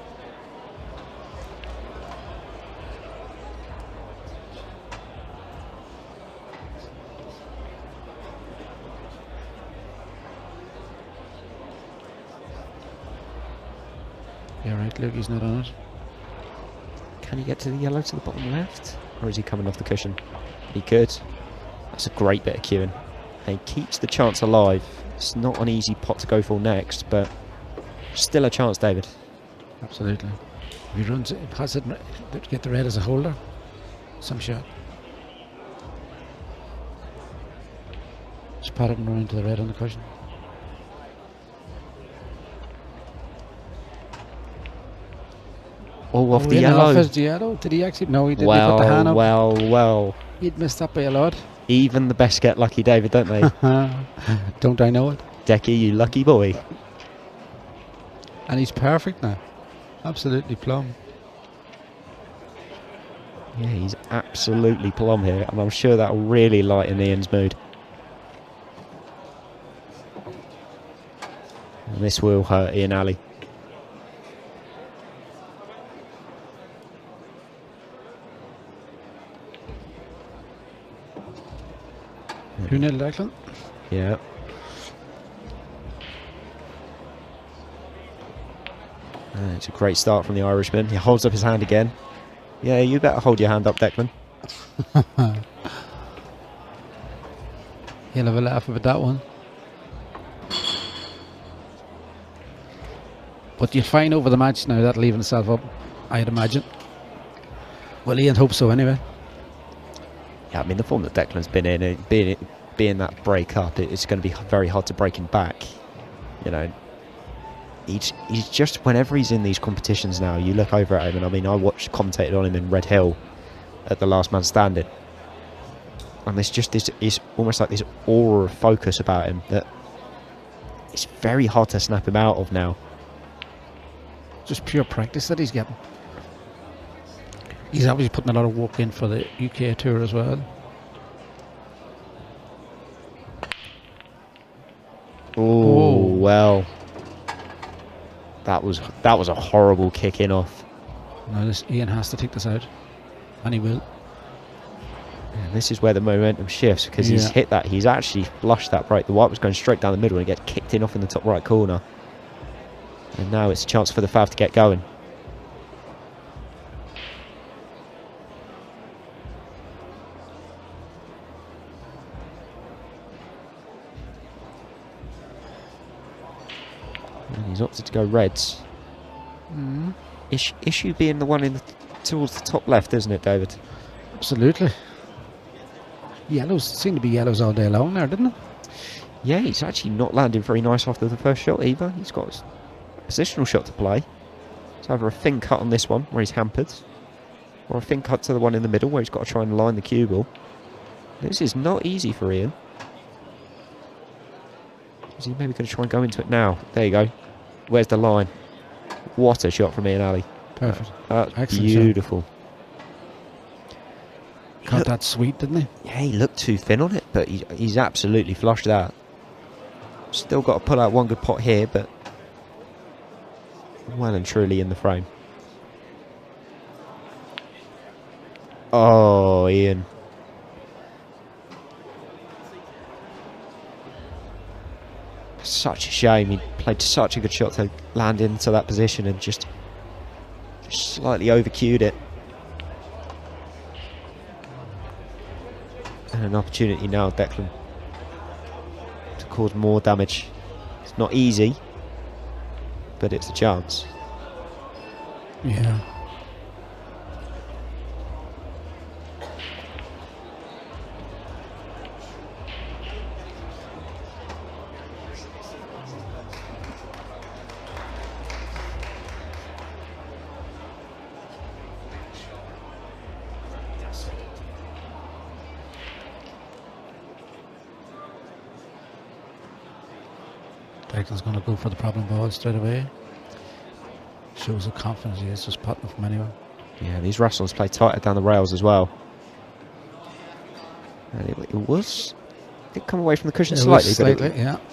Yeah, right, Luke, he's not on it. Can he get to the yellow to the bottom left? Or is he coming off the cushion? He could. That's a great bit of queuing. And he keeps the chance alive. It's not an easy pot to go for next, but still a chance, David. Absolutely. If he runs it, has it, get the red as a holder, some shot. Just pat it and run into the red on the cushion. Oh, off the yellow. Off his yellow. Did he actually? No, he didn't. He put the hand up. Well. He'd missed that by a lot. Even the best get lucky, David, don't they? Don't I know it? Decky, you lucky boy. And he's perfect now. Absolutely plumb. Yeah, he's absolutely plumb here, and I'm sure that'll really lighten Ian's mood. And this will hurt Ian Alley. 2-0 Declan. Yeah. It's a great start from the Irishman. He holds up his hand again. Yeah, you better hold your hand up, Declan. He'll have a laugh about that one. But you'll find over the match now that'll even itself up, I'd imagine. Well, Ian hopes so anyway. Yeah, I mean, the form that Declan's been in, being that break up, it's going to be very hard to break him back. You know, he's just, whenever he's in these competitions now, you look over at him, and I mean, I commentated on him in Red Hill at the Last Man Standing, and there's just this, it's almost like this aura of focus about him that it's very hard to snap him out of now. Just pure practice that he's getting. He's obviously putting a lot of work in for the UK tour as well. Oh, well. That was a horrible kick in off. Now Ian has to take this out. And he will. And this is where the momentum shifts, because he's hit that. He's actually flushed that break. The white was going straight down the middle and gets kicked in off in the top right corner. And now it's a chance for the Fav to get going. And he's opted to go reds. Issue being the one towards the top left, isn't it, David? Absolutely. Yellows seem to be yellows all day long there, didn't it? Yeah, he's actually not landing very nice after the first shot either. He's got a positional shot to play. It's either a thin cut on this one where he's hampered, or a thin cut to the one in the middle where he's got to try and line the cue ball. This is not easy for Ian. Is he maybe going to try and go into it now? There you go. Where's the line? What a shot from Ian Alley. Perfect. That's excellent beautiful. Got that sweet, didn't he? Yeah, he looked too thin on it, but he's absolutely flushed that. Still got to pull out one good pot here, but well and truly in the frame. Oh, Ian. Such a shame. He played such a good shot to land into that position and just slightly over-cued it. And an opportunity now, Declan, to cause more damage. It's not easy, but it's a chance. Yeah. Declan's going to go for the problem ball straight away. Shows the confidence he is, just putting from anywhere. Yeah, these Russells play tighter down the rails as well. And it did come away from the cushion slightly,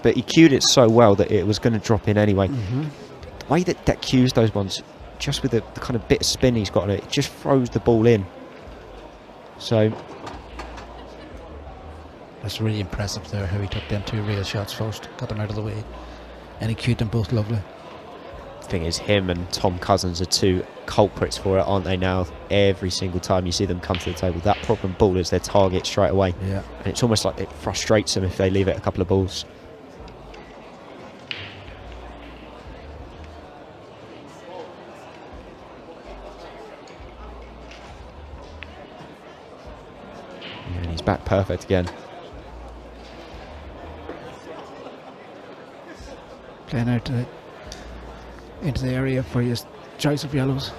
but he cued it so well that it was going to drop in anyway. The way that Deck cues those ones, just with the kind of bit of spin he's got on it, it just throws the ball in. So that's really impressive there, how he took them two real shots first, got them out of the way, and he cued them both lovely. Thing is, him and Tom Cousins are two culprits for it, aren't they now? Every single time you see them come to the table, that problem ball is their target straight away. Yeah. And it's almost like it frustrates them if they leave it a couple of balls. And he's back perfect again. Playing out into the area for his choice of yellows.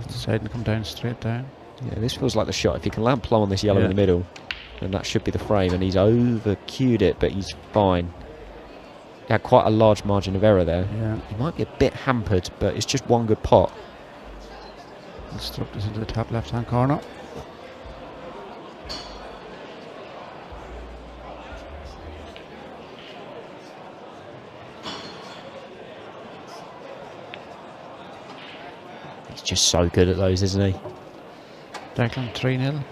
Deciding to come down straight down. Yeah, this feels like the shot. If he can land plumb on this yellow in the middle, then that should be the frame. And he's over-cued it, but he's fine. He had quite a large margin of error there. Yeah. He might be a bit hampered, but it's just one good pot. Struck this into the top left-hand corner. He's just so good at those, isn't he? Declan 3-0.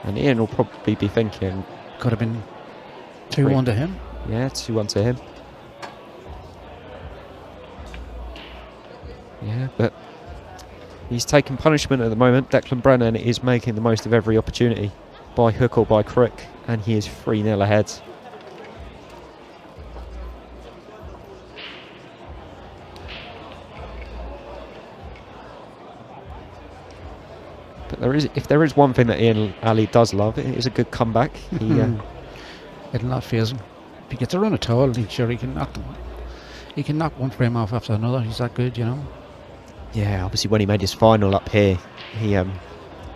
And Ian will probably be thinking... Could have been 2-1 to him. Yeah, 2-1 to him. Yeah, but he's taking punishment at the moment. Declan Brennan is making the most of every opportunity, by hook or by crook, and he is 3-0 ahead. But if there is one thing that Ian Ali does love, it is a good comeback. It'll not faze him. If he gets a run at all, he can knock them. He can knock one frame off after another. He's that good, you know. Yeah, obviously when he made his final up here, he had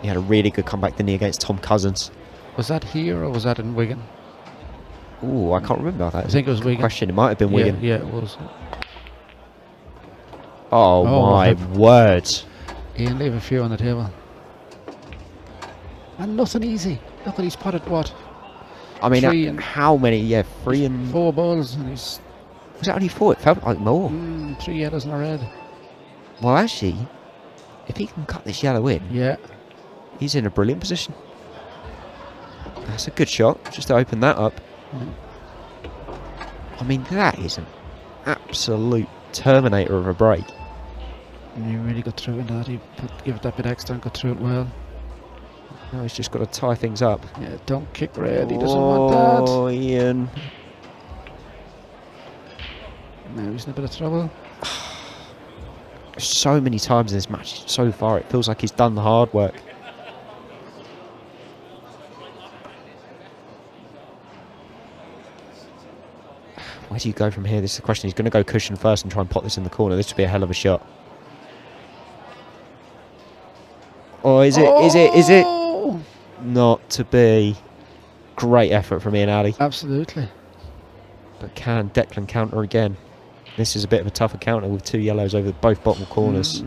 a really good comeback, didn't he, against Tom Cousins. Was that here or was that in Wigan? Ooh, I can't remember that. I think it was Wigan. Question. It might have been Wigan. Yeah, it was. Oh my word! Ian, leave a few on the table. And nothing easy. Look at he's potted what? I mean, how many? Yeah, 3 and 4 balls, and he's. Was that only 4? It felt like more. 3 yellows and a red. Well, actually, if he can cut this yellow in, he's in a brilliant position. That's a good shot, just to open that up. I mean, that is an absolute terminator of a break. And he really got through into that. He give it that bit extra and got through it well. Now he's just got to tie things up. Yeah, don't kick red. He doesn't want that. Oh, Ian. Now he's in a bit of trouble. So many times in this match so far, it feels like he's done the hard work. Where do you go from here? This is the question. He's going to go cushion first and try and pot this in the corner. This would be a hell of a shot. Oh, is it? Is it? Not to be. Great effort from Ian Ali. Absolutely. But can Declan counter again? This is a bit of a tougher counter with 2 yellows over both bottom corners.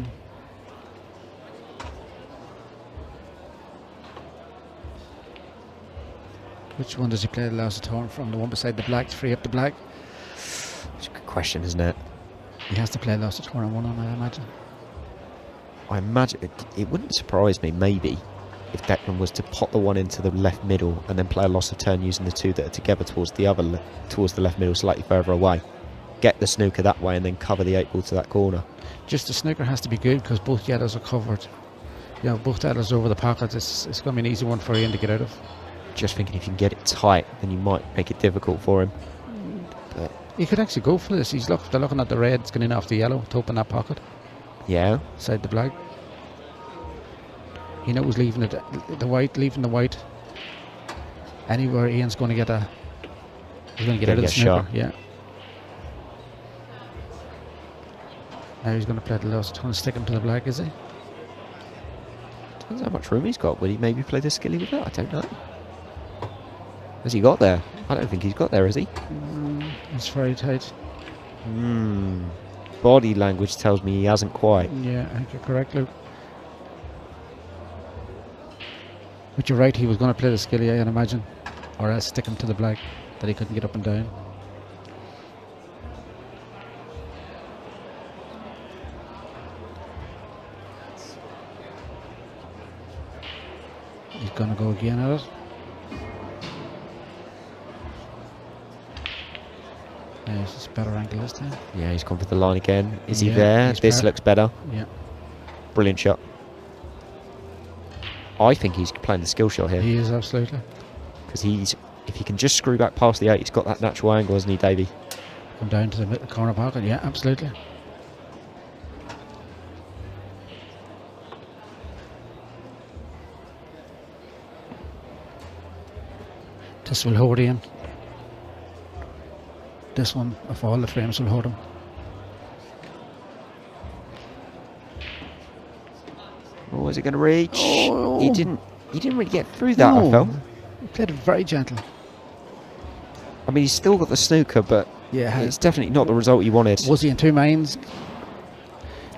Which one does he play the last turn from? The one beside the black to free up the black? It's a good question, isn't it? He has to play last turn on one on, I imagine. I imagine it wouldn't surprise me, maybe, if Declan was to pot the one into the left middle and then play a loss of turn using the 2 that are together towards the left middle, slightly further away. Get the snooker that way and then cover the 8 ball to that corner. Just the snooker has to be good because both yellows are covered. You know, both yellows over the pockets. It's going to be an easy one for Ian to get out of. Just thinking if you can get it tight, then you might make it difficult for him. But he could actually go for this. They're looking at the red. It's going in off the yellow to open that pocket. Yeah. Side the black. He knows leaving the white. Anywhere Ian's going to get a. He's going to get out of the snooker. Yeah. Now he's going to play the last one, stick him to the black, is he? Depends how much room he's got. Would he maybe play the skilly with that? I don't know. Has he got there? I don't think he's got there, has he? It's very tight. Body language tells me he hasn't quite. Yeah, I think you're correct, Luke. But you're right, he was going to play the skilly, I can imagine. Or else stick him to the black, that he couldn't get up and down. He's going to go again at it. There's this better angle this time. Yeah, he's gone for the line again. Is he there? This looks better. Yeah. Brilliant shot. I think he's playing the skill shot here. He is, absolutely. Because if he can just screw back past the 8, he's got that natural angle, hasn't he, Davey? Come down to the corner pocket, yeah, absolutely. This will hold Ian. This one, of all the frames, will hold him. Was it going to reach? Oh. He didn't really get through that, No. I felt. He played it very gentle. I mean, he's still got the snooker, but Yeah, it's definitely not the result you wanted. Was he in two minds?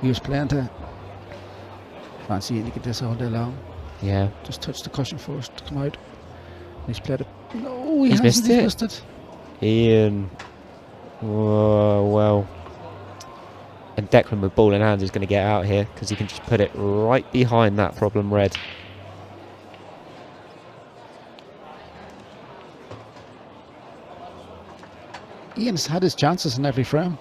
He was playing to fancy you get this all day long. Yeah. Just touch the cushion first to come out. He's played it. No, he He's hasn't. missed it. Ian. Whoa, well. And Declan with ball in hand is going to get out here because he can just put it right behind that problem red. Ian's had his chances in every frame.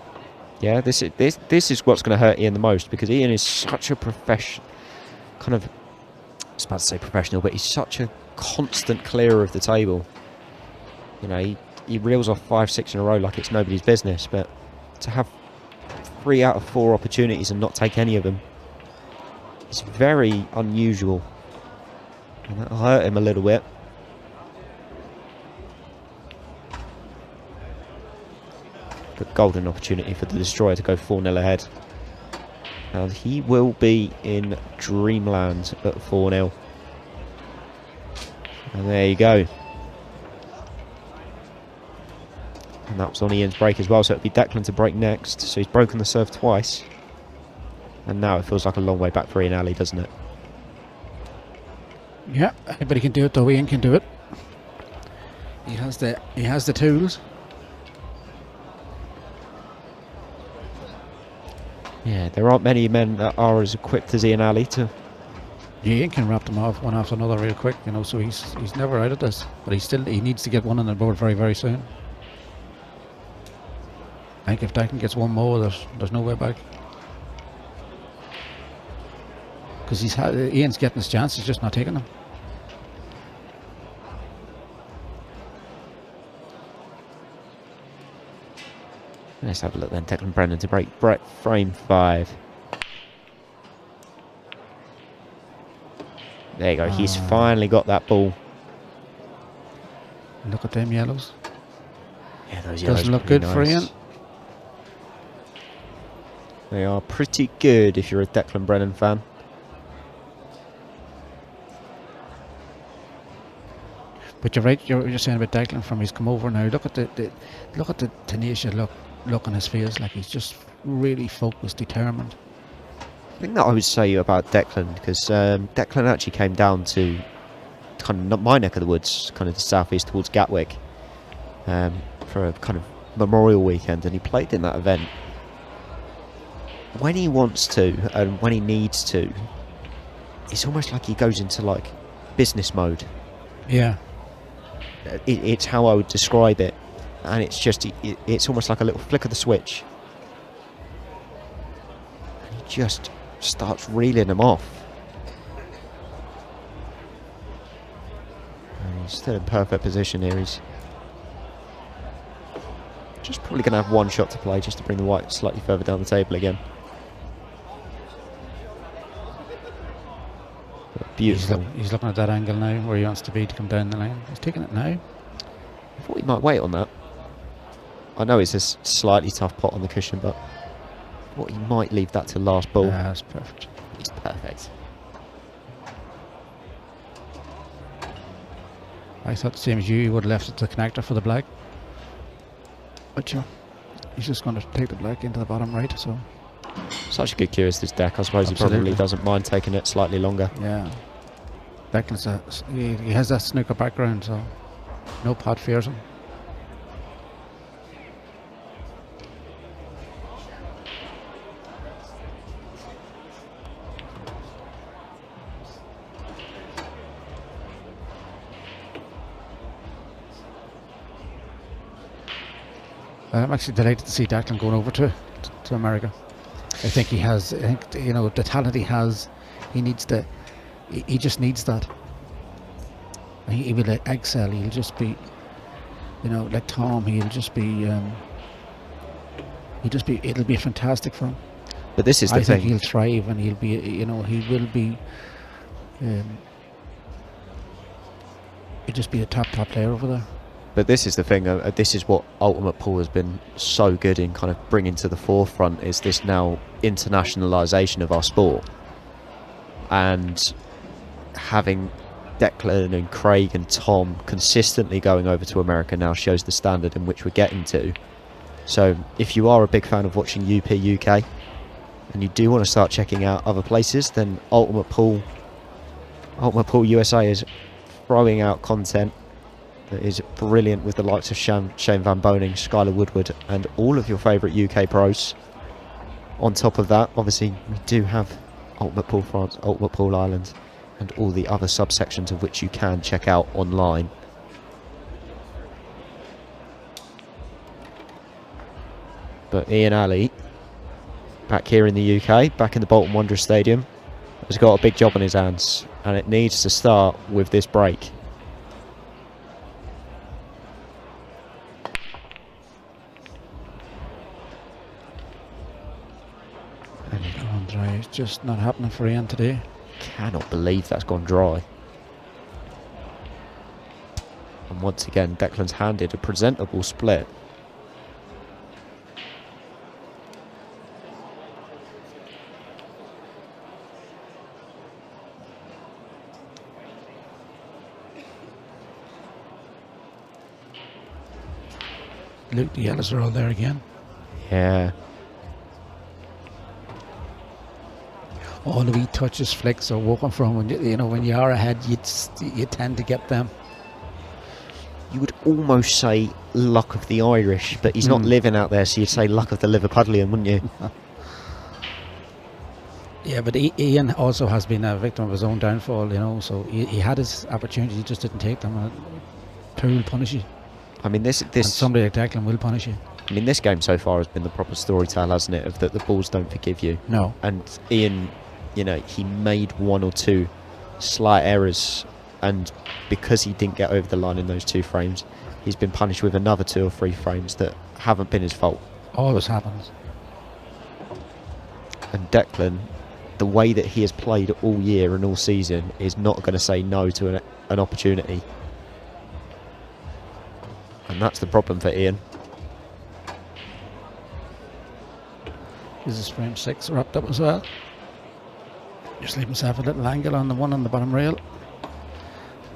Yeah, this is what's going to hurt Ian the most, because Ian is such a kind of, I was about to say professional, but he's such a constant clearer of the table. You know, he reels off 5-6 in a row like it's nobody's business, but to have 3 out of 4 opportunities and not take any of them, it's very unusual, and that'll hurt him a little bit. But golden opportunity for the Destroyer to go 4-0 ahead. And he will be in dreamland at 4-0. And there you go. And that was on Ian's break as well, so it'll be Declan to break next. So he's broken the serve twice. And now it feels like a long way back for Ian Ali, doesn't it? Yeah, anybody can do it though. Ian can do it. He has the tools. Yeah, there aren't many men that are as equipped as Ian Ali to. Ian can wrap them off one after another real quick, you know. So he's never out of this, but he needs to get one on the board very, very soon. I think if Dyken gets one more, there's no way back. Because Ian's getting his chance, he's just not taking them. Let's have a look then. Declan Brennan to break frame 5. There you go. He's finally got that ball. Look at them yellows. Yeah, those yellows doesn't look pretty good for nice. Ian. They are pretty good if you're a Declan Brennan fan. But you're right. You're saying about Declan from he's come over now. Look at the tenacious look on his face. Like he's just really focused, determined. I think that I would say about Declan, because Declan actually came down to kind of my neck of the woods, kind of the southeast towards Gatwick, for a kind of Memorial weekend, and he played in that event. When he wants to and when he needs to, it's almost like he goes into like business mode. Yeah. It's how I would describe it, and it's just it's almost like a little flick of the switch, and he just starts reeling them off. And he's still in perfect position here. He's just probably going to have one shot to play just to bring the white slightly further down the table again. Beautiful. He's looking at that angle now where he wants to be to come down the line. He's taking it now. I thought he might wait on that. I know it's a slightly tough pot on the cushion, but I thought he might leave that to last ball. Yeah, that's perfect. It's perfect. I thought the same as you. He would have left it to the connector for the black. But yeah, he's just going to take the black into the bottom right. So such a good cue as this deck. I suppose he probably doesn't mind taking it slightly longer. Yeah. Declan's he has that snooker background, so no pot fears him. I'm actually delighted to see Declan going over to America. I think he has. I think the talent he has. He needs to. He just needs that. He will excel. He'll just be, like Tom. He'll just be. It'll be fantastic for him. But this is the thing. I think he'll thrive, and he'll be. He will be. He'll just be a top player over there. But this is the thing, this is what Ultimate Pool has been so good in kind of bringing to the forefront, is this now internationalisation of our sport. and having Declan and Craig and Tom consistently going over to America now shows the standard in which we're getting to. So if you are a big fan of watching UP UK and you do want to start checking out other places, then Ultimate Pool USA is throwing out content that is brilliant with the likes of Shane Van Boning, Skylar Woodward and all of your favourite UK pros. On top of that, obviously we do have Ultimate Pool France, Ultimate Pool Ireland and all the other subsections of which you can check out online. But Ian Alley, back here in the UK, back in the Bolton Wanderers Stadium, has got a big job on his hands, and it needs to start with this break. Gone dry. It's just not happening for Ian today. Cannot believe that's gone dry. And once again, Declan's handed a presentable split. Luke, the yellows are all there again. Yeah. All the wee touches, flicks are walking from when when you are ahead, you tend to get them. You would almost say luck of the Irish, but he's not living out there, so you'd say luck of the Liverpudlian, wouldn't you? Yeah, but Ian also has been a victim of his own downfall, so he had his opportunity, he just didn't take them. Pool will punish you. I mean, this and somebody like Declan will punish you. I mean, this game so far has been the proper storytell, hasn't it, of that the balls don't forgive you. No. And Ian, he made one or two slight errors, and because he didn't get over the line in those 2 frames, he's been punished with another 2 or 3 frames that haven't been his fault. Always happens. And Declan, the way that he has played all year and all season, is not going to say no to an opportunity. And that's the problem for Ian. This is frame 6 wrapped up as well. Just leave himself a little angle on the one on the bottom rail.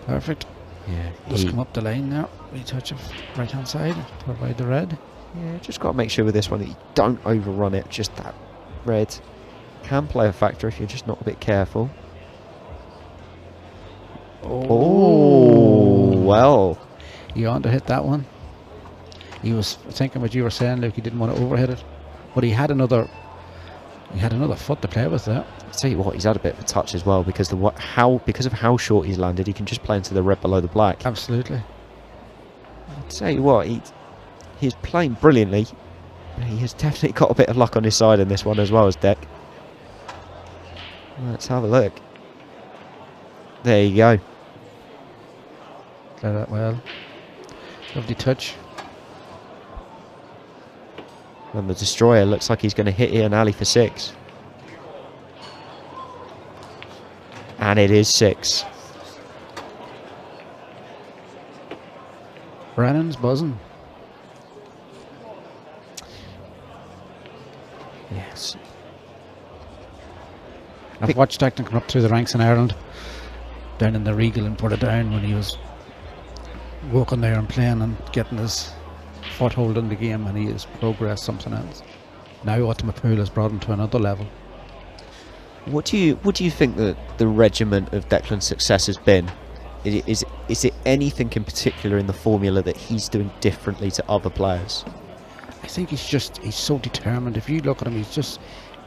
Perfect. Yeah. Just come up the line now. We touch of right hand side. Provide the red. Yeah, just got to make sure with this one that you don't overrun it. Just that red can play a factor if you're just not a bit careful. Oh, well. He ought to hit that one. He was thinking what you were saying, Luke. He didn't want to overhit it, but he had another foot to play with there. I'll tell you what, he's had a bit of a touch as well because of how short he's landed. He can just play into the red below the black. Absolutely. I'll tell you what, he's playing brilliantly. He has definitely got a bit of luck on his side in this one as well as Deck. Let's have a look. There you go. Play that well. Lovely touch. And the destroyer looks like he's going to hit Ian Alley for 6. And it is 6. Brennan's buzzing. Yes. I've watched Declan come up through the ranks in Ireland, down in the Regal and put it down when he was walking there and playing and getting his foothold in the game, and he has progressed something else. Now Ultimate Pool has brought him to another level. What do you think that the regiment of Declan's success has been? Is it anything in particular in the formula that he's doing differently to other players? I think he's so determined. If you look at him,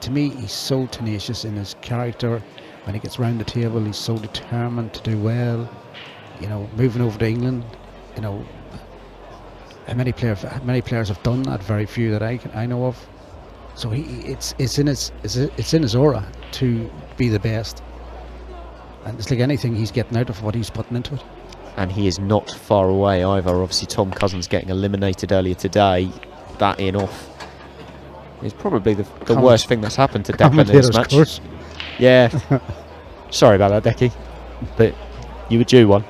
to me, he's so tenacious in his character. When he gets round the table, he's so determined to do well. Moving over to England, many players have done that. Very few that I know of. So it's in his aura to be the best, and it's like anything, he's getting out of what he's putting into it. And he is not far away either. Obviously, Tom Cousins getting eliminated earlier today. That in off is probably the worst thing that's happened to Declan in this match. Course. Yeah. Sorry about that, Decky, but you were due one.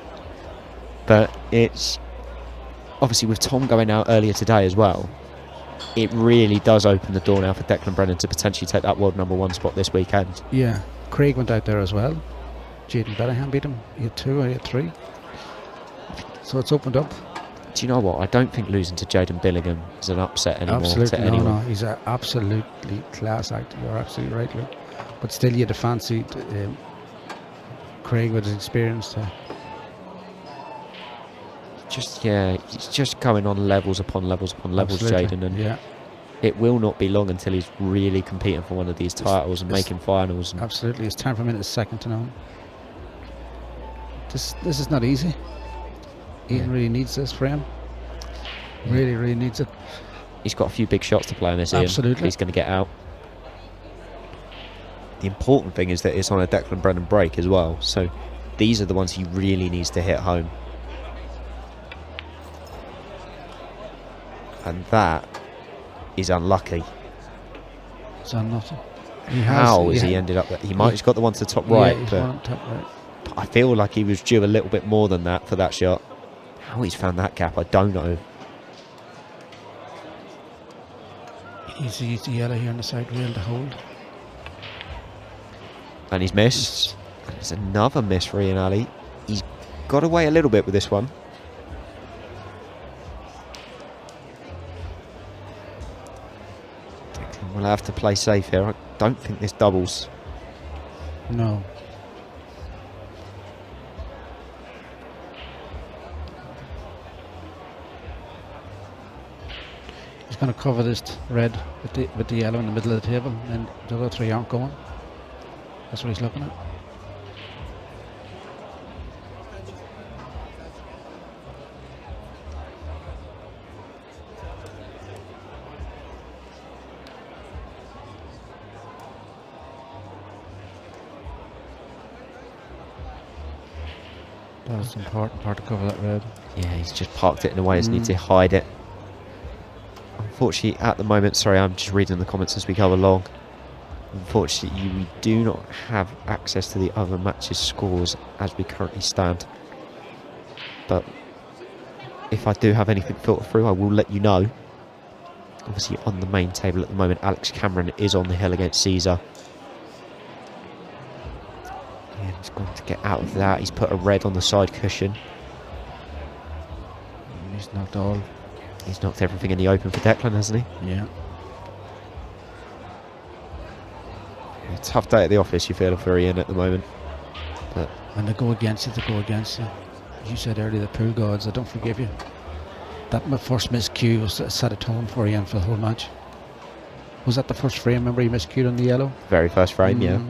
But it's obviously with Tom going out earlier today as well. It really does open the door now for Declan Brennan to potentially take that world #1 spot this weekend. Yeah, Craig went out there as well. Jaden Billingham beat him. He had 2, he had 3. So it's opened up. Do you know what? I don't think losing to Jaden Billingham is an upset anymore Absolutely, to anyone. no. He's an absolutely class actor. You're absolutely right, Luke. But still, you'd have fancied Craig with his experience. He's just going on levels upon levels upon levels, Absolutely, Jaden, and yeah. it will not be long until he's really competing for one of these titles and making finals. And Absolutely, it's time for him in his second to none. This is not easy. Aiden really needs this for him. Really, really needs it. He's got a few big shots to play on this. Ian, Absolutely. if he's going to get out. The important thing is that it's on a Declan Brennan break as well. So these are the ones he really needs to hit home. And that is unlucky. It's unlucky. How has he ended up there? He might have got the one to the top right, he's but one on top right. I feel like he was due a little bit more than that for that shot. How he's found that gap, I don't know. He's the yellow here on the side rail to hold. And he's missed. And there's another miss for Ian Ali. He's got away a little bit with this one. Declan will have to play safe here. I don't think this doubles. No. He's going to cover this red with the yellow in the middle of the table, and the other 3 aren't going. That's what he's looking at. That's the important part to cover that red. Yeah, he's just parked it in a way as need to hide it. Unfortunately, at the moment, sorry, I'm just reading the comments as we go along. Unfortunately, we do not have access to the other matches' scores as we currently stand. But if I do have anything filter through, I will let you know. Obviously, on the main table at the moment, Alex Cameron is on the hill against Caesar. And he's going to get out of that. He's put a red on the side cushion. He's knocked all. He's knocked everything in the open for Declan, hasn't he? Yeah. A tough day at the office, you feel, for Ian at the moment. But when they go against it, they go against you. As you said earlier, the pool gods, I don't forgive you. That my first miscue was set a tone for Ian for the whole match. Was that the first frame? Remember he miscued on the yellow? Very first frame, yeah.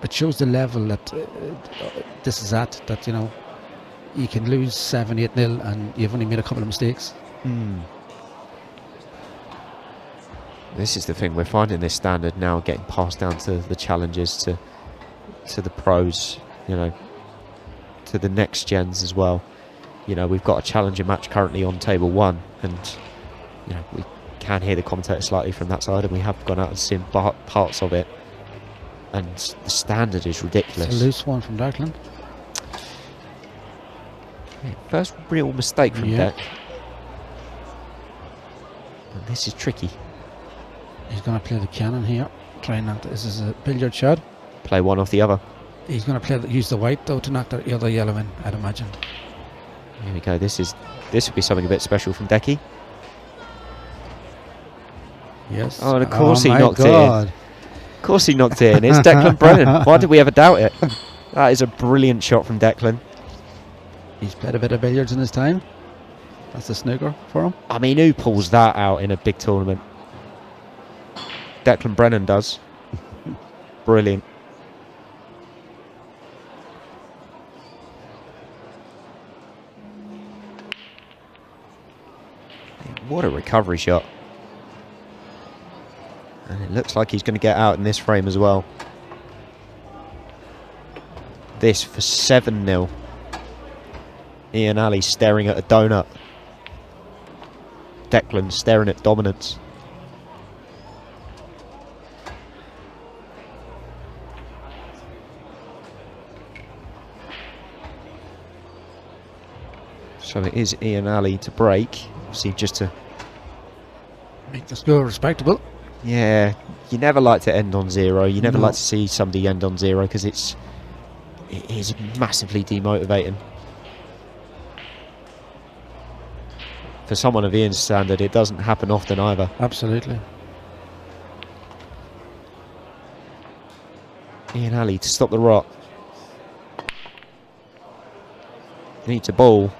It shows the level that this is at, that, you know, you can lose 7-8-0 and you've only made a couple of mistakes. This is the thing, we're finding this standard now getting passed down to the challengers, to the pros, you know, to the next gens as well. You know, we've got a challenger match currently on table 1, and you know, we can hear the commentator slightly from that side, and we have gone out and seen parts of it, and the standard is ridiculous. It's a loose one from Declan. Yeah, first real mistake from Yeah. Deck. And this is tricky. He's going to play the cannon here. Try and knock this is a billiard shot. Play one off the other. He's going to use the white though to knock the other yellow in, I'd imagine. Here we go. This would be something a bit special from Decky. Yes. Oh, and of course he my knocked God. it in. Of course he knocked it in. It's Declan Brennan. Why did we ever doubt it? That is a brilliant shot from Declan. He's played a bit of billiards in his time. That's a snooker for him. I mean, who pulls that out in a big tournament? Declan Brennan does. Brilliant. What a recovery shot. And it looks like he's going to get out in this frame as well. This for 7-0. Ian Ali staring at a donut. Declan staring at dominance. So it is Ian Ali to break. Obviously just to Make the score respectable. Yeah, you never like to end on 0. You never No. like to see somebody end on 0 because it is massively demotivating. For someone of Ian's standard, it doesn't happen often either. Absolutely. Ian Alley to stop the rot. Needs a ball.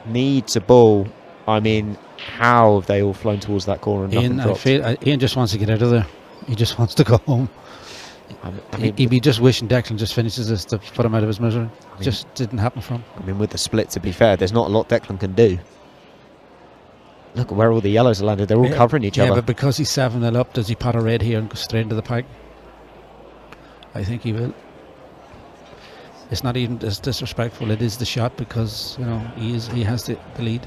Needs a ball. I mean, how have they all flown towards that corner and nothing Ian, dropped? Ian just wants to get out of there. He just wants to go home. I mean, He'd be just wishing Declan just finishes this to put him out of his misery. Just didn't happen for him. I mean, with the split, to be fair, there's not a lot Declan can do. Look at where all the yellows are landed. They're all covering each Yeah, other. but because he's 7-0 up, does he pot a red here and go straight into the pack? I think he will. It's not even as disrespectful. It is the shot because, you know, he has the lead.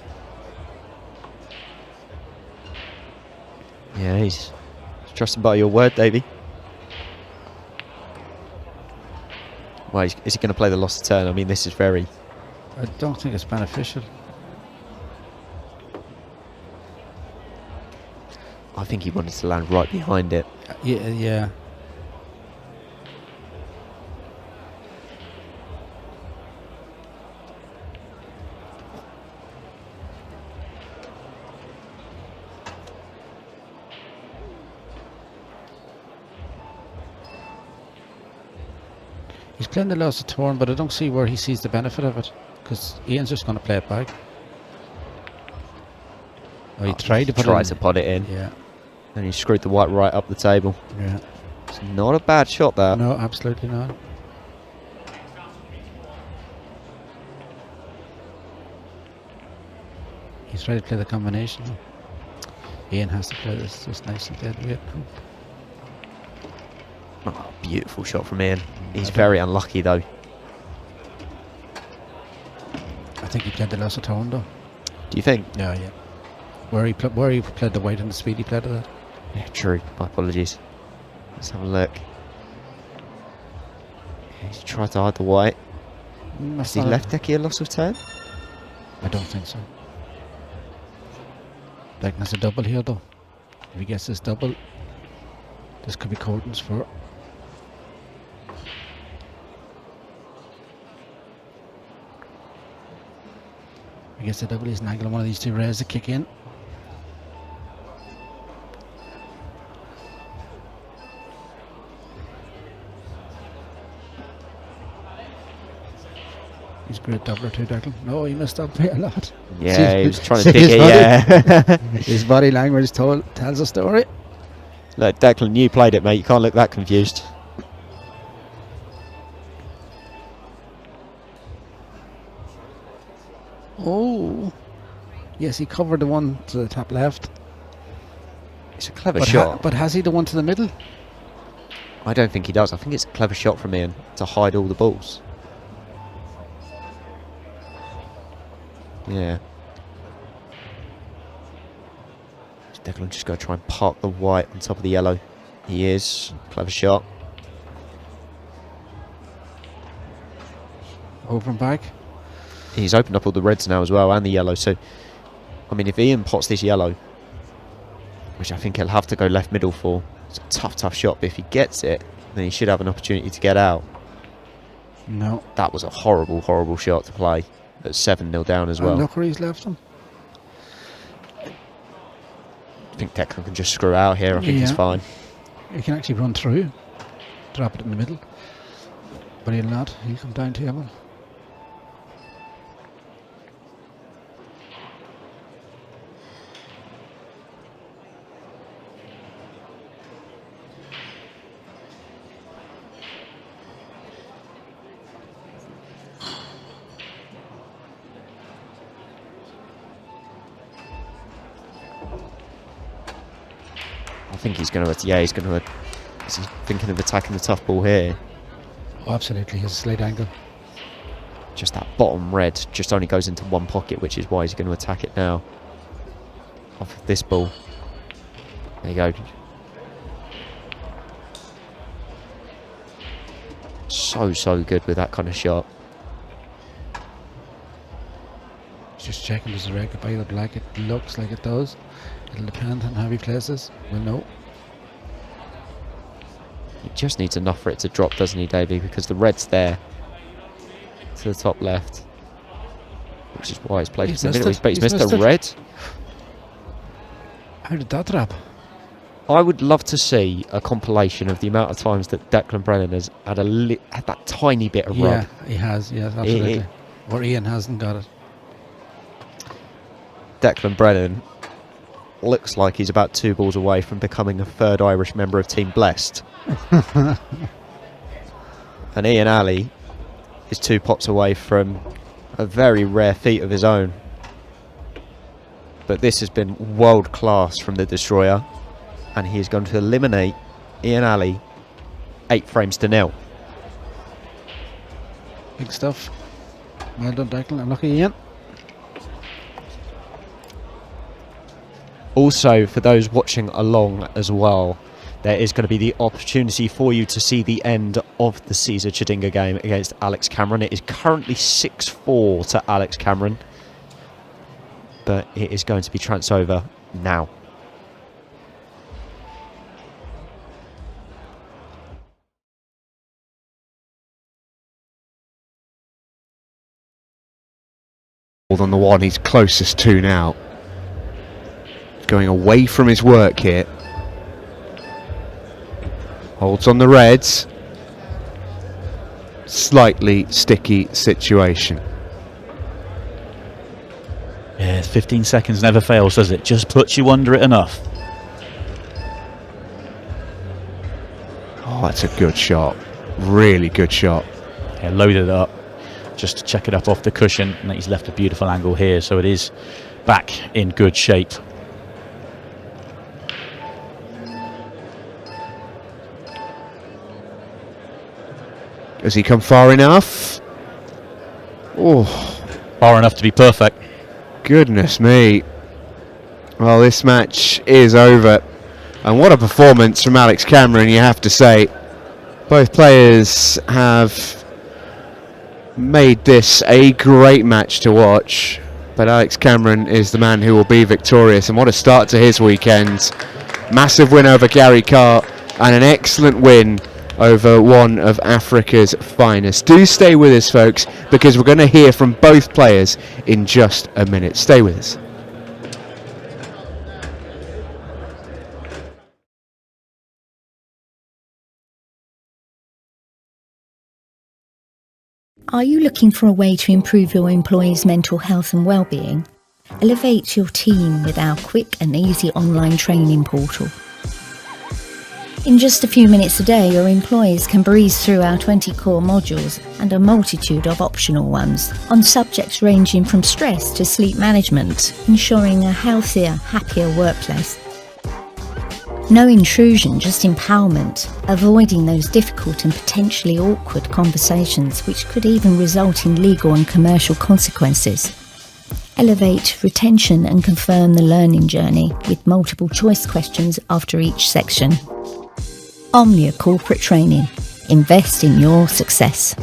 Yeah, he's trusting by your word, Davey. Well, is he going to play the lost turn? I mean, this is very... I don't think it's beneficial. I think he wanted to land right behind it. Yeah. He's playing the loss of turn, but I don't see where he sees the benefit of it, because Ian's just going to play it back. Oh, he tried to pot it in. Yeah. And he screwed the white right up the table. Yeah. It's not a bad shot there. No, absolutely not. He's trying to play the combination. Ian has to play this just nice and dead weight. Oh, beautiful shot from Ian. He's very unlucky though. I think he played the lesser tone though. Do you think? Yeah. Where he played the white and the speed he played it. Yeah, true. My apologies. Let's have a look. He's tried to hide the white. Is he left decky a loss of turn? I don't think so. Like there's a double here though. If he gets this double, this could be Colton's for. If he gets the double, he's angling one of these two rays to kick in. He's a great doubler too, Declan. No, he missed up a lot. Yeah, he was trying to dig it, yeah. His body language tells a story. Look, Declan, you played it, mate. You can't look that confused. Oh. Yes, he covered the one to the top left. It's a clever shot. But has he the one to the middle? I don't think he does. I think it's a clever shot from Ian to hide all the balls. Yeah. Is Declan just going to try and park the white on top of the yellow? He is. Clever shot. Over and back. He's opened up all the reds now as well, and the yellow. So, I mean, if Ian pots this yellow, which I think he'll have to go left middle for, it's a tough shot. But if he gets it, then he should have an opportunity to get out. No. That was a horrible shot to play at 7-0 down as well. Look where he's left him. I think Declan can just screw out here. I think he's fine. He can actually run through, drop it in the middle. But he'll not. He'll come down to him. I think he's going to, he's going to, is he thinking of attacking the tough ball here? Oh, absolutely, his slight angle. Just that bottom red just only goes into one pocket, which is why he's going to attack it now. Off of this ball. There you go. So good with that kind of shot. Just checking, does the red get by the black? It looks like it does. It'll depend on how he places. We'll know. He just needs enough for it to drop, doesn't he, Davey? Because the red's there to the top left, which is why he's played it in the middle. He's missed the red. How did that drop? I would love to see a compilation of the amount of times that Declan Brennan has had had that tiny bit of rub. Yeah, he has. Yes, absolutely. Or Ian hasn't got it. Declan Brennan looks like he's about 2 balls away from becoming a third Irish member of Team Blessed. And Ian Alley is 2 pots away from a very rare feat of his own. But this has been world class from the Destroyer, and he is going to eliminate Ian Alley 8 frames to 0. Big stuff. Well done, Declan. I'm lucky, Ian. Also, for those watching along as well, there is going to be the opportunity for you to see the end of the Caesar Chandiga game against Alex Cameron. It is currently 6-4 to Alex Cameron, but it is going to be transferred over now. More than the one he's closest to now. Going away from his work here. Holds on the reds. Slightly sticky situation. Yeah, 15 seconds never fails, does it? Just puts you under it enough. Oh, that's a good shot. Really good shot. Yeah, loaded it up just to check it up off the cushion, and he's left a beautiful angle here, so it is back in good shape. Has he come far enough? Oh, far enough to be perfect. Goodness me. Well, this match is over. And what a performance from Alex Cameron, you have to say. Both players have made this a great match to watch. But Alex Cameron is the man who will be victorious. And what a start to his weekend. Massive win over Gary Carr and an excellent win over one of Africa's finest. Do stay with us, folks, because we're going to hear from both players in just a minute. Stay with us. Are you looking for a way to improve your employees' mental health and well-being? Elevate your team with our quick and easy online training portal. In just a few minutes a day, your employees can breeze through our 20 core modules and a multitude of optional ones on subjects ranging from stress to sleep management, ensuring a healthier, happier workplace. No intrusion, just empowerment, avoiding those difficult and potentially awkward conversations which could even result in legal and commercial consequences. Elevate retention and confirm the learning journey with multiple choice questions after each section. Omnia Corporate Training. Invest in your success.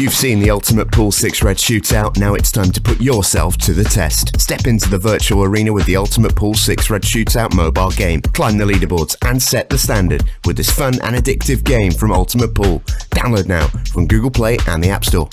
You've seen the Ultimate Pool 6 Red Shootout, now it's time to put yourself to the test. Step into the virtual arena with the Ultimate Pool 6 Red Shootout mobile game. Climb the leaderboards and set the standard with this fun and addictive game from Ultimate Pool. Download now from Google Play and the App Store.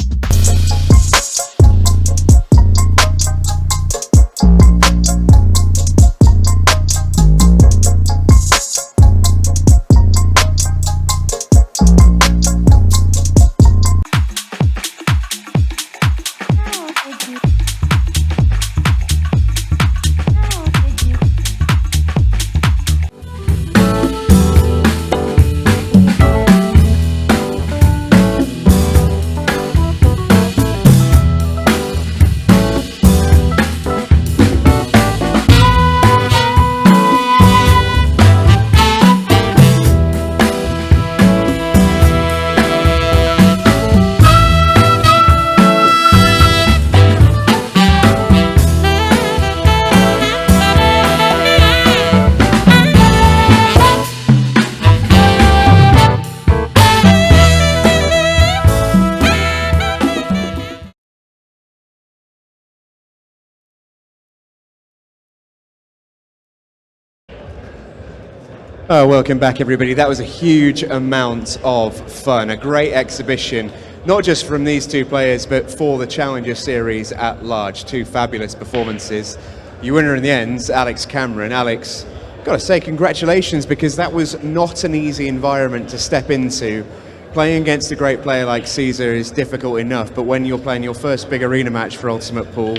Welcome back, everybody. That was a huge amount of fun, a great exhibition, not just from these two players, but for the Challenger Series at large. Two fabulous performances. Your winner in the end, Alex Cameron. Alex, got to say congratulations, because that was not an easy environment to step into. Playing against a great player like Caesar is difficult enough, but when you're playing your first big arena match for Ultimate Pool,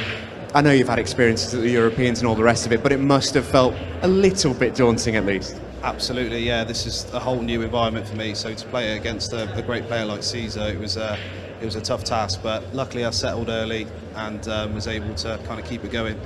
I know you've had experiences at the Europeans and all the rest of it, but it must have felt a little bit daunting at least. Absolutely, yeah. This is a whole new environment for me. So to play against a great player like Caesar, it was a tough task. But luckily, I settled early and was able to kind of keep it going.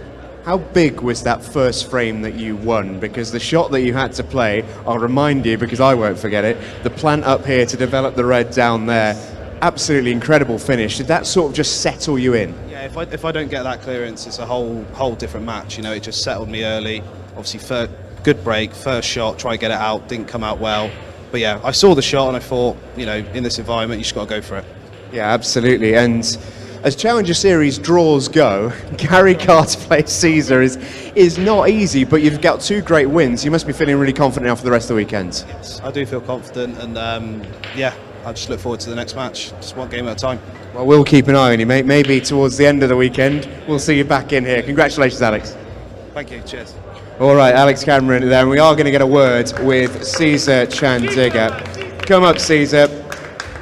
How big was that first frame that you won? Because the shot that you had to play, I'll remind you because I won't forget it. The plant up here to develop the red down there, absolutely incredible finish. Did that sort of just settle you in? Yeah, if I don't get that clearance, it's a whole different match. You know, it just settled me early. Obviously, good break, first shot, try to get it out, didn't come out well. But yeah, I saw the shot and I thought, you know, in this environment, you just got to go for it. Yeah, absolutely. And as Challenger Series draws go, Gary Carter plays Caesar is not easy, but you've got two great wins. You must be feeling really confident now for the rest of the weekend. Yes, I do feel confident, and yeah, I just look forward to the next match. Just one game at a time. Well, we'll keep an eye on you, mate. Maybe towards the end of the weekend, we'll see you back in here. Congratulations, Alex. Thank you. Cheers. All right, Alex Cameron there, and we are going to get a word with Caesar Chandiga. Come up, Caesar.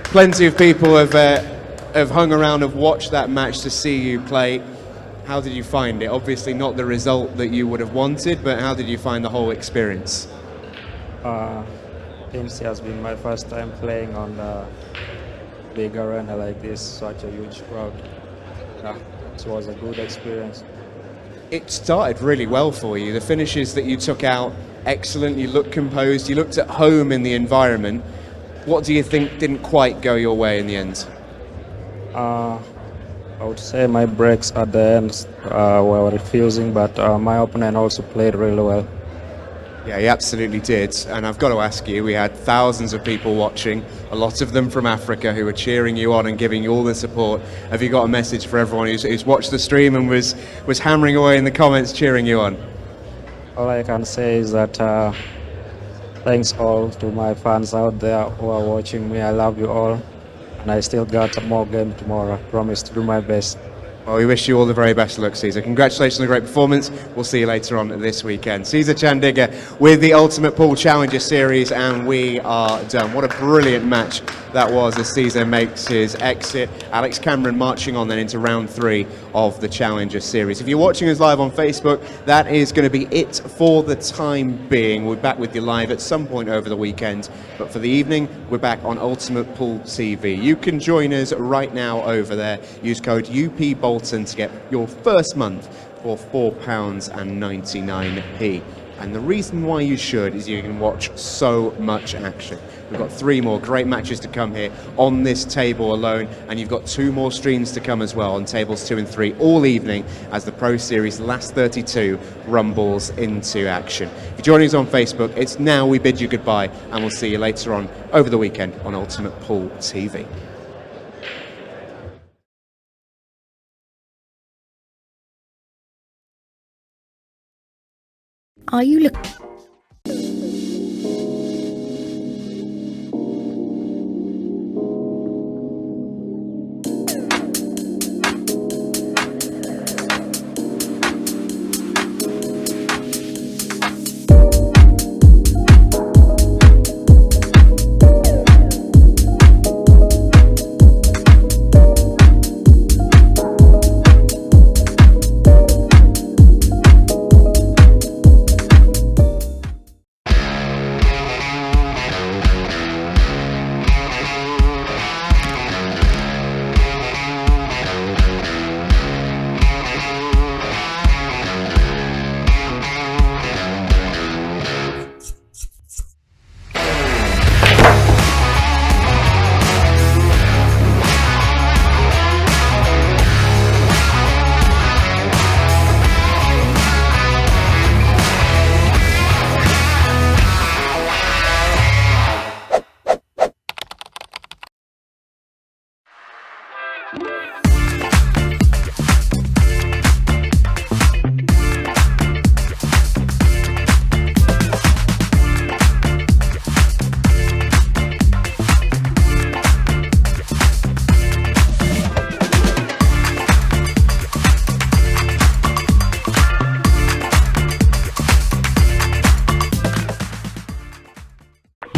Plenty of people have hung around, have watched that match to see you play. How did you find it? Obviously not the result that you would have wanted, but how did you find the whole experience? Since it has been my first time playing on a big arena like this, such a huge crowd. Yeah, it was a good experience. It started really well for you. The finishes that you took out, excellent. You looked composed. You looked at home in the environment. What do you think didn't quite go your way in the end? I would say my breaks at the end were refusing, but my opponent also played really well. Yeah, he absolutely did. And I've got to ask you, we had thousands of people watching, a lot of them from Africa, who were cheering you on and giving you all the support. Have you got a message for everyone who's watched the stream and was hammering away in the comments cheering you on? All I can say is that thanks all to my fans out there who are watching me. I love you all. And I still got more game tomorrow. I promise to do my best. Well, we wish you all the very best of luck, Caesar. Congratulations on a great performance. We'll see you later on this weekend. Caesar Chandiga with the Ultimate Pool Challenger Series, and we are done. What a brilliant match that was as Caesar makes his exit. Alex Cameron marching on then into round 3 of the Challenger Series. If you're watching us live on Facebook, that is going to be it for the time being. We're back with you live at some point over the weekend, but for the evening, we're back on Ultimate Pool TV. You can join us right now over there. Use code UP Bolton to get your first month for £4.99. And the reason why you should is you can watch so much action. We've got 3 more great matches to come here on this table alone, and you've got 2 more streams to come as well on tables 2 and 3 all evening as the Pro Series Last 32 rumbles into action. If you're joining us on Facebook, it's now we bid you goodbye, and we'll see you later on over the weekend on Ultimate Pool TV. Are you looking?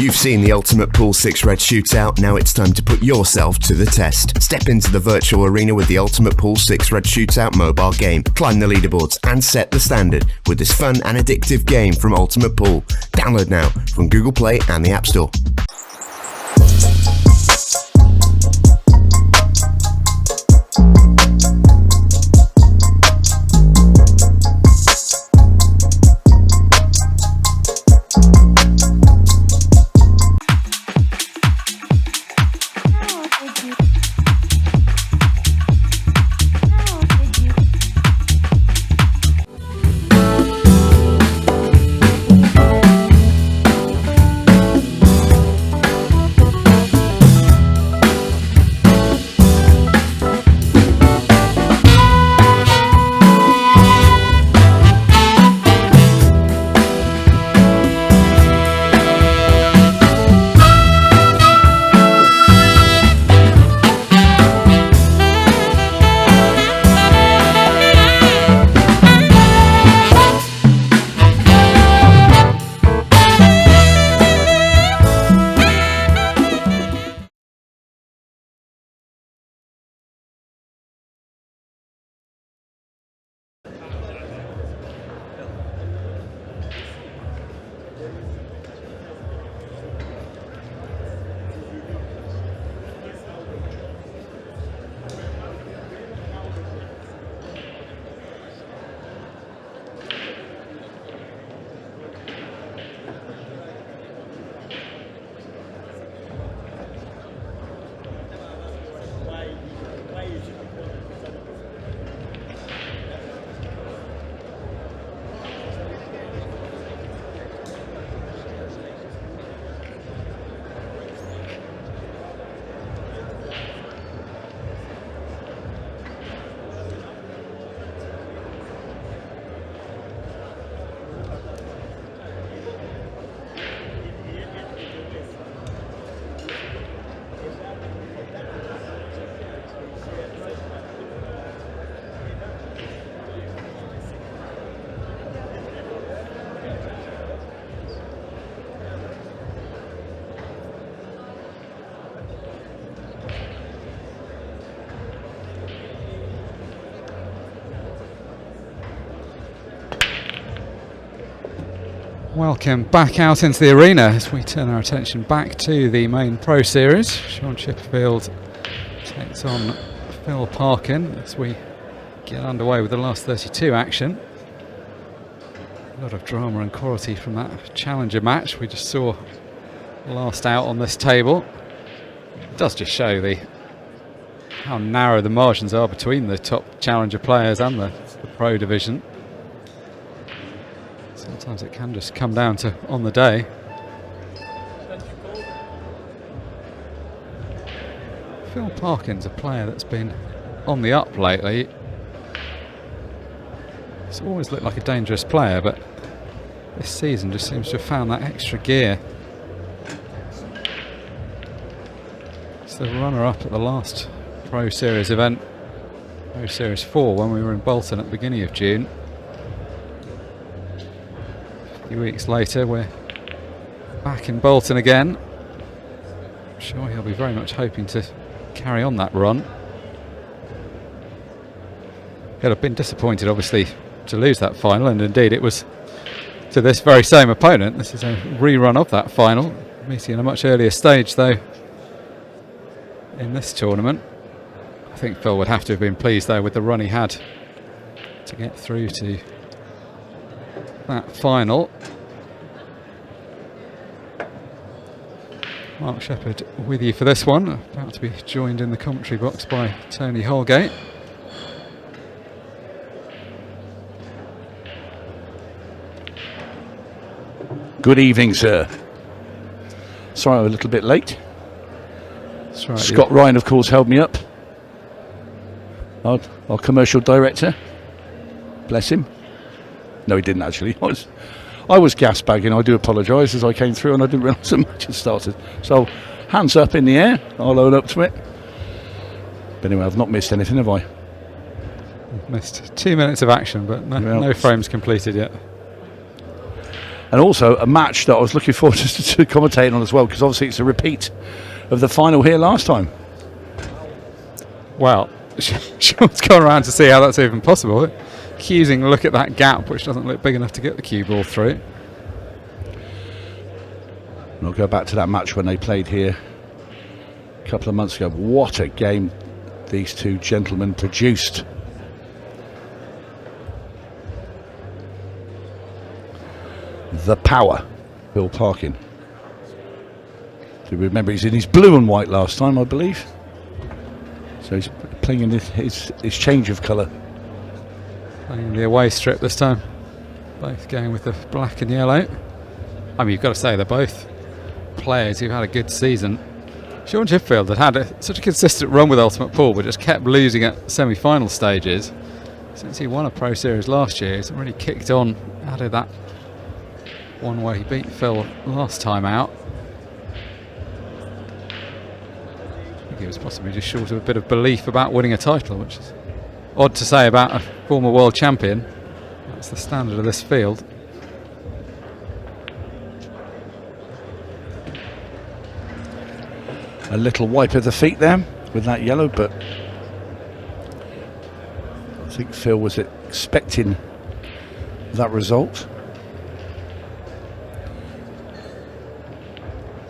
You've seen the Ultimate Pool 6 Red Shootout, now it's time to put yourself to the test. Step into the virtual arena with the Ultimate Pool 6 Red Shootout mobile game. Climb the leaderboards and set the standard with this fun and addictive game from Ultimate Pool. Download now from Google Play and the App Store. Welcome back out into the arena as we turn our attention back to the main Pro Series. Shaun Chipperfield takes on Phil Parkin as we get underway with the last 32 action. A lot of drama and quality from that challenger match we just saw last out on this table. It does just show how narrow the margins are between the top challenger players and the pro division. Sometimes it can just come down to on the day. Phil Parkin's a player that's been on the up lately. He's always looked like a dangerous player, but this season just seems to have found that extra gear. It's the runner-up at the last Pro Series event, Pro Series 4, when we were in Bolton at the beginning of June. A few weeks later, we're back in Bolton again. I'm sure he'll be very much hoping to carry on that run. He'll have been disappointed, obviously, to lose that final, and indeed it was to this very same opponent. This is a rerun of that final, meeting in a much earlier stage, though, in this tournament. I think Phil would have to have been pleased, though, with the run he had to get through to that final. Mark Shepherd with you for this one, about to be joined in the commentary box by Tony Holgate. Good evening, sir. Sorry, I'm a little bit late. That's right, Scott Ryan, of course, held me up. Our commercial director. Bless him. No, he didn't actually. I was gas bagging. I do apologise as I came through and I didn't realise the match had started. So, hands up in the air. I'll own up to it. But anyway, I've not missed anything, have I? Missed 2 minutes of action, but no frames completed yet. And also a match that I was looking forward to commentating on as well, because obviously it's a repeat of the final here last time. Well, Sean's gone around to see how that's even possible. Accusing look at that gap, which doesn't look big enough to get the cue ball through. And I'll go back to that match when they played here a couple of months ago. What a game these two gentlemen produced. The power, Bill Parkin. Do you remember he's in his blue and white last time, I believe? So he's playing in his change of colour. Playing the away strip this time. Both going with the black and yellow. I mean, you've got to say they're both players who've had a good season. Shaun Chipperfield had such a consistent run with Ultimate Pool, but just kept losing at semi-final stages. Since he won a Pro Series last year, he's really kicked on. Added that one where he beat Phil last time out. I think he was possibly just short of a bit of belief about winning a title, which is odd to say about a former world champion. That's the standard of this field. A little wipe of the feet there with that yellow, but I think Phil was expecting that result.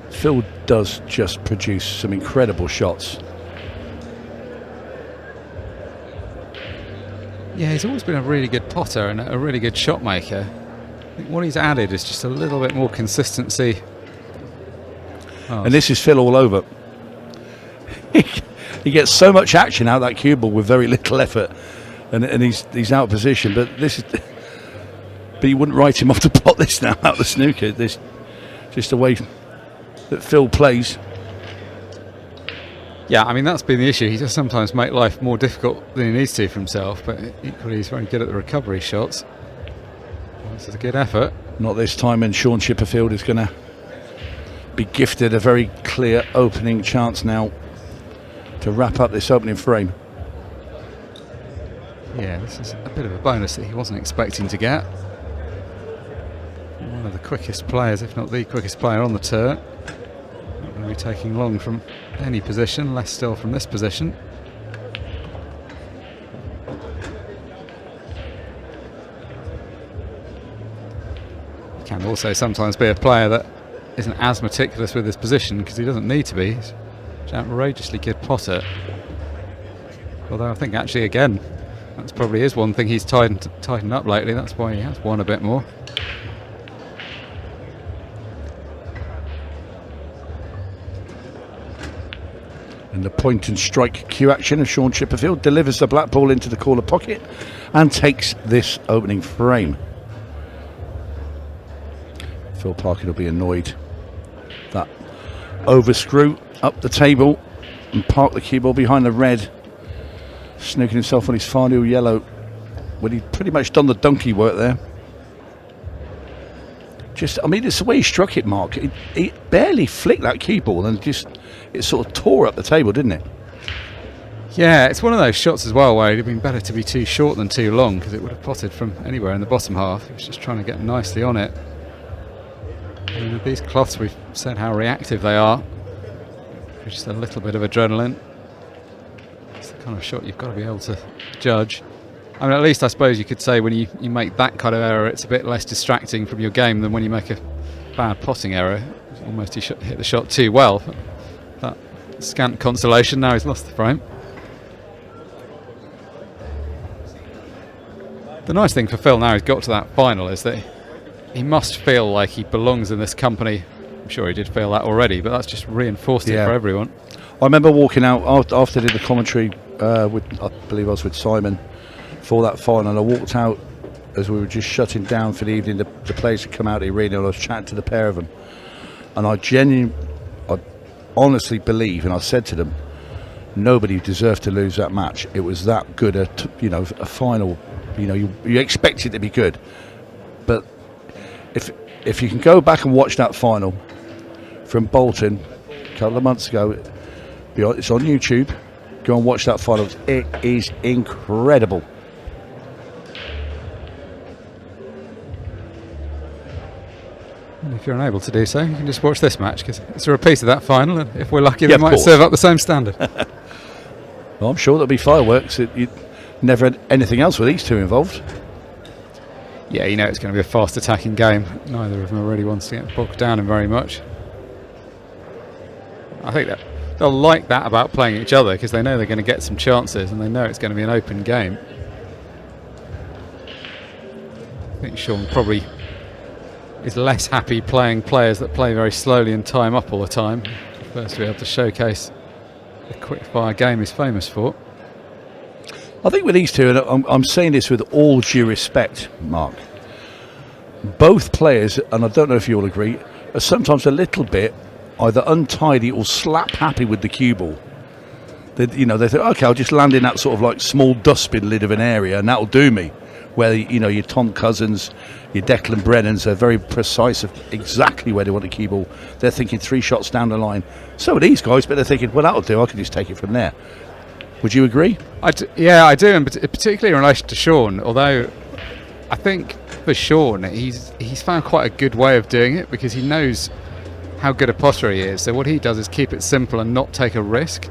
Phil does just produce some incredible shots. Yeah, he's always been a really good potter and a really good shot maker. I think what he's added is just a little bit more consistency. And this is Phil all over. He gets so much action out of that cue ball with very little effort, and he's out of position. But you wouldn't write him off to pot this now out of the snooker. This just the way that Phil plays. Yeah, I mean, that's been the issue. He does sometimes make life more difficult than he needs to for himself, but equally he's very good at the recovery shots. This is a good effort. Not this time, and Shaun Chipperfield is going to be gifted a very clear opening chance now to wrap up this opening frame. Yeah, this is a bit of a bonus that he wasn't expecting to get. One of the quickest players, if not the quickest player on the tour. Not going to be taking long from any position, less still from this position. He can also sometimes be a player that isn't as meticulous with his position because he doesn't need to be. He's an outrageously good potter. Although I think actually again, that's probably is one thing he's tightened up lately. That's why he has won a bit more. And the point and strike cue action of Shaun Chipperfield delivers the black ball into the corner pocket and takes this opening frame. Phil Parkin will be annoyed. That overscrew up the table and park the cue ball behind the red, snooking himself on his final yellow when he'd pretty much done the donkey work there. just, I mean, it's the way he struck it, Mark. It barely flicked that cue ball and just, it sort of tore up the table, didn't it? Yeah, it's one of those shots as well where it'd have been better to be too short than too long, because it would have potted from anywhere in the bottom half. He was just trying to get nicely on it. And with these cloths, we've said how reactive they are. Just a little bit of adrenaline. It's the kind of shot you've got to be able to judge. I mean, at least I suppose you could say when you make that kind of error, it's a bit less distracting from your game than when you make a bad potting error. Almost he hit the shot too well. That scant consolation, now he's lost the frame. The nice thing for Phil now he's got to that final is that he must feel like he belongs in this company. I'm sure he did feel that already, but that's just reinforced it for everyone. I remember walking out after I did the commentary with, I believe I was with Simon, for that final, and I walked out as we were just shutting down for the evening. The players had come out of the arena, and I was chatting to the pair of them, and I honestly believe, and I said to them, nobody deserved to lose that match. It was that good a final. You expect it to be good, but if you can go back and watch that final from Bolton a couple of months ago, it's on YouTube. Go and watch that final. It is incredible. And if you're unable to do so, you can just watch this match, because it's a repeat of that final, and if we're lucky, Yeah, they of might course. serve up the same standard. Well, I'm sure there'll be fireworks. You never had anything else with these two involved. Yeah, it's going to be a fast attacking game. Neither of them are really wants to get bogged down in very much. I think that they'll like that about playing each other, because they know they're going to get some chances and they know it's going to be an open game. I think Shaun probably is less happy playing players that play very slowly and time up all the time. First to be able to showcase the quick fire game he's famous for. I think with these two, and I'm saying this with all due respect, Mark, both players, and I don't know if you'll agree, are sometimes a little bit either untidy or slap happy with the cue ball. They think, okay, I'll just land in that sort of like small dustbin lid of an area and that'll do me. Where, your Tom Cousins, your Declan Brennans are very precise of exactly where they want the cue ball. They're thinking 3 shots down the line. So are these guys, but they're thinking, well, that'll do, I can just take it from there. Would you agree? Yeah, I do, and particularly in relation to Shaun. Although I think for Shaun, he's found quite a good way of doing it, because he knows how good a potter he is. So what he does is keep it simple and not take a risk.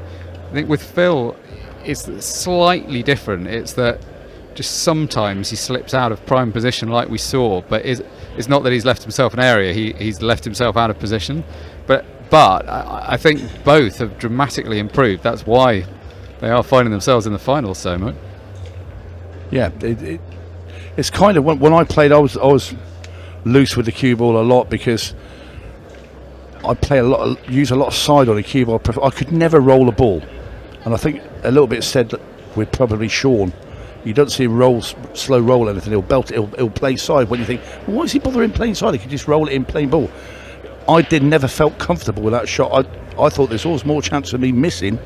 I think with Phil, it's slightly different. It's that just sometimes he slips out of prime position, like we saw. But it's not that he's left himself an area. He's left himself out of position. But I think both have dramatically improved. That's why they are finding themselves in the final so much. Yeah, it's kind of when I played, I was loose with the cue ball a lot, because I use a lot of side on the cue ball. I could never roll a ball, and I think a little bit said that with probably Shaun. You don't see him slow roll anything. He'll belt it. He'll play side. When you think, well, why is he bothering playing side? He could just roll it in plain ball. I never felt comfortable with that shot. I thought there's always more chance of me missing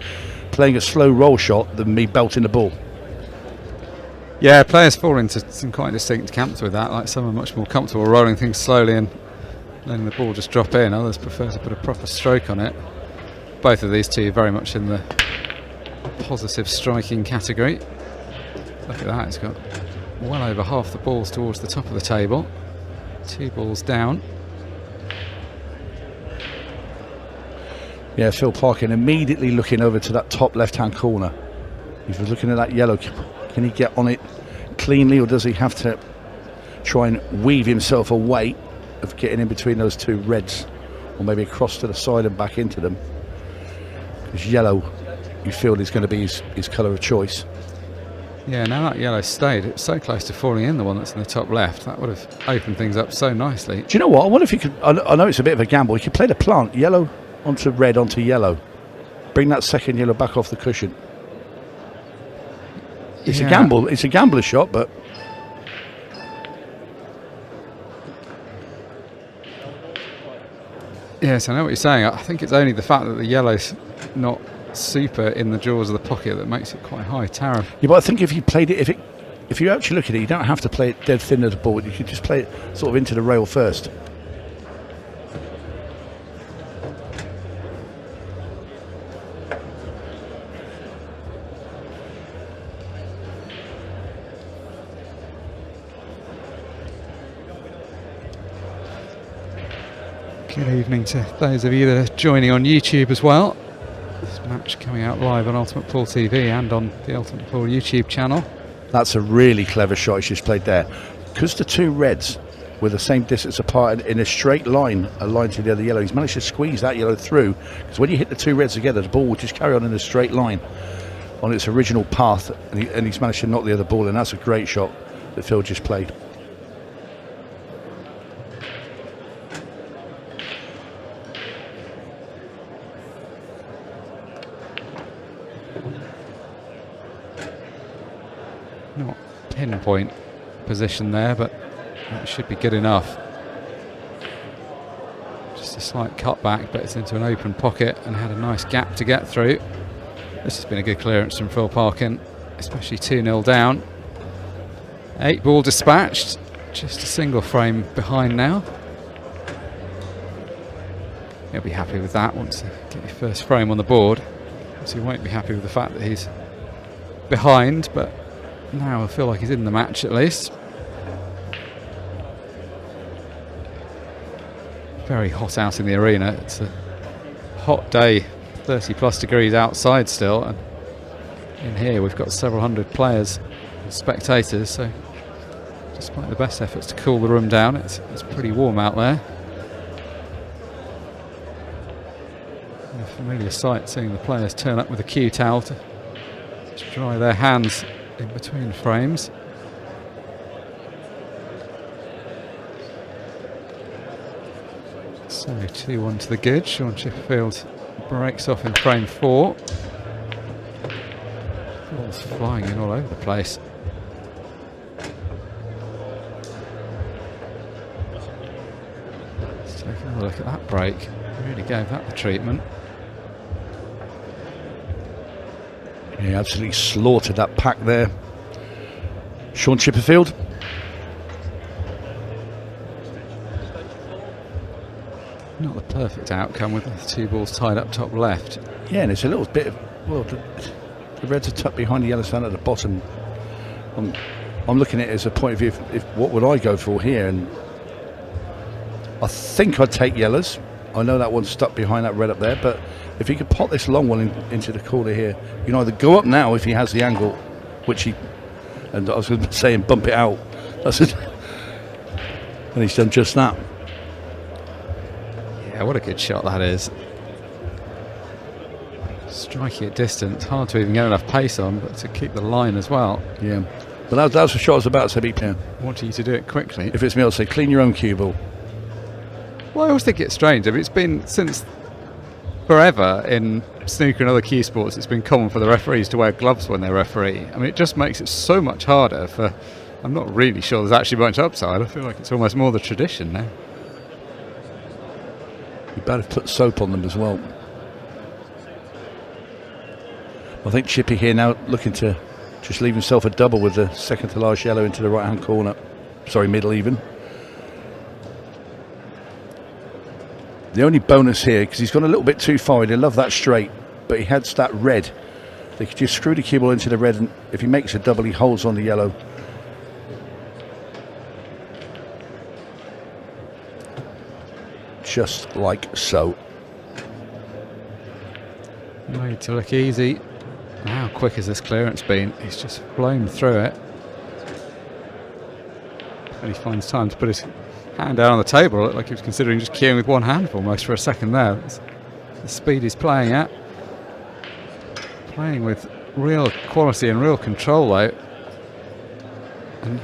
playing a slow roll shot than me belting the ball. Yeah, players fall into some quite distinct camps with that. Like, some are much more comfortable rolling things slowly and letting the ball just drop in. Others prefer to put a proper stroke on it. Both of these two are very much in the positive striking category. Look at that, it's got well over half the balls towards the top of the table. 2 balls down. Yeah, Phil Parkin immediately looking over to that top left-hand corner. He's looking at that yellow. Can he get on it cleanly, or does he have to try and weave himself away of getting in between those 2 reds, or maybe across to the side and back into them? Because yellow, you feel, is going to be his colour of choice. Yeah, now that yellow stayed, it's so close to falling in, the one that's in the top left. That would have opened things up so nicely. Do you know what? I wonder if you could. I know it's a bit of a gamble. You could play the plant, yellow onto red onto yellow. Bring that second yellow back off the cushion. It's a gamble. It's a gambler's shot, but yes, I know what you're saying. I think it's only the fact that the yellow's not super in the jaws of the pocket that makes it quite high tariff. Yeah, but I think if you played it, if you actually look at it, you don't have to play it dead thin of the ball. You could just play it sort of into the rail first. Good evening to those of you that are joining on YouTube as well. This match coming out live on Ultimate Pool TV and on the Ultimate Pool YouTube channel. That's a really clever shot he's just played there. Because the two reds were the same distance apart in a straight line, a line to the other yellow, he's managed to squeeze that yellow through. Because when you hit the two reds together, the ball will just carry on in a straight line on its original path, and he's managed to knock the other ball in. That's a great shot that Phil just played. Not pinpoint position there, but that should be good enough. Just a slight cutback, but it's into an open pocket and had a nice gap to get through. This has been a good clearance from Phil Parkin, especially 2-0 down. 8 ball dispatched, just a single frame behind now. He'll be happy with that once you get your first frame on the board. So he won't be happy with the fact that he's behind, but now I feel like he's in the match at least. Very hot out in the arena. It's a hot day, 30 plus degrees outside still, and in here we've got several hundred players and spectators, so despite the best efforts to cool the room down, it's pretty warm out there. And a familiar sight seeing the players turn up with a Q towel to dry their hands in between frames. So 2-1 to the good. Shaun Chipperfield breaks off in frame 4. Balls flying in all over the place. Let's take another look at that break. Really gave that the treatment. He absolutely slaughtered that pack there. Shaun Chipperfield. Not the perfect outcome with the 2 balls tied up top left. Yeah, and it's a little bit of, well, the reds are tucked behind the yellow stand at the bottom. I'm looking at it as a point of view, if what would I go for here? And I think I'd take yellows. I know that one's stuck behind that red up there, but if he could pot this long one into the corner here, you can either go up now if he has the angle, which he, and I was going to say, and bump it out. That's it. And he's done just that. Yeah, what a good shot that is. Striking at distance, hard to even get enough pace on, but to keep the line as well. Yeah, but that was the shot I was about to say. Yeah. Wanting you to do it quickly. If it's me, I'll say clean your own cue ball. Well, I always think it's strange. I mean, it's been since forever in snooker and other cue sports, it's been common for the referees to wear gloves when they referee. I mean, it just makes it so much harder for... I'm not really sure there's actually much upside. I feel like it's almost more the tradition now. You better put soap on them as well. I think Chippy here now looking to just leave himself a double with the second to last yellow into the right hand corner. Sorry, middle even. The only bonus here, because he's gone a little bit too far, he'd love that straight, but he has that red. They could just screw the cue ball into the red, and if he makes a double, he holds on the yellow. Just like so. Made to look easy. How quick has this clearance been? He's just blown through it. And he finds time to put his hand down on the table. It looked like he was considering just cueing with one hand almost for a second there. That's the speed he's playing at. Playing with real quality and real control though. And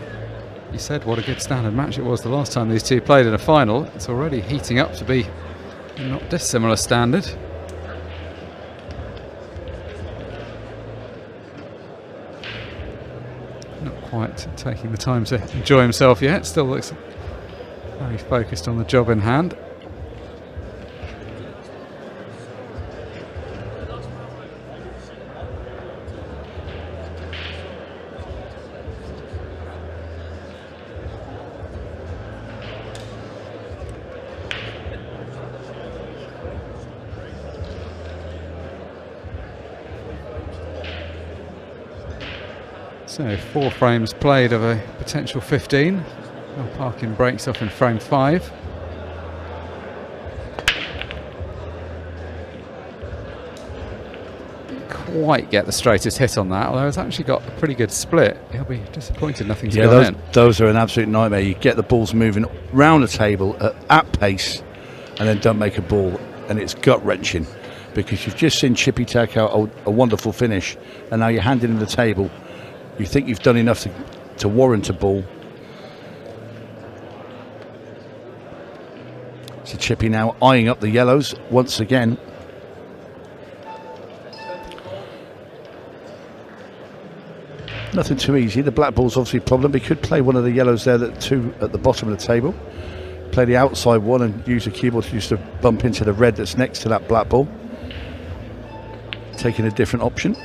you said what a good standard match it was the last time these two played in a final. It's already heating up to be not dissimilar standard. Not quite taking the time to enjoy himself yet. Still looks very focused on the job in hand. So 4 frames played of a potential 15. Parkin breaks off in frame 5. quite get the straightest hit on that, although it's actually got a pretty good split. He'll be disappointed nothing's Yeah, gone in. those are an absolute nightmare. You get the balls moving round the table at pace and then don't make a ball, and it's gut-wrenching because you've just seen Chippy take out a wonderful finish, and now you're handing him the table. You think you've done enough to warrant a ball. So Chippy now eyeing up the yellows once again. Nothing too easy. The black ball's obviously a problem. He could play one of the yellows there, that two at the bottom of the table. Play the outside one and use the keyboard to just to bump into the red that's next to that black ball. Taking a different option.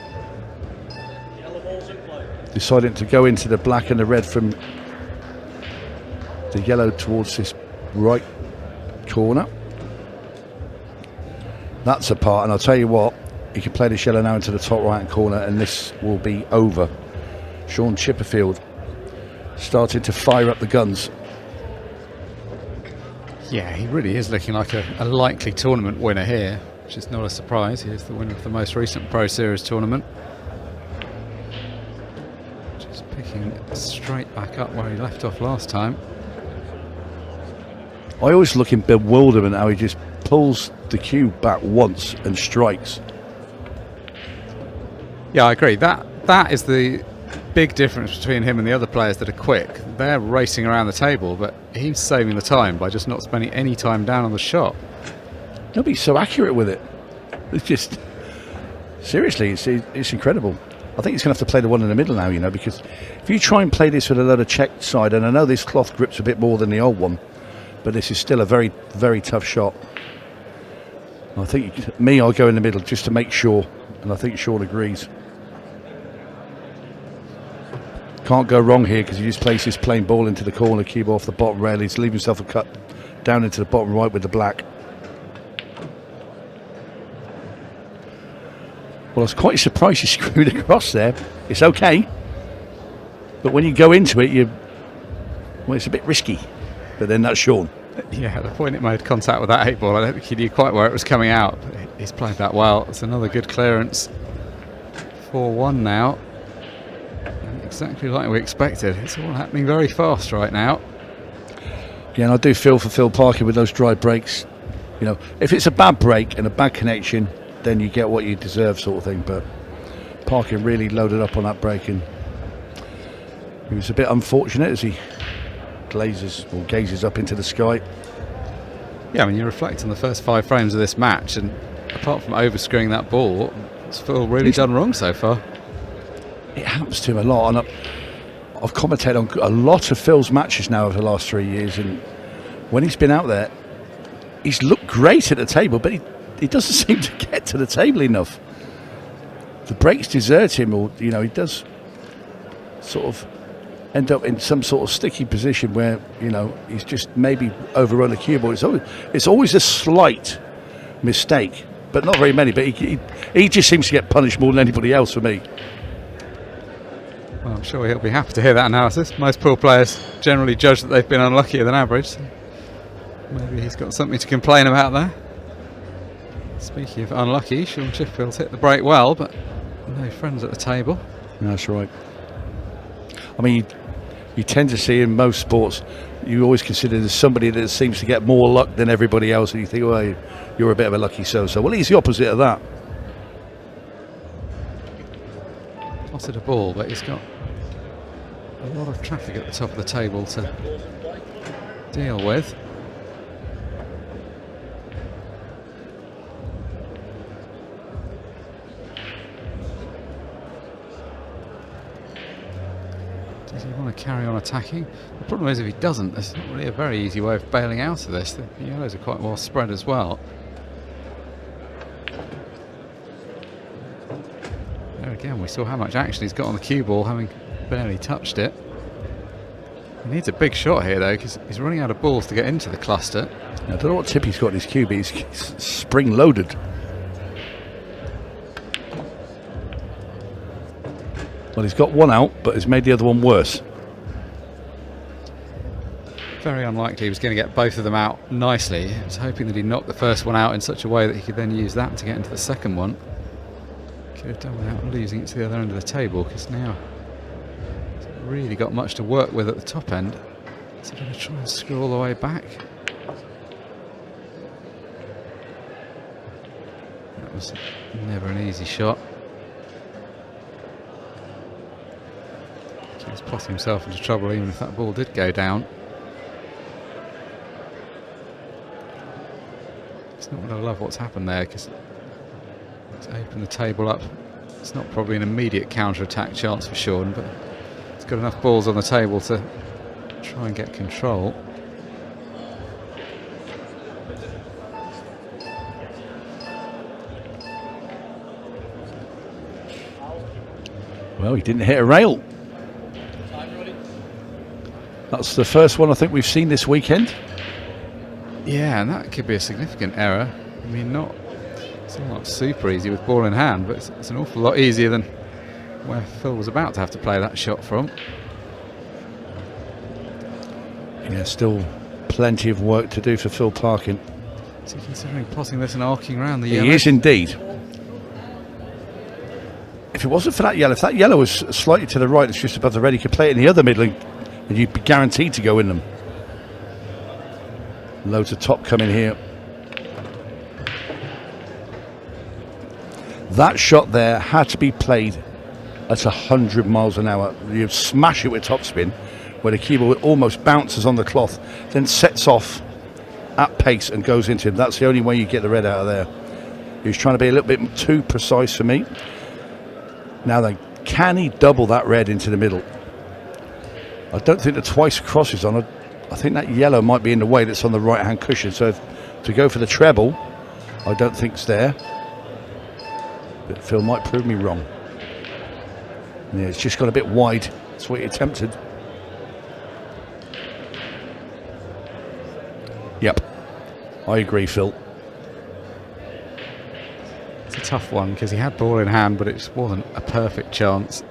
Deciding to go into the black and the red from the yellow towards this right corner. That's a part, and I'll tell you what, he can play this yellow now into the top right hand corner and this will be over. Shaun Chipperfield starting to fire up the guns. Yeah, he really is looking like a likely tournament winner here, which is not a surprise. He is the winner of the most recent Pro Series tournament. Just picking straight back up where he left off last time. I always look in bewilderment how he just pulls the cue back once and strikes. Yeah, I agree. That is the big difference between him and the other players that are quick. They're racing around the table, but he's saving the time by just not spending any time down on the shot. He'll be so accurate with it. It's just, seriously, it's incredible. I think he's going to have to play the one in the middle now, you know, because if you try and play this with a load of checked side, and I know this cloth grips a bit more than the old one, but this is still a very, very tough shot. I think I'll go in the middle just to make sure, and I think Shaun agrees. Can't go wrong here because he just plays this plain ball into the corner, cube off the bottom rail. He's leaving himself a cut down into the bottom right with the black. Well, I was quite surprised he screwed across there. It's okay, but when you go into it, well, it's a bit risky. But then that's Shaun. Yeah, the point it made contact with that 8-ball, I don't think he knew quite where it was coming out. He's played that well. It's another good clearance. 4-1 now. Exactly like we expected. It's all happening very fast right now. Yeah, and I do feel for Phil Parkin with those dry breaks. You know, if it's a bad break and a bad connection, then you get what you deserve, sort of thing. But Parkin really loaded up on that break, and he was a bit unfortunate as he gazes up into the sky. Yeah, I mean, you reflect on the first 5 frames of this match, and apart from overscrewing that ball, what's Phil really done wrong so far? It happens to him a lot, and I've commentated on a lot of Phil's matches now over the last 3 years, and when he's been out there, he's looked great at the table, but he doesn't seem to get to the table enough. The breaks desert him, or you know, he does sort of end up in some sort of sticky position where, you know, he's just maybe overrun the cue ball. It's always a slight mistake, but not very many. But he just seems to get punished more than anybody else for me. Well, I'm sure he'll be happy to hear that analysis. Most pool players generally judge that they've been unluckier than average. So maybe he's got something to complain about there. Speaking of unlucky, Shaun Chipperfield's hit the break well, but no friends at the table. That's right. I mean, you tend to see in most sports, you always consider there's somebody that seems to get more luck than everybody else, and you think, well, you're a bit of a lucky so-so. Well, he's the opposite of that. Potted a ball, but he's got a lot of traffic at the top of the table to deal with. Does he want to carry on attacking? The problem is if he doesn't, there's not really a very easy way of bailing out of this. The yellows are quite well spread as well. There again, we saw how much action he's got on the cue ball, having barely touched it. He needs a big shot here though, because he's running out of balls to get into the cluster. I don't know what tip he's got in his cue, but he's spring loaded. Well, he's got one out, but has made the other one worse. Very unlikely he was going to get both of them out nicely. He was hoping that he'd knock the first one out in such a way that he could then use that to get into the second one. Could have done without losing it to the other end of the table, because now it's really got much to work with at the top end. So going to try and screw all the way back. That was never an easy shot. He was potting himself into trouble even if that ball did go down. It's not going to love what's happened there, because it's opened the table up. It's not probably an immediate counter-attack chance for Shaun, but it's got enough balls on the table to try and get control. Well, he didn't hit a rail. That's the first one I think we've seen this weekend. Yeah, and that could be a significant error. I mean, it's not super easy with ball in hand, but it's an awful lot easier than where Phil was about to have to play that shot from. Yeah, still plenty of work to do for Phil Parkin. Is he considering potting this and arcing around the yellow? He is indeed. If it wasn't for that yellow, if that yellow was slightly to the right, it's just above the red, he could play it in the other middle and you'd be guaranteed to go in them. Loads of top coming here. That shot there had to be played at 100 miles an hour. You smash it with topspin, where the keyboard almost bounces on the cloth, then sets off at pace and goes into him. That's the only way you get the red out of there. He was trying to be a little bit too precise for me. Now then, can he double that red into the middle? I don't think the twice cross is on. I think that yellow might be in the way that's on the right hand cushion, so to go for the treble I don't think it's there, but Phil might prove me wrong. Yeah, it's just got a bit wide. That's what he attempted. Yep, I agree, Phil. It's a tough one because he had ball in hand, but it just wasn't a perfect chance.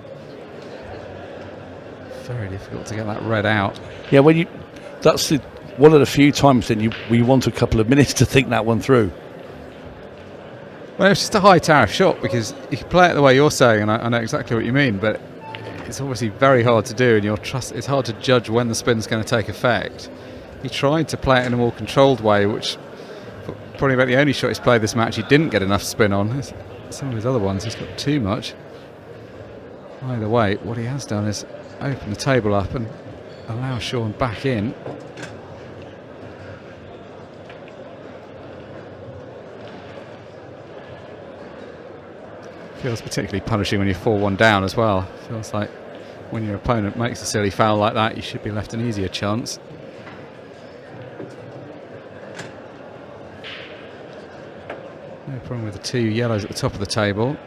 Very difficult to get that red out. Yeah, when that's one of the few times that we want a couple of minutes to think that one through. Well, it's just a high tariff shot because you can play it the way you're saying, and I know exactly what you mean, but it's obviously very hard to do, and it's hard to judge when the spin's going to take effect. He tried to play it in a more controlled way, which probably about the only shot he's played this match he didn't get enough spin on. Some of his other ones he's got too much. Either way, what he has done is open the table up and allow Shaun back in. Feels particularly punishing when you're 4-1 down as well. Feels like when your opponent makes a silly foul like that, you should be left an easier chance. No problem with the two yellows at the top of the table.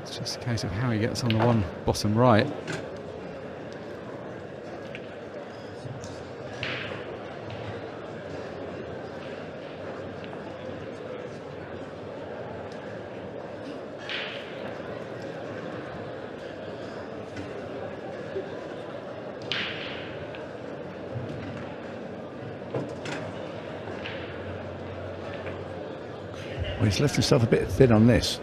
It's just a case of how he gets on the one bottom right. Well, he's left himself a bit thin on this.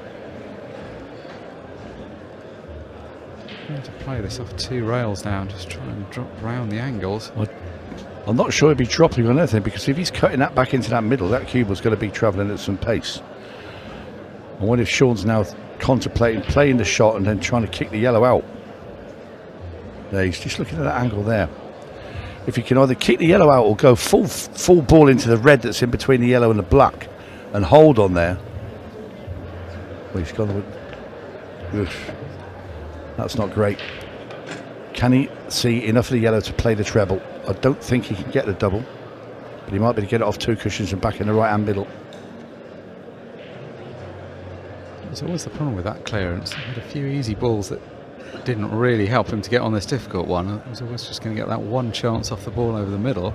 Going to play this off two rails now and just try and drop round the angles. I'm not sure he'd be dropping on anything, because if he's cutting that back into that middle, that cube was going to be travelling at some pace. I wonder if Shaun's now contemplating playing the shot and then trying to kick the yellow out. There, he's just looking at that angle there. If he can either kick the yellow out or go full ball into the red that's in between the yellow and the black and hold on there. Well, he's gone with... That's not great. Can he see enough of the yellow to play the treble? I don't think he can get the double, but he might be able to get it off two cushions and back in the right hand middle. There's always the problem with that clearance. He had a few easy balls that didn't really help him to get on this difficult one. He was always just going to get that one chance off the ball over the middle.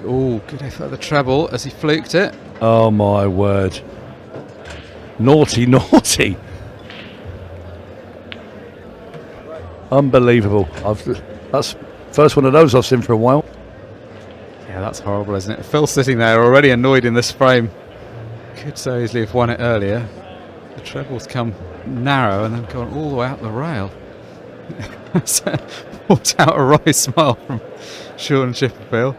Oh, good effort at the treble as he fluked it. Oh my word. Naughty, naughty. Unbelievable. That's first one of those I've seen for a while. Yeah, that's horrible, isn't it? Phil sitting there already annoyed in this frame. could so easily have won it earlier. The treble's come narrow and then gone all the way out the rail. Brought out a wry smile from Shaun and Chipperfield.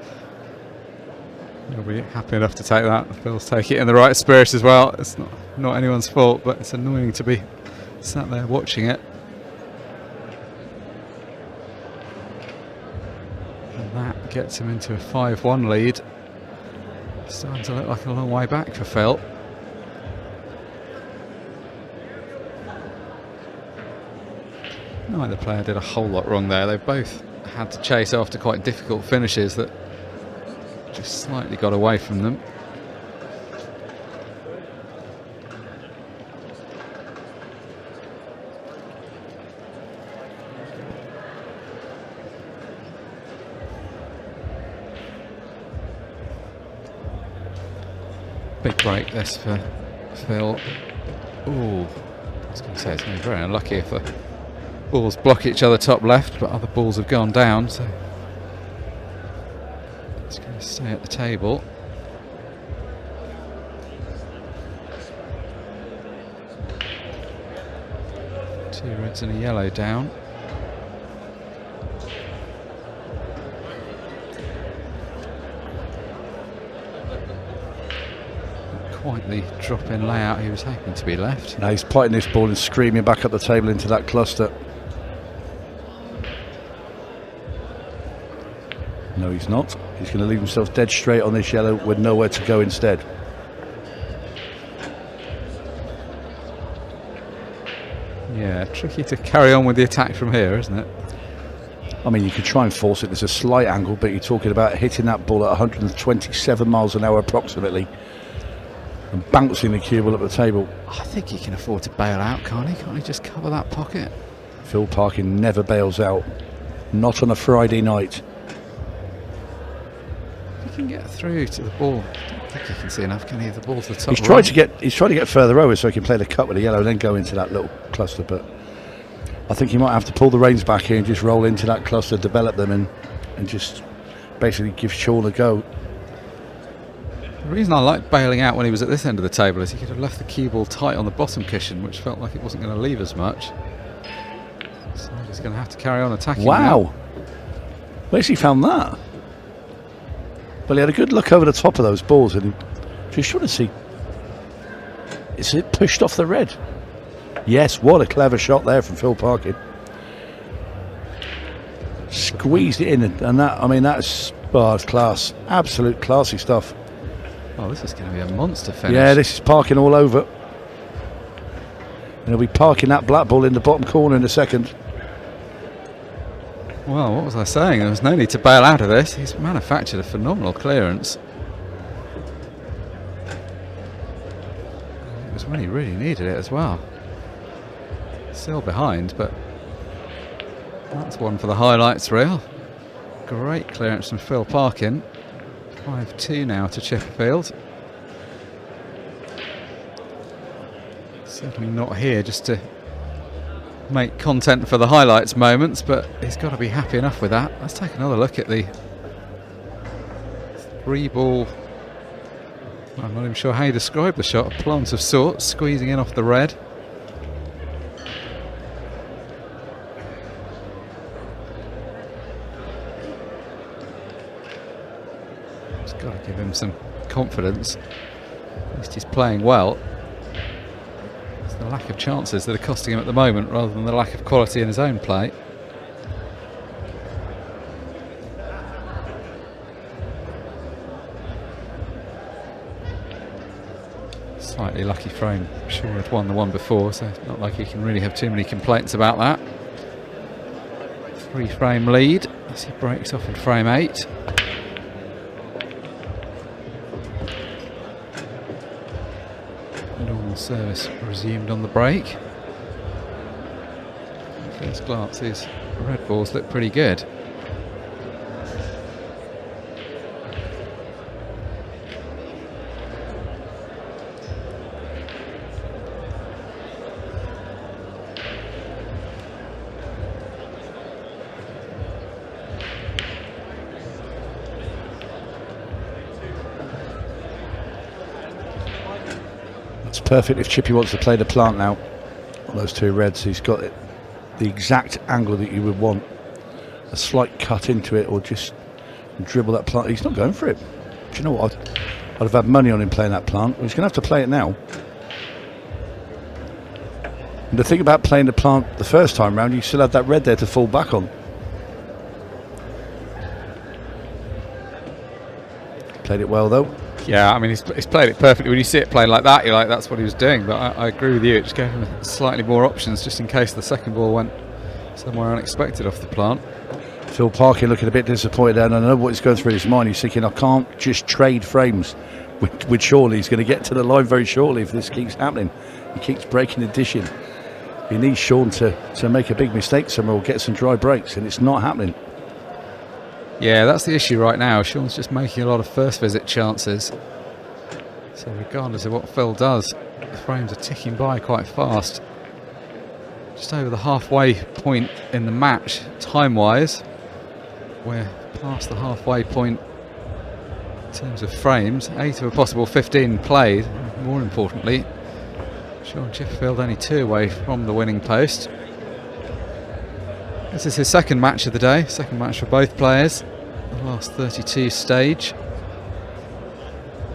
He'll be happy enough to take that. Phil's take it in the right spirit as well. It's not anyone's fault, but it's annoying to be sat there watching it. And that gets him into a 5-1 lead. Starting to look like a long way back for Phil. Neither player did a whole lot wrong there. They both had to chase after quite difficult finishes that just slightly got away from them. Big break this for Phil. Ooh, I was going to say it's going to be very unlucky if the balls block each other top left, but other balls have gone down, so it's going to stay at the table. Two reds and a yellow down. Quite the drop-in layout he was hoping to be left. Now he's potting this ball and screaming back up the table into that cluster. No, he's not. He's going to leave himself dead straight on this yellow with nowhere to go instead. Yeah, tricky to carry on with the attack from here, isn't it? I mean, you could try and force it. There's a slight angle, but you're talking about hitting that ball at 127 miles an hour approximately and bouncing the cue ball up the table. I think he can afford to bail out, can't he? Can't he just cover that pocket? Phil Parkin never bails out. Not on a Friday night. He can get through to the ball. I don't think he can see enough, can he? The ball's the top. He's trying to get further over so he can play the cut with the yellow and then go into that little cluster, but I think he might have to pull the reins back here and just roll into that cluster, develop them and just basically give Shaun a go. The reason I liked bailing out when he was at this end of the table is he could have left the cue ball tight on the bottom cushion, which felt like it wasn't going to leave as much. So he's going to have to carry on attacking. Wow. Now. Where's he found that? Well, he had a good look over the top of those balls and just trying to see, is it pushed off the red? Yes, what a clever shot there from Phil Parkin. Squeezed it in, and that, I mean, that's class. Absolute classy stuff. Oh, this is going to be a monster finish. Yeah, this is Parkin all over. And he'll be parking that black ball in the bottom corner in a second. Well, what was I saying? There was no need to bail out of this. He's manufactured a phenomenal clearance. It was when he really needed it as well. Still behind, but that's one for the highlights reel. Great clearance from Phil Parkin. 5-2 now to Chipperfield. Certainly not here just to make content for the highlights moments, but he's got to be happy enough with that. Let's take another look at the 3-ball. I'm not even sure how you describe the shot. A plant of sorts, squeezing in off the red. Got to give him some confidence. At least he's playing well. It's the lack of chances that are costing him at the moment rather than the lack of quality in his own play. Slightly lucky frame. Sure had won the one before, so it's not like he can really have too many complaints about that. 3-frame lead as he breaks off in frame 8. Service resumed on the break. First glance, these red balls look pretty good. perfect if Chippy wants to play the plant now on those two reds. He's got it, the exact angle that you would want. A slight cut into it or just dribble that plant. He's not going for it. Do you know what? I'd have had money on him playing that plant. He's going to have to play it now. And the thing about playing the plant the first time round, you still had that red there to fall back on. Played it well though. Yeah, I mean he's played it perfectly. When you see it playing like that, you're like, that's what he was doing. But I agree with you. It just gave him slightly more options, just in case the second ball went somewhere unexpected off the plant. Phil Parkin looking a bit disappointed there, and I know what he's going through his mind. He's thinking, I can't just trade frames with Shaun. He's going to get to the line very shortly if this keeps happening. He keeps breaking the dish in. He needs Shaun to make a big mistake somewhere or get some dry breaks, and it's not happening. Yeah, that's the issue right now. Shaun's just making a lot of first visit chances. So regardless of what Phil does, the frames are ticking by quite fast. Just over the halfway point in the match, time-wise. We're past the halfway point in terms of frames. 8 of a possible 15 played. More importantly, Shaun Chipperfield only 2 away from the winning post. This is his second match of the day, second match for both players. The last 32 stage.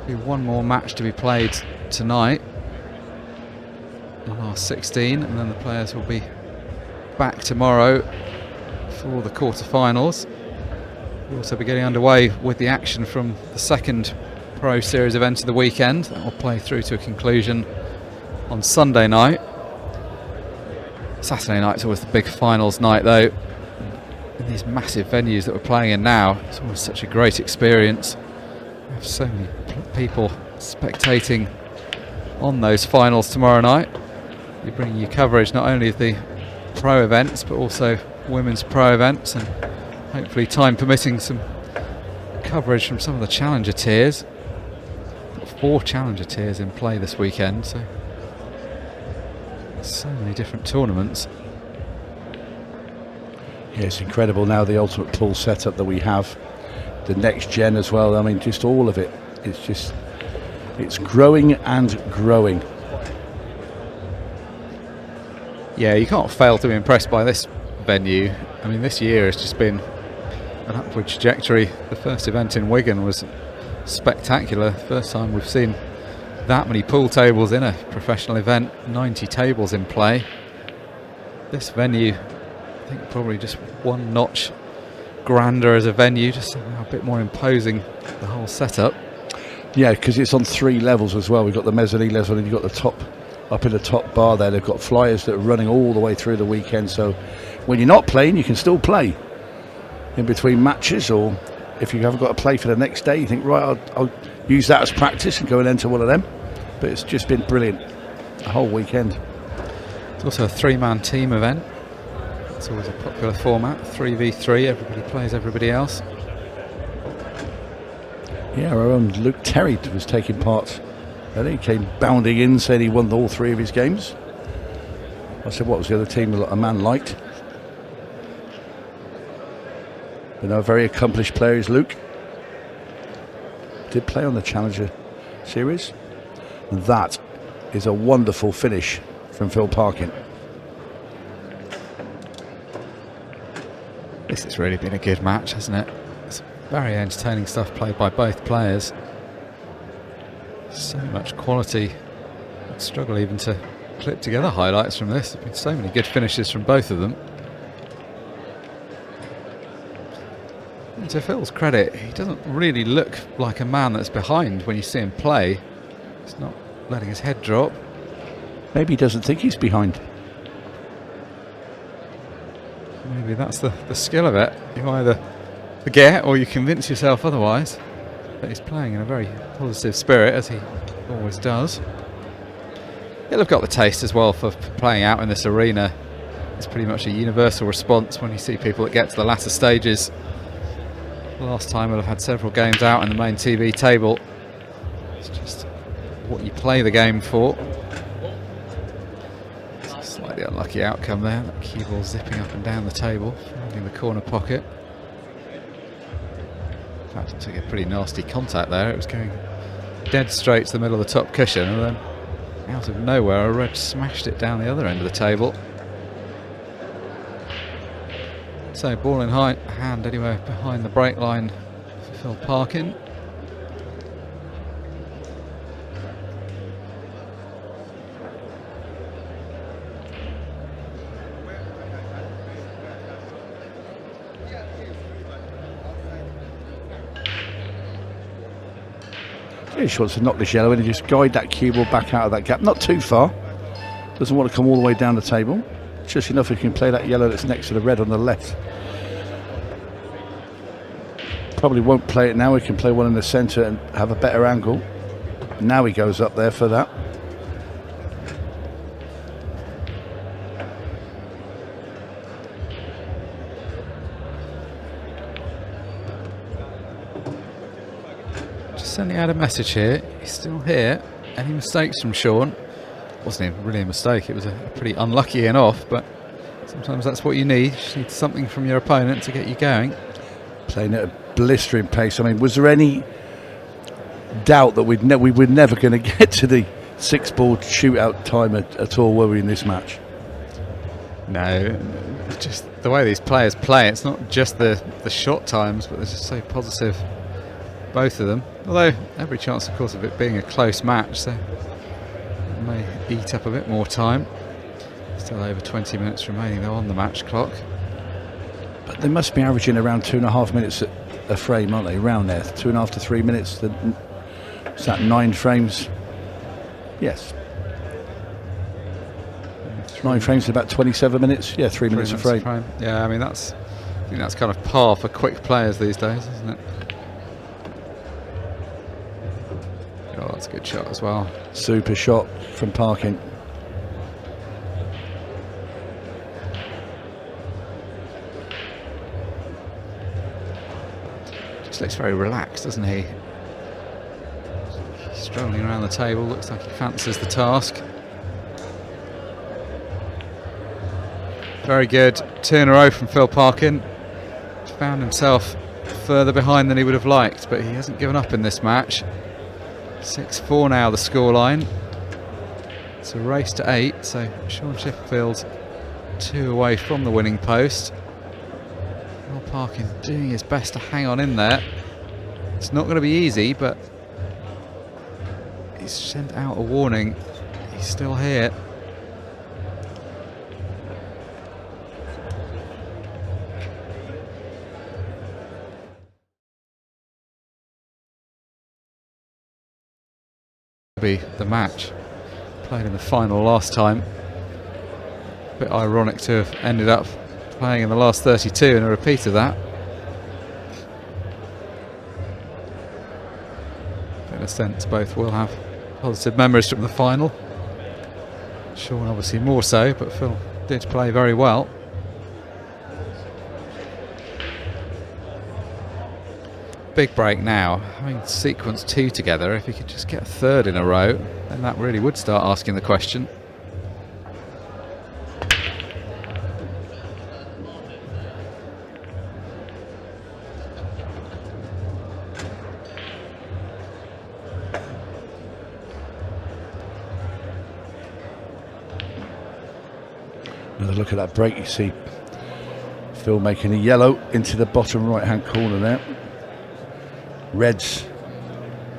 Be one more match to be played tonight. The last 16, and then the players will be back tomorrow for the quarter-finals. We'll also be getting underway with the action from the second Pro Series event of the weekend. That will play through to a conclusion on Sunday night. Saturday night's always the big finals night though. In these massive venues that we're playing in now, it's always such a great experience. We have so many people spectating on those finals tomorrow night. We're bringing you coverage not only of the pro events but also women's pro events, and hopefully, time permitting, some coverage from some of the challenger tiers. 4 challenger tiers in play this weekend, so many different tournaments. Yeah, it's incredible now, the ultimate pool setup that we have, the next gen as well. I mean, just all of it. It's growing and growing. Yeah, you can't fail to be impressed by this venue. I mean, this year has just been an upward trajectory. The first event in Wigan was spectacular. First time we've seen that many pool tables in a professional event, 90 tables in play. This venue, I think, probably just one notch grander as a venue, just a bit more imposing, the whole setup. Yeah, because it's on 3 levels as well. We've got the mezzanine level and you've got the top, up in the top bar there. They've got flyers that are running all the way through the weekend, so when you're not playing, you can still play in between matches, or if you haven't got to play for the next day, you think, right, I'll use that as practice and go and enter one of them. But it's just been brilliant the whole weekend. It's also a 3-man team event. It's always a popular format, 3v3, everybody plays everybody else. Yeah, our own Luke Terry was taking part. And he came bounding in, said he won all 3 of his games. I said, what was the other team a man liked? You know, a very accomplished player is Luke. Did play on the Challenger Series. And that is a wonderful finish from Phil Parkin. This has really been a good match, hasn't it? It's very entertaining stuff played by both players. So much quality. I'd struggle even to clip together highlights from this. There's been so many good finishes from both of them. And to Phil's credit, he doesn't really look like a man that's behind when you see him play. He's not letting his head drop. Maybe he doesn't think he's behind. Maybe that's the skill of it. You either forget or you convince yourself otherwise. But he's playing in a very positive spirit, as he always does. He'll have got the taste as well for playing out in this arena. It's pretty much a universal response when you see people that get to the latter stages. Last time we'll have had several games out in the main TV table. It's just what you play the game for. It's a slightly unlucky outcome there. That cue ball zipping up and down the table, finding the corner pocket. In fact, it took a pretty nasty contact there. It was going dead straight to the middle of the top cushion, and then out of nowhere, a red smashed it down the other end of the table. So ball in hand anyway behind the break line for Phil Parkin. He just wants to knock this yellow in and just guide that cue ball back out of that gap. Not too far. Doesn't want to come all the way down the table. Just enough he can play that yellow that's next to the red on the left. Probably won't play it now. He can play one in the centre and have a better angle. Now he goes up there for that. Sending out a message here. He's still here. Any mistakes from Shaun? Wasn't even really a mistake. It was a pretty unlucky and off, but sometimes that's what you need. You just need something from your opponent to get you going. Playing at a blistering pace. I mean, was there any doubt that we were never going to get to the 6-ball shootout time at all, were we, in this match? No, just the way these players play. It's not just the shot times, but they're just so positive, both of them. Although every chance, of course, of it being a close match, so it may eat up a bit more time. Still over 20 minutes remaining though on the match clock. But they must be averaging around 2.5 minutes a frame, aren't they? Around there, 2.5 to 3 minutes. Is that 9 frames? Yes. 9 frames in about 27 minutes. Yeah, 3 minutes a frame. Yeah, I mean I think that's kind of par for quick players these days, isn't it? Oh, that's a good shot as well. Super shot from Parkin. Just looks very relaxed, doesn't he? Strolling around the table, looks like he fancies the task. Very good. 2 in a row from Phil Parkin. He's found himself further behind than he would have liked, but he hasn't given up in this match. 6-4 now the scoreline. It's a race to 8, so Shaun Chipperfield 2 away from the winning post. Phil Parkin doing his best to hang on in there. It's not going to be easy, but he's sent out a warning. He's still here. Be the match played in the final last time. A bit ironic to have ended up playing in the last 32 and a repeat of that. In a sense, both will have positive memories from the final. Shaun obviously more so, but Phil did play very well. Big break now, having sequence 2 together. If he could just get a 3rd in a row, then that really would start asking the question. Another look at that break. You see Phil making a yellow into the bottom right hand corner there. Reds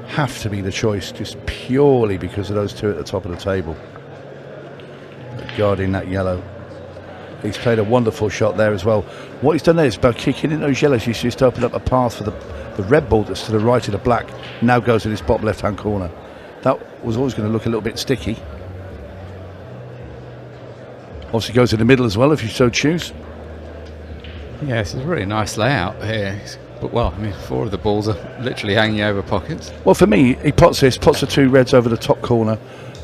have to be the choice just purely because of those 2 at the top of the table guarding that yellow. He's played a wonderful shot there as well. What he's done there is by kicking in those yellows, he's just opened up a path for the red ball that's to the right of the black. Now goes in this bottom left hand corner. That was always going to look a little bit sticky. Obviously goes in the middle as well if you so choose. Yes, it's a really nice layout here. But well, I mean, 4 of the balls are literally hanging over pockets. Well, for me, he pots the 2 reds over the top corner.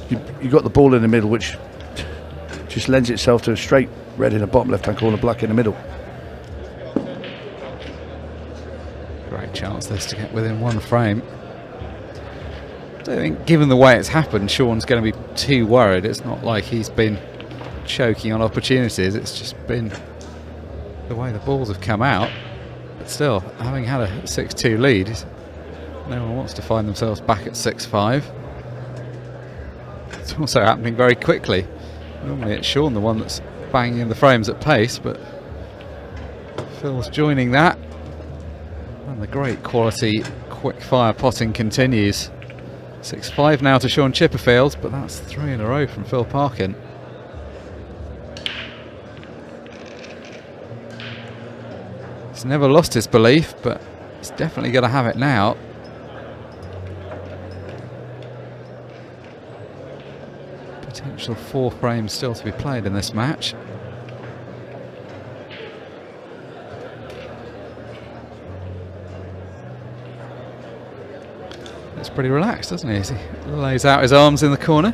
You got the ball in the middle, which just lends itself to a straight red in the bottom left-hand corner, black in the middle. Great chance this to get within 1 frame. I don't think, given the way it's happened, Shaun's going to be too worried. It's not like he's been choking on opportunities. It's just been the way the balls have come out. Still, having had a 6-2 lead, no one wants to find themselves back at 6-5. It's also happening very quickly. Normally it's Shaun the one that's banging in the frames at pace, but Phil's joining that. And the great quality quick fire potting continues. 6-5 now to Shaun Chipperfield, but that's 3 in a row from Phil Parkin. He's never lost his belief, but he's definitely going to have it now. Potential 4 frames still to be played in this match. It's pretty relaxed, doesn't he? As he lays out his arms in the corner.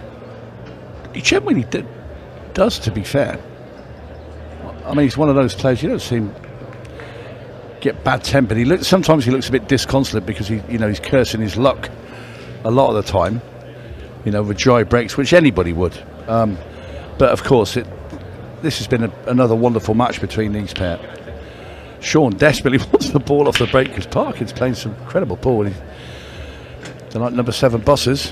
He generally does, to be fair. I mean, he's one of those players, you don't see him get bad-tempered. Sometimes he looks a bit disconsolate because he's cursing his luck a lot of the time. With dry breaks, which anybody would. But of course, this has been another wonderful match between these pair. Shaun desperately wants the ball off the break because Parkin's playing some incredible ball. They're like number 7 buses.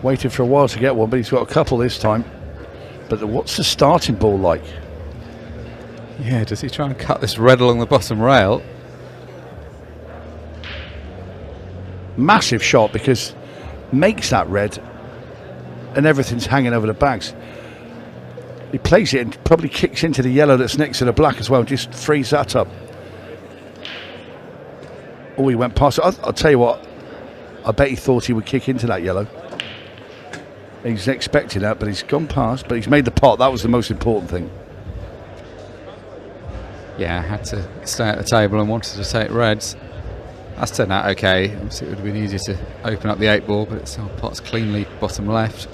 Waited for a while to get one, but he's got a couple this time. But what's the starting ball like? Yeah, does he try and cut this red along the bottom rail? Massive shot because makes that red and everything's hanging over the bags. He plays it and probably kicks into the yellow that's next to the black as well, just frees that up. Oh, he went past it. I'll tell you what, I bet he thought he would kick into that yellow. He's expecting that, but he's gone past, but he's made the pot. That was the most important thing. Yeah, had to stay at the table and wanted to take reds. That's turned out okay. Obviously it would have been easier to open up the 8 ball, but it's our pot's cleanly bottom left.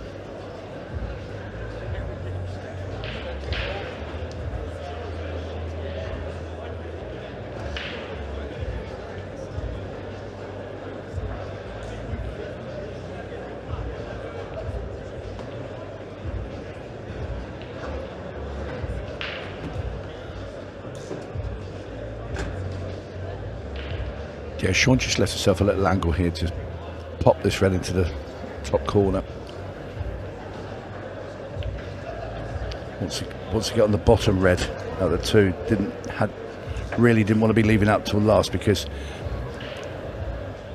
Yeah, Shaun just left himself a little angle here to pop this red into the top corner. Once he got on the bottom red out of the 2, really didn't want to be leaving out till last because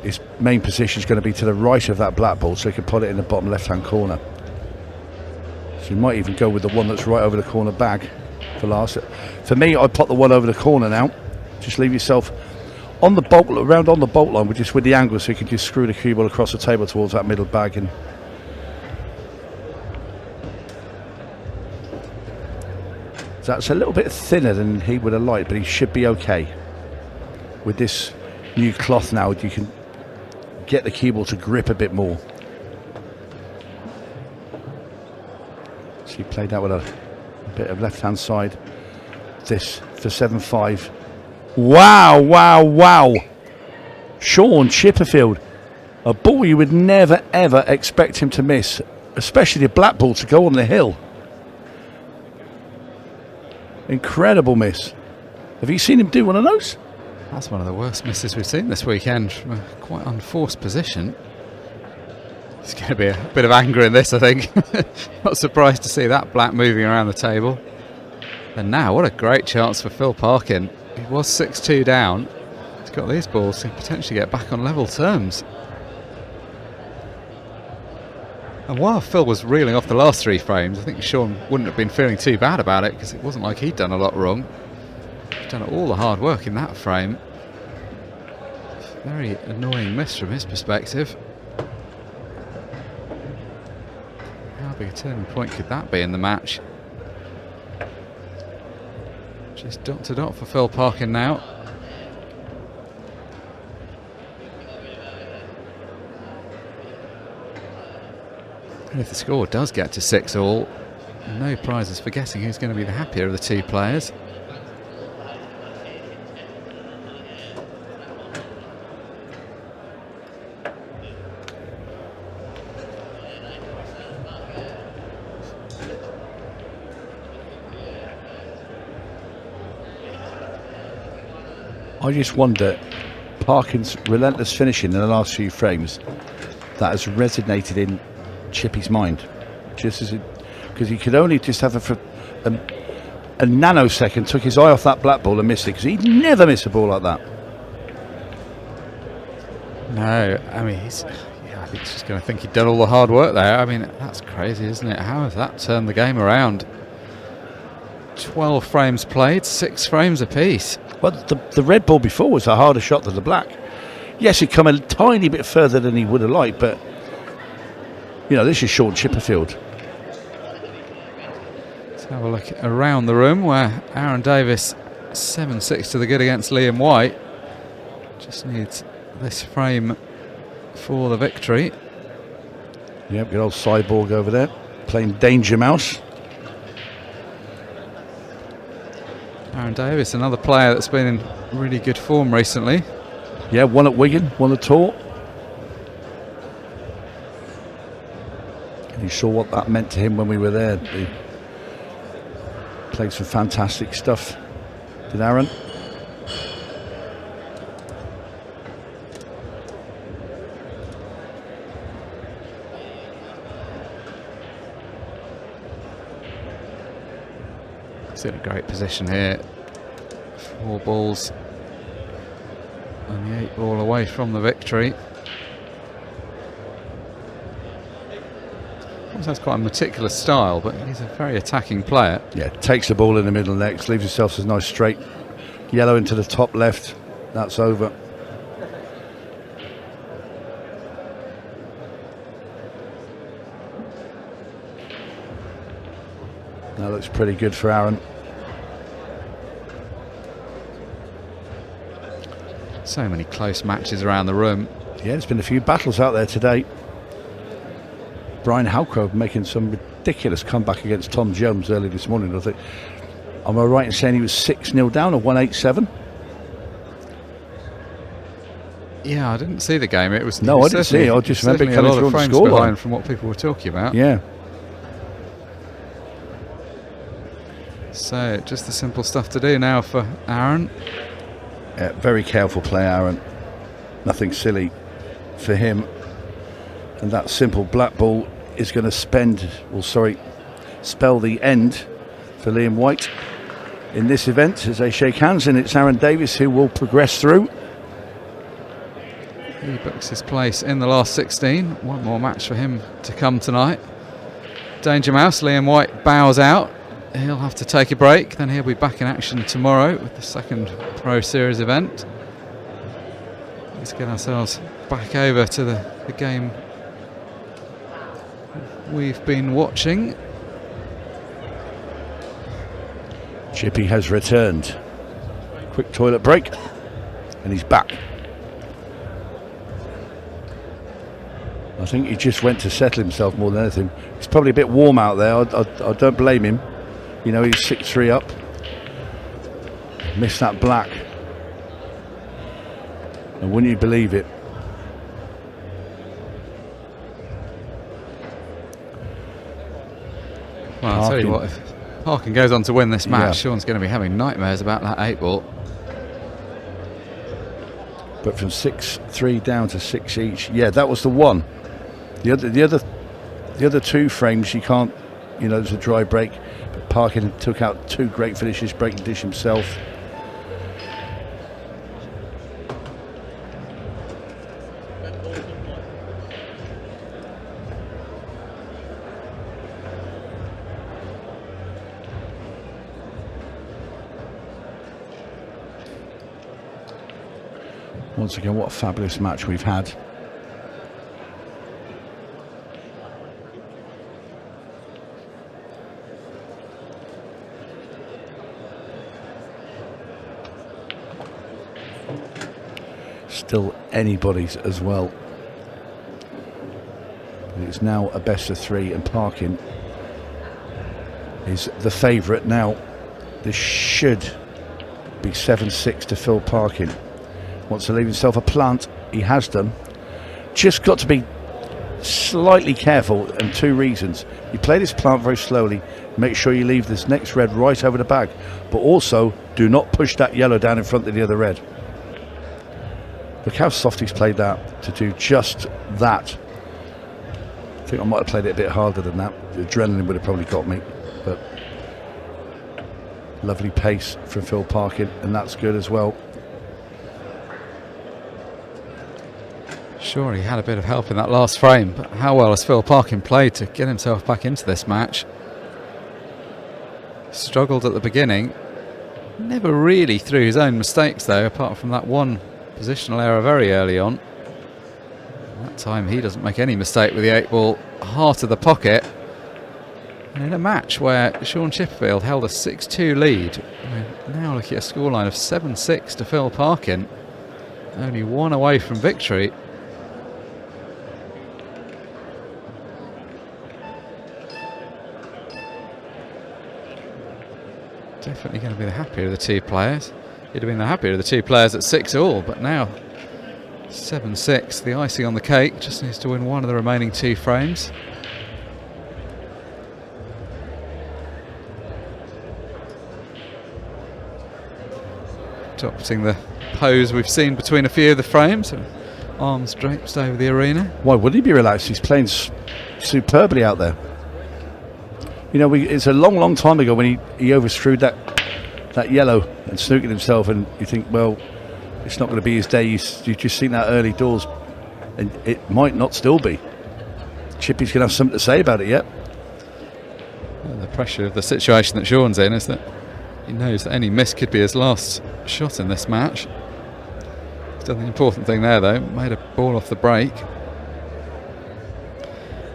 his main position is going to be to the right of that black ball, so he can put it in the bottom left-hand corner. So you might even go with the one that's right over the corner bag for last. For me, I'd put the one over the corner now. Just leave yourself on the bolt, around on the bolt line, with the angle, so you can just screw the cue ball across the table towards that middle bag. And that's a little bit thinner than he would have liked, but he should be okay. With this new cloth now, you can get the cue ball to grip a bit more. So he played that with a bit of left-hand side. This for 7-5. Wow, wow, wow. Shaun Chipperfield. A ball you would never, ever expect him to miss, especially the black ball to go on the hill. Incredible miss. Have you seen him do one of those? That's one of the worst misses we've seen this weekend from a quite unforced position. There's going to be a bit of anger in this, I think. Not surprised to see that black moving around the table. And now, what a great chance for Phil Parkin. He was 6-2 down. He's got these balls to potentially get back on level terms. And while Phil was reeling off the last 3 frames, I think Shaun wouldn't have been feeling too bad about it, because it wasn't like he'd done a lot wrong. He'd done all the hard work in that frame. Very annoying miss from his perspective. How big a turning point could that be in the match? Just dot to dot for Phil Parkin now. And if the score does get to 6-all, no prizes for guessing who's going to be the happier of the 2 players. I just wonder, Parkin's relentless finishing in the last few frames, that has resonated in Chippy's mind, just as because he could only just have for a nanosecond, took his eye off that black ball and missed it, because he'd never miss a ball like that. No, I mean, I think he's just going to think he'd done all the hard work there. I mean, that's crazy, isn't it? How has that turned the game around? 12 frames played, 6 frames apiece. Well, the red ball before was a harder shot than the black. Yes, he'd come a tiny bit further than he would have liked, but, you know, this is Shaun Chipperfield. Let's have a look around the room where Aaron Davies 7-6 to the good against Liam White. Just needs this frame for the victory. Yep, good old Cyborg over there, playing Danger Mouse. Aaron Davies, another player that's been in really good form recently. Yeah, one at Wigan, one at Tor. And you saw what that meant to him when we were there. He played some fantastic stuff, did Aaron? He's in a great position here. 4 balls and the 8 ball away from the victory. Also has quite a meticulous style, but he's a very attacking player. Yeah, takes the ball in the middle next, leaves himself a nice straight yellow into the top left. That's over. That looks pretty good for Aaron. So many close matches around the room. Yeah, there's been a few battles out there today. Brian Halcrow making some ridiculous comeback against Tom Jones early this morning, I think. Am I right in saying he was 6-0 down or 187? Yeah, I didn't see the game. It was no, I didn't see it. I just remember a lot of frames behind scoreline from what people were talking about. Yeah. So just the simple stuff to do now for Aaron. Yeah, very careful play, Aaron. Nothing silly for him. And that simple black ball is going to spell the end for Liam White in this event as they shake hands, and it's Aaron Davies who will progress through. He books his place in the last 16. One more match for him to come tonight. Danger Mouse, Liam White bows out. He'll have to take a break, then he'll be back in action tomorrow with the second Pro Series event. Let's get ourselves back over to the game we've been watching. Chippy has returned. Quick toilet break, and he's back. I think he just went to settle himself more than anything. It's probably a bit warm out there. I don't blame him. You know, he's 6-3 up. Missed that black. And wouldn't you believe it? Well, I'll tell you what, if Parkin goes on to win this match, Shaun's going to be having nightmares about that 8 ball. But from 6-3 down to 6 each, yeah, that was the one. The other 2 frames you can't, you know, there's a dry break. But Parkin took out 2 great finishes, breaking dish himself. Once again, what a fabulous match we've had. Still anybody's as well. It's now a best of 3, and Parkin is the favourite now. This should be 7-6 to Phil Parkin. Wants to leave himself a plant. He has done. Just got to be slightly careful, and 2 reasons. You play this plant very slowly. Make sure you leave this next red right over the bag, but also do not push that yellow down in front of the other red. Look how soft he's played that to do just that. I think I might have played it a bit harder than that. The adrenaline would have probably got me, but lovely pace from Phil Parkin, and that's good as well. Sure, he had a bit of help in that last frame, but how well has Phil Parkin played to get himself back into this match? Struggled at the beginning, never really through his own mistakes though, apart from that one positional error very early on. That time he doesn't make any mistake with the 8-ball, heart of the pocket. And in a match where Shaun Chipperfield held a 6-2 lead, we're now looking at a scoreline of 7-6 to Phil Parkin, only one away from victory. Definitely going to be the happier of the two players. He'd have been the happier of the two players at 6-all, but now 7-6, the icing on the cake. Just needs to win one of the remaining two frames. Adopting the pose we've seen between a few of the frames, arms draped over the arena. Why would he be relaxed? He's playing superbly out there. You know, it's a long time ago when he overthrew that yellow and snookered himself, and you think, well, it's not going to be his day. You've just seen that early doors, and it might not still be. Chippy's going to have something to say about it yet. Well, the pressure of the situation that Shaun's in is that he knows that any miss could be his last shot in this match. He's done the important thing there though, made a ball off the break.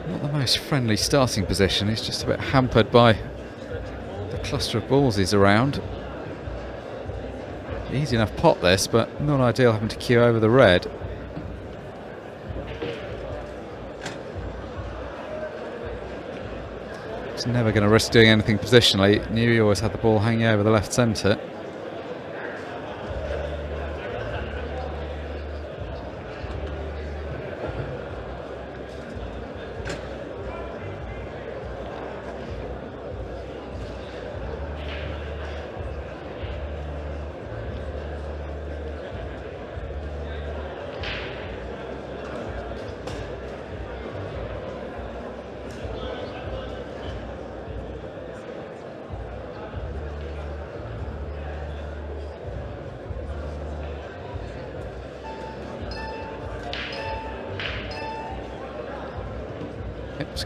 Not the most friendly starting position, he's just a bit hampered by the cluster of balls he's around. Easy enough pot this, but not ideal having to queue over the red. He's never going to risk doing anything positionally. Knew he always had the ball hanging over the left centre.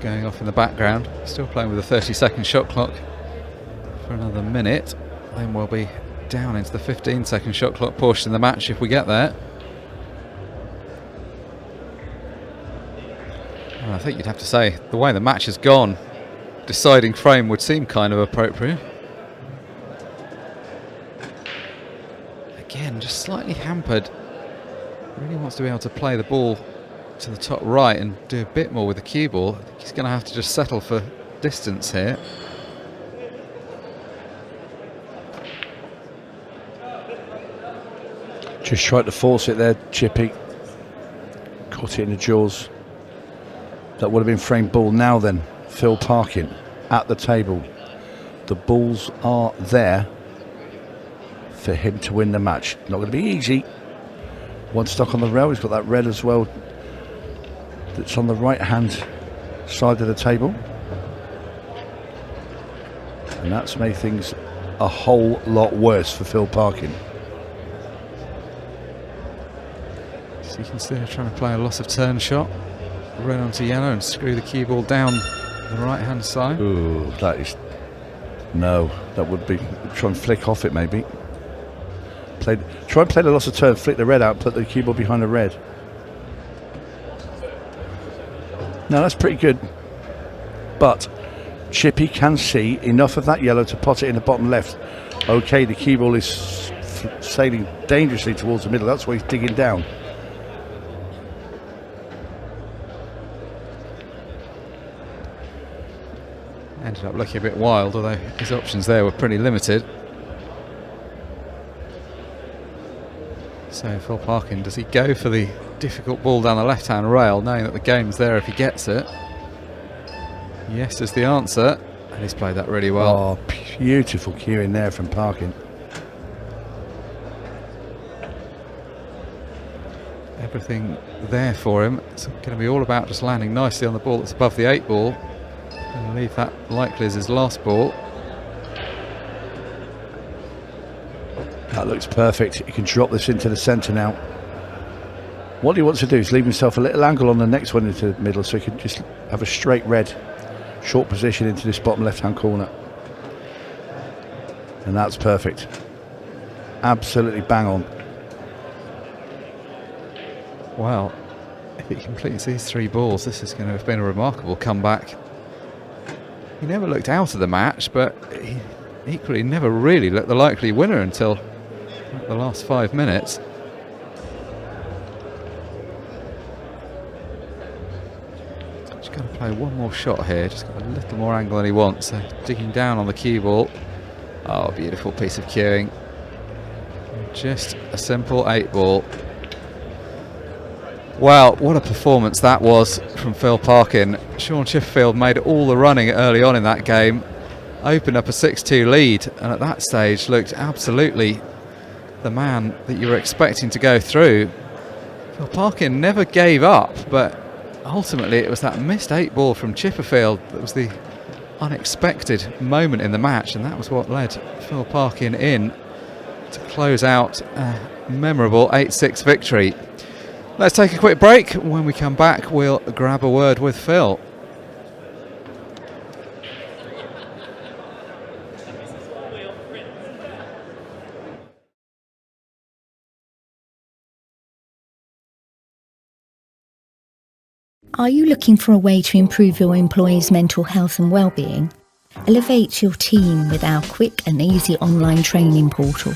Going off in the background, still playing with a 30-second shot clock for another minute. Then we'll be down into the 15-second shot clock portion of the match if we get there. And I think you'd have to say the way the match has gone, deciding frame would seem kind of appropriate. Again, just slightly hampered. Really wants to be able to play the ball to the top right and do a bit more with the cue ball. I think he's going to have to just settle for distance here. Just tried to force it there, Chippy. Caught it in the jaws. That would have been framed ball. Now then, Phil Parkin at the table. The balls are there for him to win the match. Not going to be easy. One stuck on the rail. He's got that red as well. That's on the right hand side of the table, and that's made things a whole lot worse for Phil Parkin. So you can see they're trying to play a loss of turn shot, red onto yellow, and screw the cue ball down the right hand side. Ooh, that is no. That would be try and flick off it maybe. Try and play the loss of turn, flick the red out, put the cue ball behind the red. No, that's pretty good, but Chippy can see enough of that yellow to pot it in the bottom left. Okay, the cue ball is sailing dangerously towards the middle. That's why he's digging down. Ended up looking a bit wild, although his options there were pretty limited. So Phil Parkin, does he go for the difficult ball down the left-hand rail, knowing that the game's there if he gets it? Yes is the answer, and he's played that really well. Oh, beautiful cue in there from Parkin. everything there for him. It's going to be all about just landing nicely on the ball that's above the 8 ball. And leave that likely as his last ball. That looks perfect. He can drop this into the centre now. What he wants to do is leave himself a little angle on the next one into the middle, so he can just have a straight red short position into this bottom left hand corner. And that's perfect. Absolutely bang on. Well, if he completes these 3 balls, this is going to have been a remarkable comeback. He never looked out of the match, but he equally never really looked the likely winner until the last 5 minutes. Just going to play one more shot here, just got a little more angle than he wants, so digging down on the cue ball. Oh, beautiful piece of cueing. Just a simple 8 ball. Well, what a performance that was from Phil Parkin. Shaun Chipperfield made all the running early on in that game, opened up a 6-2 lead, and at that stage looked absolutely the man that you were expecting to go through. Phil Parkin never gave up, but ultimately it was that missed 8 ball from Chipperfield that was the unexpected moment in the match, and that was what led Phil Parkin in to close out a memorable 8-6 victory. Let's take a quick break. When we come back, we'll grab a word with Phil. Are you looking for a way to improve your employees' mental health and well-being? Elevate your team with our quick and easy online training portal.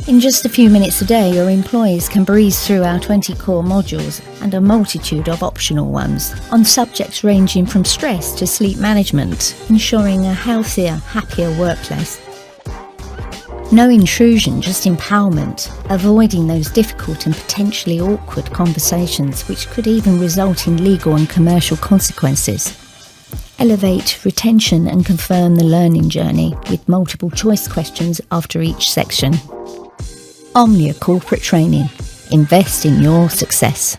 In just a few minutes a day, your employees can breeze through our 20 core modules and a multitude of optional ones on subjects ranging from stress to sleep management, ensuring a healthier, happier workplace. No intrusion, just empowerment, avoiding those difficult and potentially awkward conversations which could even result in legal and commercial consequences. Elevate retention and confirm the learning journey with multiple choice questions after each section. Omnia Corporate Training. Invest in your success.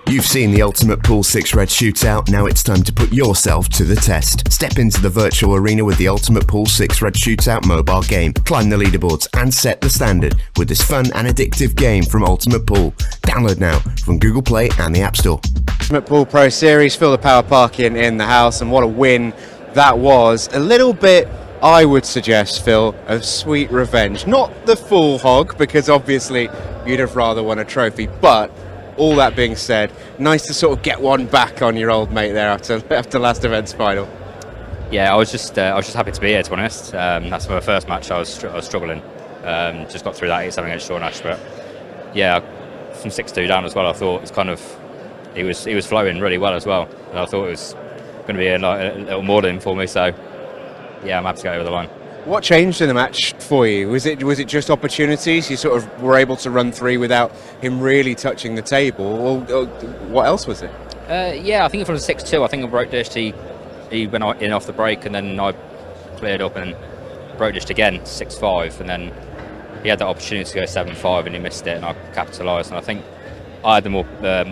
You've seen the Ultimate Pool 6 Red Shootout, now it's time to put yourself to the test. Step into the virtual arena with the Ultimate Pool 6 Red Shootout mobile game. Climb the leaderboards and set the standard with this fun and addictive game from Ultimate Pool. Download now from Google Play and the App Store. Ultimate Pool Pro Series, Phil the Power Parkin in the house, and what a win that was. A little bit, I would suggest, Phil, of sweet revenge. Not the full hog, because obviously you'd have rather won a trophy, but all that being said, nice to sort of get one back on your old mate there after last event's final. Yeah, I was just happy to be here, to be honest. That's my first match. I was struggling. Just got through that 8-7 against Shaun, but yeah, from 6-2 down as well. I thought it's kind of he was flowing really well as well, and I thought it was going to be a little more than for me. So yeah, I'm happy to go over the line. What changed in the match for you? Was it just opportunities? You sort of were able to run 3 without him really touching the table, or what else was it? Yeah, I think from the 6-2, I think I broke dished. He went in off the break, and then I cleared up and broke dished again, 6-5, and then he had that opportunity to go 7-5, and he missed it, and I capitalised. And I think I had the more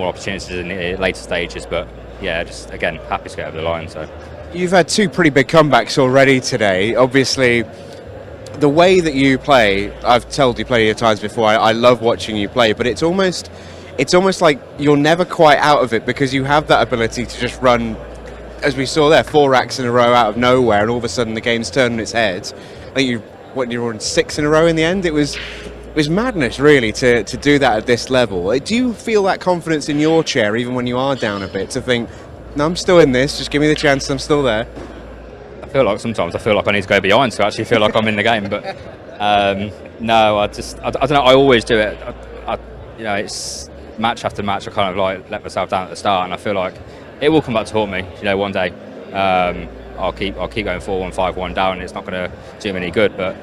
opportunities in the later stages, but yeah, just again happy to get over the line. So. You've had 2 pretty big comebacks already today. Obviously, the way that you play, I've told you plenty of times before, I love watching you play, but it's almost like you're never quite out of it, because you have that ability to just run, as we saw there, 4 racks in a row out of nowhere, and all of a sudden the game's turned on its head. I think you were on 6 in a row in the end. It was madness, really, to do that at this level. Do you feel that confidence in your chair, even when you are down a bit, to think, no, I'm still in this, just give me the chance, I'm still there? I feel like sometimes I need to go behind to actually feel like I'm in the game, but no, I don't know, I always do it. It's match after match, I kind of like let myself down at the start, and I feel like it will come back to haunt me, one day. I'll keep going 4-1, 5-1 down, and it's not going to do me any good, but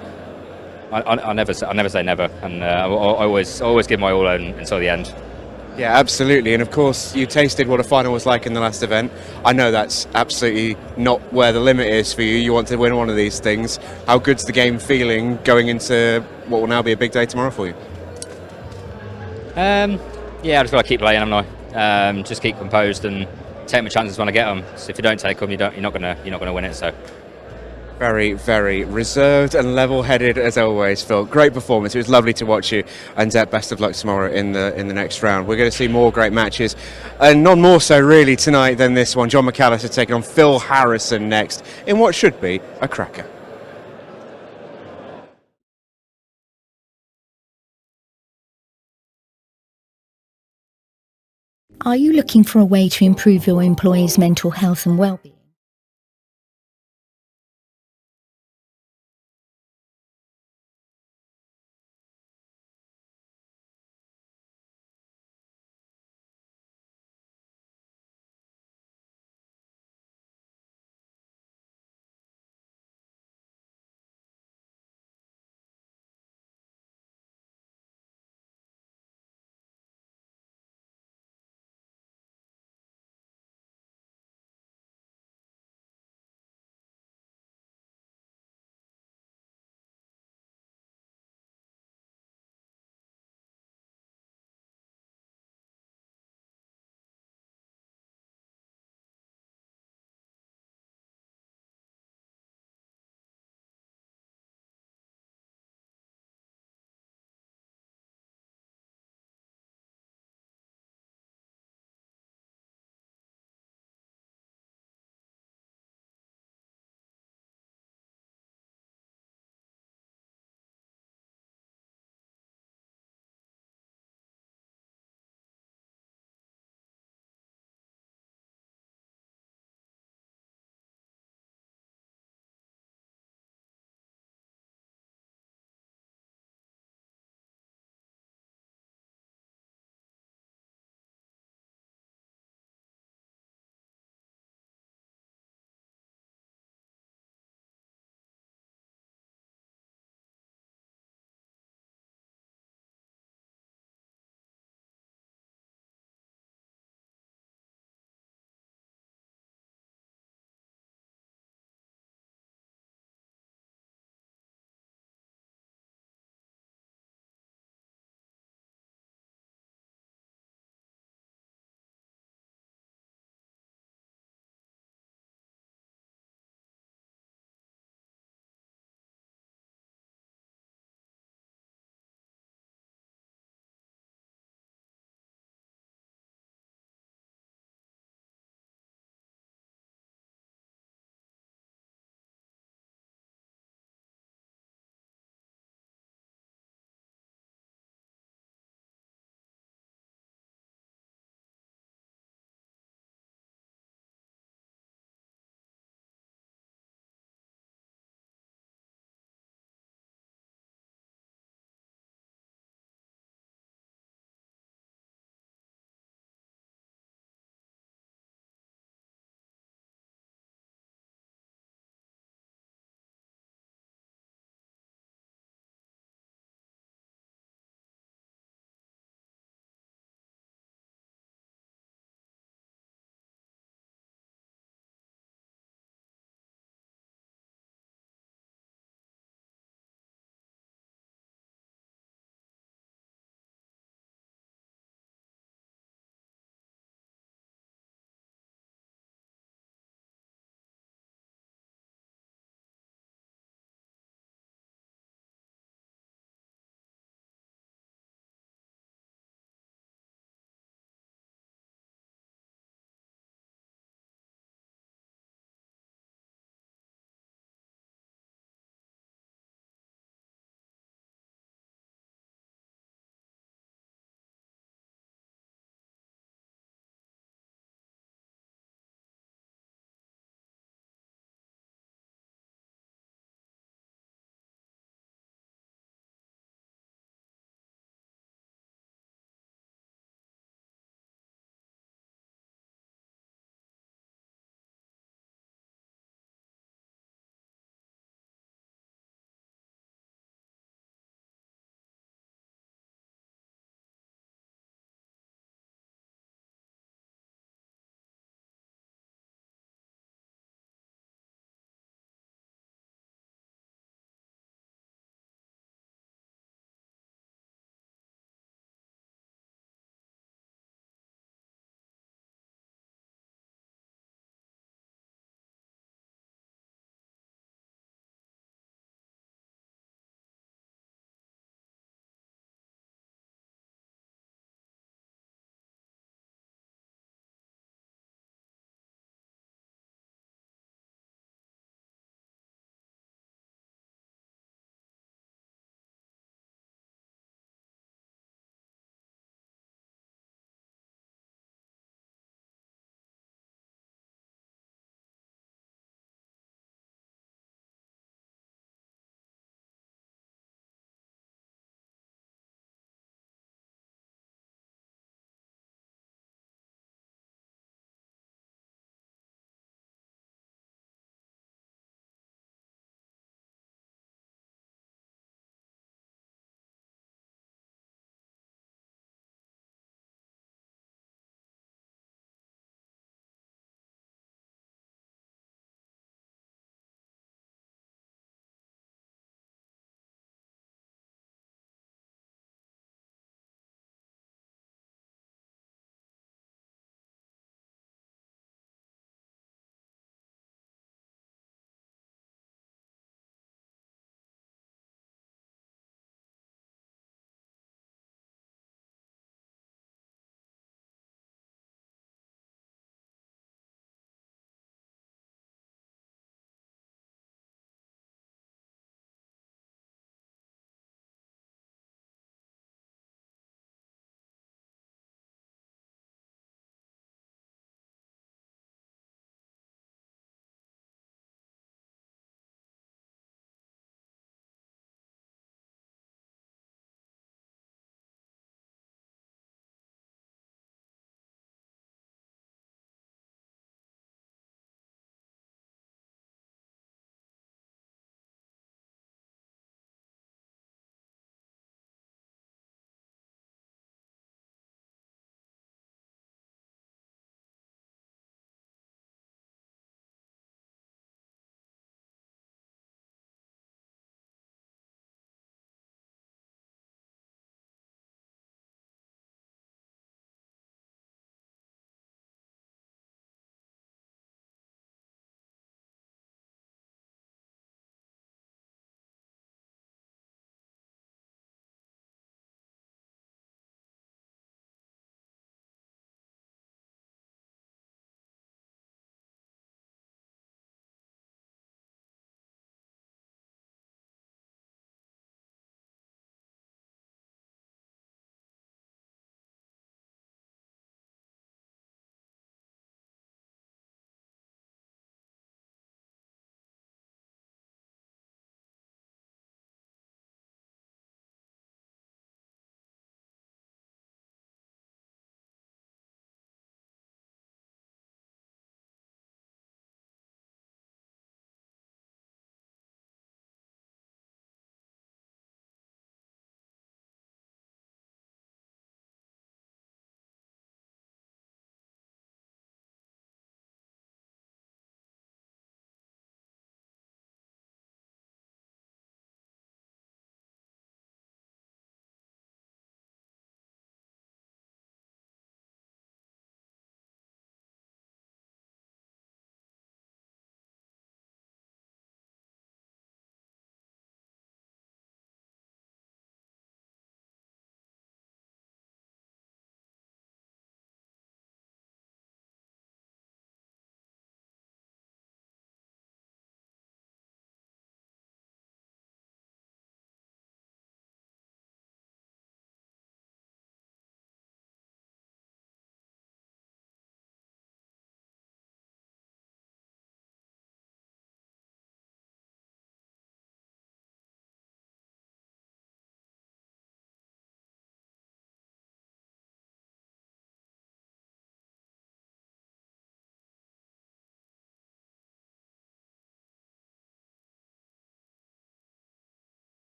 I never say never, and I always give my all until the end. Yeah, absolutely. And of course, you tasted what a final was like in the last event. I know that's absolutely not where the limit is for you. You want to win one of these things. How good's the game feeling going into what will now be a big day tomorrow for you? Yeah, I just got to keep playing, haven't I? Just keep composed and take my chances when I get them. So if you don't take them, you're not gonna win it. So. Very, very reserved and level-headed as always, Phil. Great performance. It was lovely to watch you, and best of luck tomorrow in the next round. We're going to see more great matches, and none more so really tonight than this one. John McAllister taking on Phil Harrison next in what should be a cracker. Are you looking for a way to improve your employees' mental health and well-being?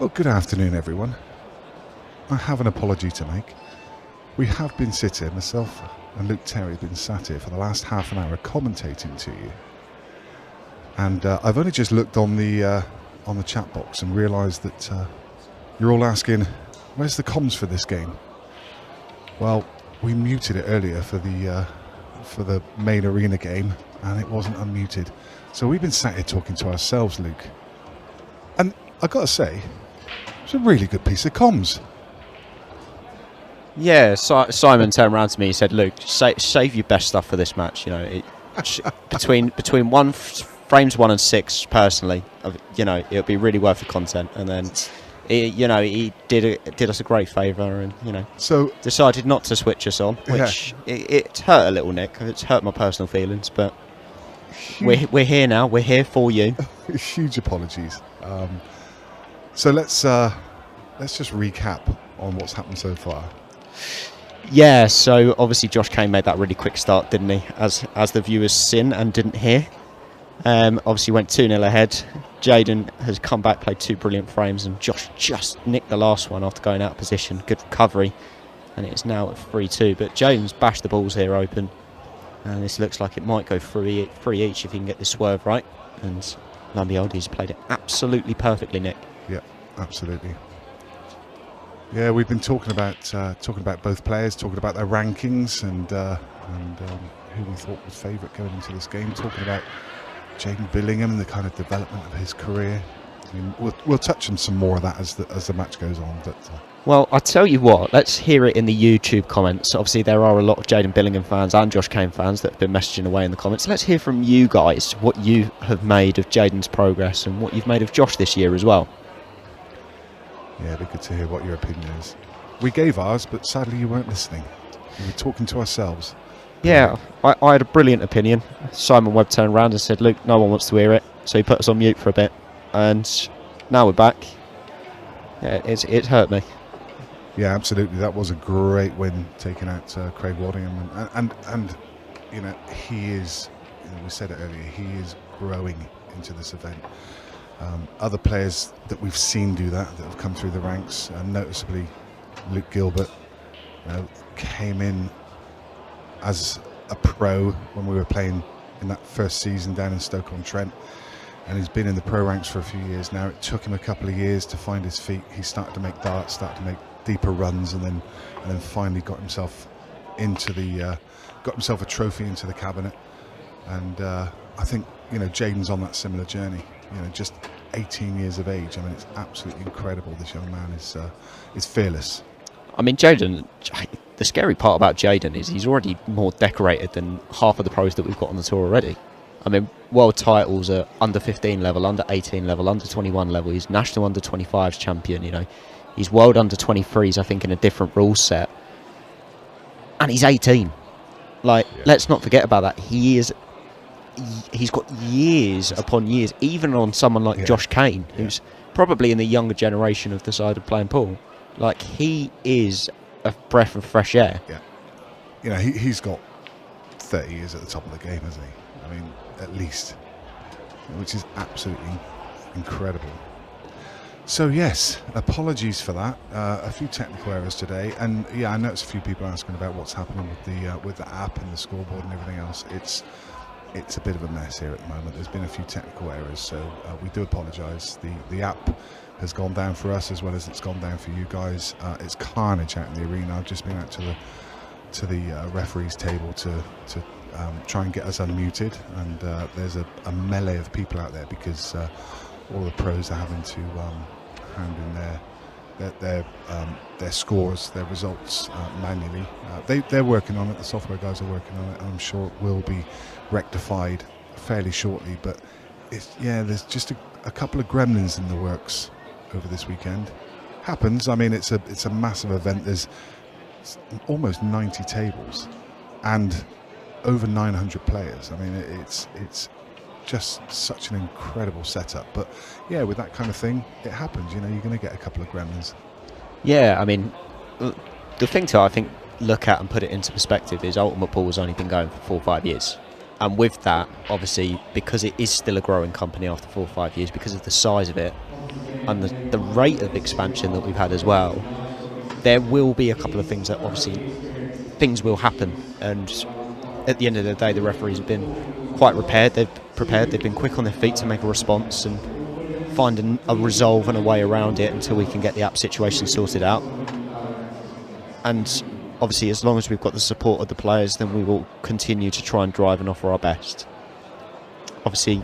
Well, good afternoon, everyone. I have an apology to make. We have been sitting, myself and Luke Terry have been sat here for the last half an hour commentating to you. And I've only just looked on the chat box and realised that you're all asking, where's the comms for this game? Well, we muted it earlier for the main arena game, and it wasn't unmuted. So we've been sat here talking to ourselves, Luke. And I got to say, it's a really good piece of comms. Yeah, Simon turned around to me and said, "Luke, save your best stuff for this match. You know, between frames 1 and 6, personally, you know, it'll be really worth the content." And then, he did us a great favour, and so decided not to switch us on, which it hurt a little, Nick. It's hurt my personal feelings, but we're here now. We're here for you. Huge apologies. So let's just recap on what's happened so far. Yeah, so obviously Josh Kane made that really quick start, didn't he? As the viewers seen and didn't hear. Obviously went 2-0 ahead. Jaden has come back, played 2 brilliant frames, and Josh just nicked the last one after going out of position. Good recovery, and it's now at 3-2. But Jaden's bashed the balls here open, and this looks like it might go 3 each if he can get this swerve right. And Lumby Oldies played it absolutely perfectly, Nick. Yeah, absolutely. Yeah, we've been talking about both players, talking about their rankings and who we thought was favourite going into this game. Talking about Jaden Billingham and the kind of development of his career. I mean, we'll touch on some more of that as the match goes on. But well, I tell you what, let's hear it in the YouTube comments. Obviously, there are a lot of Jaden Billingham fans and Josh Kane fans that have been messaging away in the comments. Let's hear from you guys what you have made of Jaden's progress and what you've made of Josh this year as well. Yeah, it'd be good to hear what your opinion is. We gave ours, but sadly you weren't listening. We were talking to ourselves. Yeah, I had a brilliant opinion. Simon Webb turned around and said, "Luke, no one wants to hear it," so he put us on mute for a bit, and now we're back. Yeah, it's hurt me. Yeah, absolutely. That was a great win, taking out Craig Waddingham, and he is. We said it earlier. He is growing into this event. Other players that we've seen do that have come through the ranks, noticeably Luke Gilbert came in as a pro when we were playing in that first season down in Stoke-on-Trent, and he's been in the pro ranks for a few years now. It took him a couple of years to find his feet. He started to make darts, started to make deeper runs, and then finally got himself a trophy into the cabinet. And I think Jaden's on that similar journey. Just 18 years of age. I mean, it's absolutely incredible. This young man is fearless. I mean, Jaden, the scary part about Jaden is he's already more decorated than half of the pros that we've got on the tour already. I mean, world titles are under 15 level, under 18 level, under 21 level. He's national under 25s champion, He's world under 23s, I think, in a different rule set. And he's 18. Let's not forget about that. He's got years upon years, even on someone like Josh Kane, who's probably in the younger generation of the side of playing pool. He is a breath of fresh air. Yeah. He's got 30 years at the top of the game, hasn't he? I mean, at least. Which is absolutely incredible. So yes, apologies for that. A few technical errors today, and I noticed a few people asking about what's happening with the app and the scoreboard and everything else. It's a bit of a mess here at the moment. There's been a few technical errors, so we do apologise. The app has gone down for us as well as it's gone down for you guys. It's carnage out in the arena. I've just been out to the referees table to try and get us unmuted, and there's a melee of people out there because all the pros are having to hand in their scores, their results manually. They're working on it. The software guys are working on it, and I'm sure it will be rectified fairly shortly. But there's just a couple of gremlins in the works over this weekend. Happens. I mean, it's a massive event. There's almost 90 tables and over 900 players. I mean, it's just such an incredible setup. But with that kind of thing, it happens. You're going to get a couple of gremlins. Yeah, I mean, the thing to, I think, look at and put it into perspective is Ultimate Pool has only been going for 4 or 5 years. And with that, obviously, because it is still a growing company after 4 or 5 years, because of the size of it, and the rate of expansion that we've had as well, there will be a couple of things that obviously things will happen, and at the end of the day the referees have been quite prepared, they've been quick on their feet to make a response and find a resolve and a way around it until we can get the app situation sorted out. And obviously as long as we've got the support of the players, then we will continue to try and drive and offer our best. Obviously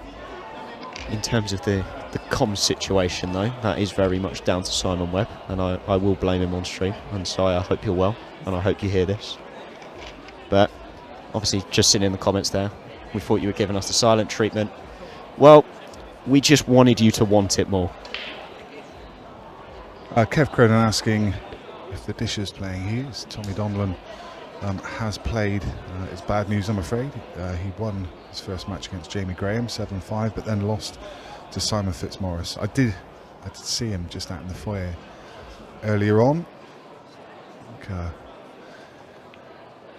in terms of the comms situation though, that is very much down to Simon Webb, and I will blame him on stream. And so I hope you're well, and I hope you hear this. But obviously just sitting in the comments there, we thought you were giving us the silent treatment. Well, we just wanted you to want it more. Kev Cronin asking if the Dishers playing Hughes. Tommy Donlan has played. It's bad news, I'm afraid. He won his first match against Jamie Graham 7-5, but then lost to Simon Fitzmaurice. I did see him just out in the foyer earlier on.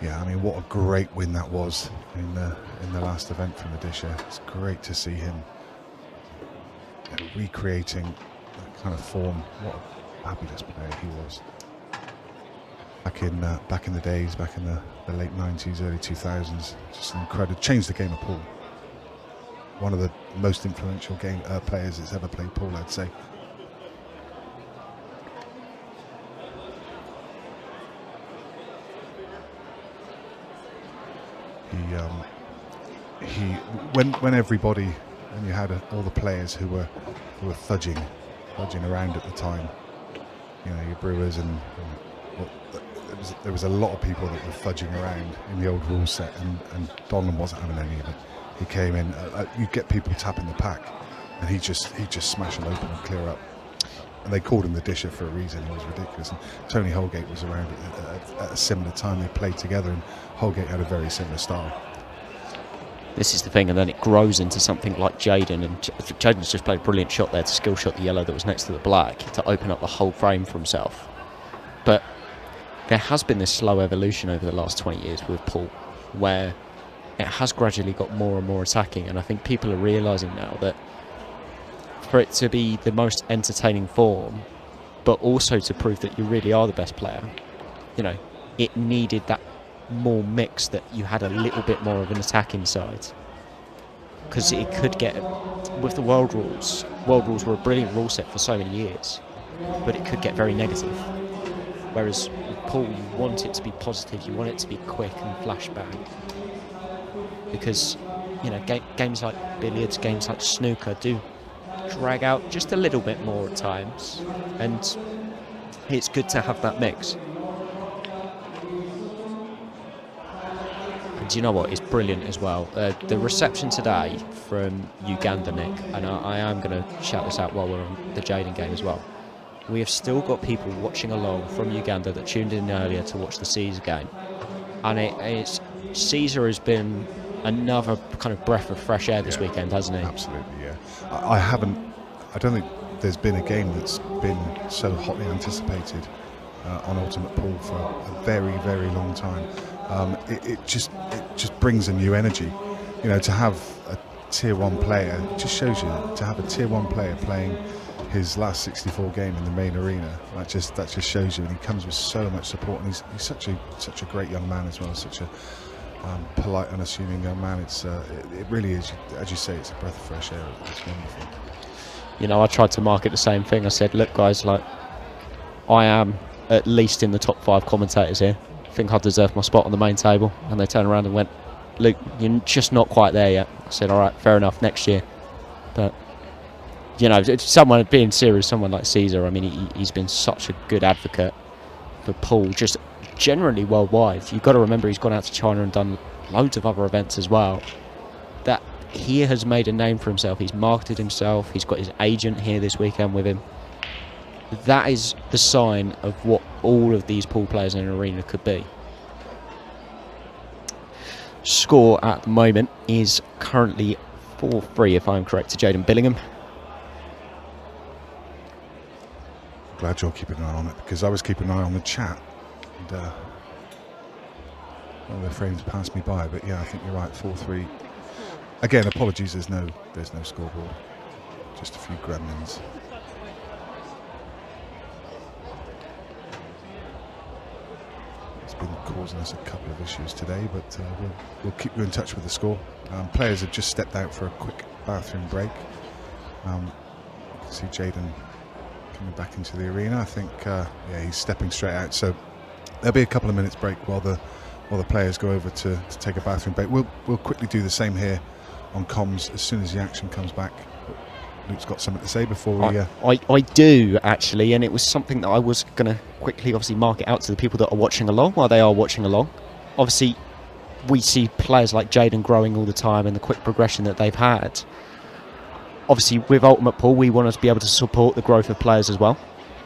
Yeah, I mean, what a great win that was in the last event from the Disher. It's great to see him recreating that kind of form. What a fabulous player he was. Back in the days, back in the late 90s, early 2000s, just incredible. Changed the game of pool. One of the most influential players that's ever played pool, I'd say. When everybody, when you had all the players who were fudging around at the time, you know, your Brewers and there was a lot of people that were fudging around in the old rule set, and Donlan wasn't having any of it. He came in, you get people tapping the pack, and he just smash them open and clear up. And they called him the Disher for a reason. It was ridiculous. And Tony Holgate was around at a similar time. They played together, and Holgate had a very similar style. This is the thing, and then it grows into something like Jaden, and Jaden's just played a brilliant shot there to skill shot the yellow that was next to the black to open up the whole frame for himself. But there has been this slow evolution over the last 20 years with pool, where it has gradually got more and more attacking, and I think people are realising now that for it to be the most entertaining form, but also to prove that you really are the best player, you know, it needed that more mix, that you had a little bit more of an attacking side, because it could get, with the world rules were a brilliant rule set for so many years, but it could get very negative. Whereas with pool, you want it to be positive, you want it to be quick and flashback, because, you know, games like billiards, games like snooker do drag out just a little bit more at times, and it's good to have that mix. And you know what, it's brilliant as well. The reception today from Uganda, Nick, and I am going to shout this out while we're on the Jaden game as well. We have still got people watching along from Uganda that tuned in earlier to watch the Caesar game, and Caesar has been another kind of breath of fresh air this weekend, hasn't he? Absolutely, yeah. I don't think there's been a game that's been so hotly anticipated on Ultimate Pool for a very, very long time. It just brings a new energy, you know, to have a tier 1 player. It just shows you to have a tier 1 player playing his last 64 game in the main arena. That just shows you, and he comes with so much support, and he's such a great young man as well, such a polite, unassuming young man. It really is, as you say, it's a breath of fresh air. It's wonderful. You know, I tried to market the same thing. I said, look guys, like, I am at least in the top 5 commentators here. I think I deserve my spot on the main table. And they turned around and went, Luke, you're just not quite there yet. I said, all right, fair enough, next year. But, you know, someone being serious, someone like Caesar, I mean, he's been such a good advocate for pool, just generally worldwide. You've got to remember he's gone out to China and done loads of other events as well. That he has made a name for himself. He's marketed himself. He's got his agent here this weekend with him. That is the sign of what all of these pool players in an arena could be. Score at the moment is currently 4-3, if I'm correct, to Jaden Billingham. Glad you're keeping an eye on it, because I was keeping an eye on the chat, and one of the frames passed me by. But yeah, I think you're right. 4-3. Again, apologies. There's no scoreboard. Just a few gremlins. It's been causing us a couple of issues today, but we'll keep you in touch with the score. Players have just stepped out for a quick bathroom break. You can see Jaden coming back into the arena. I think he's stepping straight out. So there'll be a couple of minutes break while the players go over to take a bathroom break. We'll quickly do the same here on comms as soon as the action comes back. Luke's got something to say before we... I do, actually, and it was something that I was going to quickly, obviously, mark it out to the people that are watching along while they are watching along. Obviously, we see players like Jaden growing all the time and the quick progression that they've had. Obviously, with Ultimate Pool, we want to be able to support the growth of players as well.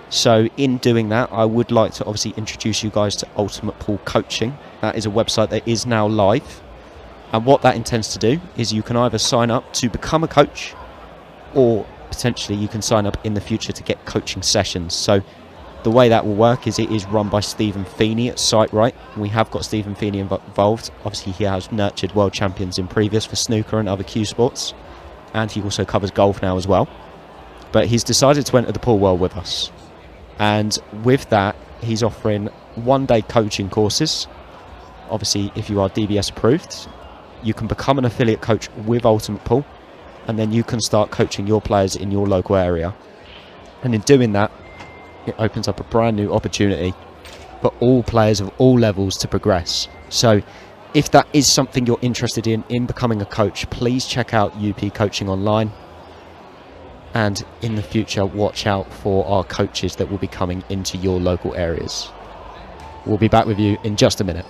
So in doing that, I would like to obviously introduce you guys to Ultimate Pool Coaching. That is a website that is now live. And what that intends to do is you can either sign up to become a coach, or potentially you can sign up in the future to get coaching sessions. So the way that will work is it is run by Stephen Feeney at SiteRight. We have got Stephen Feeney involved. Obviously he has nurtured world champions in previous for snooker and other cue sports, and he also covers golf now as well. But he's decided to enter the pool world with us, and with that he's offering one-day coaching courses. Obviously if you are DBS approved, you can become an affiliate coach with Ultimate Pool, and then you can start coaching your players in your local area. And in doing that, it opens up a brand new opportunity for all players of all levels to progress. So if that is something you're interested in becoming a coach, please check out UP Coaching Online, and in the future watch out for our coaches that will be coming into your local areas. We'll be back with you in just a minute.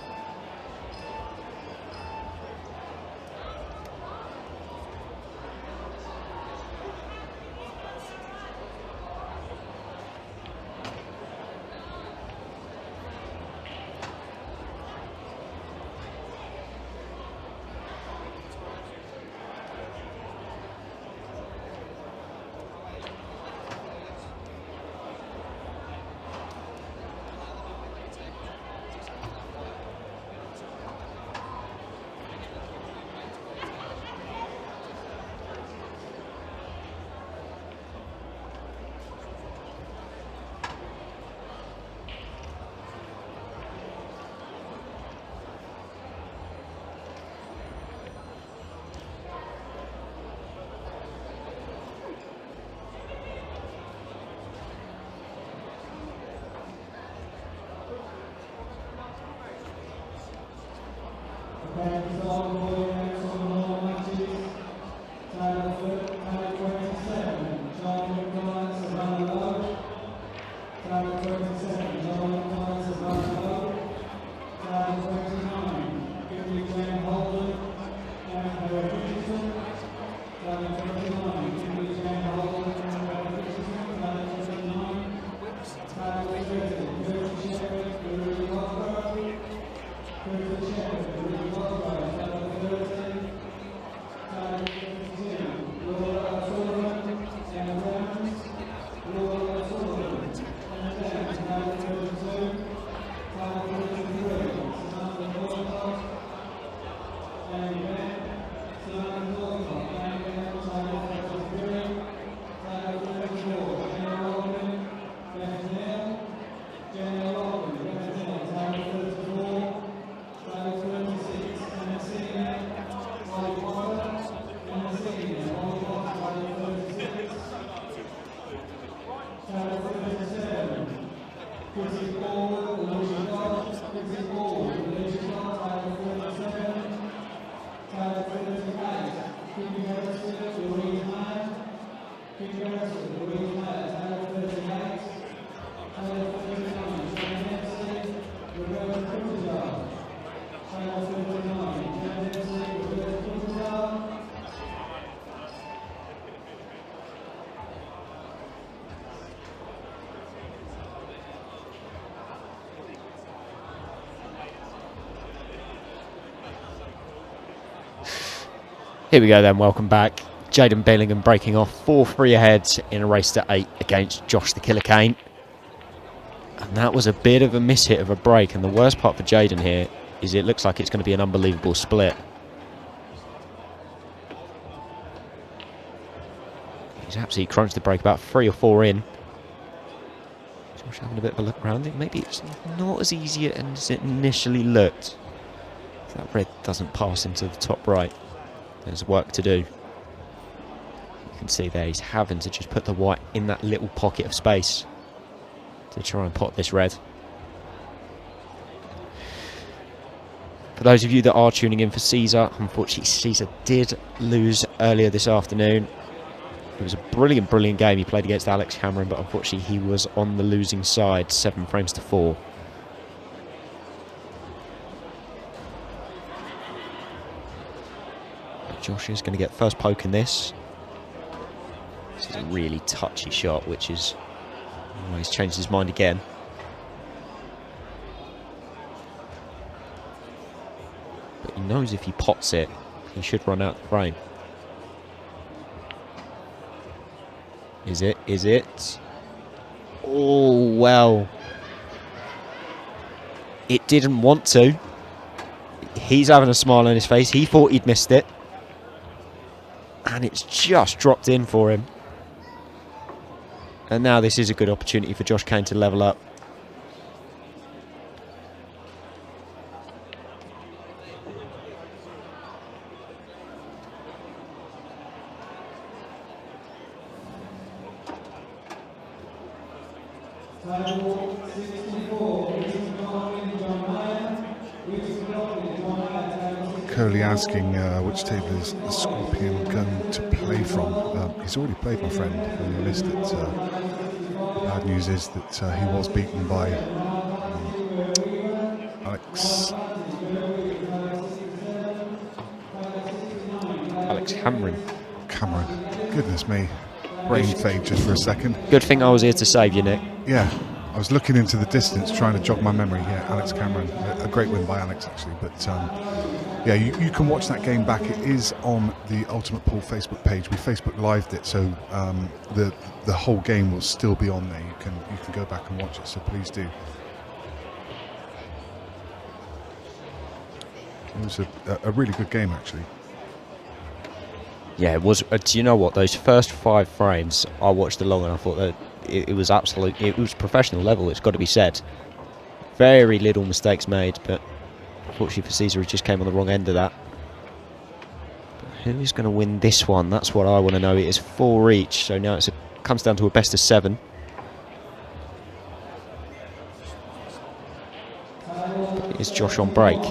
Here we go then, welcome back. Jaden Billingham breaking off 4-3 ahead in a race to 8 against Josh the Killer Kane. And that was a bit of a mishit of a break, and the worst part for Jaden here is it looks like it's going to be an unbelievable split. He's absolutely crunched the break about 3 or 4 in. Josh having a bit of a look around it. Maybe it's not as easy as it initially looked. That red doesn't pass into the top right. There's work to do. You can see there he's having to just put the white in that little pocket of space to try and pot this red. For those of you that are tuning in for Caesar, unfortunately Caesar did lose earlier this afternoon. It was a brilliant, brilliant game he played against Alex Cameron, but unfortunately he was on the losing side, 7 frames to 4. Josh is going to get first poke in this. This is a really touchy shot, which is... Oh, he's changed his mind again. But he knows if he pots it, he should run out the frame. Is it? Is it? Oh, well. It didn't want to. He's having a smile on his face. He thought he'd missed it. And it's just dropped in for him. And now this is a good opportunity for Josh Kane to level up. Curly asking which table is the Scorpion going to play from. He's already played, my friend, and you missed it. The bad news is that he was beaten by Alex Cameron. Goodness me. Brain fade just for a second. Good thing I was here to save you, Nick. Yeah, I was looking into the distance trying to jog my memory. Yeah, Alex Cameron. A great win by Alex, actually. But yeah, you can watch that game back. It is on the Ultimate Pool Facebook page. We Facebook lived it, so the whole game will still be on there. You can go back and watch it, so please do. It was a really good game, actually. Yeah, it was. Do you know what? Those first 5 frames, I watched along and I thought that it was absolute. It was professional level. It's got to be said. Very little mistakes made, but unfortunately for Caesar, he just came on the wrong end of that. But who is going to win this one? That's what I want to know. It is 4 each, so now it comes down to a best of 7. Is Josh on break?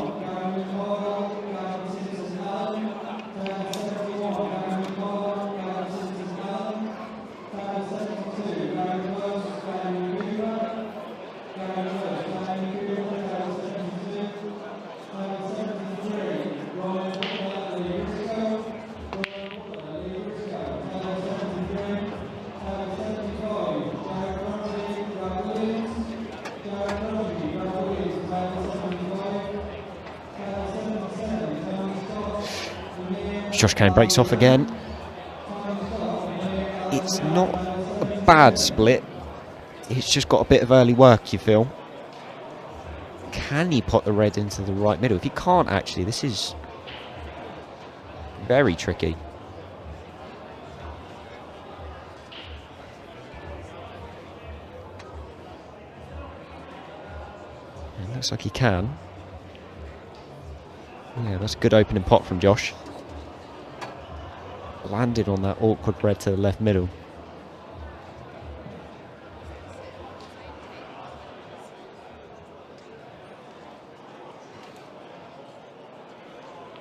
Josh Kane breaks off again. It's not a bad split. It's just got a bit of early work, you feel. Can he pot the red into the right middle? If he can't, actually, this is very tricky. It looks like he can. Yeah, that's a good opening pot from Josh. Landed on that awkward red to the left middle.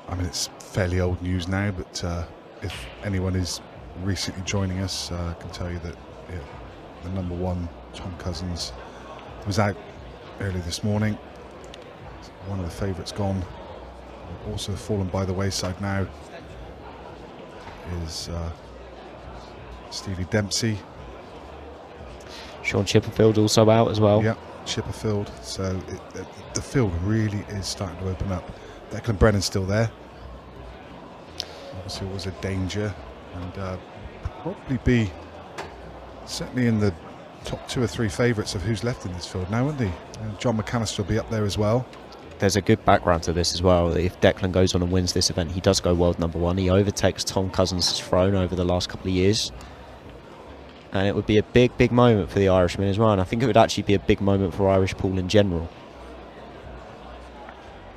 I mean, it's fairly old news now, but if anyone is recently joining us, I can tell you that the number 1, Tom Cousins, was out early this morning. One of the favourites gone. Also fallen by the wayside now is Steely Dempsey. Shaun Chipperfield also out as well. Yep, Chipperfield. So the field really is starting to open up. Declan Brennan's still there. Obviously, it was a danger, and probably be certainly in the top 2 or 3 favourites of who's left in this field now, wouldn't he? And John McAllister will be up there as well. There's a good background to this as well. If Declan goes on and wins this event, he does go world number 1. He overtakes Tom Cousins' throne over the last couple of years. And it would be a big, big moment for the Irishmen as well. And I think it would actually be a big moment for Irish pool in general.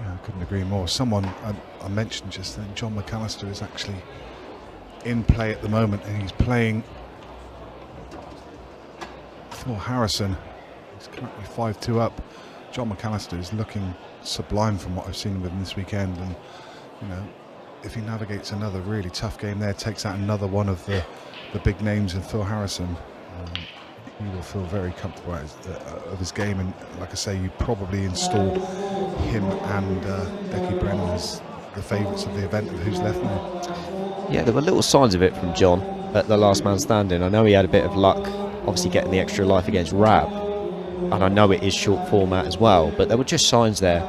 Yeah, I couldn't agree more. Someone I mentioned just then, John McAllister, is actually in play at the moment, and he's playing for Harrison. He's currently 5-2 up. John McAllister is looking sublime from what I've seen with him this weekend, and you know, if he navigates another really tough game there, takes out another one of the big names in Phil Harrison, he will feel very comfortable of his game. And like I say, you probably install him and Declan Brennan as the favourites of the event of who's left now. Yeah, there were little signs of it from John at the last man standing. I know he had a bit of luck, obviously getting the extra life against Rab, and I know it is short format as well, but there were just signs there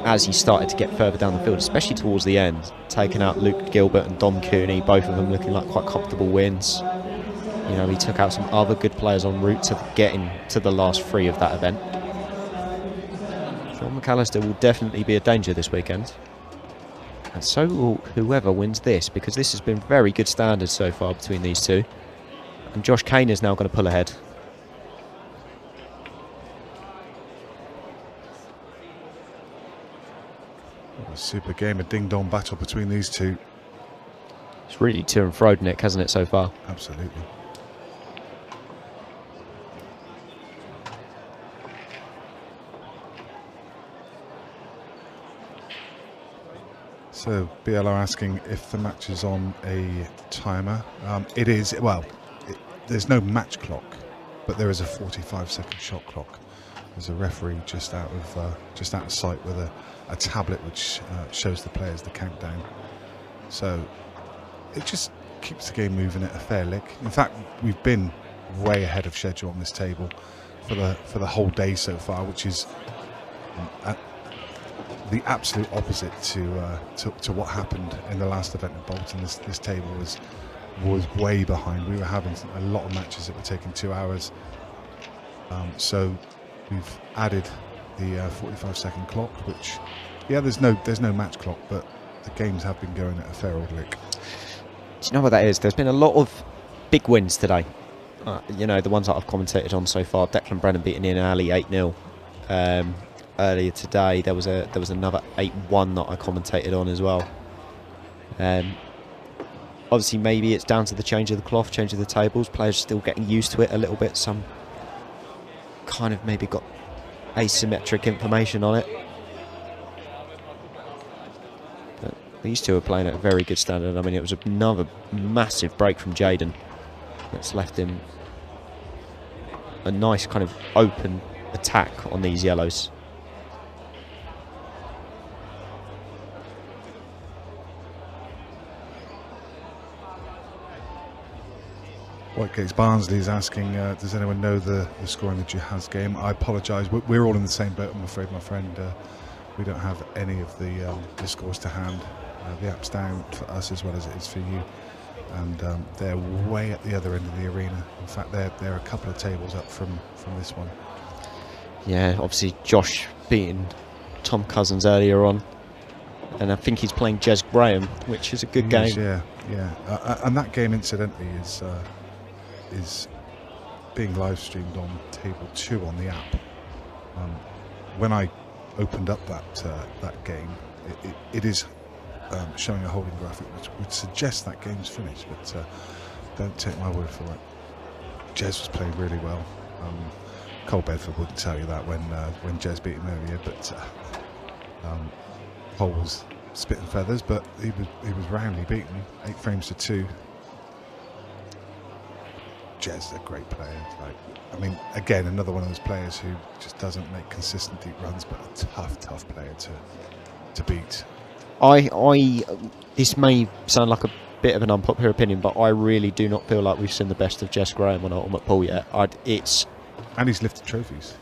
as he started to get further down the field, especially towards the end, taking out Luke Gilbert and Dom Cooney, both of them looking like quite comfortable wins. You know, he took out some other good players en route to getting to the last three of that event. John McAllister will definitely be a danger this weekend. And so will whoever wins this, because this has been very good standards so far between these two. And Josh Kane is now going to pull ahead. What a super game, a ding-dong battle between these two. It's really to and fro, Nick, hasn't it, so far? Absolutely. So BL are asking if the match is on a timer. It is. Well, there's no match clock, but there is a 45-second shot clock. There's a referee just out of sight with a tablet which shows the players the countdown. So it just keeps the game moving at a fair lick. In fact, we've been way ahead of schedule on this table for the whole day so far, which is the absolute opposite to what happened in the last event at Bolton. This table was way behind. We were having a lot of matches that were taking 2 hours. So we've added the 45-second clock, which, yeah, there's no match clock, but the games have been going at a fair old lick. Do you know what that is? There's been a lot of big wins today. You know, the ones that I've commentated on so far. Declan Brennan beating Ian Ali 8-0. Earlier today there was another 8-1 that I commentated on as well. Obviously maybe it's down to the change of the cloth, change of the tables. Players still getting used to it a little bit. Some kind of maybe got asymmetric information on it. But these two are playing at a very good standard. I mean, it was another massive break from Jaden that's left him a nice kind of open attack on these yellows. Whitegates Barnsley is asking, does anyone know the score in the Jihaz game? I apologise, we're all in the same boat, I'm afraid, my friend. We don't have any of the scores to hand. The app's down for us as well as it is for you, and they're way at the other end of the arena. In fact, they're a couple of tables up from this one. Yeah, obviously Josh beating Tom Cousins earlier on, and I think he's playing Jez Graham, which is a good game. Yeah. And that game, incidentally, is being live streamed on table 2 on the app. When I opened up that game, it is showing a holding graphic which would suggest that game's finished, but don't take my word for it. Jez was playing really well. Cole Bedford wouldn't tell you that when Jez beat him earlier, but Cole was spitting feathers, but he was roundly beaten, 8 frames to 2. Jez is a great player. I mean, again, another one of those players who just doesn't make consistent deep runs, but a tough player to beat. This may sound like a bit of an unpopular opinion, but I really do not feel like we've seen the best of Jess Graham on Ultimate Pool yet. And he's lifted trophies.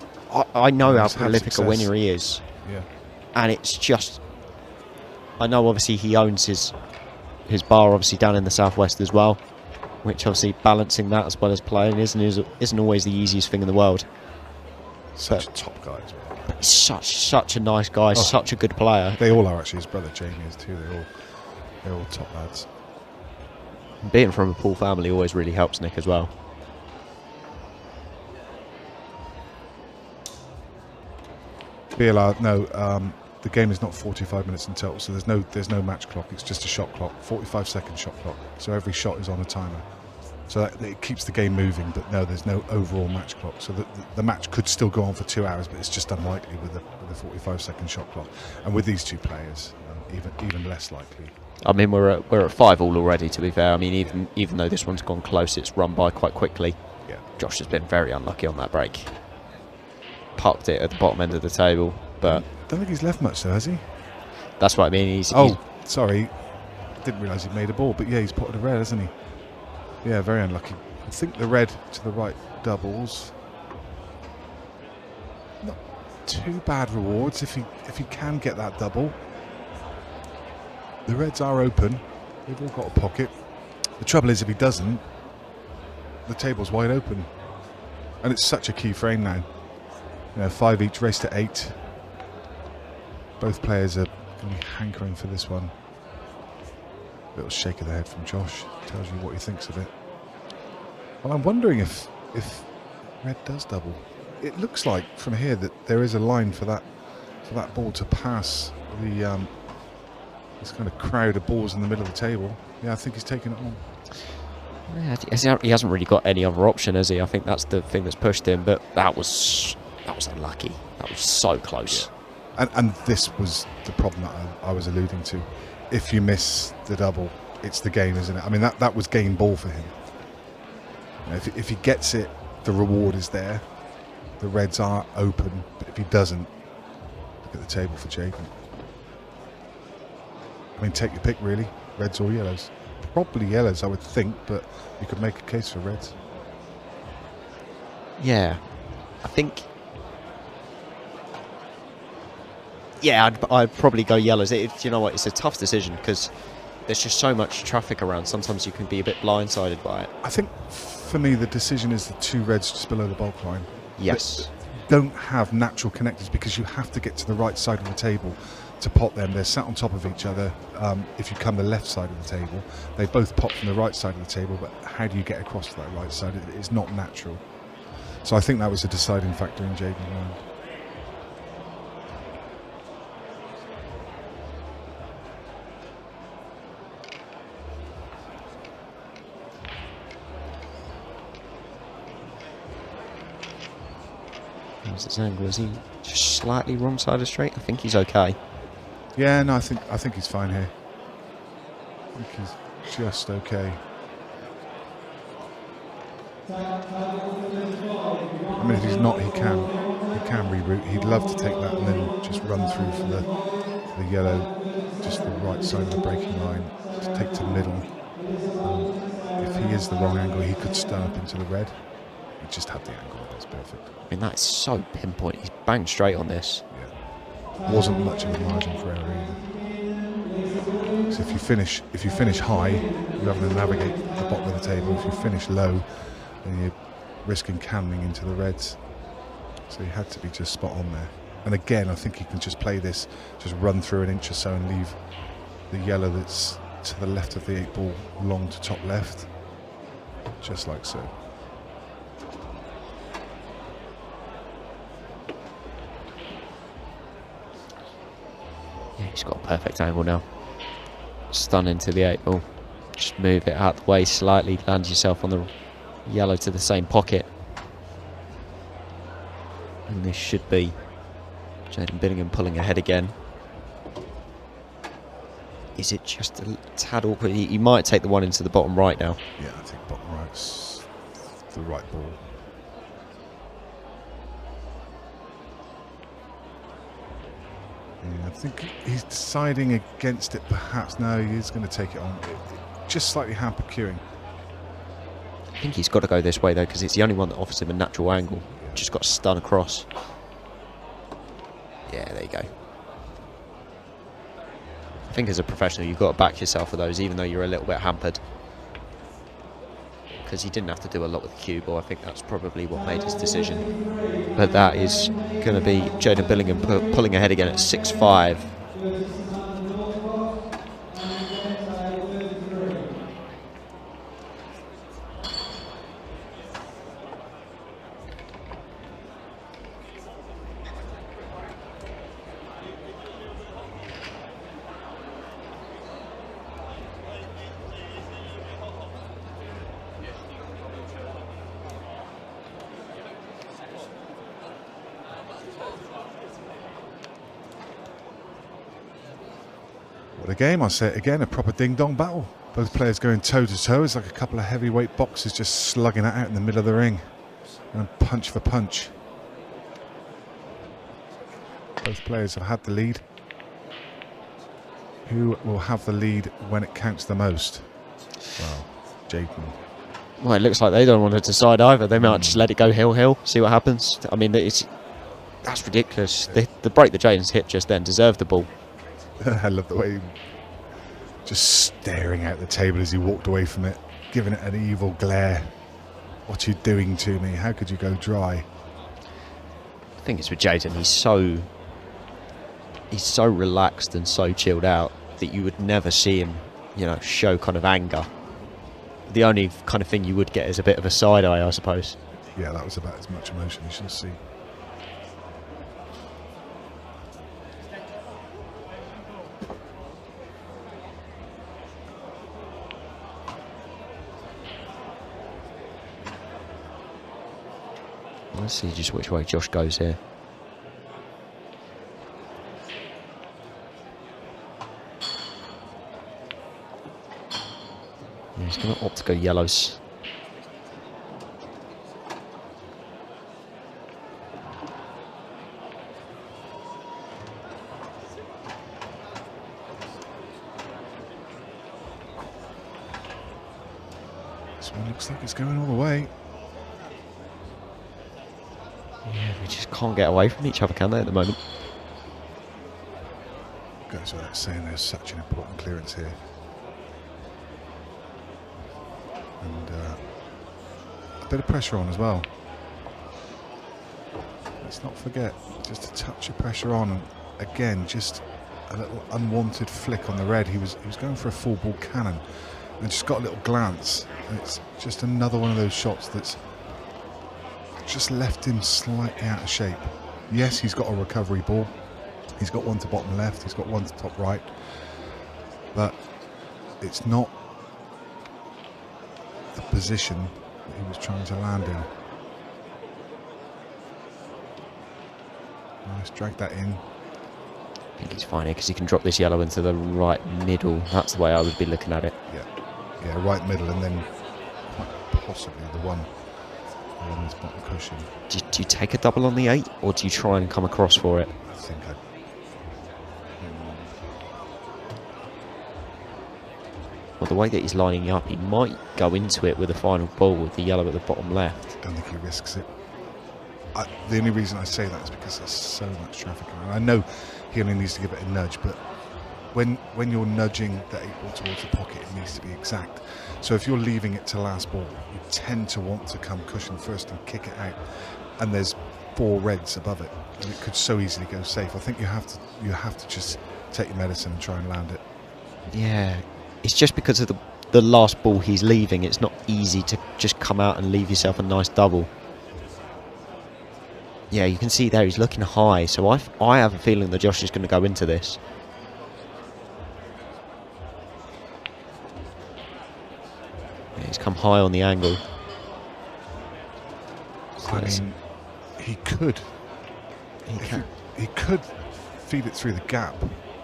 I know how prolific a winner he is. Yeah. And it's just, I know obviously he owns his bar obviously down in the southwest as well, which obviously balancing that as well as playing isn't always the easiest thing in the world. Such a top guy as well. He's such a nice guy, such a good player. They all are actually. His brother Jamie is too. They're all top lads. Being from a pool family always really helps Nick as well. BLR, no, the game is not 45 minutes in total, so there's no match clock. It's just a shot clock, 45-second shot clock. So every shot is on a timer. So that it keeps the game moving, but no, there's no overall match clock. So the match could still go on for 2 hours, but it's just unlikely with the 45-second shot clock. And with these two players, even less likely. I mean, we're at 5-5 already. To be fair, I mean, even though this one's gone close, it's run by quite quickly. Yeah. Josh has been very unlucky on that break. Parked it at the bottom end of the table, but Don't think he's left much though, has he? That's what I mean. He's sorry, didn't realise he'd made a ball, but yeah, he's potted a red, hasn't he? Yeah, very unlucky. I think the red to the right doubles. Not too bad rewards if he can get that double. The reds are open. They've all got a pocket. The trouble is, if he doesn't, the table's wide open, and it's such a key frame now. 5 each, race to 8. Both players are going to be hankering for this one. Little shake of the head from Josh tells you what he thinks of it. Well, I'm wondering if red does double. It looks like from here that there is a line for that ball to pass the this kind of crowd of balls in the middle of the table. Yeah, I think he's taking it on. Yeah, he hasn't really got any other option, has he? I think that's the thing that's pushed him. But that was unlucky. That was so close. Yeah. And this was the problem that I was alluding to. If you miss the double, it's the game, isn't it? I mean, that was game ball for him. If he gets it, the reward is there. The reds are open, but if he doesn't, look at the table for Jaden. I mean, take your pick, really. Reds or yellows. Probably yellows, I would think, but you could make a case for reds. Yeah, I think. Yeah, I'd probably go yellows. You know what? It's a tough decision because there's just so much traffic around. Sometimes you can be a bit blindsided by it. I think for me, the decision is the 2 reds just below the bulk line. Yes. Don't have natural connectors because you have to get to the right side of the table to pot them. They're sat on top of each other. If you come the left side of the table, they both pop from the right side of the table, but how do you get across to that right side? It's not natural. So I think that was a deciding factor in Jaden's round. How's his angle? Is he just slightly wrong side of straight? I think he's okay. Yeah, no, I think he's fine here. I think he's just okay. I mean, if he's not, he can reroute. He'd love to take that and then just run through for the yellow, just the right side of the breaking line to take to the middle. If he is the wrong angle, he could stun up into the red. He just had the angle. That's perfect. I mean, that is so pinpoint. He's banged straight on this. Yeah. Wasn't much of a margin for error either. So if you finish high, you're having to navigate the bottom of the table. If you finish low, then you're risking canning into the reds. So he had to be just spot on there. And again, I think he can just play this, just run through an inch or so and leave the yellow that's to the left of the 8 ball long to top left, just like so. Yeah, he's got a perfect angle now. Stun into the 8 ball. Just move it out the way slightly, land yourself on the yellow to the same pocket. And this should be Jaden Billingham pulling ahead again. Is it just a tad awkward? He might take the one into the bottom right now. Yeah, I think bottom right's the right ball. Yeah, I think he's deciding against it perhaps. No, he is going to take it on. Just slightly hampered queuing. I think he's got to go this way though, because it's the only one that offers him a natural angle. Just got to stun across. Yeah, there you go. I think as a professional, you've got to back yourself for those, even though you're a little bit hampered. Because he didn't have to do a lot with the cue ball. I think that's probably what made his decision. But that is going to be Jaden Billingham pulling ahead again at 6-5. What a game, I'll say it again, a proper ding-dong battle. Both players going toe-to-toe. It's like a couple of heavyweight boxers just slugging it out in the middle of the ring. And punch for punch. Both players have had the lead. Who will have the lead when it counts the most? Well, Jaden. Well, it looks like they don't want to decide either. They might just let it go hill, see what happens. I mean, that's ridiculous. The break that Jaden's hit just then deserved the ball. I love the way he just staring out the table as he walked away from it, giving it an evil glare. What are you doing to me? How could you go dry? I think it's with Jaden. He's so relaxed and so chilled out that you would never see him, show kind of anger. The only kind of thing you would get is a bit of a side eye, I suppose. Yeah, that was about as much emotion as you'll see. Let's see just which way Josh goes here. Yeah, he's going to opt to go yellows. This one looks like it's going all the way. Yeah, we just can't get away from each other, can they, at the moment? Goes without saying there's such an important clearance here. And a bit of pressure on as well. Let's not forget, just a touch of pressure on, and again, just a little unwanted flick on the red. He was going for a full ball cannon and just got a little glance. And it's just another one of those shots that's just left him slightly out of shape. Yes, he's got a recovery ball. He's got one to bottom left. He's got one to top right. But it's not the position that he was trying to land in. Nice, drag that in. I think he's fine here because he can drop this yellow into the right middle. That's the way I would be looking at it. Yeah, right middle, and then quite possibly the one on this bottom cushion. Do you take a double on the 8, or do you try and come across for it? I think I'd... Well, the way that he's lining up, he might go into it with the final ball with the yellow at the bottom left. I don't think he risks it. The only reason I say that is because there's so much traffic around. I know he only needs to give it a nudge, but when you're nudging the 8 ball towards the pocket, it needs to be exact. So if you're leaving it to last ball, you tend to want to come cushion first and kick it out. And there's 4 reds above it, and it could so easily go safe. I think you have to just take your medicine and try and land it. Yeah, it's just because of the last ball he's leaving. It's not easy to just come out and leave yourself a nice double. Yeah, you can see there he's looking high, so I have a feeling that Josh is going to go into this. Yeah, he's come high on the angle. So I mean, he could feed it through the gap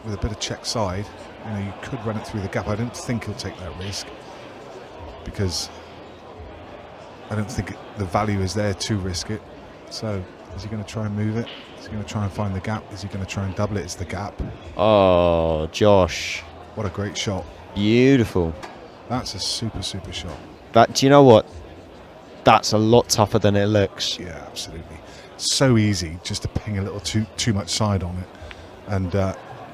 with a bit of check side. You know, you could run it through the gap. I don't think he'll take that risk because I don't think the value is there to risk it. So is he going to try and move it? Is he going to try and find the gap? Is he going to try and double it? It's the gap. Oh, Josh. What a great shot. Beautiful. That's a super, super shot. Do you know what? That's a lot tougher than it looks. Yeah, absolutely. So easy just to ping a little too much side on it.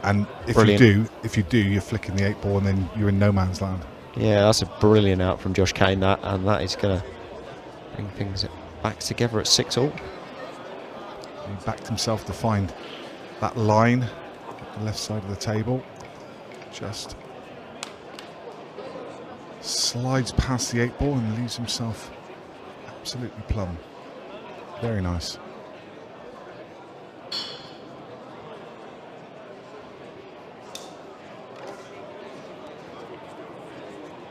And if Brilliant. you do, you're flicking the 8 ball and then you're in no man's land. Yeah, that's a brilliant out from Josh Kane, and that is going to bring things back together at 6-all. He backed himself to find that line at the left side of the table. Just slides past the 8 ball and leaves himself absolutely plumb. Very nice.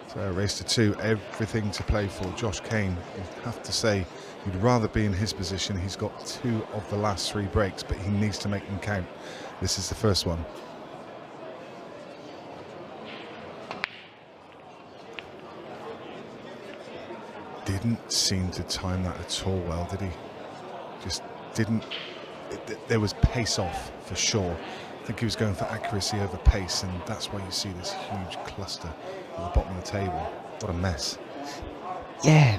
So a race to 2, everything to play for. Josh Kane, you'd have to say you'd rather be in his position. He's got 2 of the last 3 breaks, but he needs to make them count. This is the first one. didn't seem to time that at all well, did he? Just didn't. There was pace off for sure. I think he was going for accuracy over pace, and that's why you see this huge cluster at the bottom of the table. What a mess. Yeah,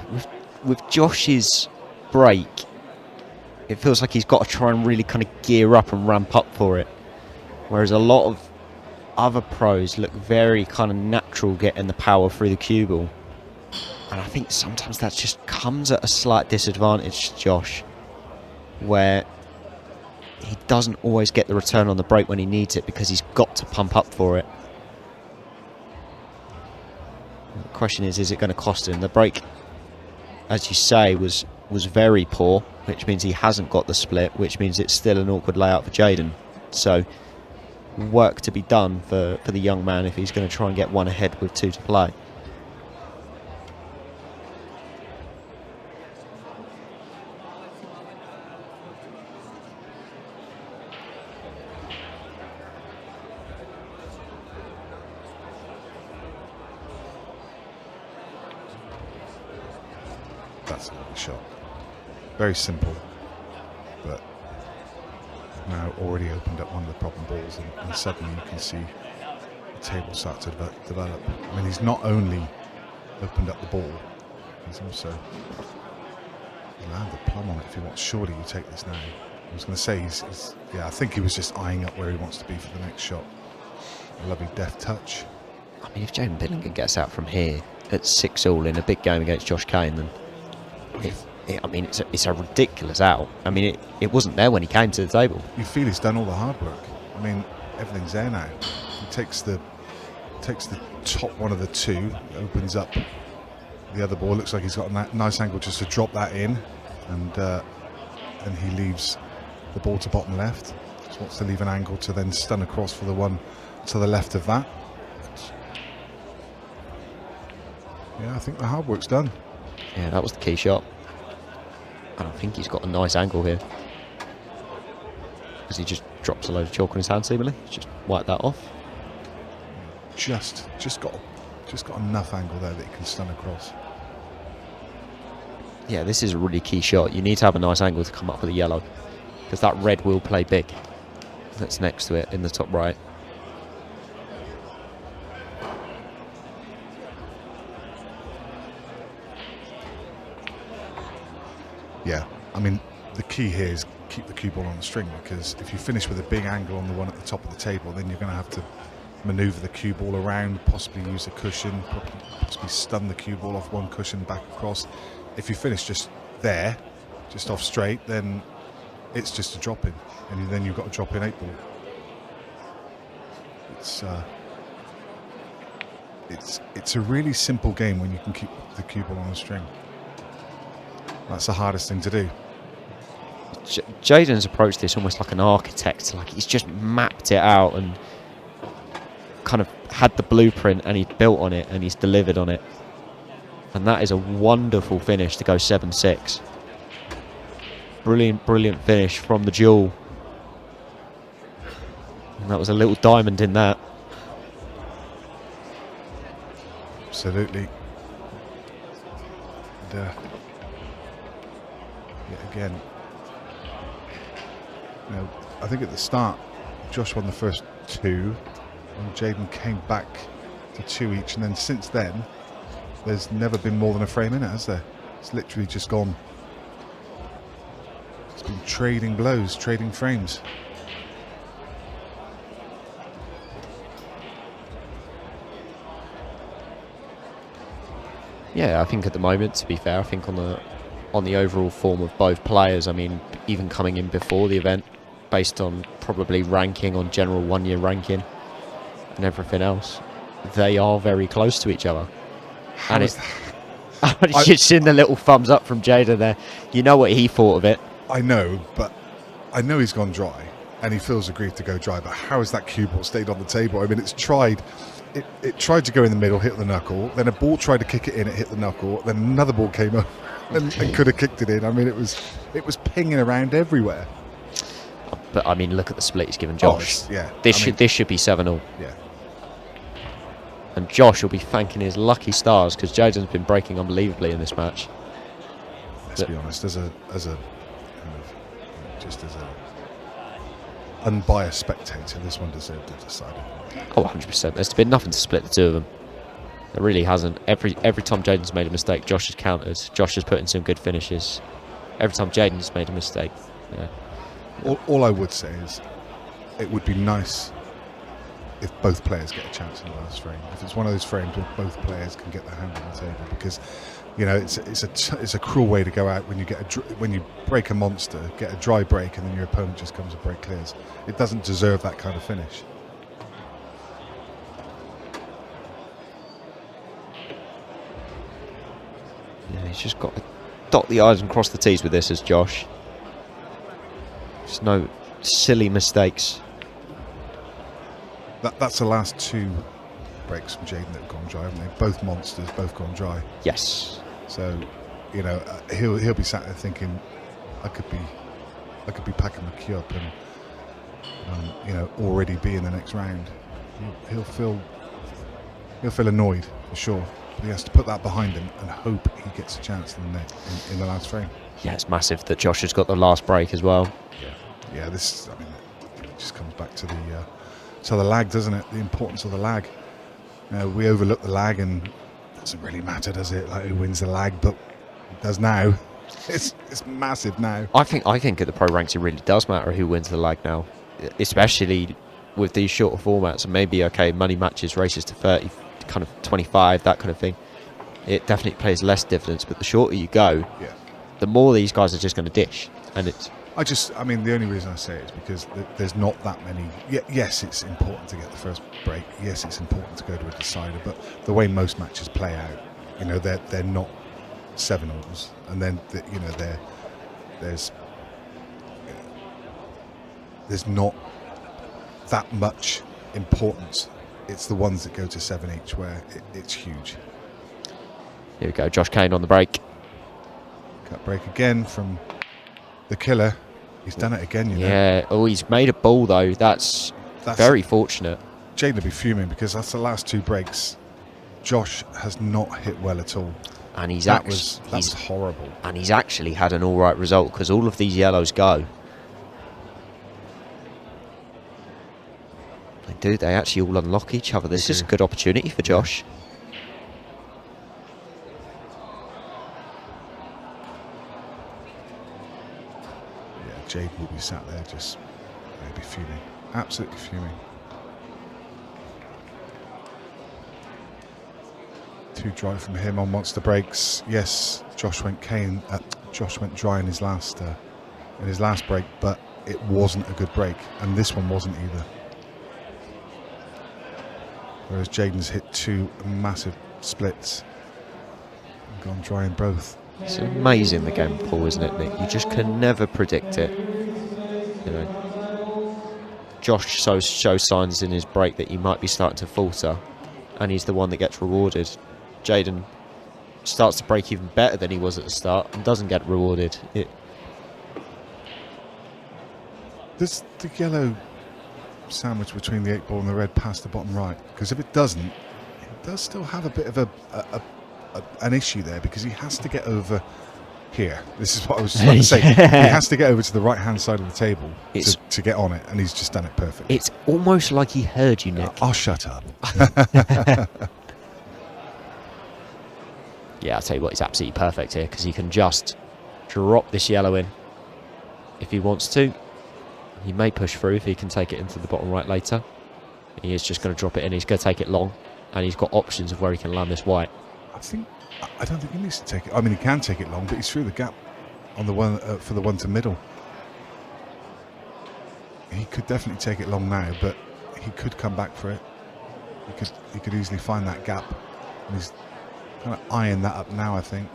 with Josh's break, it feels like he's got to try and really kind of gear up and ramp up for it. Whereas a lot of other pros look very kind of natural getting the power through the cue ball. And I think sometimes that just comes at a slight disadvantage to Josh, where he doesn't always get the return on the break when he needs it because he's got to pump up for it. The question is it going to cost him? The break, as you say, was very poor, which means he hasn't got the split, which means it's still an awkward layout for Jaden. So work to be done for the young man if he's going to try and get one ahead with 2 to play. That's a lovely shot. Very simple, but now already opened up one of the problem balls, and suddenly you can see the table start to develop. I mean, he's not only opened up the ball, he's also landed plumb on it if he wants. Surely you take this now. I was going to say, yeah, I think he was just eyeing up where he wants to be for the next shot. A lovely deft touch. I mean, if Jaden Billingham gets out from here at 6-all in a big game against Josh Kane, then it's a ridiculous out. I mean, it wasn't there when he came to the table. You feel he's done all the hard work. I mean, everything's there now. He takes the top one of the 2, opens up the other ball. Looks like he's got a nice angle just to drop that in, and then he leaves the ball to bottom left. Just wants to leave an angle to then stun across for the one to the left of that. Yeah, I think the hard work's done. Yeah, that was the key shot. And I think he's got a nice angle here, because he just drops a load of chalk on his hand seemingly. Just wipe that off. Just got enough angle there that he can stun across. Yeah, this is a really key shot. You need to have a nice angle to come up with a yellow, because that red will play big. That's next to it in the top right. Yeah, I mean, the key here is keep the cue ball on the string, because if you finish with a big angle on the one at the top of the table, then you're going to have to manoeuvre the cue ball around, possibly use a cushion, possibly stun the cue ball off one cushion back across. If you finish just there, just off straight, then it's just a drop in, and then you've got a drop in 8 ball. It's a really simple game when you can keep the cue ball on the string. That's the hardest thing to do. Jaden's approached this almost like an architect. Like, he's just mapped it out and kind of had the blueprint, and he's built on it, and he's delivered on it. And that is a wonderful finish to go 7-6. Brilliant finish from the duel. And that was a little diamond in that. Absolutely. And, yet again, I think at the start Josh won the first 2 and Jaden came back to 2 each, and then since then there's never been more than a frame in it, has there? It's literally just gone. It's been trading blows, trading frames. Yeah, I think at the moment, to be fair, I think on the overall form of both players, I mean, even coming in before the event, based on probably ranking, on general one-year ranking and everything else, they are very close to each other. And it's just seen the little thumbs up from Jada there. You know what he thought of it. I know, but I know he's gone dry and he feels aggrieved to go dry, but how has that cue ball stayed on the table? I mean, it's tried. It tried to go in the middle, hit the knuckle, then a ball tried to kick it in, it hit the knuckle, then another ball came up and could have kicked it in. I mean, it was pinging around everywhere. But I mean, look at the split he's given Josh. This should be 7-all. Yeah. And Josh will be thanking his lucky stars, because Jaden's been breaking unbelievably in this match. let's be honest, as a just as a unbiased spectator, this one deserved to decide it. Oh, 100%. There's been nothing to split the two of them. There really hasn't. Every time Jaden's made a mistake, Josh has countered. Josh has put in some good finishes. Every time Jaden's made a mistake, yeah. All I would say is it would be nice if both players get a chance in the last frame. If it's one of those frames where both players can get their hand on the table, because it's a cruel way to go out when you get when you break a monster, get a dry break, and then your opponent just comes and break clears. It doesn't deserve that kind of finish. Yeah, he's just got to dot the I's and cross the T's with this as Josh. There's no silly mistakes. That's the last two breaks from Jaden that have gone dry, haven't they? Both monsters, both gone dry. Yes. So, he'll be sat there thinking, I could be packing my key up and already be in the next round. He'll feel annoyed for sure. But he has to put that behind him and hope he gets a chance in the last frame. Yeah, it's massive that Josh has got the last break as well. Yeah, it just comes back to the lag, doesn't it? The importance of the lag. We overlook the lag, and it doesn't really matter, does it? Like who wins the lag, but it does now. It's massive now. I think at the pro ranks it really does matter who wins the lag now, especially with these shorter formats. And maybe money matches, races to 30, kind of 25, that kind of thing. It definitely plays less dividends, but the shorter you go, the more these guys are just going to dish, and it's. The only reason I say it is because there's not that many. Yes, it's important to get the first break. Yes, it's important to go to a decider. But the way most matches play out, they're not 7-alls, and then there's not that much importance. It's the ones that go to 7 each where it's huge. Here we go, Josh Kane on the break. Cut break again from the killer. He's done it again, Yeah. Oh, he's made a ball though. That's very fortunate. Jaden will be fuming because that's the last two breaks. Josh has not hit well at all, and that was horrible. And he's actually had an all right result because all of these yellows go. They do. They actually all unlock each other. This is a good opportunity for Josh. Jaden will be sat there just maybe fuming, absolutely fuming. Too dry from him on monster breaks. Yes, Josh went dry in his last break, but it wasn't a good break, and this one wasn't either. Whereas Jaden's hit two massive splits and gone dry in both. It's amazing the game of pool, isn't it, Nick? You just can never predict it. Josh shows signs in his break that he might be starting to falter, and he's the one that gets rewarded. Jaden starts to break even better than he was at the start and doesn't get rewarded. Does the yellow sandwich between the 8 ball and the red pass the bottom right? Because if it doesn't, it does still have a bit of an issue there, because he has to get over here. This is what I was just about to say. He has to get over to the right hand side of the table to get on it, and he's just done it perfectly. It's almost like he heard you, Nick. I'll shut up. Yeah, I'll tell you what, it's absolutely perfect here because he can just drop this yellow in if he wants to. He may push through if he can take it into the bottom right later. He is just going to drop it in. He's going to take it long, and he's got options of where he can land this white. I don't think he needs to take it. I mean, he can take it long, but he's through the gap on the one for the one to middle. He could definitely take it long now, but he could come back for it. He could easily find that gap, and he's kind of eyeing that up now, I think.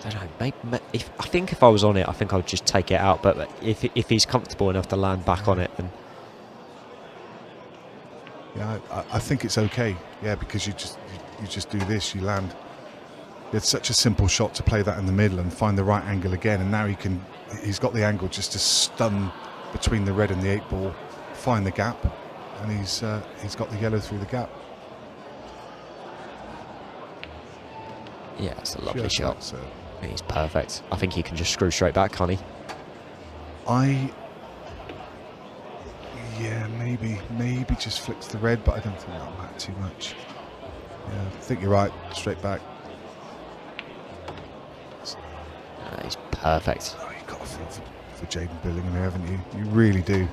I don't know. I think if I was on it, I think I would just take it out. But if he's comfortable enough to land back on it, then yeah, I think it's okay. Yeah, because you just do this, you land. It's such a simple shot to play that in the middle and find the right angle again. And now he's got the angle just to stun between the red and the 8 ball, find the gap, and he's got the yellow through the gap. Yeah, it's a lovely shot. He's perfect. I think he can just screw straight back, can't he? Yeah, maybe just flicks the red, but I don't think that'll matter too much. Yeah, I think you're right. Straight back. He's perfect. Oh, you've got a feel for Jaden Billingham here, haven't you? You really do.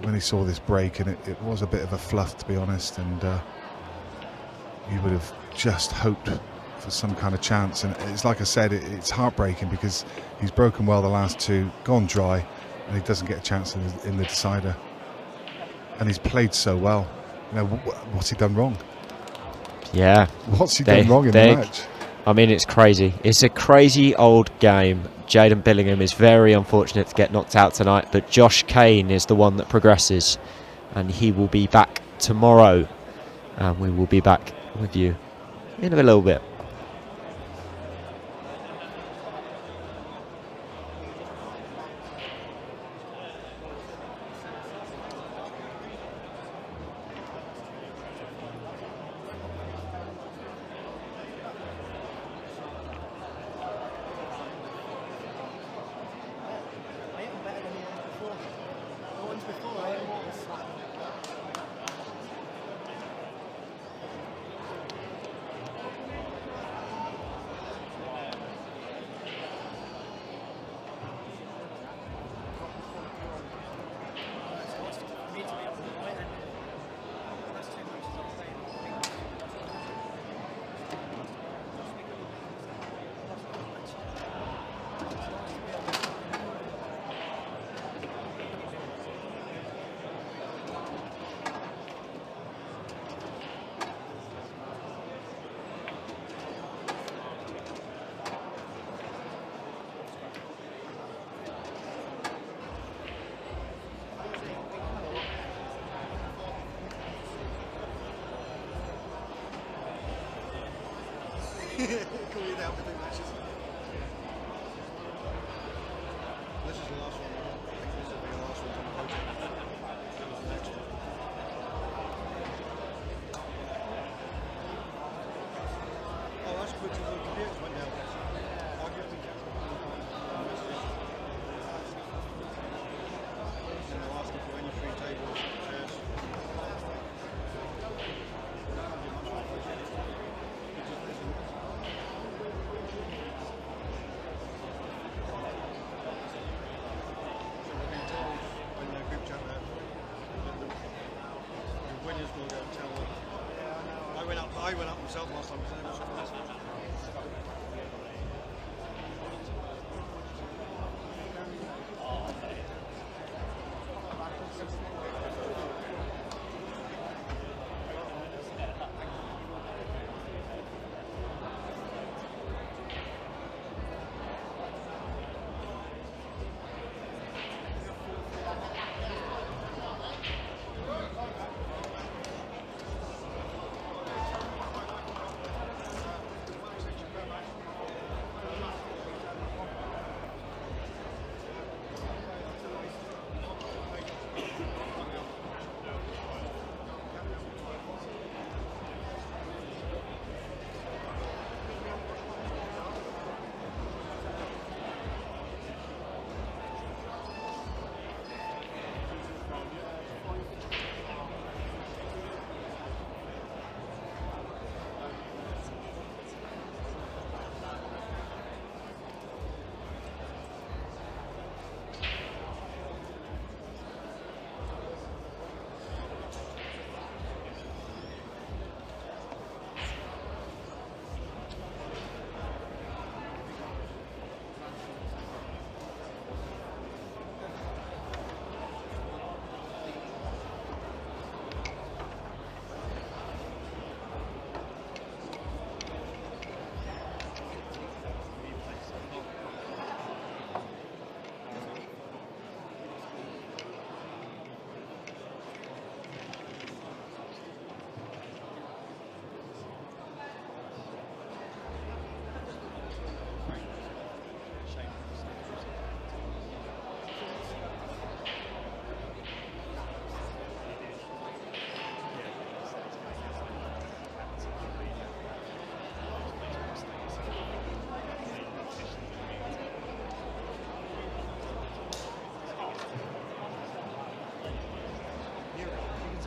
When he saw this break, and it was a bit of a fluff, to be honest, and you would have just hoped for some kind of chance. And it's like I said, it's heartbreaking because he's broken well the last two, gone dry, and he doesn't get a chance in the decider. And he's played so well. You know, what's he done wrong? Yeah. What's he done wrong in the match? I mean, it's crazy. It's a crazy old game. Jaden Billingham is very unfortunate to get knocked out tonight, but Josh Kane is the one that progresses, and he will be back tomorrow. And we will be back with you in a little bit. Call you down for 2 matches. This is the last one. I think this will be the last one on the project. That was the next one. Oh, that's good. The computers went down. I'll give them down. And they'll ask you for any free tables, chairs. I went up myself last time.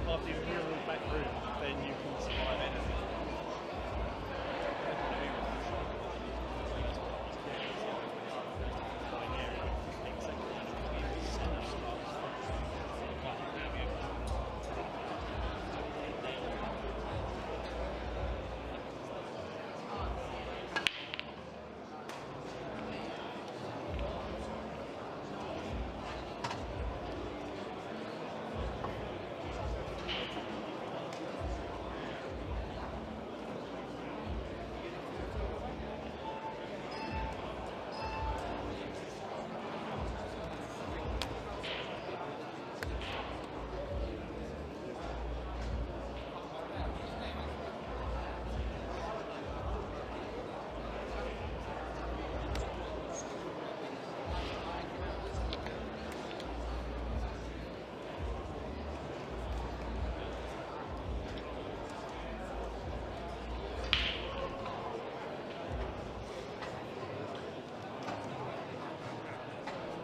after you're in your back room, then you can survive anything.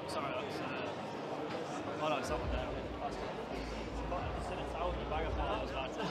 Sorry, that's oh no, it's someone there. I said it's out of the bag of I was about to.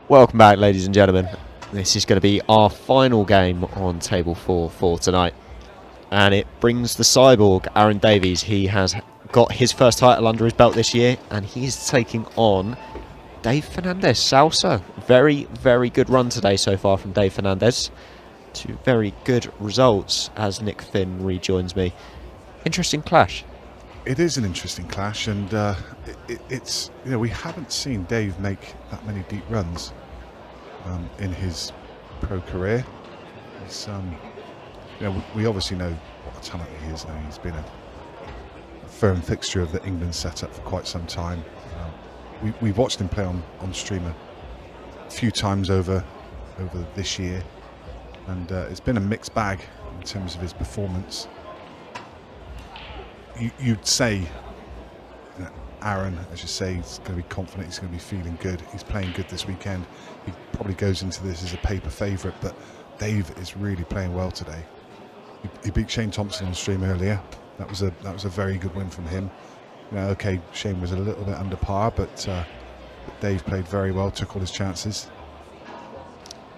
Welcome back, ladies and gentlemen. This is going to be our final game on table 4 for tonight. And it brings the cyborg, Aaron Davies. He has got his first title under his belt this year, and he's taking on Dave Fernandez, Salsa. Very, very good run today so far from Dave Fernandez. 2 very good results as Nick Finn rejoins me. Interesting clash. It is an interesting clash, and it's, you know, we haven't seen Dave make that many deep runs in his pro career. It's, you know, we obviously know what a talent he is now. He's been a firm fixture of the England setup for quite some time. We've watched him play on stream a few times over this year, and it's been a mixed bag in terms of his performance. You'd say, you know, Aaron, as you say, he's going to be confident, he's going to be feeling good, he's playing good this weekend. He probably goes into this as a paper favourite, but Dave is really playing well today. He beat Shane Thompson on stream earlier. That was a very good win from him. You know, okay, Shane was a little bit under par, but Dave played very well, took all his chances.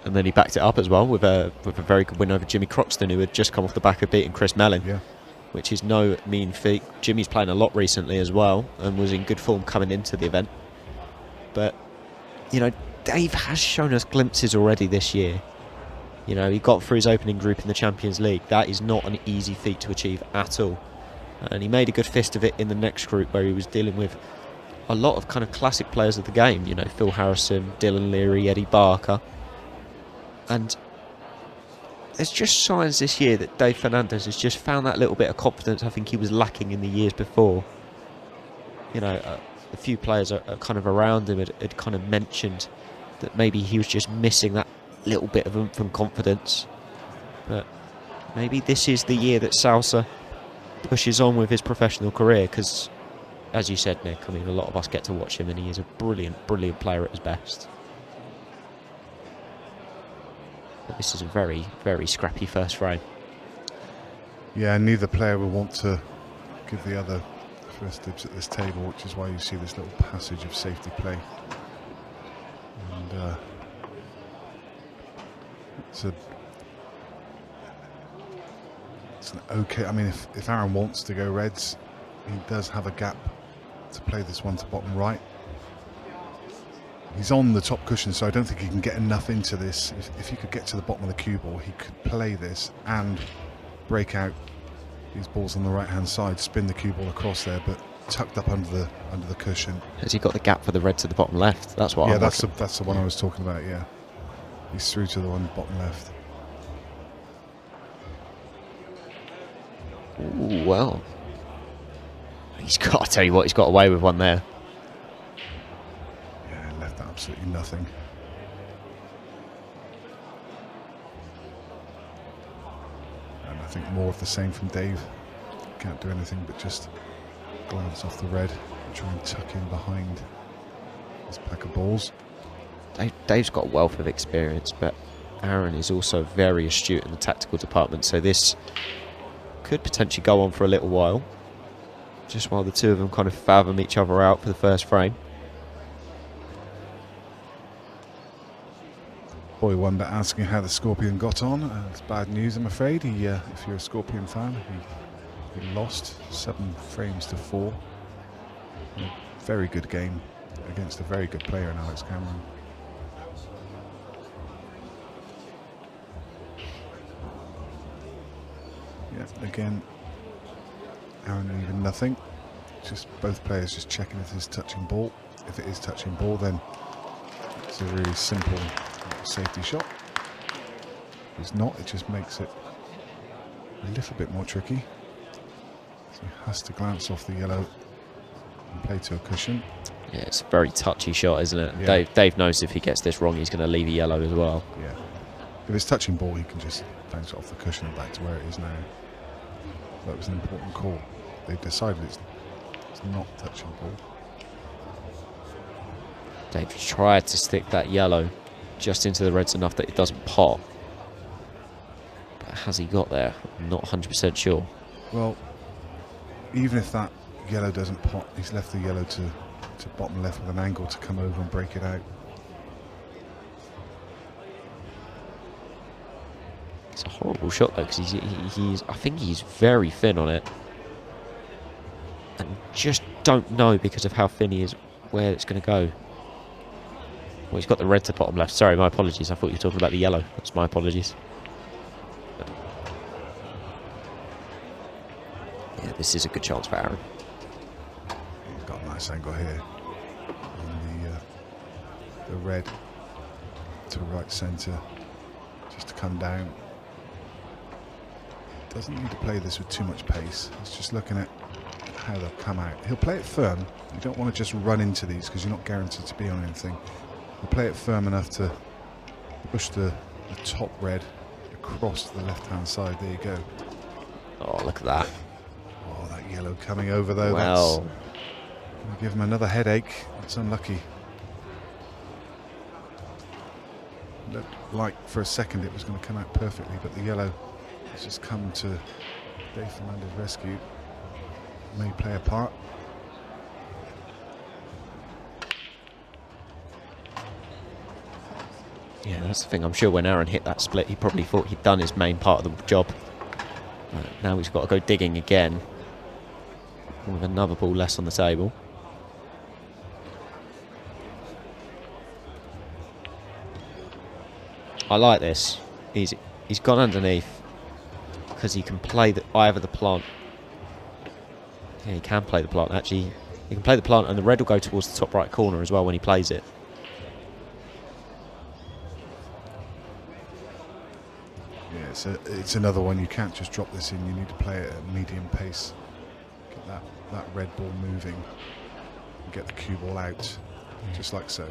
And then he backed it up as well with a very good win over Jimmy Croxton, who had just come off the back of beating Chris Melling. Yeah. Which is no mean feat. Jimmy's playing a lot recently as well and was in good form coming into the event. But, you know, Dave has shown us glimpses already this year. You know, he got through his opening group in the Champions League. That is not an easy feat to achieve at all. And he made a good fist of it in the next group, where he was dealing with a lot of kind of classic players of the game. You know, Phil Harrison, Dylan Leary, Eddie Barker. And there's just signs this year that Dave Fernandez has just found that little bit of confidence I think he was lacking in the years before. You know, a few players are kind of around him had kind of mentioned that maybe he was just missing that little bit of oomph and confidence. But maybe this is the year that Salsa pushes on with his professional career, because as you said, Nick, I mean, a lot of us get to watch him, and he is a brilliant, brilliant player at his best. But this is a very, very scrappy first frame. Yeah, neither player will want to give the other first dibs at this table, which is why you see this little passage of safety play. And it's an okay. I mean, if Aaron wants to go reds, he does have a gap to play this one to bottom right. He's on the top cushion, so I don't think he can get enough into this. If he could get to the bottom of the cue ball, he could play this and break out these balls on the right hand side, spin the cue ball across there, but tucked up under the cushion. Has he got the gap for the red to the bottom left? That's what. Yeah, I'm that's the one I was talking about. Yeah, he's through to the one bottom left. Ooh, well, he's got. I tell you what, he's got away with one there. Yeah, left absolutely nothing. And I think more of the same from Dave. Can't do anything but just glance off the red and try and tuck in behind this pack of balls. Dave's got a wealth of experience, but Aaron is also very astute in the tactical department, so this could potentially go on for a little while, just while the two of them kind of fathom each other out for the first frame. Boy Wonder asking how the Scorpion got on. It's bad news, I'm afraid. He, if you're a Scorpion fan, he lost 7 frames to 4. A very good game against a very good player in Alex Cameron. Yeah, again, Aaron leaving nothing. Just both players just checking if it's touching ball. If it is touching ball, then it's a really simple safety shot. If it's not, it just makes it a little bit more tricky. So he has to glance off the yellow and play to a cushion. Yeah, it's a very touchy shot, isn't it? Yeah. Dave knows if he gets this wrong, he's going to leave a yellow as well. Yeah. If it's touching ball, he can just bounce it off the cushion and back to where it is now. That was an important call. They decided it's not touching ball. Dave tried to stick that yellow just into the reds enough that it doesn't pop. But has he got there? I'm not 100% sure. Well, even if that yellow doesn't pop, he's left the yellow to bottom left with an angle to come over and break it out. It's a horrible shot though, because he's I think he's very thin on it, and just don't know because of how thin he is where it's going to go. Well, he's got the red to bottom left. Sorry, my apologies. I thought you were talking about the yellow. That's my apologies. Yeah, this is a good chance for Aaron. He's got a nice angle here. And the red to right centre, just to come down. Doesn't need to play this with too much pace. He's just looking at how they'll come out. He'll play it firm. You don't want to just run into these because you're not guaranteed to be on anything. He'll play it firm enough to push the top red across the left-hand side. There you go. Oh, look at that. Oh, that yellow coming over though. Well, That's gonna give him another headache. It's unlucky. Looked like for a second it was going to come out perfectly, but the yellow has just come to Dave Fernandez rescue. May play a part. yeah, that's the thing. I'm sure when Aaron hit that split, he probably thought he'd done his main part of the job. Now he's got to go digging again with another ball less on the table. I like this. He's gone underneath because he can play either the plant. Yeah, he can play the plant actually. He can play the plant, and the red will go towards the top right corner as well when he plays it. Yeah, it's another one. You can't just drop this in. You need to play it at medium pace. Get that red ball moving. And get the cue ball out, just like so.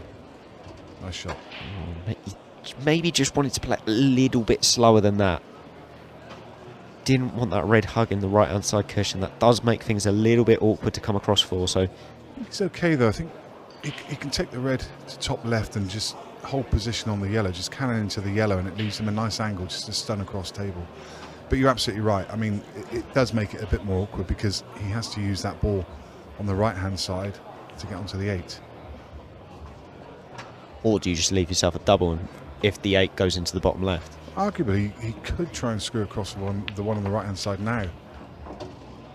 Nice shot. Maybe just wanted to play a little bit slower than that. didn't want that red hug in the right hand side cushion. That does make things a little bit awkward to come across for. So It's okay though. I think he can take the red to top left and just hold position on the yellow, just cannon into the yellow, and it leaves him a nice angle just to stun across table. But you're absolutely right. I mean, it does make it a bit more awkward because he has to use that ball on the right hand side to get onto the 8. or do you just leave yourself a double and if the 8 goes into the bottom left? Arguably, he could try and screw across the one on the right hand side now.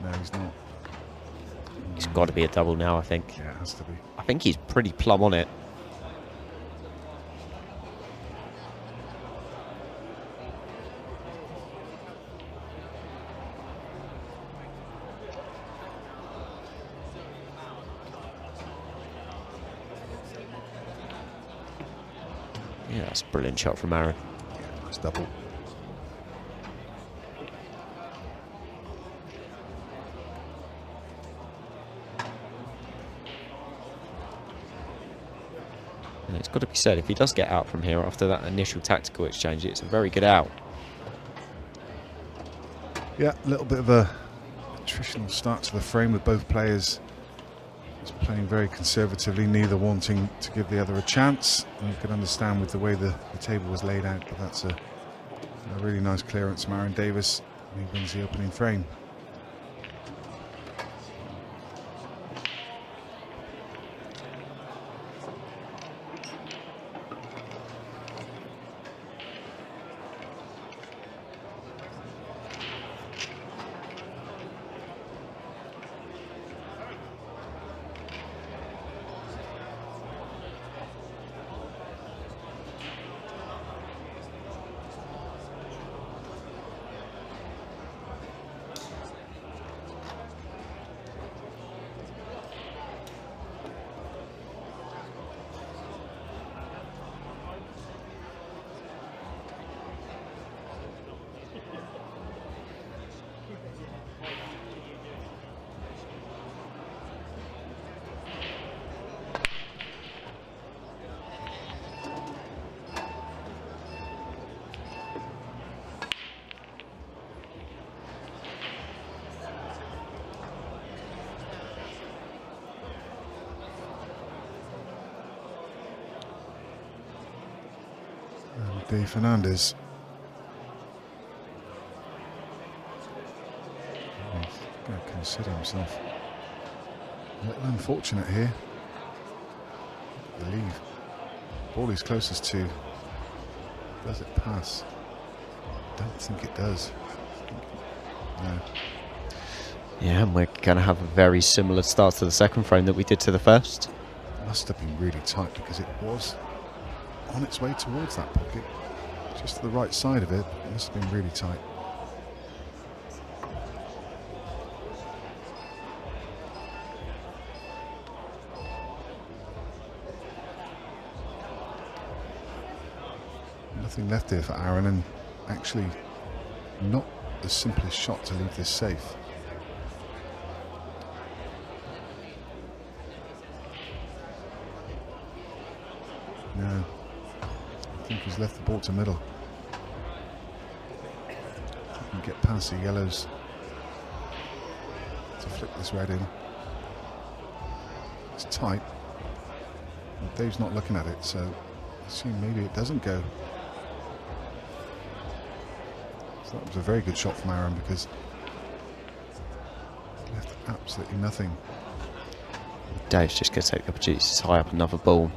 No, he's not. It's got to be a double now, I think. Yeah, it has to be. I think he's pretty plumb on it. Yeah, that's a brilliant shot from Aaron. Yeah, nice double. And it's got to be said, if he does get out from here after that initial tactical exchange, it's a very good out. Yeah, a little bit of a attritional start to the frame with both players just playing very conservatively, neither wanting to give the other a chance. And you can understand with the way the table was laid out, but that's a really nice clearance from Aaron Davies. He wins the opening frame. Fernandez. He's going to consider himself a little unfortunate here. I believe ball he's closest to. Does it pass? I don't think it does. No. Yeah, and we're going to have a very similar start to the second frame that we did to the first. Must have been really tight because it was on its way towards that pocket. Just to the right side of it. It must have been really tight. Nothing left there for Aaron, and actually not the simplest shot to leave this safe. No. I think he's left the ball to middle. He can get past the yellows to flick this red in. It's tight. And Dave's not looking at it, so I assume maybe it doesn't go. So that was a very good shot from Aaron because he left absolutely nothing. Dave's just going to take the opportunity to tie up another ball,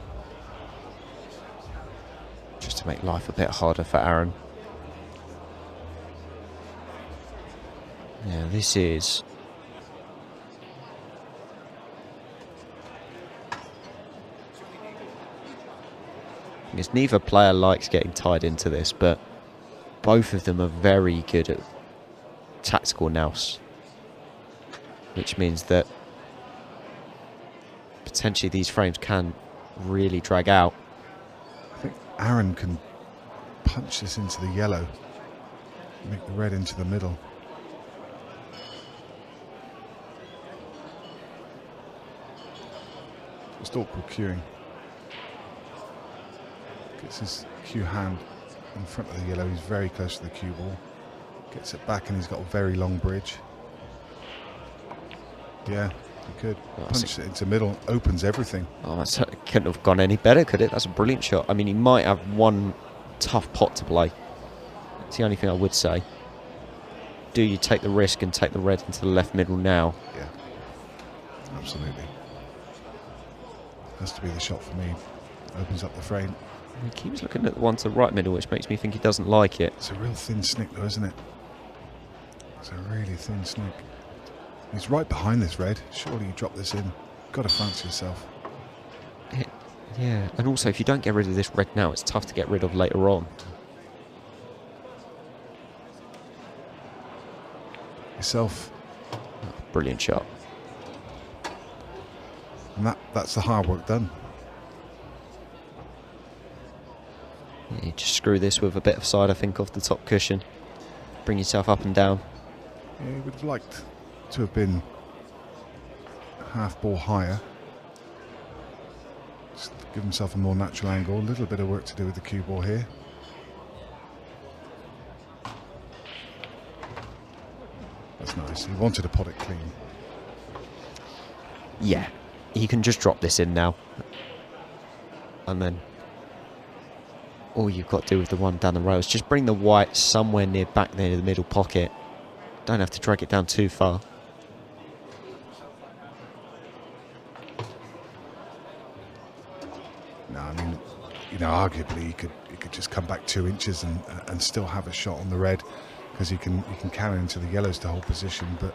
just to make life a bit harder for Aaron. Yeah, this is... because neither player likes getting tied into this, but both of them are very good at tactical nous, which means that potentially these frames can really drag out. I think Aaron can punch this into the yellow, make the red into the middle. Just awkward queuing. Gets his cue hand in front of the yellow. He's very close to the cue ball. Gets it back and he's got a very long bridge. Yeah, he could. Punch it into middle, opens everything. Oh, that couldn't have gone any better, could it? That's a brilliant shot. I mean, he might have one tough pot to play. That's the only thing I would say. Do you take the risk and take the red into the left middle now? Yeah, absolutely. Has to be the shot for me. Opens up the frame. He keeps looking at the one to the right middle, which makes me think he doesn't like it. It's a real thin snick though, isn't it? It's a really thin snick. He's right behind this red. Surely you drop this in. Got to fancy yourself. Yeah, and also if you don't get rid of this red now, it's tough to get rid of later on. Yourself. Oh, brilliant shot. And that's the hard work done. Yeah, you just screw this with a bit of side, I think, off the top cushion. Bring yourself up and down. Yeah, he would have liked to have been half ball higher. Just give himself a more natural angle. A little bit of work to do with the cue ball here. That's nice. He wanted to pot it clean. Yeah, he can just drop this in now. And then all you've got to do with the one down the row is just bring the white somewhere near back there to the middle pocket. Don't have to drag it down too far. No, I mean, you know, arguably he could just come back 2 inches and still have a shot on the red, because he can carry into the yellows to hold position, but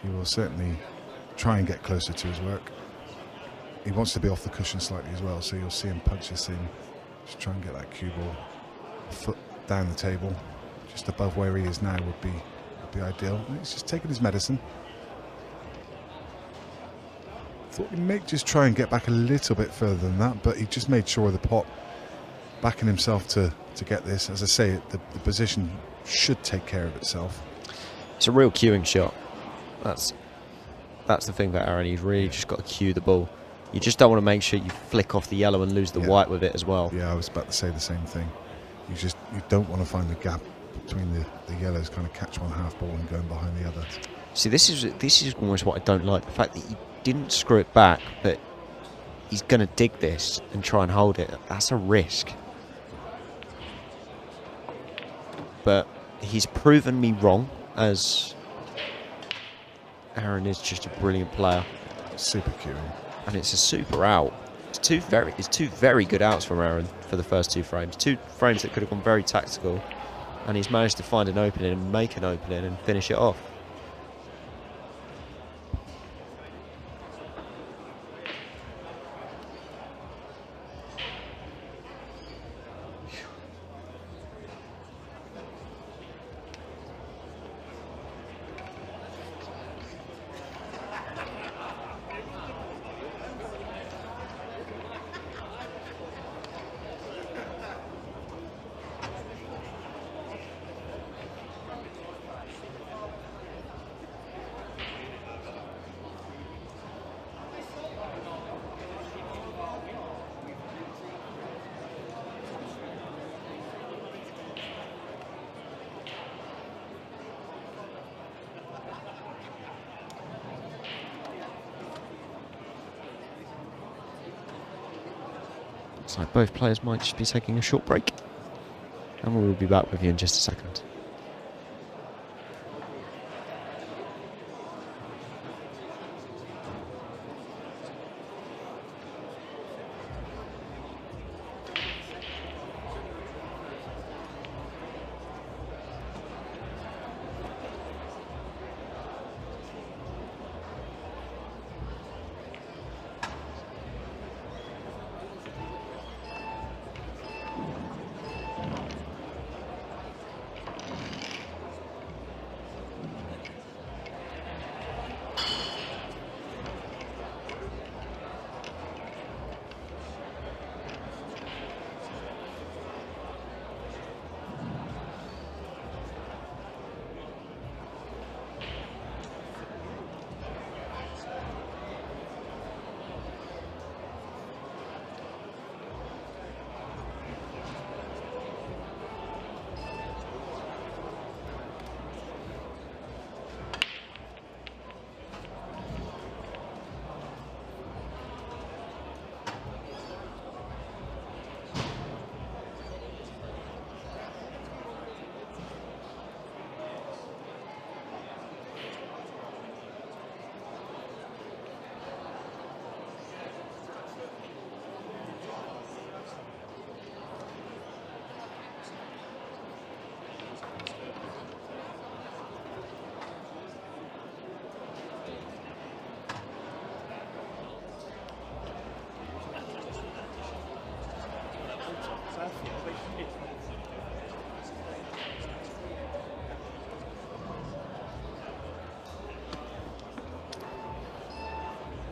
he will certainly try and get closer to his work. He wants to be off the cushion slightly as well, so you'll see him punch this in. Just try and get that cue ball a foot down the table, just above where he is now would be ideal. He's just taking his medicine. Thought he may just try and get back a little bit further than that, but he just made sure of the pot, backing himself to get this. As I say, the position should take care of itself. It's a real cueing shot. That's the thing about Aaron. He's really just got to cue the ball. You just don't want to make sure you flick off the yellow and lose the white with it as well. Yeah, I was about to say the same thing. You don't want to find the gap between the yellows, kind of catch one half ball and going behind the other. See, this is almost what I don't like. The fact that he didn't screw it back, but he's going to dig this and try and hold it. That's a risk. But he's proven me wrong, as Aaron is just a brilliant player. Super cueing. And it's a super out. It's two very good outs from Aaron for the first 2 frames. 2 frames that could have gone very tactical, and he's managed to find an opening and make an opening and finish it off. So both players might just be taking a short break, and we'll be back with you in just a second.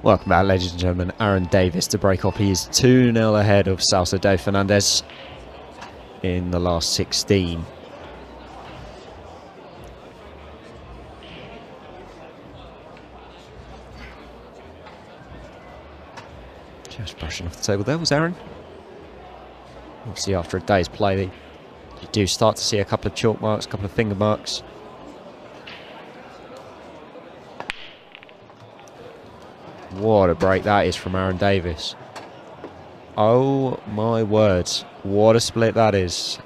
Welcome back, ladies and gentlemen. Aaron Davies to break off. He is 2-0 ahead of Salsa de Fernandez in the last 16. Just brushing off the table there was Aaron. Obviously after a day's play, you do start to see a couple of chalk marks, a couple of finger marks. What a break that is from Aaron Davies. Oh my words, what a split that is.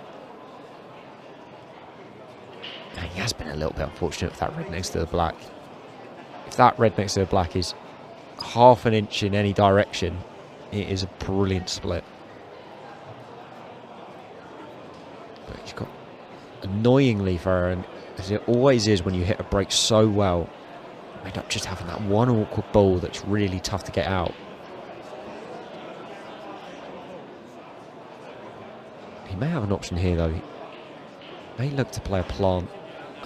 And he has been a little bit unfortunate with that red next to the black. If that red next to the black is half an inch in any direction, it is a brilliant split. But he's got, annoyingly for Aaron, as it always is when you hit a break so well, you end up just having that one awkward ball that's really tough to get out. He may have an option here though. He may look to play a plant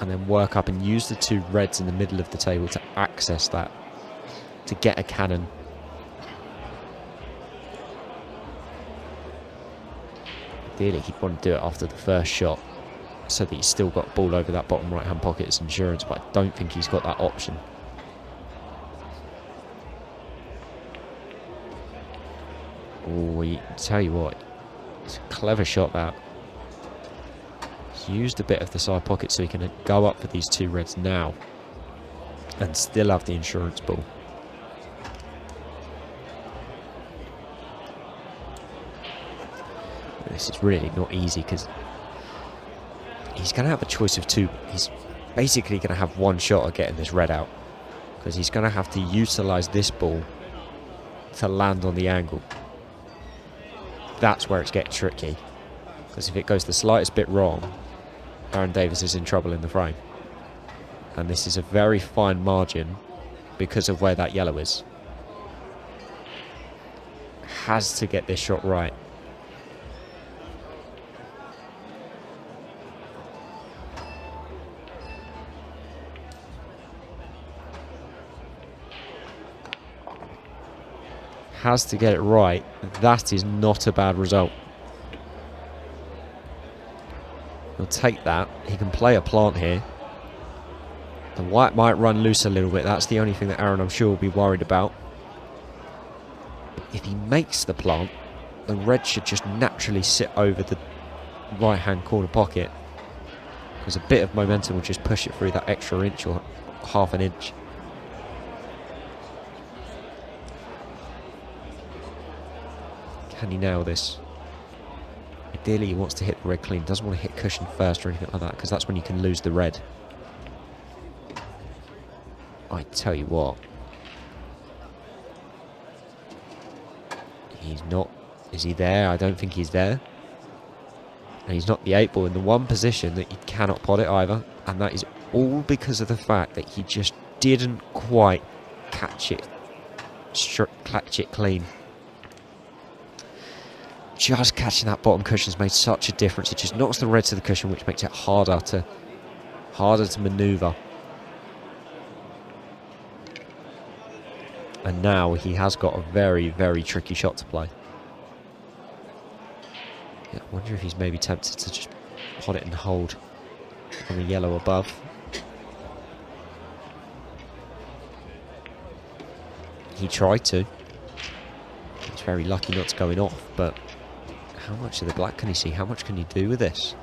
and then work up and use the two reds in the middle of the table to access that, to get a cannon. Ideally he'd want to do it after the first shot so that he's still got ball over that bottom right hand pocket as insurance, but I don't think he's got that option. Oh, I tell you what, it's a clever shot that. He's used a bit of the side pocket so he can go up for these two reds now and still have the insurance ball. This is really not easy because he's going to have a choice of two. He's basically going to have one shot at getting this red out because he's going to have to utilise this ball to land on the angle. That's where it's getting tricky, because if it goes the slightest bit wrong, Aaron Davies is in trouble in the frame. And this is a very fine margin because of where that yellow is. Has to get this shot right. Has to get it right. That is not a bad result. He'll take that. He can play a plant here. The white might run loose a little bit. That's the only thing that Aaron, I'm sure, will be worried about. If he makes the plant, the red should just naturally sit over the right-hand corner pocket, because a bit of momentum will just push it through that extra inch or half an inch. Can he nail this? Ideally he wants to hit the red clean. Doesn't want to hit cushion first or anything like that, because that's when you can lose the red. I tell you what, he's not. Is he there? I don't think he's there. And he's not the 8 ball in the one position that you cannot pot it either, and that is all because of the fact that he just didn't quite catch it clean. Just catching that bottom cushion has made such a difference. It just knocks the red to the cushion, which makes it harder to manoeuvre. And now he has got a very, very tricky shot to play. Yeah, I wonder if he's maybe tempted to just pot it and hold on the yellow above. He tried to. He's very lucky not to going off, but how much of the black can he see? How much can he do with this?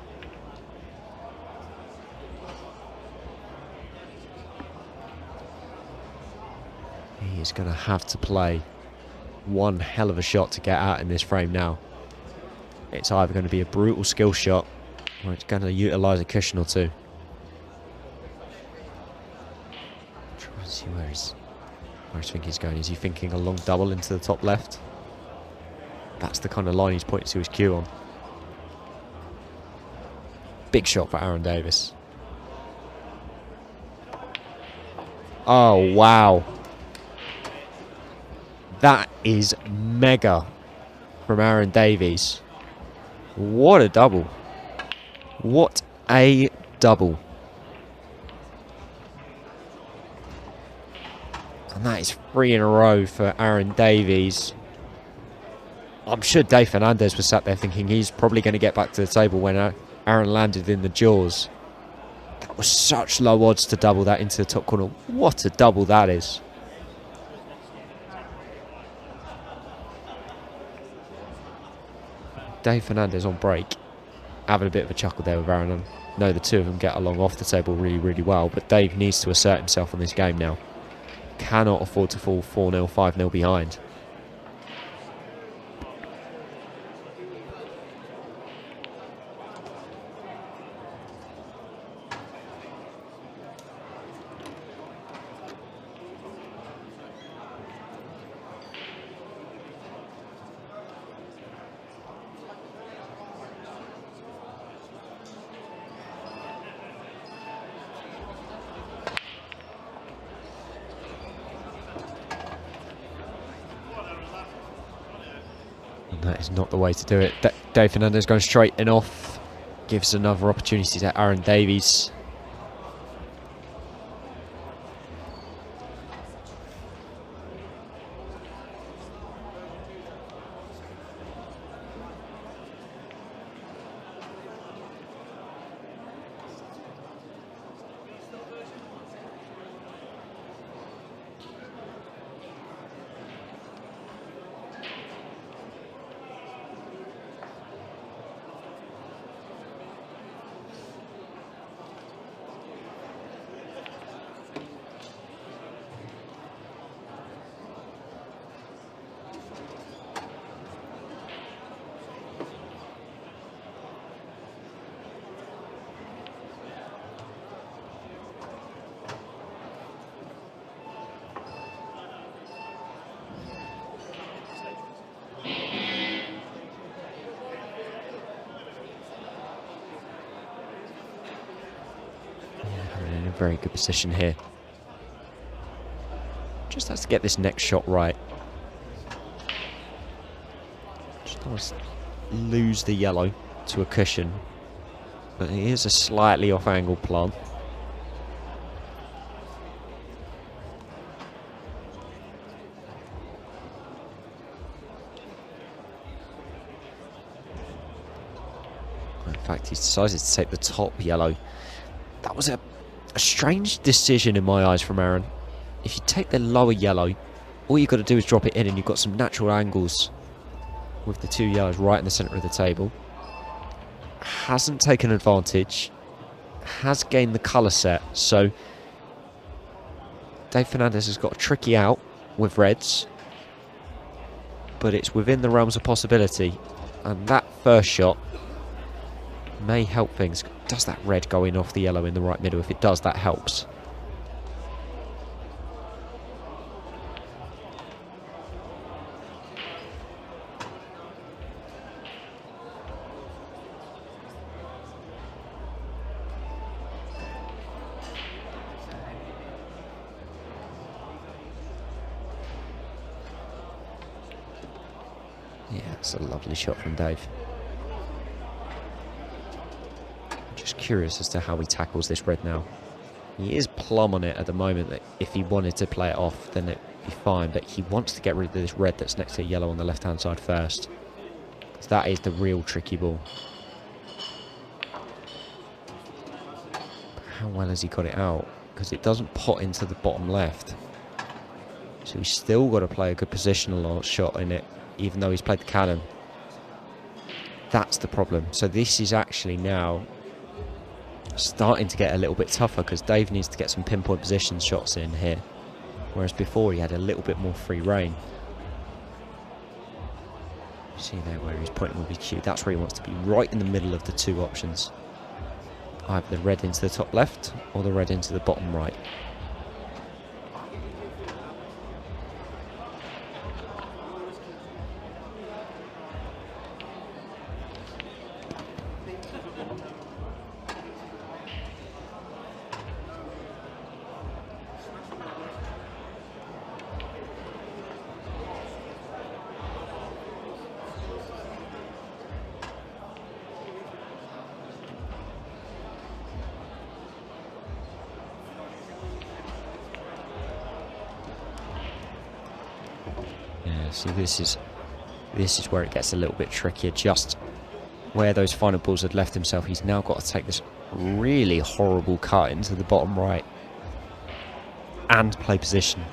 He is going to have to play one hell of a shot to get out in this frame now. It's either going to be a brutal skill shot or it's going to utilise a cushion or two. Try and see where I think he's going. Is he thinking a long double into the top left? That's the kind of line he's pointing to his cue on. Big shot for Aaron Davies. Oh, wow. That is mega from Aaron Davies. What a double. What a double. And And that is 3 in a row for Aaron Davies. I'm sure Dave Fernandez was sat there thinking he's probably going to get back to the table when Aaron landed in the jaws. That was such low odds to double that into the top corner. What a double that is. Dave Fernandez on break, having a bit of a chuckle there with Aaron. I know the two of them get along off the table really, really well, but Dave needs to assert himself on this game now. Cannot afford to fall 4-0, 5-0 behind. That is not the way to do it. Dave Fernandez going straight in off. Gives another opportunity to Aaron Davies. Very good position here. Just has to get this next shot right. Just don't want to lose the yellow to a cushion. But it is a slightly off-angle plant. In fact, he's decided to take the top yellow. That was a strange decision in my eyes from Aaron. If you take the lower yellow, all you've got to do is drop it in and you've got some natural angles with the two yellows right in the centre of the table. Hasn't taken advantage. Has gained the colour set. So Dave Fernandez has got a tricky out with reds. But it's within the realms of possibility. And that first shot may help things. Does that red go in off the yellow in the right middle? If it does, that helps. Yeah, it's a lovely shot from Dave. Just curious as to how he tackles this red now. He is plumb on it at the moment. That if he wanted to play it off, then it'd be fine. But he wants to get rid of this red that's next to yellow on the left-hand side first. So that is the real tricky ball. How well has he got it out? Because it doesn't pot into the bottom left. So he's still got to play a good positional shot in it, even though he's played the cannon. That's the problem. So this is actually now starting to get a little bit tougher because Dave needs to get some pinpoint position shots in here, whereas before he had a little bit more free reign. See there where he's pointing with his cue. That's where he wants to be, right in the middle of the two options. Either the red into the top left or the red into the bottom right. Yeah, so this is where it gets a little bit trickier. Just where those final balls had left himself, he's now got to take this really horrible cut into the bottom right and play position.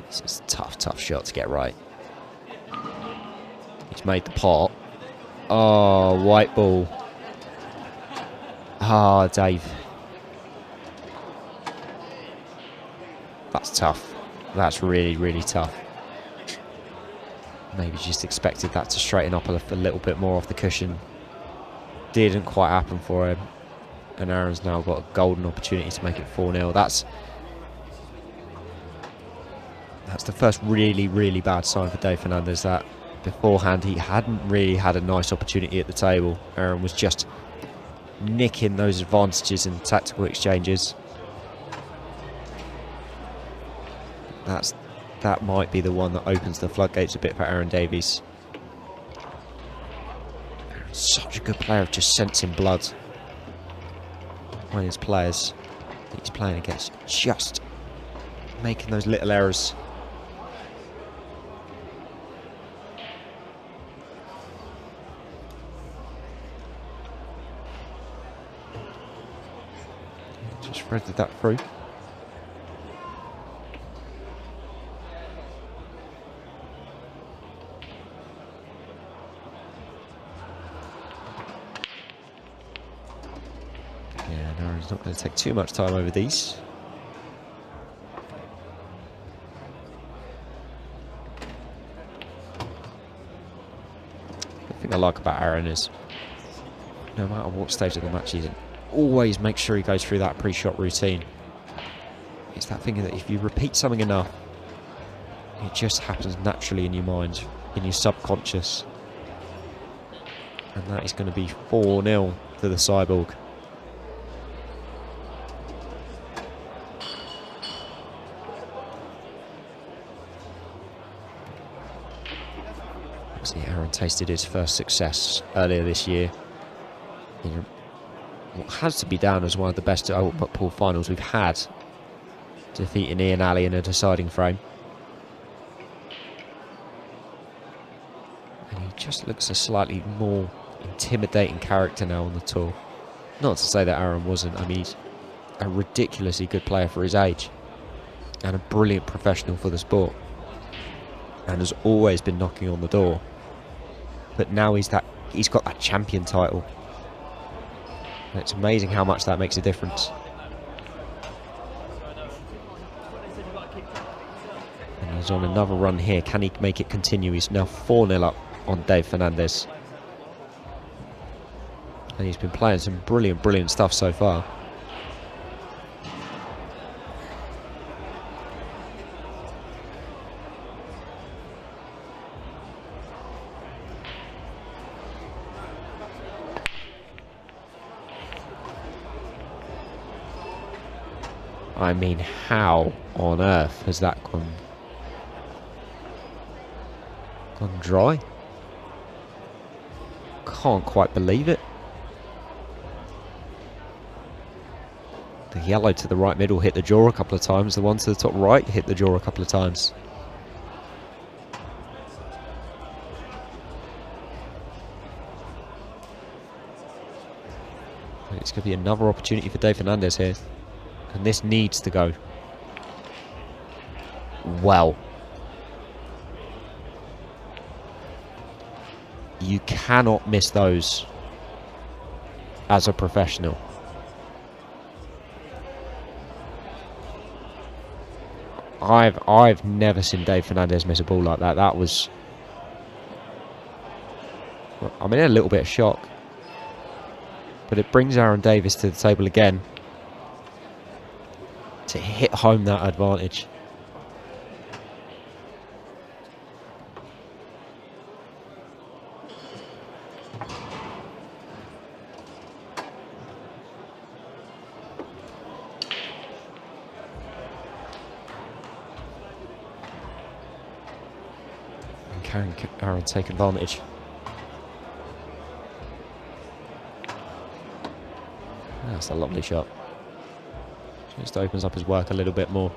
This is a tough shot to get right. He's made the pot. Oh, white ball. Ah, Dave. That's tough. That's really, really tough. Maybe just expected that to straighten up a little bit more off the cushion. Didn't quite happen for him. And Aaron's now got a golden opportunity to make it 4-0. That's the first really, really bad sign for Dave Fernandez, that beforehand he hadn't really had a nice opportunity at the table. Aaron was just nicking those advantages in tactical exchanges. That might be the one that opens the floodgates a bit for Aaron Davies. Such a good player of just sensing blood when his players that he's playing against just making those little errors. Just threaded that through. He's not going to take too much time over these. The thing I like about Aaron is no matter what stage of the match he's in, always make sure he goes through that pre-shot routine. It's that thing that if you repeat something enough, it just happens naturally in your mind, in your subconscious. And that is going to be 4-0 to the Cyborg. Aaron tasted his first success earlier this year. What has to be down as one of the best Albert Pool finals we've had, defeating Ian Alley in a deciding frame. And he just looks a slightly more intimidating character now on the tour. Not to say that Aaron wasn't. I mean, he's a ridiculously good player for his age and a brilliant professional for the sport, and has always been knocking on the door. But now he's got that champion title. And it's amazing how much that makes a difference. And he's on another run here. Can he make it continue? He's now 4-0 up on Dave Fernandez. And he's been playing some brilliant stuff so far. I mean, how on earth has that gone dry? Can't quite believe it. The yellow to the right middle hit the jaw a couple of times. The one to the top right hit the jaw a couple of times. It's going to be another opportunity for Dave Fernandez here. And this needs to go well. You cannot miss those as a professional. I've never seen Dave Fernandez miss a ball like that. That was, I'm in a little bit of shock. But it brings Aaron Davies to the table again to hit home that advantage. And can Aaron take advantage? That's a lovely shot. Just opens up his work a little bit more.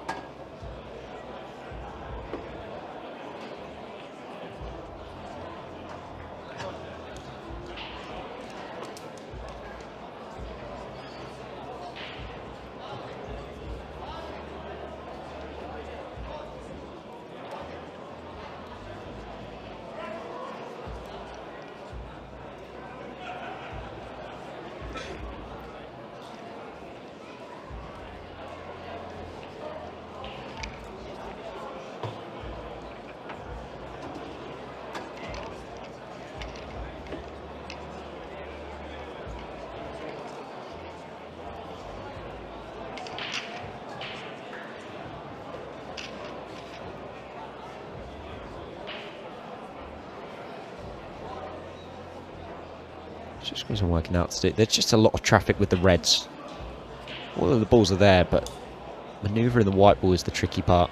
Just wasn't working out to do. There's just a lot of traffic with the reds. All of the balls are there, but manoeuvring the white ball is the tricky part.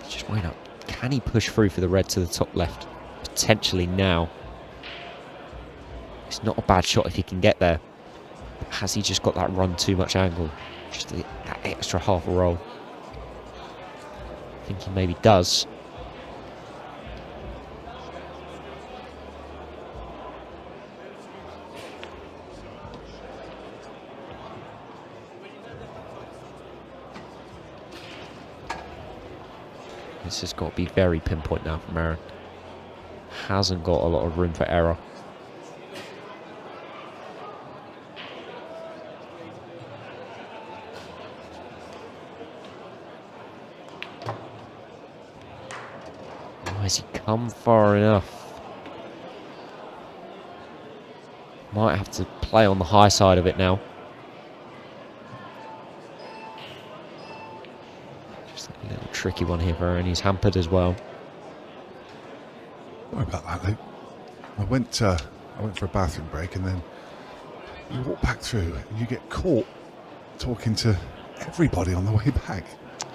Just weighing up. Can he push through for the red to the top left? Potentially now. It's not a bad shot if he can get there. But has he just got that run too much angle? Just that extra half a roll. I think he maybe does. This has got to be very pinpoint now from Aaron. Hasn't got a lot of room for error. Oh, has he come far enough? Might have to play on the high side of it now. Tricky one here for Aaron. He's hampered as well. Sorry about that, Luke. I went for a bathroom break, and then you walk back through and you get caught talking to everybody on the way back.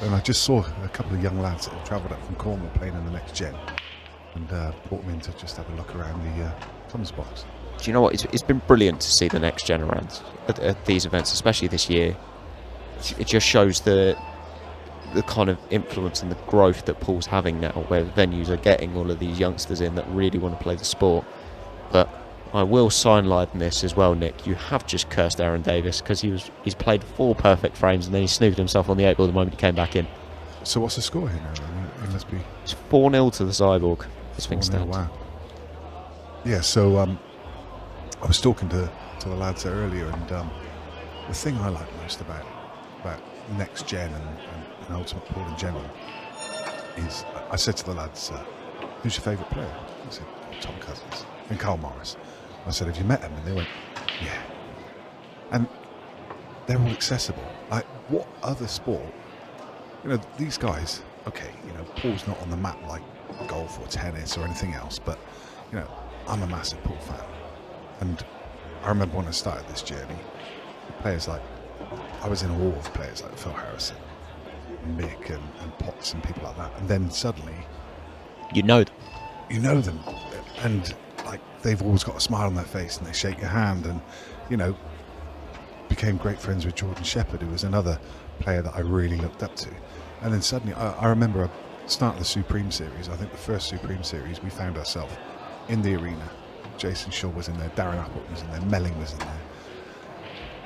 And I just saw a couple of young lads that have travelled up from Cornwall playing in the next gen, and brought them in to just have a look around the Thomas box. Do you know what? It's been brilliant to see the next gen around at these events, especially this year. It just shows the kind of influence and the growth that Paul's having now, where venues are getting all of these youngsters in that really want to play the sport. But I will sideline this as well, Nick. You have just cursed Aaron Davies because he's played 4 perfect frames and then he snooped himself on the 8 ball the moment he came back in. So what's the score here now? It must be... It's 4-0 to the Cyborg as things stand. Wow. Yeah, so I was talking to the lads there earlier, and the thing I like most about next gen and Ultimate Pool in general is, I said to the lads, who's your favourite player? I said, Tom Cousins and Carl Morris. I said, have you met them? And they went, yeah. And they're all accessible. Like, what other sport? You know, these guys, okay, you know, pool's not on the map like golf or tennis or anything else, but, you know, I'm a massive pool fan. And I remember when I started this journey, players like, I was in awe of players like Phil Harrison, Mick and Potts and people like that, and then suddenly you know them, and like they've always got a smile on their face and they shake your hand, and you know, became great friends with Jordan Shepherd, who was another player that I really looked up to. And then suddenly I remember starting the Supreme Series. I think the first Supreme Series, we found ourselves in the arena. Jason Shaw was in there, Darren Appleton was in there, Melling was in there.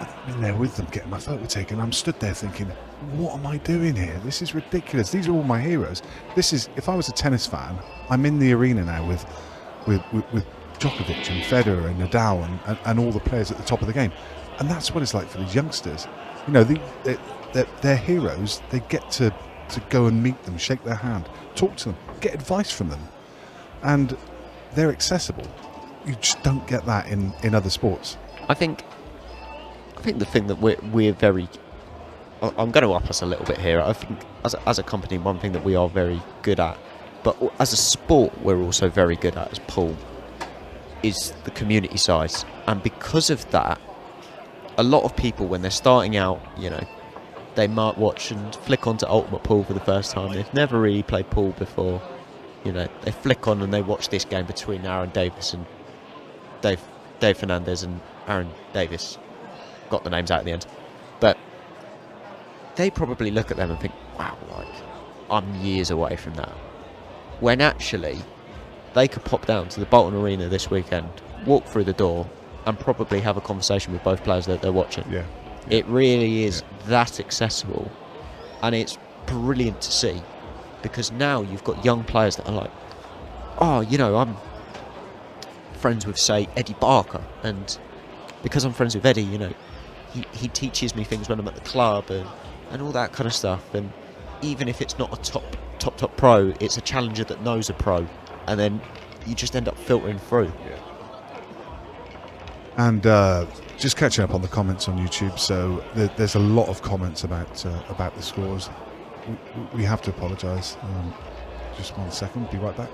I'm in there with them getting my photo taken. I'm stood there thinking, what am I doing here? This is ridiculous. These are all my heroes. This is, if I was a tennis fan, I'm in the arena now with Djokovic and Federer and Nadal and all the players at the top of the game. And that's what it's like for these youngsters. You know, they're heroes. They get to go and meet them, shake their hand, talk to them, get advice from them. And they're accessible. You just don't get that in other sports. I think the thing that we're very... I'm going to up us a little bit here. I think as a company, one thing that we are very good at, but as a sport we're also very good at as pool, is the community side. And because of that, a lot of people, when they're starting out, you know, they might watch and flick onto Ultimate Pool for the first time. They've never really played pool before. You know, they flick on and they watch this game between Aaron Davies and Dave Fernandez and Aaron Davies. Got the names out at the end. But they probably look at them and think, wow, like, I'm years away from that. When actually, they could pop down to the Bolton Arena this weekend, walk through the door, and probably have a conversation with both players that they're watching. Yeah. It really is that accessible, and it's brilliant to see, because now you've got young players that are like, oh, you know, I'm friends with, say, Eddie Barker, and because I'm friends with Eddie, you know, he teaches me things when I'm at the club and all that kind of stuff. And even if it's not a top pro, it's a challenger that knows a pro, and then you just end up filtering through. Yeah. And just catching up on the comments on YouTube, so there's a lot of comments about the scores. We have to apologise. Just 1 second, be right back.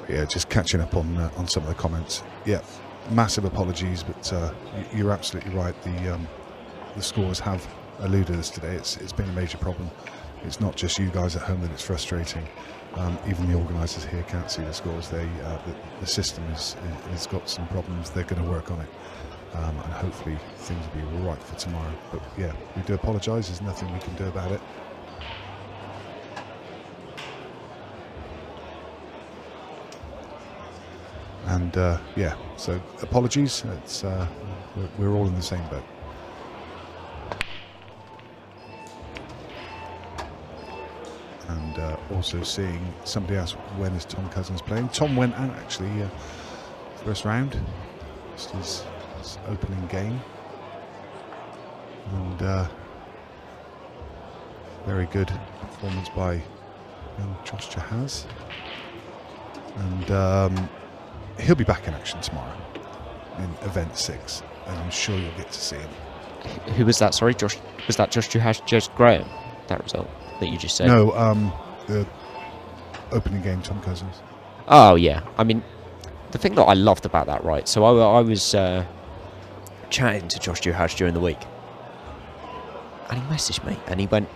Yeah, just catching up on some of the comments. Yeah, massive apologies, but you're absolutely right. The scores have eluded us today. It's been a major problem. It's not just you guys at home that it's frustrating. Even the organisers here can't see the scores. The system has got some problems. They're going to work on it, and hopefully things will be right for tomorrow. But yeah, we do apologise. There's nothing we can do about it. And yeah, so apologies. It's we're all in the same boat. And also seeing somebody asked, when is Tom Cousins playing? Tom went out actually first round. Just his opening game. And very good performance by young Josh Jahaz. And he'll be back in action tomorrow in event 6, and I'm sure you'll get to see him. Who was that? Sorry, Josh. Was that Josh Graham? That result that you just said? No, the opening game, Tom Cousins. Oh yeah. I mean, the thing that I loved about that, right? So I was chatting to Josh Juhaj during the week, and he messaged me, and he went,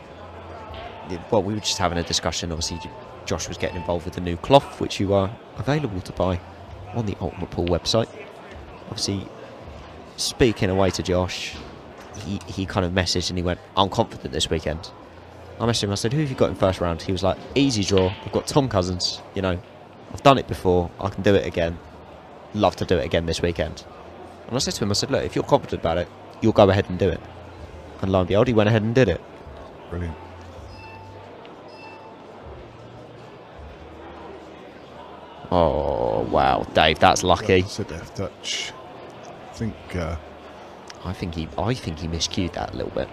well, we were just having a discussion. Obviously, Josh was getting involved with the new cloth, which you are available to buy on the Ultimate Pool website. Obviously, speaking away to Josh, he kind of messaged and he went, I'm confident this weekend. I messaged him, I said, who have you got in first round? He was like, easy draw, I've got Tom Cousins, you know, I've done it before, I can do it again, love to do it again this weekend. And I said to him, I said, look, if you're confident about it, you'll go ahead and do it. And lo and behold, he went ahead and did it. Brilliant. Oh wow, Dave, that's lucky. That's a deft touch. I think he miscued that a little bit.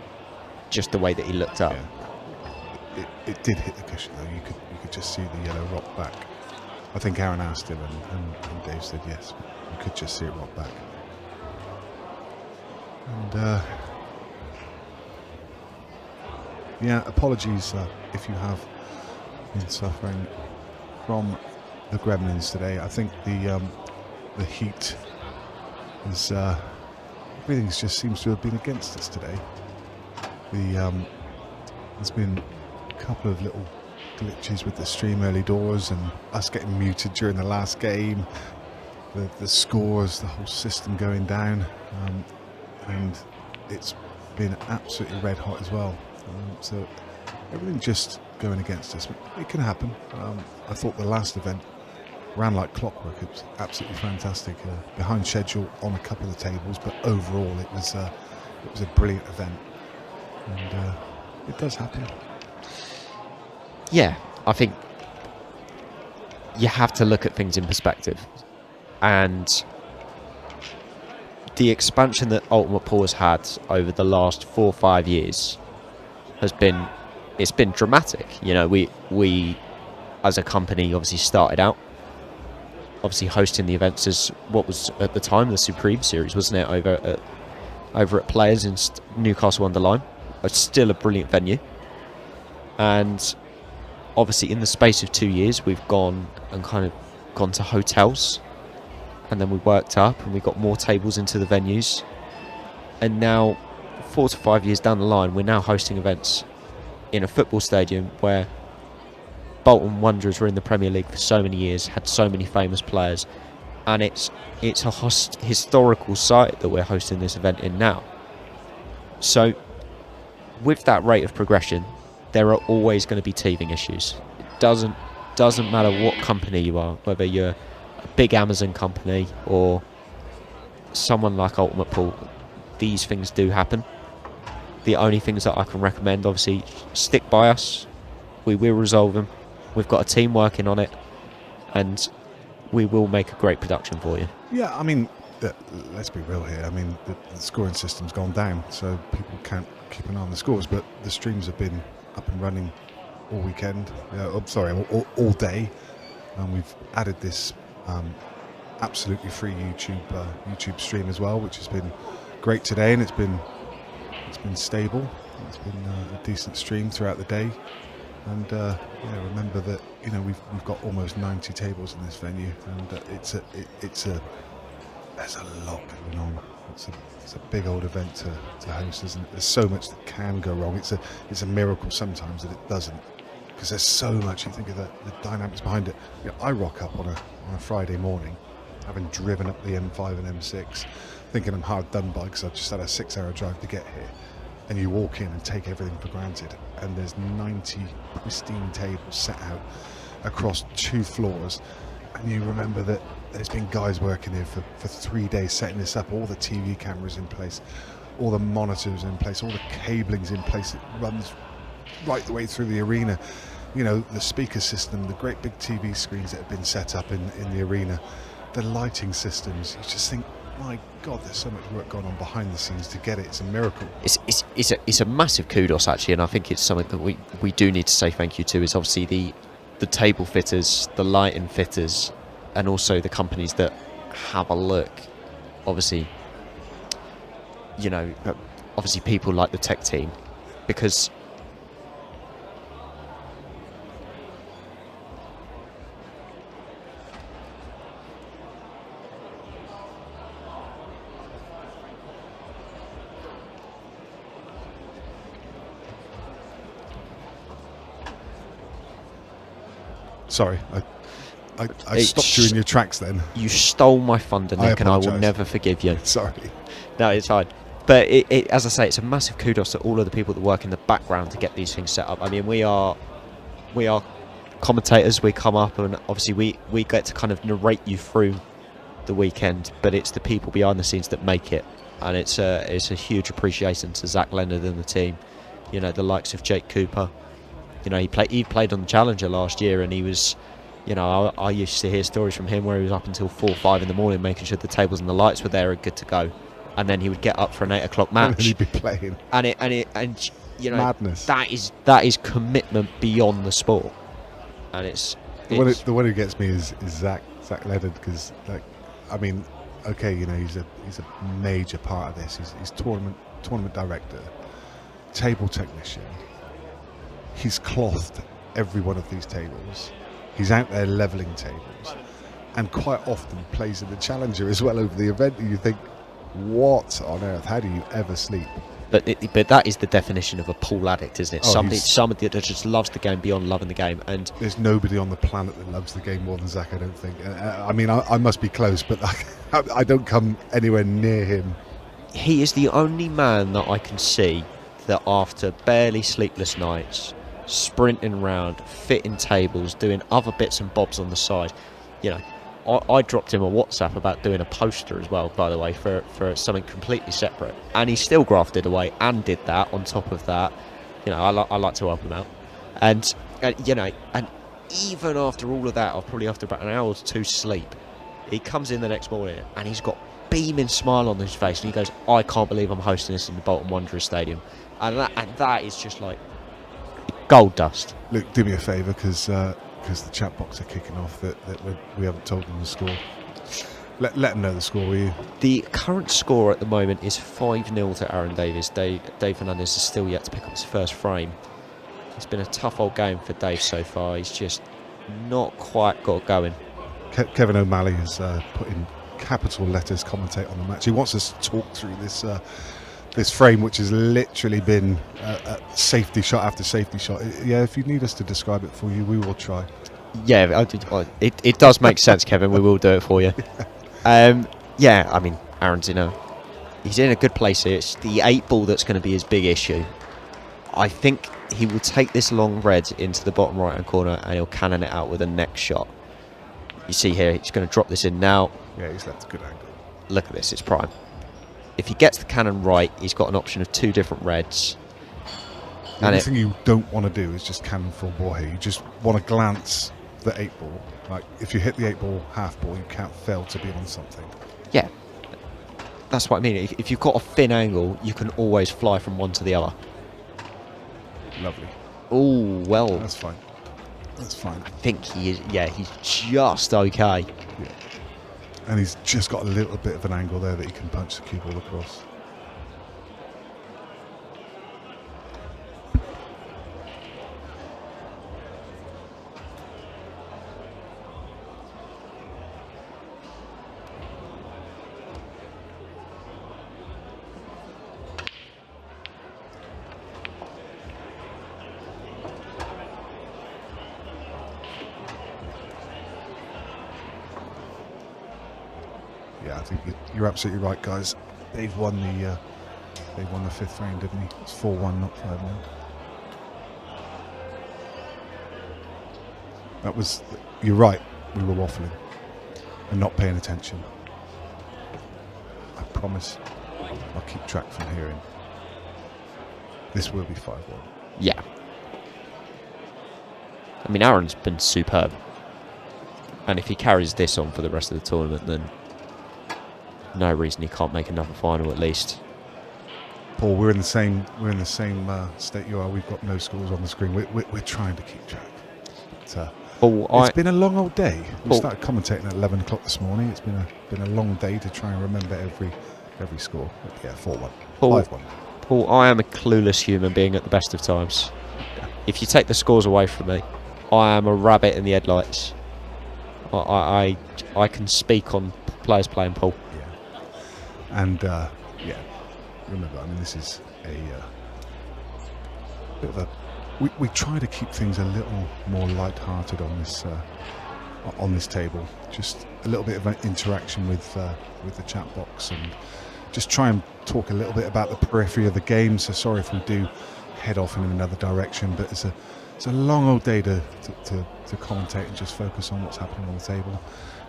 Just the way that he looked up. Yeah. It did hit the cushion though. You could just see the yellow rock back. I think Aaron asked him, and Dave said yes. You could just see it rock back. And yeah, apologies if you have been suffering from the gremlins today. I think the heat is everything just seems to have been against us today. There's been a couple of little glitches with the stream early doors and us getting muted during the last game, the scores, the whole system going down, and it's been absolutely red hot as well. So everything just going against us. It can happen. I thought the last event ran like clockwork. It was absolutely fantastic. Behind schedule on a couple of the tables, but overall it was a brilliant event. And it does happen. Yeah, I think you have to look at things in perspective, and the expansion that Ultimate Pool has had over the last 4 or 5 years has been dramatic. You know, we as a company obviously started out obviously hosting the events as what was at the time the Supreme Series, wasn't it, over at Players in Newcastle under Lyme. It's still a brilliant venue, and obviously in the space of 2 years we've gone to hotels, and then we worked up and we got more tables into the venues, and now 4 to 5 years down the line we're now hosting events in a football stadium where Bolton Wanderers were in the Premier League for so many years, had so many famous players, and it's a historical site that we're hosting this event in now. So with that rate of progression, there are always going to be teething issues. It doesn't matter what company you are, whether you're a big Amazon company or someone like Ultimate Pool, these things do happen. The only things that I can recommend, obviously, stick by us. We will resolve them. We've got a team working on it, and we will make a great production for you. Yeah, I mean, let's be real here. I mean, the scoring system's gone down, so people can't keep an eye on the scores, but the streams have been up and running all weekend. All day. And we've added this absolutely free YouTube stream as well, which has been great today, and it's been stable. It's been a decent stream throughout the day. And remember that we've got almost 90 tables in this venue, and there's a lot going on. It's a big old event to host, isn't it? There's so much that can go wrong. It's a miracle sometimes that it doesn't, because there's so much. You think of the dynamics behind it. I rock up on a Friday morning, having driven up the M5 and M6, thinking I'm hard done by because I've just had a 6-hour drive to get here. And you walk in and take everything for granted, and there's 90 pristine tables set out across 2 floors, and you remember that there's been guys working here for 3 days setting this up, all the TV cameras in place, all the monitors in place, all the cabling's in place. It runs right the way through the arena. The speaker system, the great big TV screens that have been set up in the arena, the lighting systems. You just think, my God, there's so much work going on behind the scenes to get it. It's a miracle. It's a massive kudos, actually, and I think it's something that we do need to say thank you to, is obviously the table fitters, the lighting fitters, and also the companies that have a look. Obviously, obviously people like the tech team, because sorry, I stopped you in your tracks then. You stole my thunder, Nick, and I will never forgive you. Sorry. No, it's fine. But as I say, it's a massive kudos to all of the people that work in the background to get these things set up. I mean, we are commentators. We come up and obviously we get to kind of narrate you through the weekend, but it's the people behind the scenes that make it, and it's a huge appreciation to Zach Leonard and the team. The likes of Jake Cooper. He played on the Challenger last year, and he was, I used to hear stories from him where he was up until 4 or 5 in the morning making sure the tables and the lights were there and good to go, and then he would get up for an 8 o'clock match. And then he'd be playing. And madness. That is commitment beyond the sport, and the one who gets me is Zach Leonard, because okay, he's a major part of this. He's tournament director, table technician. He's clothed every one of these tables. He's out there levelling tables, and quite often plays in the Challenger as well over the event. And you think, what on earth? How do you ever sleep? But that is the definition of a pool addict, isn't it? Oh, somebody that just loves the game beyond loving the game. And there's nobody on the planet that loves the game more than Zach, I don't think. I must be close, but I don't come anywhere near him. He is the only man that I can see that after barely sleepless nights, sprinting around, fitting tables, doing other bits and bobs on the side. I dropped him a WhatsApp about doing a poster as well, by the way, for something completely separate, and he still grafted away and did that on top of that. I like to help him out, and even after all of that, probably after about an hour or 2 sleep, he comes in the next morning and he's got beaming smile on his face, and he goes, "I can't believe I'm hosting this in the Bolton Wanderers Stadium," and that is just like gold dust. Look, do me a favour, because the chat box are kicking off that we haven't told them the score. Let them know the score, will you? The current score at the moment is 5-0 to Aaron Davies. Dave Fernandez is still yet to pick up his first frame. It's been a tough old game for Dave so far. He's just not quite got going. Kevin O'Malley has put in capital letters commentate on the match. He wants us to talk through this frame, which has literally been safety shot after safety shot. Yeah, if you need us to describe it for you, we will try. Yeah, it does make sense, Kevin. We will do it for you. Aaron's he's in a good place here. It's the 8 ball that's going to be his big issue. I think he will take this long red into the bottom right hand corner, and he'll cannon it out with a next shot. You see here, he's going to drop this in now. Yeah, he's left a good angle. Look at this, it's prime. If he gets the cannon right, he's got an option of 2 different reds. The only thing you don't want to do is just cannon full ball here. You just want to glance the 8 ball. Like, if you hit the 8 ball half ball, you can't fail to be on something. Yeah, that's what I mean. If you've got a thin angle, you can always fly from one to the other. Lovely. Oh, well. That's fine. That's fine. I think he is. Yeah, he's just okay. Yeah. And he's just got a little bit of an angle there that he can punch the cue ball across. Yeah, I think you're absolutely right, guys. They've won the 5th round, didn't he? It's 4-1, not 5-1. That was. You're right. We were waffling and not paying attention. I promise. I'll keep track from here in. This will be 5-1. Yeah. I mean, Aaron's been superb. And if he carries this on for the rest of the tournament, then no reason he can't make another final at least. Paul, we're in the same state you are. We've got no scores on the screen. We're trying to keep track. It's been a long old day. We started commentating at 11 o'clock this morning. It's been a long day to try and remember every score. But yeah, 4-1, 5-1. Paul, I am a clueless human being at the best of times. If you take the scores away from me, I am a rabbit in the headlights. I can speak on players playing pool. Yeah. And remember, I mean, this is a bit of a. We try to keep things a little more light-hearted on this table. Just a little bit of an interaction with the chat box, and just try and talk a little bit about the periphery of the game. So sorry if we do head off in another direction, but it's a long old day to commentate and just focus on what's happening on the table.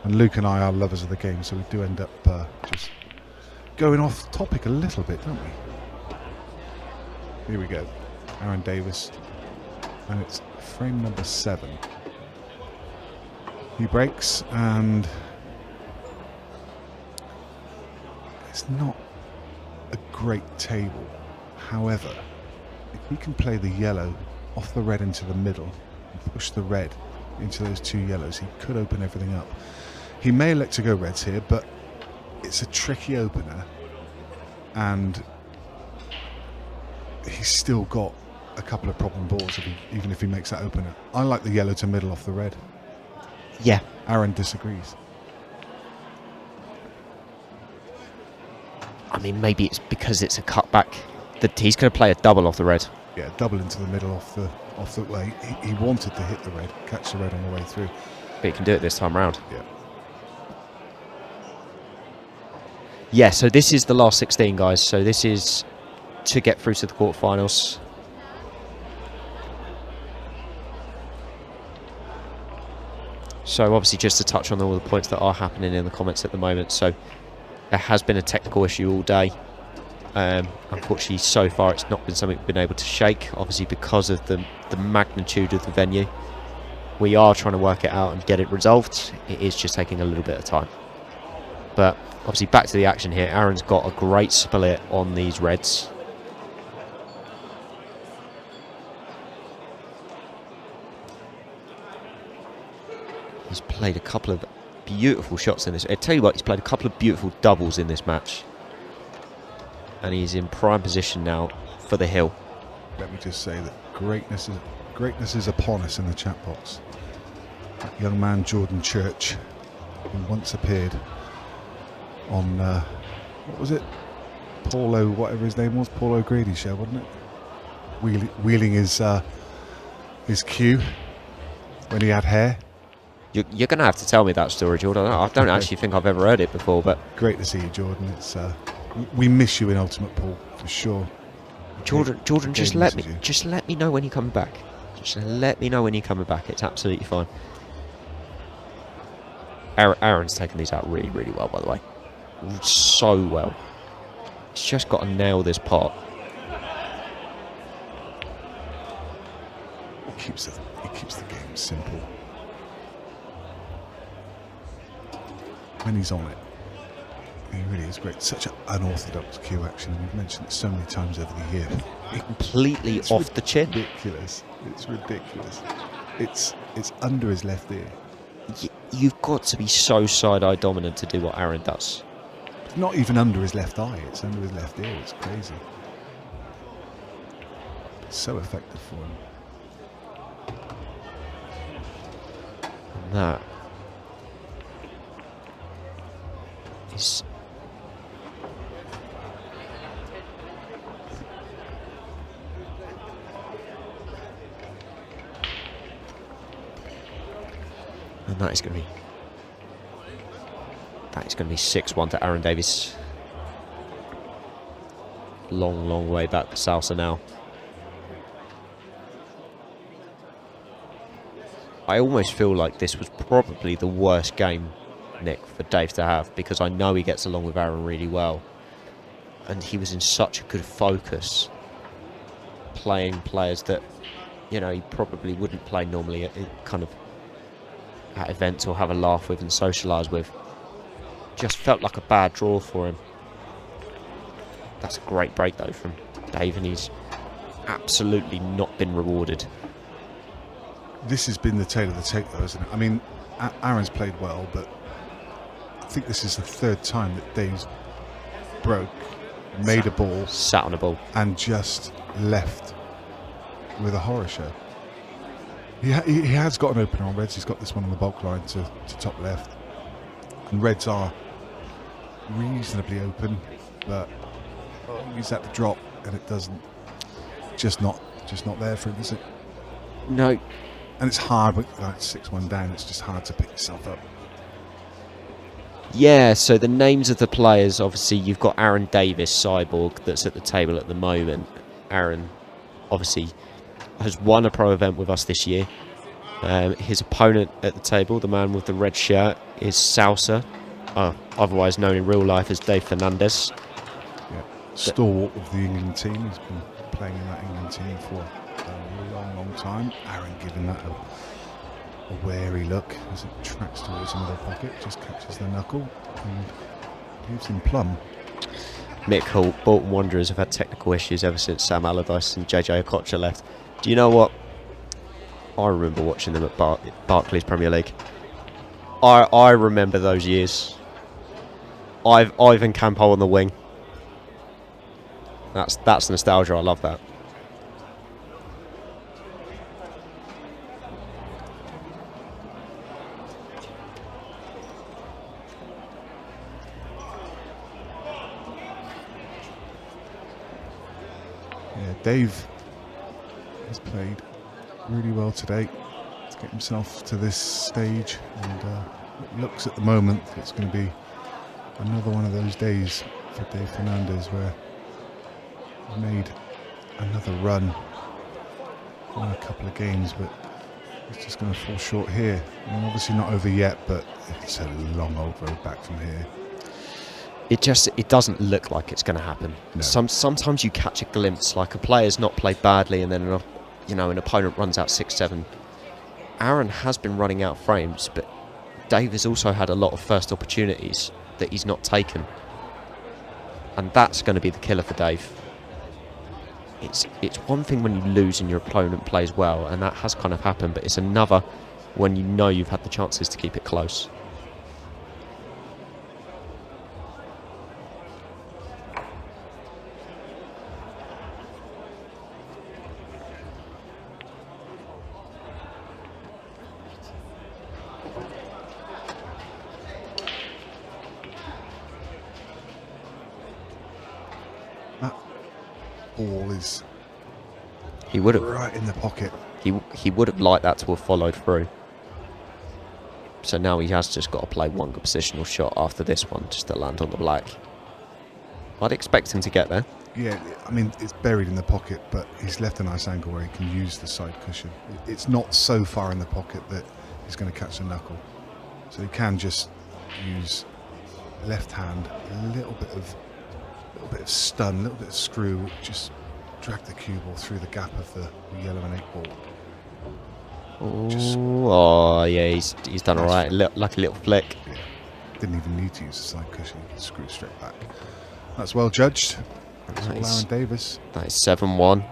And Luke and I are lovers of the game, so we do end up just going off topic a little bit, don't we? Here we go. Aaron Davies. And it's frame number 7. He breaks, and it's not a great table. However, if he can play the yellow off the red into the middle and push the red into those 2 yellows, he could open everything up. He may elect to go reds here, but it's a tricky opener, and he's still got a couple of problem balls even if he makes that opener. I like the yellow to middle off the red. Yeah. Aaron disagrees. I mean, maybe it's because it's a cutback that he's going to play a double off the red. Yeah, double into the middle off the way. He wanted to hit the red, catch the red on the way through. But he can do it this time round. Yeah. Yeah, so this is the last 16, guys. So this is to get through to the quarterfinals. So obviously just to touch on all the points that are happening in the comments at the moment. So there has been a technical issue all day. Unfortunately, so far it's not been something we've been able to shake, obviously because of the magnitude of the venue. We are trying to work it out and get it resolved. It is just taking a little bit of time. But obviously back to the action here. Aaron's got a great split on these reds. He's played a couple of beautiful shots in this. I tell you what, he's played a couple of beautiful doubles in this match. And he's in prime position now for the hill. Let me just say that greatness is upon us in the chat box. That young man, Jordan Church, who once appeared on, what was it? Paulo, whatever his name was, Paul O'Grady's show, wasn't it? Wheeling his cue when he had hair. You're going to have to tell me that story, Jordan. I don't actually think I've ever heard it before, but great to see you, Jordan. It's we miss you in Ultimate Pool for sure. Jordan, just let me know when you're coming back. Just let me know when you're coming back. It's absolutely fine. Aaron's taken these out really, really well, by the way. So well. He's just got to nail this part. He keeps the game simple. And he's on it. He really is great. Such an unorthodox cue action. We've mentioned it so many times over the year. Completely off the chin. Ridiculous. It's ridiculous. It's under his left ear. You've got to be so side-eye dominant to do what Aaron does. It's not even under his left eye. It's under his left ear. It's crazy. It's so effective for him. And that is... And that is going to be That is going to be 6-1 to Aaron Davies. Long, long way back to Salsa now. I almost feel like this was probably the worst game, Nick, for Dave to have, because I know he gets along with Aaron really well. And he was in such a good focus, playing players that, you know, he probably wouldn't play normally at events or have a laugh with and socialise with. Just felt like a bad draw for him. That's a great break though from Dave, and he's absolutely not been rewarded. This has been the tale of the tape though, isn't it? I mean, Aaron's played well, but I think this is the third time that Dave's broke, made a ball, sat on a ball, and just left with a horror show. He has got an opener on Reds. He's got this one on the bulk line to top left, and Reds are reasonably open, but he's at the drop, and it doesn't. Just not there for him, is it? No. And it's hard, but like 6-1 down, it's just hard to pick yourself up. Yeah, so the names of the players, obviously you've got Aaron Davis, Cyborg, that's at the table at the moment. Aaron, obviously, has won a pro event with us this year. His opponent at the table, the man with the red shirt, is Salsa, otherwise known in real life as Dave Fernandez. Yeah, stalwart of the England team. He's been playing in that England team for a long, long time. Aaron giving that a wary look as it tracks towards the middle pocket, just catches the knuckle and leaves him plumb. Mick Hall, Bolton Wanderers have had technical issues ever since Sam Allardyce and JJ Okocha left. Do you know what? I remember watching them at Barclays Premier League. I remember those years. Ivan Campo on the wing. That's nostalgia. I love that. Yeah, Dave has played really well today to get himself to this stage, and it looks at the moment that it's going to be another one of those days for Dave Fernandez where he made another run, won a couple of games, but he's just going to fall short here. I mean, obviously not over yet, but it's a long old road back from here. It doesn't look like it's going to happen. No. Sometimes you catch a glimpse, like a player's not played badly, and then an opponent runs out 6-7. Aaron has been running out frames, but Dave has also had a lot of first opportunities that he's not taken, and that's going to be the killer for Dave. It's one thing when you lose and your opponent plays well, and that has kind of happened, but it's another when you know you've had the chances to keep it close. Ball is he would have right in the pocket. He would have liked that to have followed through. So now he has just got to play one good positional shot after this one just to land on the black. I'd expect him to get there. Yeah, I mean, it's buried in the pocket, but he's left a nice angle where he can use the side cushion. It's not so far in the pocket that he's going to catch the knuckle. So he can just use left hand, a little bit of stun, a little bit of screw, just drag the cue ball through the gap of the yellow and 8 ball. Oh yeah, he's done all right. Like a little flick. Yeah. Didn't even need to use the side cushion. He screwed straight back. That's well judged. That's all Aaron Davis. That is 7-1.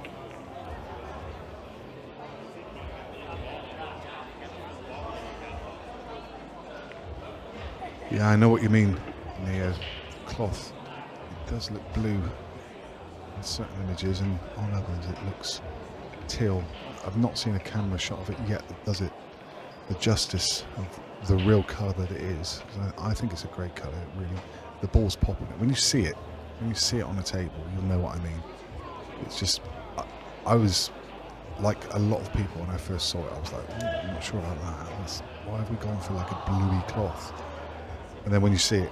Yeah, I know what you mean. The cloth, it does look blue in certain images, and on others it looks teal. I've not seen a camera shot of it yet that does it the justice of the real colour that it is. I think it's a great colour. It really, the ball's popping. When you see it on the table, you'll know what I mean. It's just, I was like a lot of people when I first saw it. I was like, I'm not sure about that. Why have we gone for like a bluey cloth? And then when you see it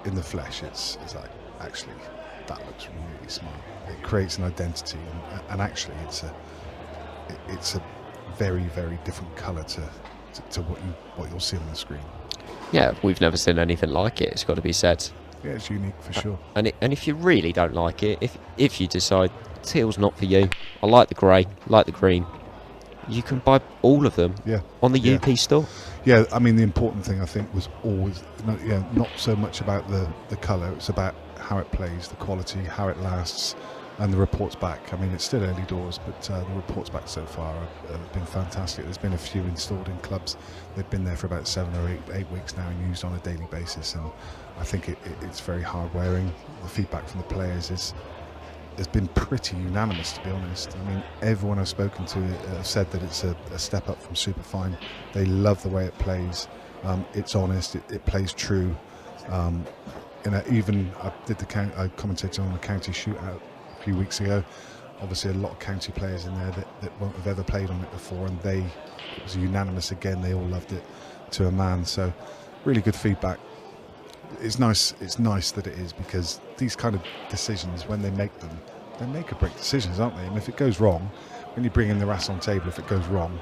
in the flesh, it's like, actually, that looks really smart. It creates an identity, and actually, it's a very, very different colour to what you'll see on the screen. Yeah, we've never seen anything like it. It's got to be said. Yeah, it's unique for sure. And if you really don't like it, if you decide teal's not for you, I like the grey, like the green, you can buy all of them on the UP store. Yeah, I mean, the important thing I think was always not so much about the colour, it's about how it plays, the quality, how it lasts, and the reports back. I mean, it's still early doors, but the reports back so far have been fantastic. There's been a few installed in clubs. They've been there for about 7 or 8 weeks now and used on a daily basis, and I think it's very hard wearing. The feedback from the players has been pretty unanimous, to be honest. I mean, everyone I've spoken to have said that it's a step up from Superfine. They love the way it plays. It's honest, it plays true. Even I commentated on a county shootout a few weeks ago. Obviously a lot of county players in there that won't have ever played on it before, and it was unanimous again. They all loved it to a man. So really good feedback. It's nice that it is, because these kind of decisions, when they make them, they make or break decisions, aren't they? And if it goes wrong, when you bring in the RAS on table, if it goes wrong,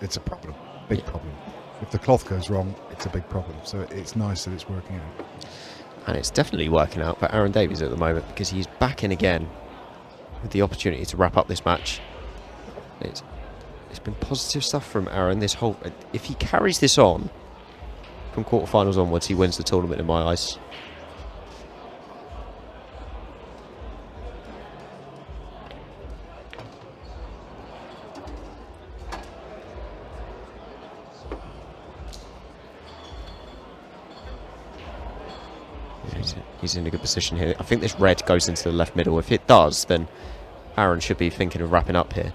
it's a problem, big problem. If the cloth goes wrong, it's a big problem. So it's nice that it's working out. And it's definitely working out for Aaron Davies at the moment, because he's back in again with the opportunity to wrap up this match. It's been positive stuff from Aaron. If he carries this on from quarterfinals onwards, he wins the tournament in my eyes. He's in a good position here. I think this red goes into the left middle. If it does, then Aaron should be thinking of wrapping up here.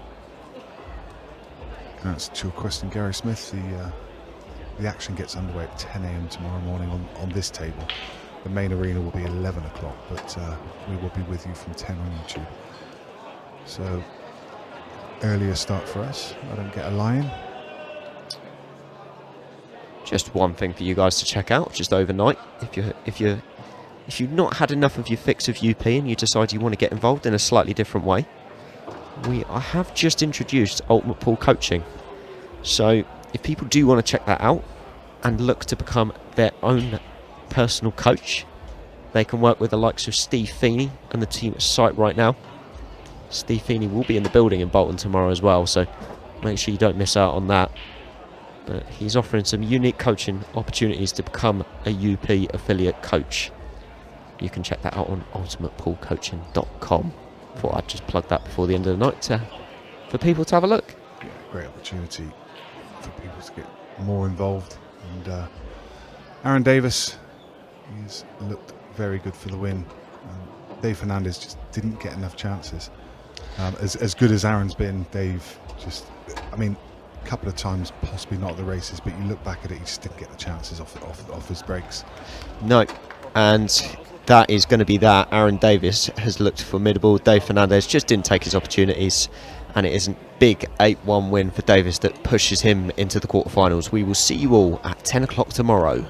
That's to your question, Gary Smith. The action gets underway at 10 a.m. tomorrow morning on this table. The main arena will be 11 o'clock, but we will be with you from 10 on YouTube. So, earlier start for us. I don't get a lie-in. Just one thing for you guys to check out, just overnight. If you've not had enough of your fix of UP and you decide you want to get involved in a slightly different way, I have just introduced Ultimate Pool Coaching. So if people do want to check that out and look to become their own personal coach, they can work with the likes of Steve Feeney and the team at site right now. Steve Feeney will be in the building in Bolton tomorrow as well, so make sure you don't miss out on that. But he's offering some unique coaching opportunities to become a UP affiliate coach. You can check that out on ultimatepoolcoaching.com. Thought I'd just plug that before the end of the night for people to have a look. Yeah, great opportunity for people to get more involved. And Aaron Davies, he's looked very good for the win. Dave Fernandez just didn't get enough chances. As good as Aaron's been, Dave just, I mean, a couple of times possibly not at the races, but you look back at it, he just didn't get the chances off his breaks. No, and that is going to be that. Aaron Davies has looked formidable. Dave Fernandez just didn't take his opportunities, and it is a big 8-1 win for Davies that pushes him into the quarterfinals. We will see you all at 10 o'clock tomorrow.